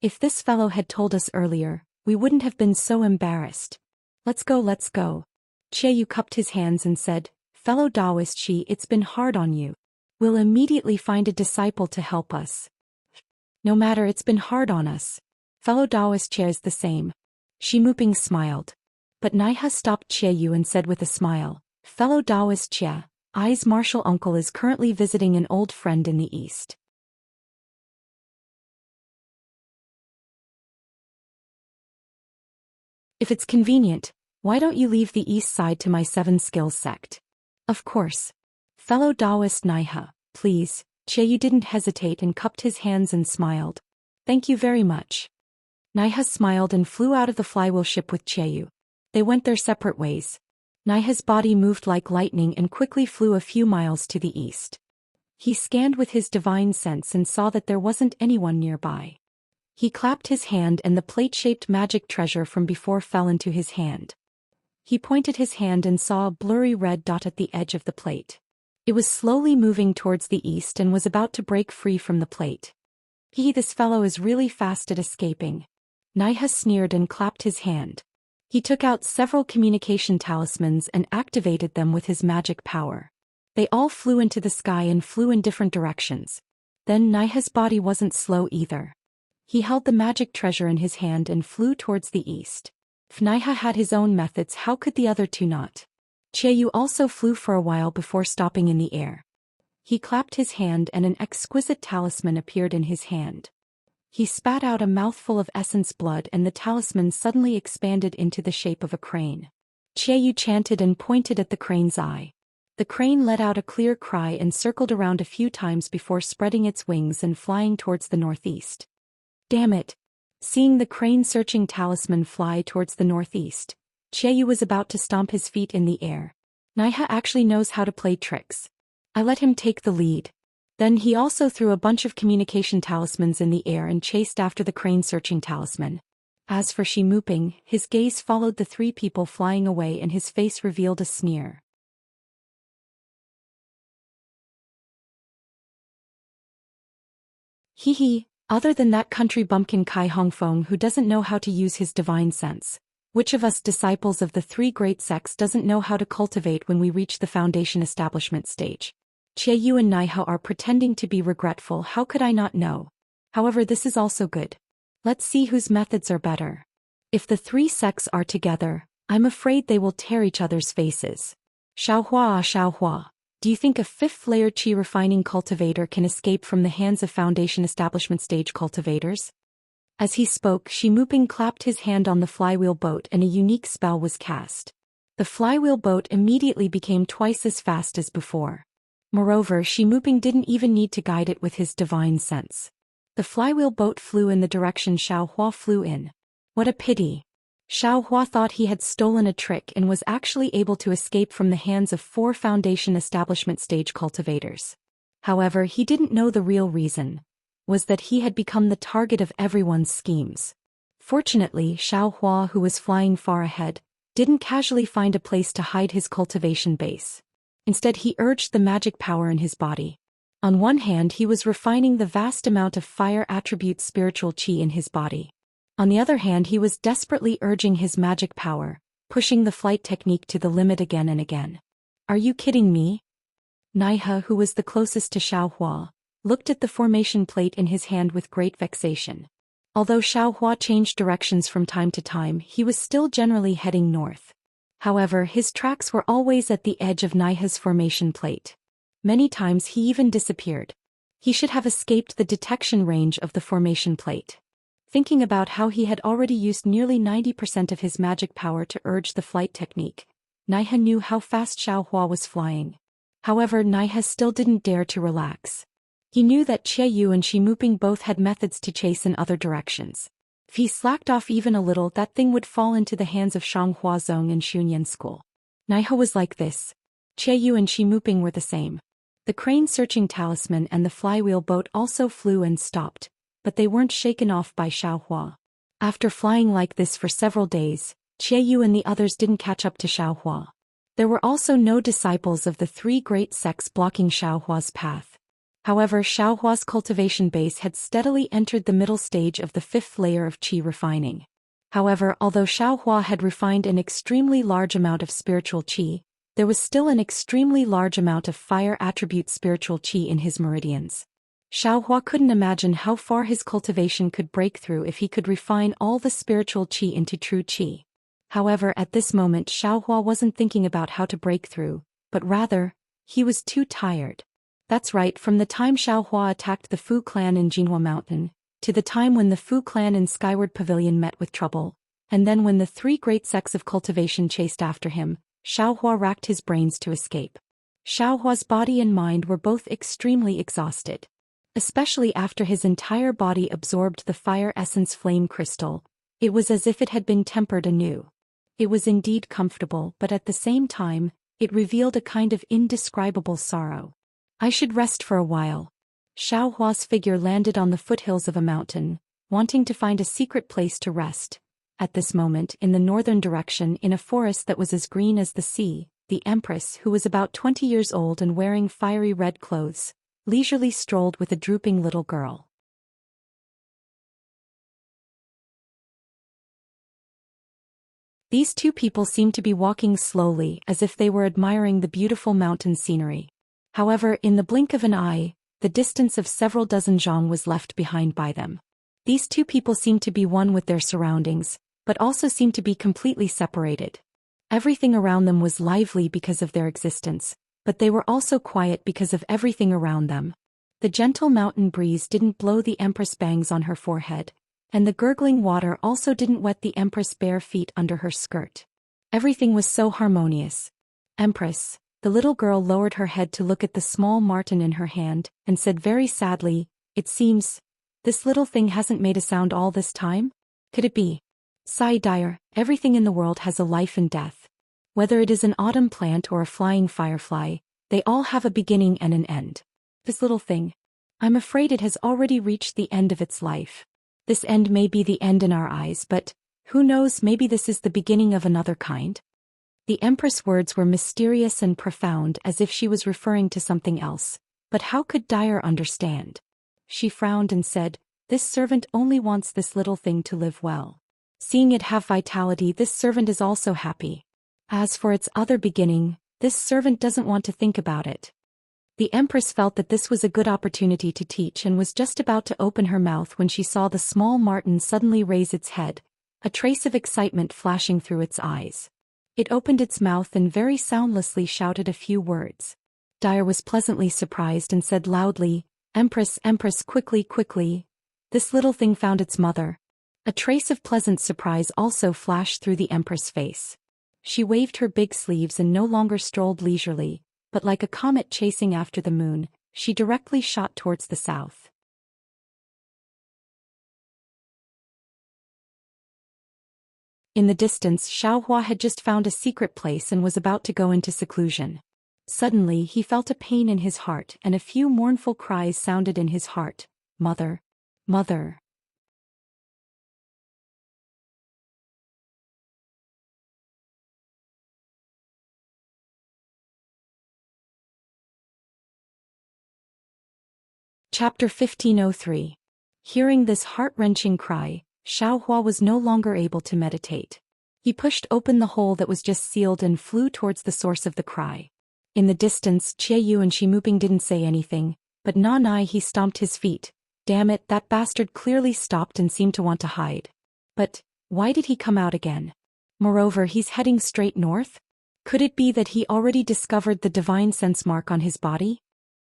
"If this fellow had told us earlier, we wouldn't have been so embarrassed. Let's go, let's go." Qiaoyu cupped his hands and said, "Fellow Taoist Shi, it's been hard on you. We'll immediately find a disciple to help us. No matter, it's been hard on us. Fellow Taoist Che is the same. Shi Muping smiled. But Naiha stopped Che Yu and said with a smile, fellow Taoist Che, I's martial uncle is currently visiting an old friend in the east. If it's convenient, why don't you leave the east side to my 7 skills sect? Of course. Fellow Taoist Naiha, please. Che Yu didn't hesitate and cupped his hands and smiled. Thank you very much. Naiha smiled and flew out of the flywheel ship with Che Yu. They went their separate ways. Naiha's body moved like lightning and quickly flew a few miles to the east. He scanned with his divine sense and saw that there wasn't anyone nearby. He clapped his hand and the plate-shaped magic treasure from before fell into his hand. He pointed his hand and saw a blurry red dot at the edge of the plate. It was slowly moving towards the east and was about to break free from the plate. This fellow is really fast at escaping. Naiha sneered and clapped his hand. He took out several communication talismans and activated them with his magic power. They all flew into the sky and flew in different directions. Then Naiha's body wasn't slow either. He held the magic treasure in his hand and flew towards the east. If Naiha had his own methods, how could the other two not? Che Yu also flew for a while before stopping in the air. He clapped his hand and an exquisite talisman appeared in his hand. He spat out a mouthful of essence blood and the talisman suddenly expanded into the shape of a crane. Che Yu chanted and pointed at the crane's eye. The crane let out a clear cry and circled around a few times before spreading its wings and flying towards the northeast. Damn it! Seeing the crane-searching talisman fly towards the northeast, Che Yu was about to stomp his feet in the air. Naiha actually knows how to play tricks. I let him take the lead. Then he also threw a bunch of communication talismans in the air and chased after the crane-searching talisman. As for Shi Muping, his gaze followed the 3 people flying away and his face revealed a sneer. Hee. Other than that country bumpkin Kai Hongfeng who doesn't know how to use his divine sense, which of us disciples of the 3 great sects doesn't know how to cultivate when we reach the foundation establishment stage? Che Yu and Naiha are pretending to be regretful. How could I not know? However, this is also good. Let's see whose methods are better. If the 3 sects are together, I'm afraid they will tear each other's faces. Xiaohua, do you think a 5th layer Qi refining cultivator can escape from the hands of foundation establishment stage cultivators? As he spoke, Shi Muping clapped his hand on the flywheel boat and a unique spell was cast. The flywheel boat immediately became twice as fast as before. Moreover, Shi Muping didn't even need to guide it with his divine sense. The flywheel boat flew in the direction Xiaohua flew in. What a pity. Xiaohua thought he had stolen a trick and was actually able to escape from the hands of 4 foundation establishment stage cultivators. However, he didn't know the real reason was that he had become the target of everyone's schemes. Fortunately, Xiaohua, who was flying far ahead, didn't casually find a place to hide his cultivation base. Instead, he urged the magic power in his body. On one hand, he was refining the vast amount of fire attribute spiritual qi in his body. On the other hand, he was desperately urging his magic power, pushing the flight technique to the limit again and again. Are you kidding me? Naiha, who was the closest to Xiaohua, looked at the formation plate in his hand with great vexation. Although Xiaohua changed directions from time to time, he was still generally heading north. However, his tracks were always at the edge of Naiha's formation plate. Many times he even disappeared. He should have escaped the detection range of the formation plate. Thinking about how he had already used nearly 90% of his magic power to urge the flight technique, Naiha knew how fast Xiaohua was flying. However, Naiha still didn't dare to relax. He knew that Che Yu and Shi Muping both had methods to chase in other directions. If he slacked off even a little, that thing would fall into the hands of Shang Huazong and Xunyan School. Naiha was like this. Che Yu and Shi Muping were the same. The crane-searching talisman and the flywheel boat also flew and stopped, but they weren't shaken off by Xiaohua. After flying like this for several days, Che Yu and the others didn't catch up to Xiaohua. There were also no disciples of the 3 great sects blocking Xiaohua's path. However, Xiaohua's cultivation base had steadily entered the middle stage of the 5th layer of qi refining. However, although Xiaohua had refined an extremely large amount of spiritual qi, there was still an extremely large amount of fire attribute spiritual qi in his meridians. Xiaohua couldn't imagine how far his cultivation could break through if he could refine all the spiritual qi into true qi. However, at this moment Xiaohua wasn't thinking about how to break through, but rather, he was too tired. That's right, from the time Xiaohua attacked the Fu clan in Jinhua Mountain, to the time when the Fu clan in Skyward Pavilion met with trouble, and then when the three great sects of cultivation chased after him, Xiaohua racked his brains to escape. Xiaohua's body and mind were both extremely exhausted. Especially after his entire body absorbed the fire essence flame crystal, it was as if it had been tempered anew. It was indeed comfortable, but at the same time, it revealed a kind of indescribable sorrow. I should rest for a while. Xiaohua's figure landed on the foothills of a mountain, wanting to find a secret place to rest. At this moment, in the northern direction, in a forest that was as green as the sea, the Empress, who was about 20 years old and wearing fiery red clothes, leisurely strolled with a drooping little girl. These two people seemed to be walking slowly, as if they were admiring the beautiful mountain scenery. However, in the blink of an eye, the distance of several dozen zhang was left behind by them. These two people seemed to be one with their surroundings, but also seemed to be completely separated. Everything around them was lively because of their existence, but they were also quiet because of everything around them. The gentle mountain breeze didn't blow the Empress bangs on her forehead, and the gurgling water also didn't wet the Empress' bare feet under her skirt. Everything was so harmonious. Empress, the little girl lowered her head to look at the small marten in her hand, and said very sadly, "It seems, this little thing hasn't made a sound all this time? Could it be?" Sigh Dyer, everything in the world has a life and death. Whether it is an autumn plant or a flying firefly, they all have a beginning and an end. This little thing. I'm afraid it has already reached the end of its life. This end may be the end in our eyes, but, who knows, maybe this is the beginning of another kind? The Empress' words were mysterious and profound, as if she was referring to something else, but how could Dyer understand? She frowned and said, "This servant only wants this little thing to live well. Seeing it have vitality, this servant is also happy. As for its other beginning, this servant doesn't want to think about it." The Empress felt that this was a good opportunity to teach and was just about to open her mouth when she saw the small marten suddenly raise its head, a trace of excitement flashing through its eyes. It opened its mouth and very soundlessly shouted a few words. Dyer was pleasantly surprised and said loudly, "Empress, Empress, quickly, quickly. This little thing found its mother." A trace of pleasant surprise also flashed through the Empress' face. She waved her big sleeves and no longer strolled leisurely, but like a comet chasing after the moon, she directly shot towards the south. In the distance, Xiaohua had just found a secret place and was about to go into seclusion. Suddenly he felt a pain in his heart and a few mournful cries sounded in his heart. "Mother! Mother!" Chapter 1503. Hearing this heart-wrenching cry, Xiaohua was no longer able to meditate. He pushed open the hole that was just sealed and flew towards the source of the cry. In the distance, Qiayu and Shimuping didn't say anything, but Nanai he stomped his feet. Damn it, that bastard clearly stopped and seemed to want to hide. But, why did he come out again? Moreover, he's heading straight north? Could it be that he already discovered the divine sense mark on his body?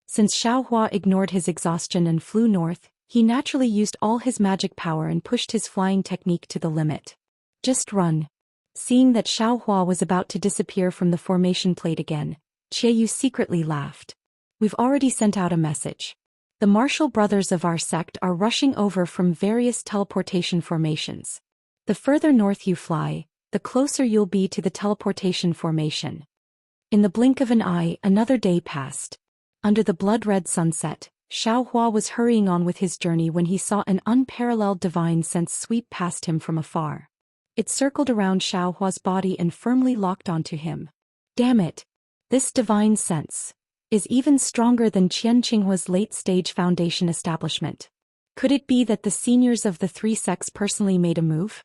Since Xiaohua ignored his exhaustion and flew north, he naturally used all his magic power and pushed his flying technique to the limit. Just run. Seeing that Xiaohua was about to disappear from the formation plate again, Qiayu secretly laughed. "We've already sent out a message. The martial brothers of our sect are rushing over from various teleportation formations. The further north you fly, the closer you'll be to the teleportation formation." In the blink of an eye, another day passed. Under the blood-red sunset, Xiaohua was hurrying on with his journey when he saw an unparalleled divine sense sweep past him from afar. It circled around Xiaohua's body and firmly locked onto him. Damn it! This divine sense is even stronger than Qian Qinghua's late-stage foundation establishment. Could it be that the seniors of the three sects personally made a move?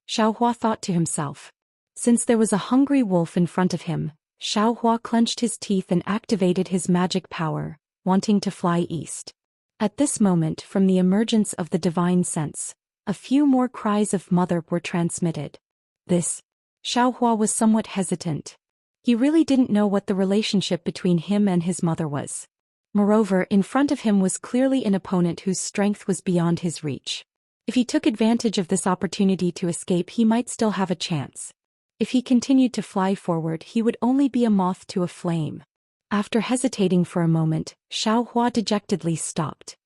Xiaohua thought to himself. Since there was a hungry wolf in front of him, Xiaohua clenched his teeth and activated his magic power, wanting to fly east. At this moment, from the emergence of the divine sense, a few more cries of mother were transmitted. Xiaohua was somewhat hesitant. He really didn't know what the relationship between him and his mother was. Moreover, in front of him was clearly an opponent whose strength was beyond his reach. If he took advantage of this opportunity to escape, he might still have a chance. If he continued to fly forward, he would only be a moth to a flame. After hesitating for a moment, Xiaohua dejectedly stopped.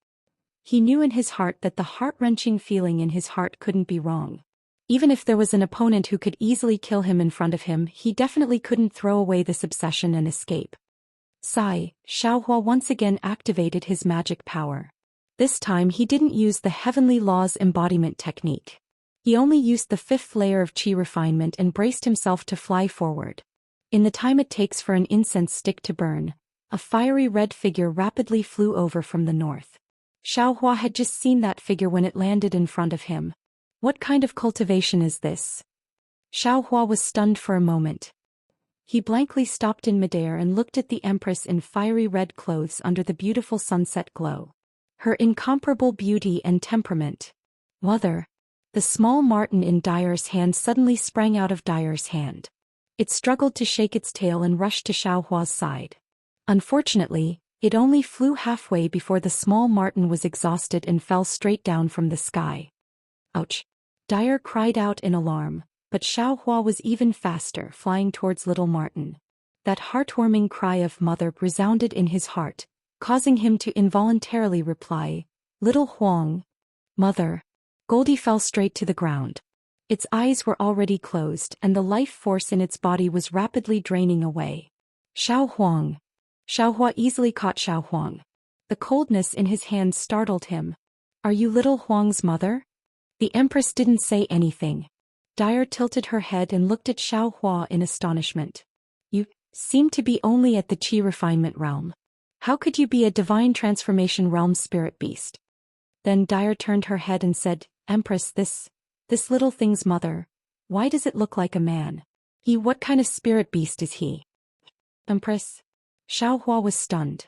He knew in his heart that the heart-wrenching feeling in his heart couldn't be wrong. Even if there was an opponent who could easily kill him in front of him, he definitely couldn't throw away this obsession and escape. Xiaohua once again activated his magic power. This time he didn't use the Heavenly Laws embodiment technique. He only used the 5th layer of qi refinement and braced himself to fly forward. In the time it takes for an incense stick to burn, a fiery red figure rapidly flew over from the north. Xiaohua had just seen that figure when it landed in front of him. What kind of cultivation is this? Xiaohua was stunned for a moment. He blankly stopped in midair and looked at the Empress in fiery red clothes under the beautiful sunset glow. Her incomparable beauty and temperament. Mother. The small marten in Dyer's hand suddenly sprang out of Dyer's hand. It struggled to shake its tail and rushed to Xiaohua's side. Unfortunately, it only flew halfway before the small marten was exhausted and fell straight down from the sky. Ouch! Dyer cried out in alarm, but Xiaohua was even faster, flying towards little marten. That heartwarming cry of mother resounded in his heart, causing him to involuntarily reply, "Little Huang." Mother. Goldie fell straight to the ground. Its eyes were already closed and the life force in its body was rapidly draining away. Xiao Huang. Xiaohua easily caught Xiao Huang. The coldness in his hand startled him. Are you little Huang's mother? The Empress didn't say anything. Dyer tilted her head and looked at Xiaohua in astonishment. You seem to be only at the qi refinement realm. How could you be a divine transformation realm spirit beast? Then Dyer turned her head and said, Empress, this little thing's mother. Why does it look like a man? What kind of spirit beast is he? Empress. Xiaohua was stunned.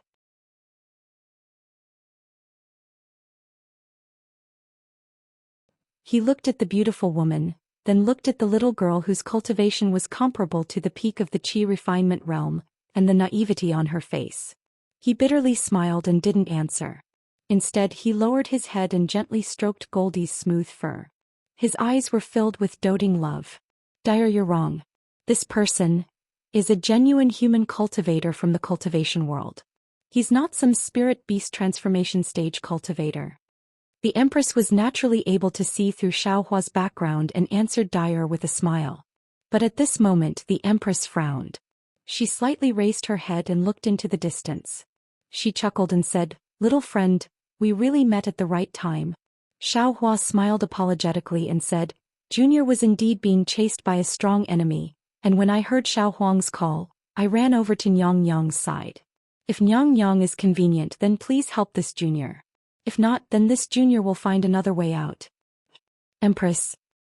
He looked at the beautiful woman, then looked at the little girl whose cultivation was comparable to the peak of the qi refinement realm, and the naivety on her face. He bitterly smiled and didn't answer. Instead, he lowered his head and gently stroked Goldie's smooth fur. His eyes were filled with doting love. Dyer, you're wrong. This person is a genuine human cultivator from the cultivation world. He's not some spirit beast transformation stage cultivator. The Empress was naturally able to see through Xiaohua's background and answered Dyer with a smile. But at this moment the Empress frowned. She slightly raised her head and looked into the distance. She chuckled and said, Little friend, we really met at the right time. Xiaohua smiled apologetically and said, Junior was indeed being chased by a strong enemy, and when I heard Xiao Huang's call, I ran over to Nyang Nyang's side. If Nyang Nyang is convenient, then please help this junior. If not, then this junior will find another way out. Empress.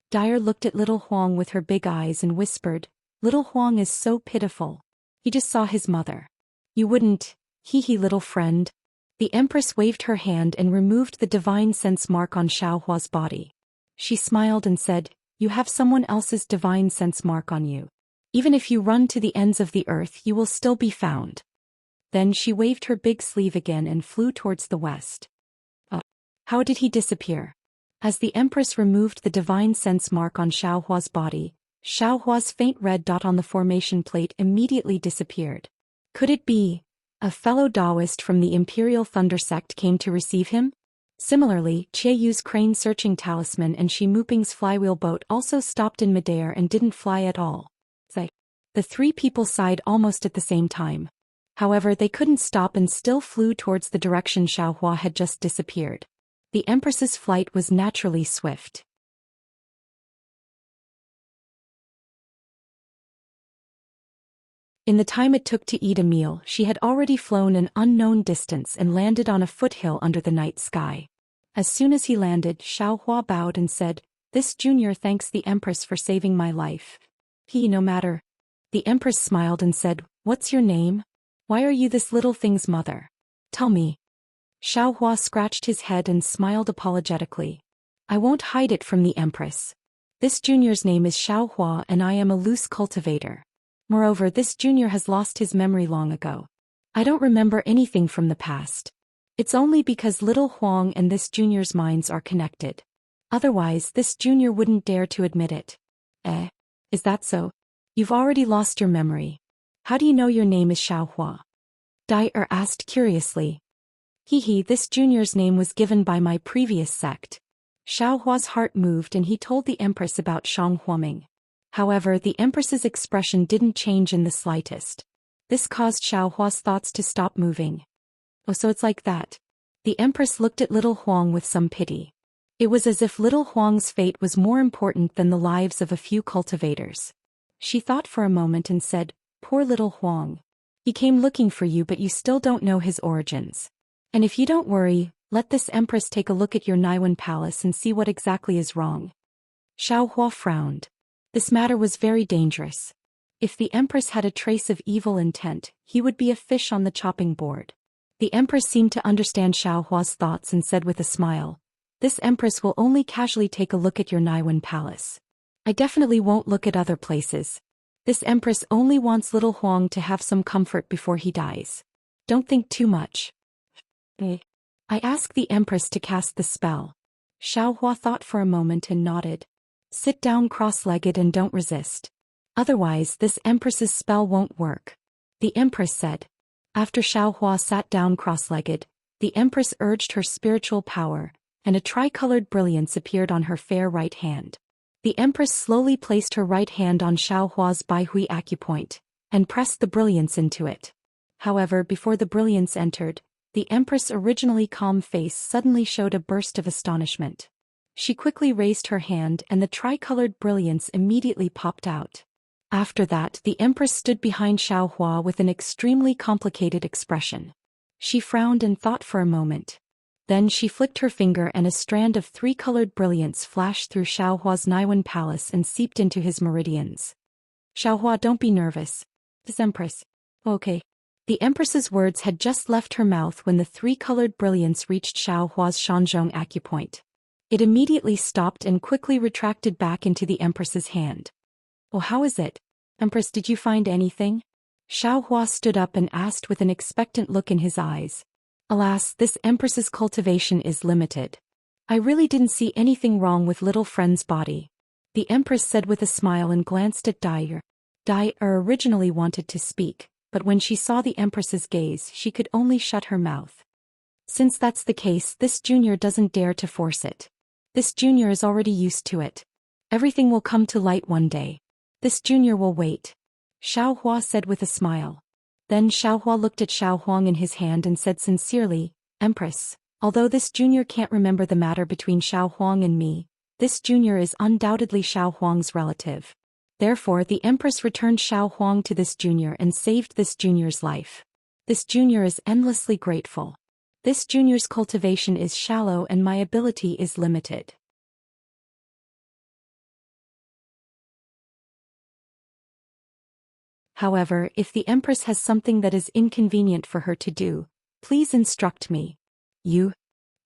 Dyer looked at little Huang with her big eyes and whispered, Little Huang is so pitiful. He just saw his mother. You wouldn't, little friend. The Empress waved her hand and removed the divine sense mark on Xiaohua's body. She smiled and said, You have someone else's divine sense mark on you. Even if you run to the ends of the earth, you will still be found. Then she waved her big sleeve again and flew towards the west. How did he disappear? As the Empress removed the divine sense mark on Xiaohua's body, Xiaohua's faint red dot on the formation plate immediately disappeared. Could it be a fellow Taoist from the Imperial Thunder Sect came to receive him? Similarly, Chieyu's crane-searching talisman and Shi Muping's flywheel boat also stopped in midair and didn't fly at all. The three people sighed almost at the same time. However, they couldn't stop and still flew towards the direction Xiaohua had just disappeared. The Empress's flight was naturally swift. In the time it took to eat a meal, she had already flown an unknown distance and landed on a foothill under the night sky. As soon as he landed, Xiaohua bowed and said, This junior thanks the Empress for saving my life. No matter The Empress smiled and said, "What's your name? Why are you this little thing's mother? Tell me." Xiaohua scratched his head and smiled apologetically. "I won't hide it from the Empress. This junior's name is Xiaohua and I am a loose cultivator. Moreover, this junior has lost his memory long ago. I don't remember anything from the past. It's only because little Huang and this junior's minds are connected. Otherwise, this junior wouldn't dare to admit it." "Eh? Is that so? You've already lost your memory. How do you know your name is Xiaohua?" Dai asked curiously. This junior's name was given by my previous sect." Xiaohua's heart moved and he told the Empress about Shang Huaming. However, the Empress's expression didn't change in the slightest. This caused Xiaohua's thoughts to stop moving. "Oh, so it's like that." The Empress looked at little Huang with some pity. It was as if little Huang's fate was more important than the lives of a few cultivators. She thought for a moment and said, "Poor little Huang. He came looking for you but you still don't know his origins. And if you don't worry, let this Empress take a look at your Naiwan palace and see what exactly is wrong." Xiaohua frowned. This matter was very dangerous. If the Empress had a trace of evil intent, he would be a fish on the chopping board. The Empress seemed to understand Xiaohua's thoughts and said with a smile, "This Empress will only casually take a look at your Naiwan palace. I definitely won't look at other places. This Empress only wants little Huang to have some comfort before he dies. Don't think too much." I ask the Empress to cast the spell." Xiaohua thought for a moment and nodded. "Sit down cross-legged and don't resist. Otherwise this Empress's spell won't work," the Empress said. After Xiaohua sat down cross-legged, the Empress urged her spiritual power, and a tricolored brilliance appeared on her fair right hand. The Empress slowly placed her right hand on Xiaohua's Baihui acupoint, and pressed the brilliance into it. However, before the brilliance entered, the Empress' originally calm face suddenly showed a burst of astonishment. She quickly raised her hand and the tricolored brilliance immediately popped out. After that, the Empress stood behind Xiaohua with an extremely complicated expression. She frowned and thought for a moment. Then she flicked her finger and a strand of three-colored brilliance flashed through Xiaohua's Naiwan palace and seeped into his meridians. "Xiaohua, don't be nervous. This Empress." "Okay." The Empress's words had just left her mouth when the three-colored brilliance reached Xiaohua's Shanzhong acupoint. It immediately stopped and quickly retracted back into the Empress's hand. "Oh, how is it? Empress, did you find anything?" Xiaohua stood up and asked with an expectant look in his eyes. "Alas, this Empress's cultivation is limited. I really didn't see anything wrong with little friend's body," the Empress said with a smile and glanced at Dai. Dai originally wanted to speak, but when she saw the Empress's gaze she could only shut her mouth. "Since that's the case, this junior doesn't dare to force it. This junior is already used to it. Everything will come to light one day. This junior will wait," Xiaohua said with a smile. Then Xiaohua looked at Xiaohuang in his hand and said sincerely, "Empress, although this junior can't remember the matter between Xiaohuang and me, this junior is undoubtedly Xiaohuang's relative. Therefore the Empress returned Xiaohuang to this junior and saved this junior's life. This junior is endlessly grateful. This junior's cultivation is shallow and my ability is limited." However, if the Empress has something that is inconvenient for her to do, please instruct me. "You?"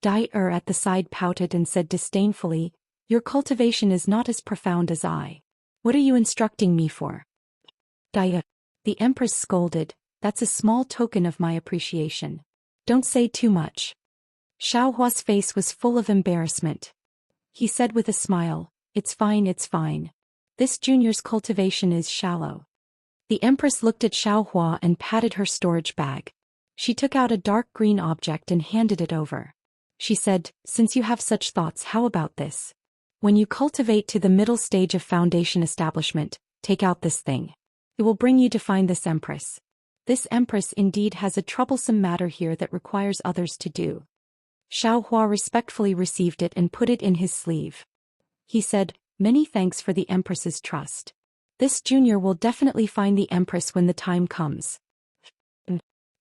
Dai at the side pouted and said disdainfully, "Your cultivation is not as profound as I. What are you instructing me for?" "Dai," the Empress scolded, "that's a small token of my appreciation. Don't say too much." Xiaohua's face was full of embarrassment. He said with a smile, it's fine. This junior's cultivation is shallow." The Empress looked at Xiaohua and patted her storage bag. She took out a dark green object and handed it over. She said, "Since you have such thoughts, how about this? When you cultivate to the middle stage of foundation establishment, take out this thing. It will bring you to find this Empress. This Empress indeed has a troublesome matter here that requires others to do." Xiaohua respectfully received it and put it in his sleeve. He said, "Many thanks for the Empress's trust. This junior will definitely find the Empress when the time comes."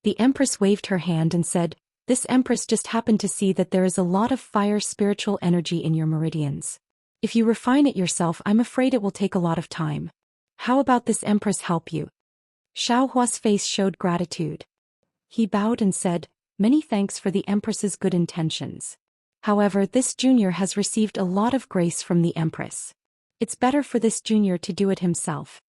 The Empress waved her hand and said, "This Empress just happened to see that there is a lot of fire spiritual energy in your meridians. If you refine it yourself, I'm afraid it will take a lot of time. How about this Empress help you? Xiao Hua's face showed gratitude. He bowed and said, "Many thanks for the Empress's good intentions. However, this junior has received a lot of grace from the Empress. It's better for this junior to do it himself.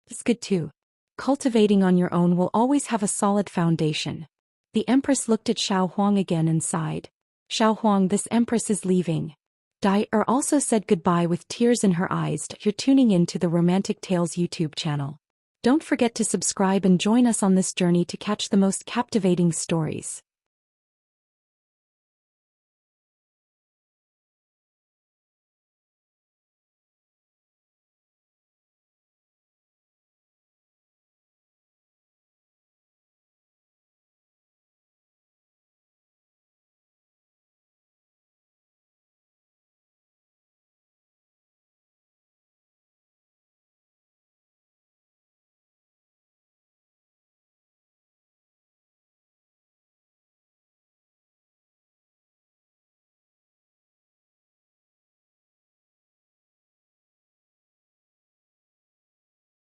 It's good too. Cultivating on your own will always have a solid foundation." The Empress looked at Xiao Huang again and sighed. "Xiao Huang, this Empress is leaving." Dai also said goodbye with tears in her eyes. You're tuning in to the Romantic Tales YouTube channel. Don't forget to subscribe and join us on this journey to catch the most captivating stories.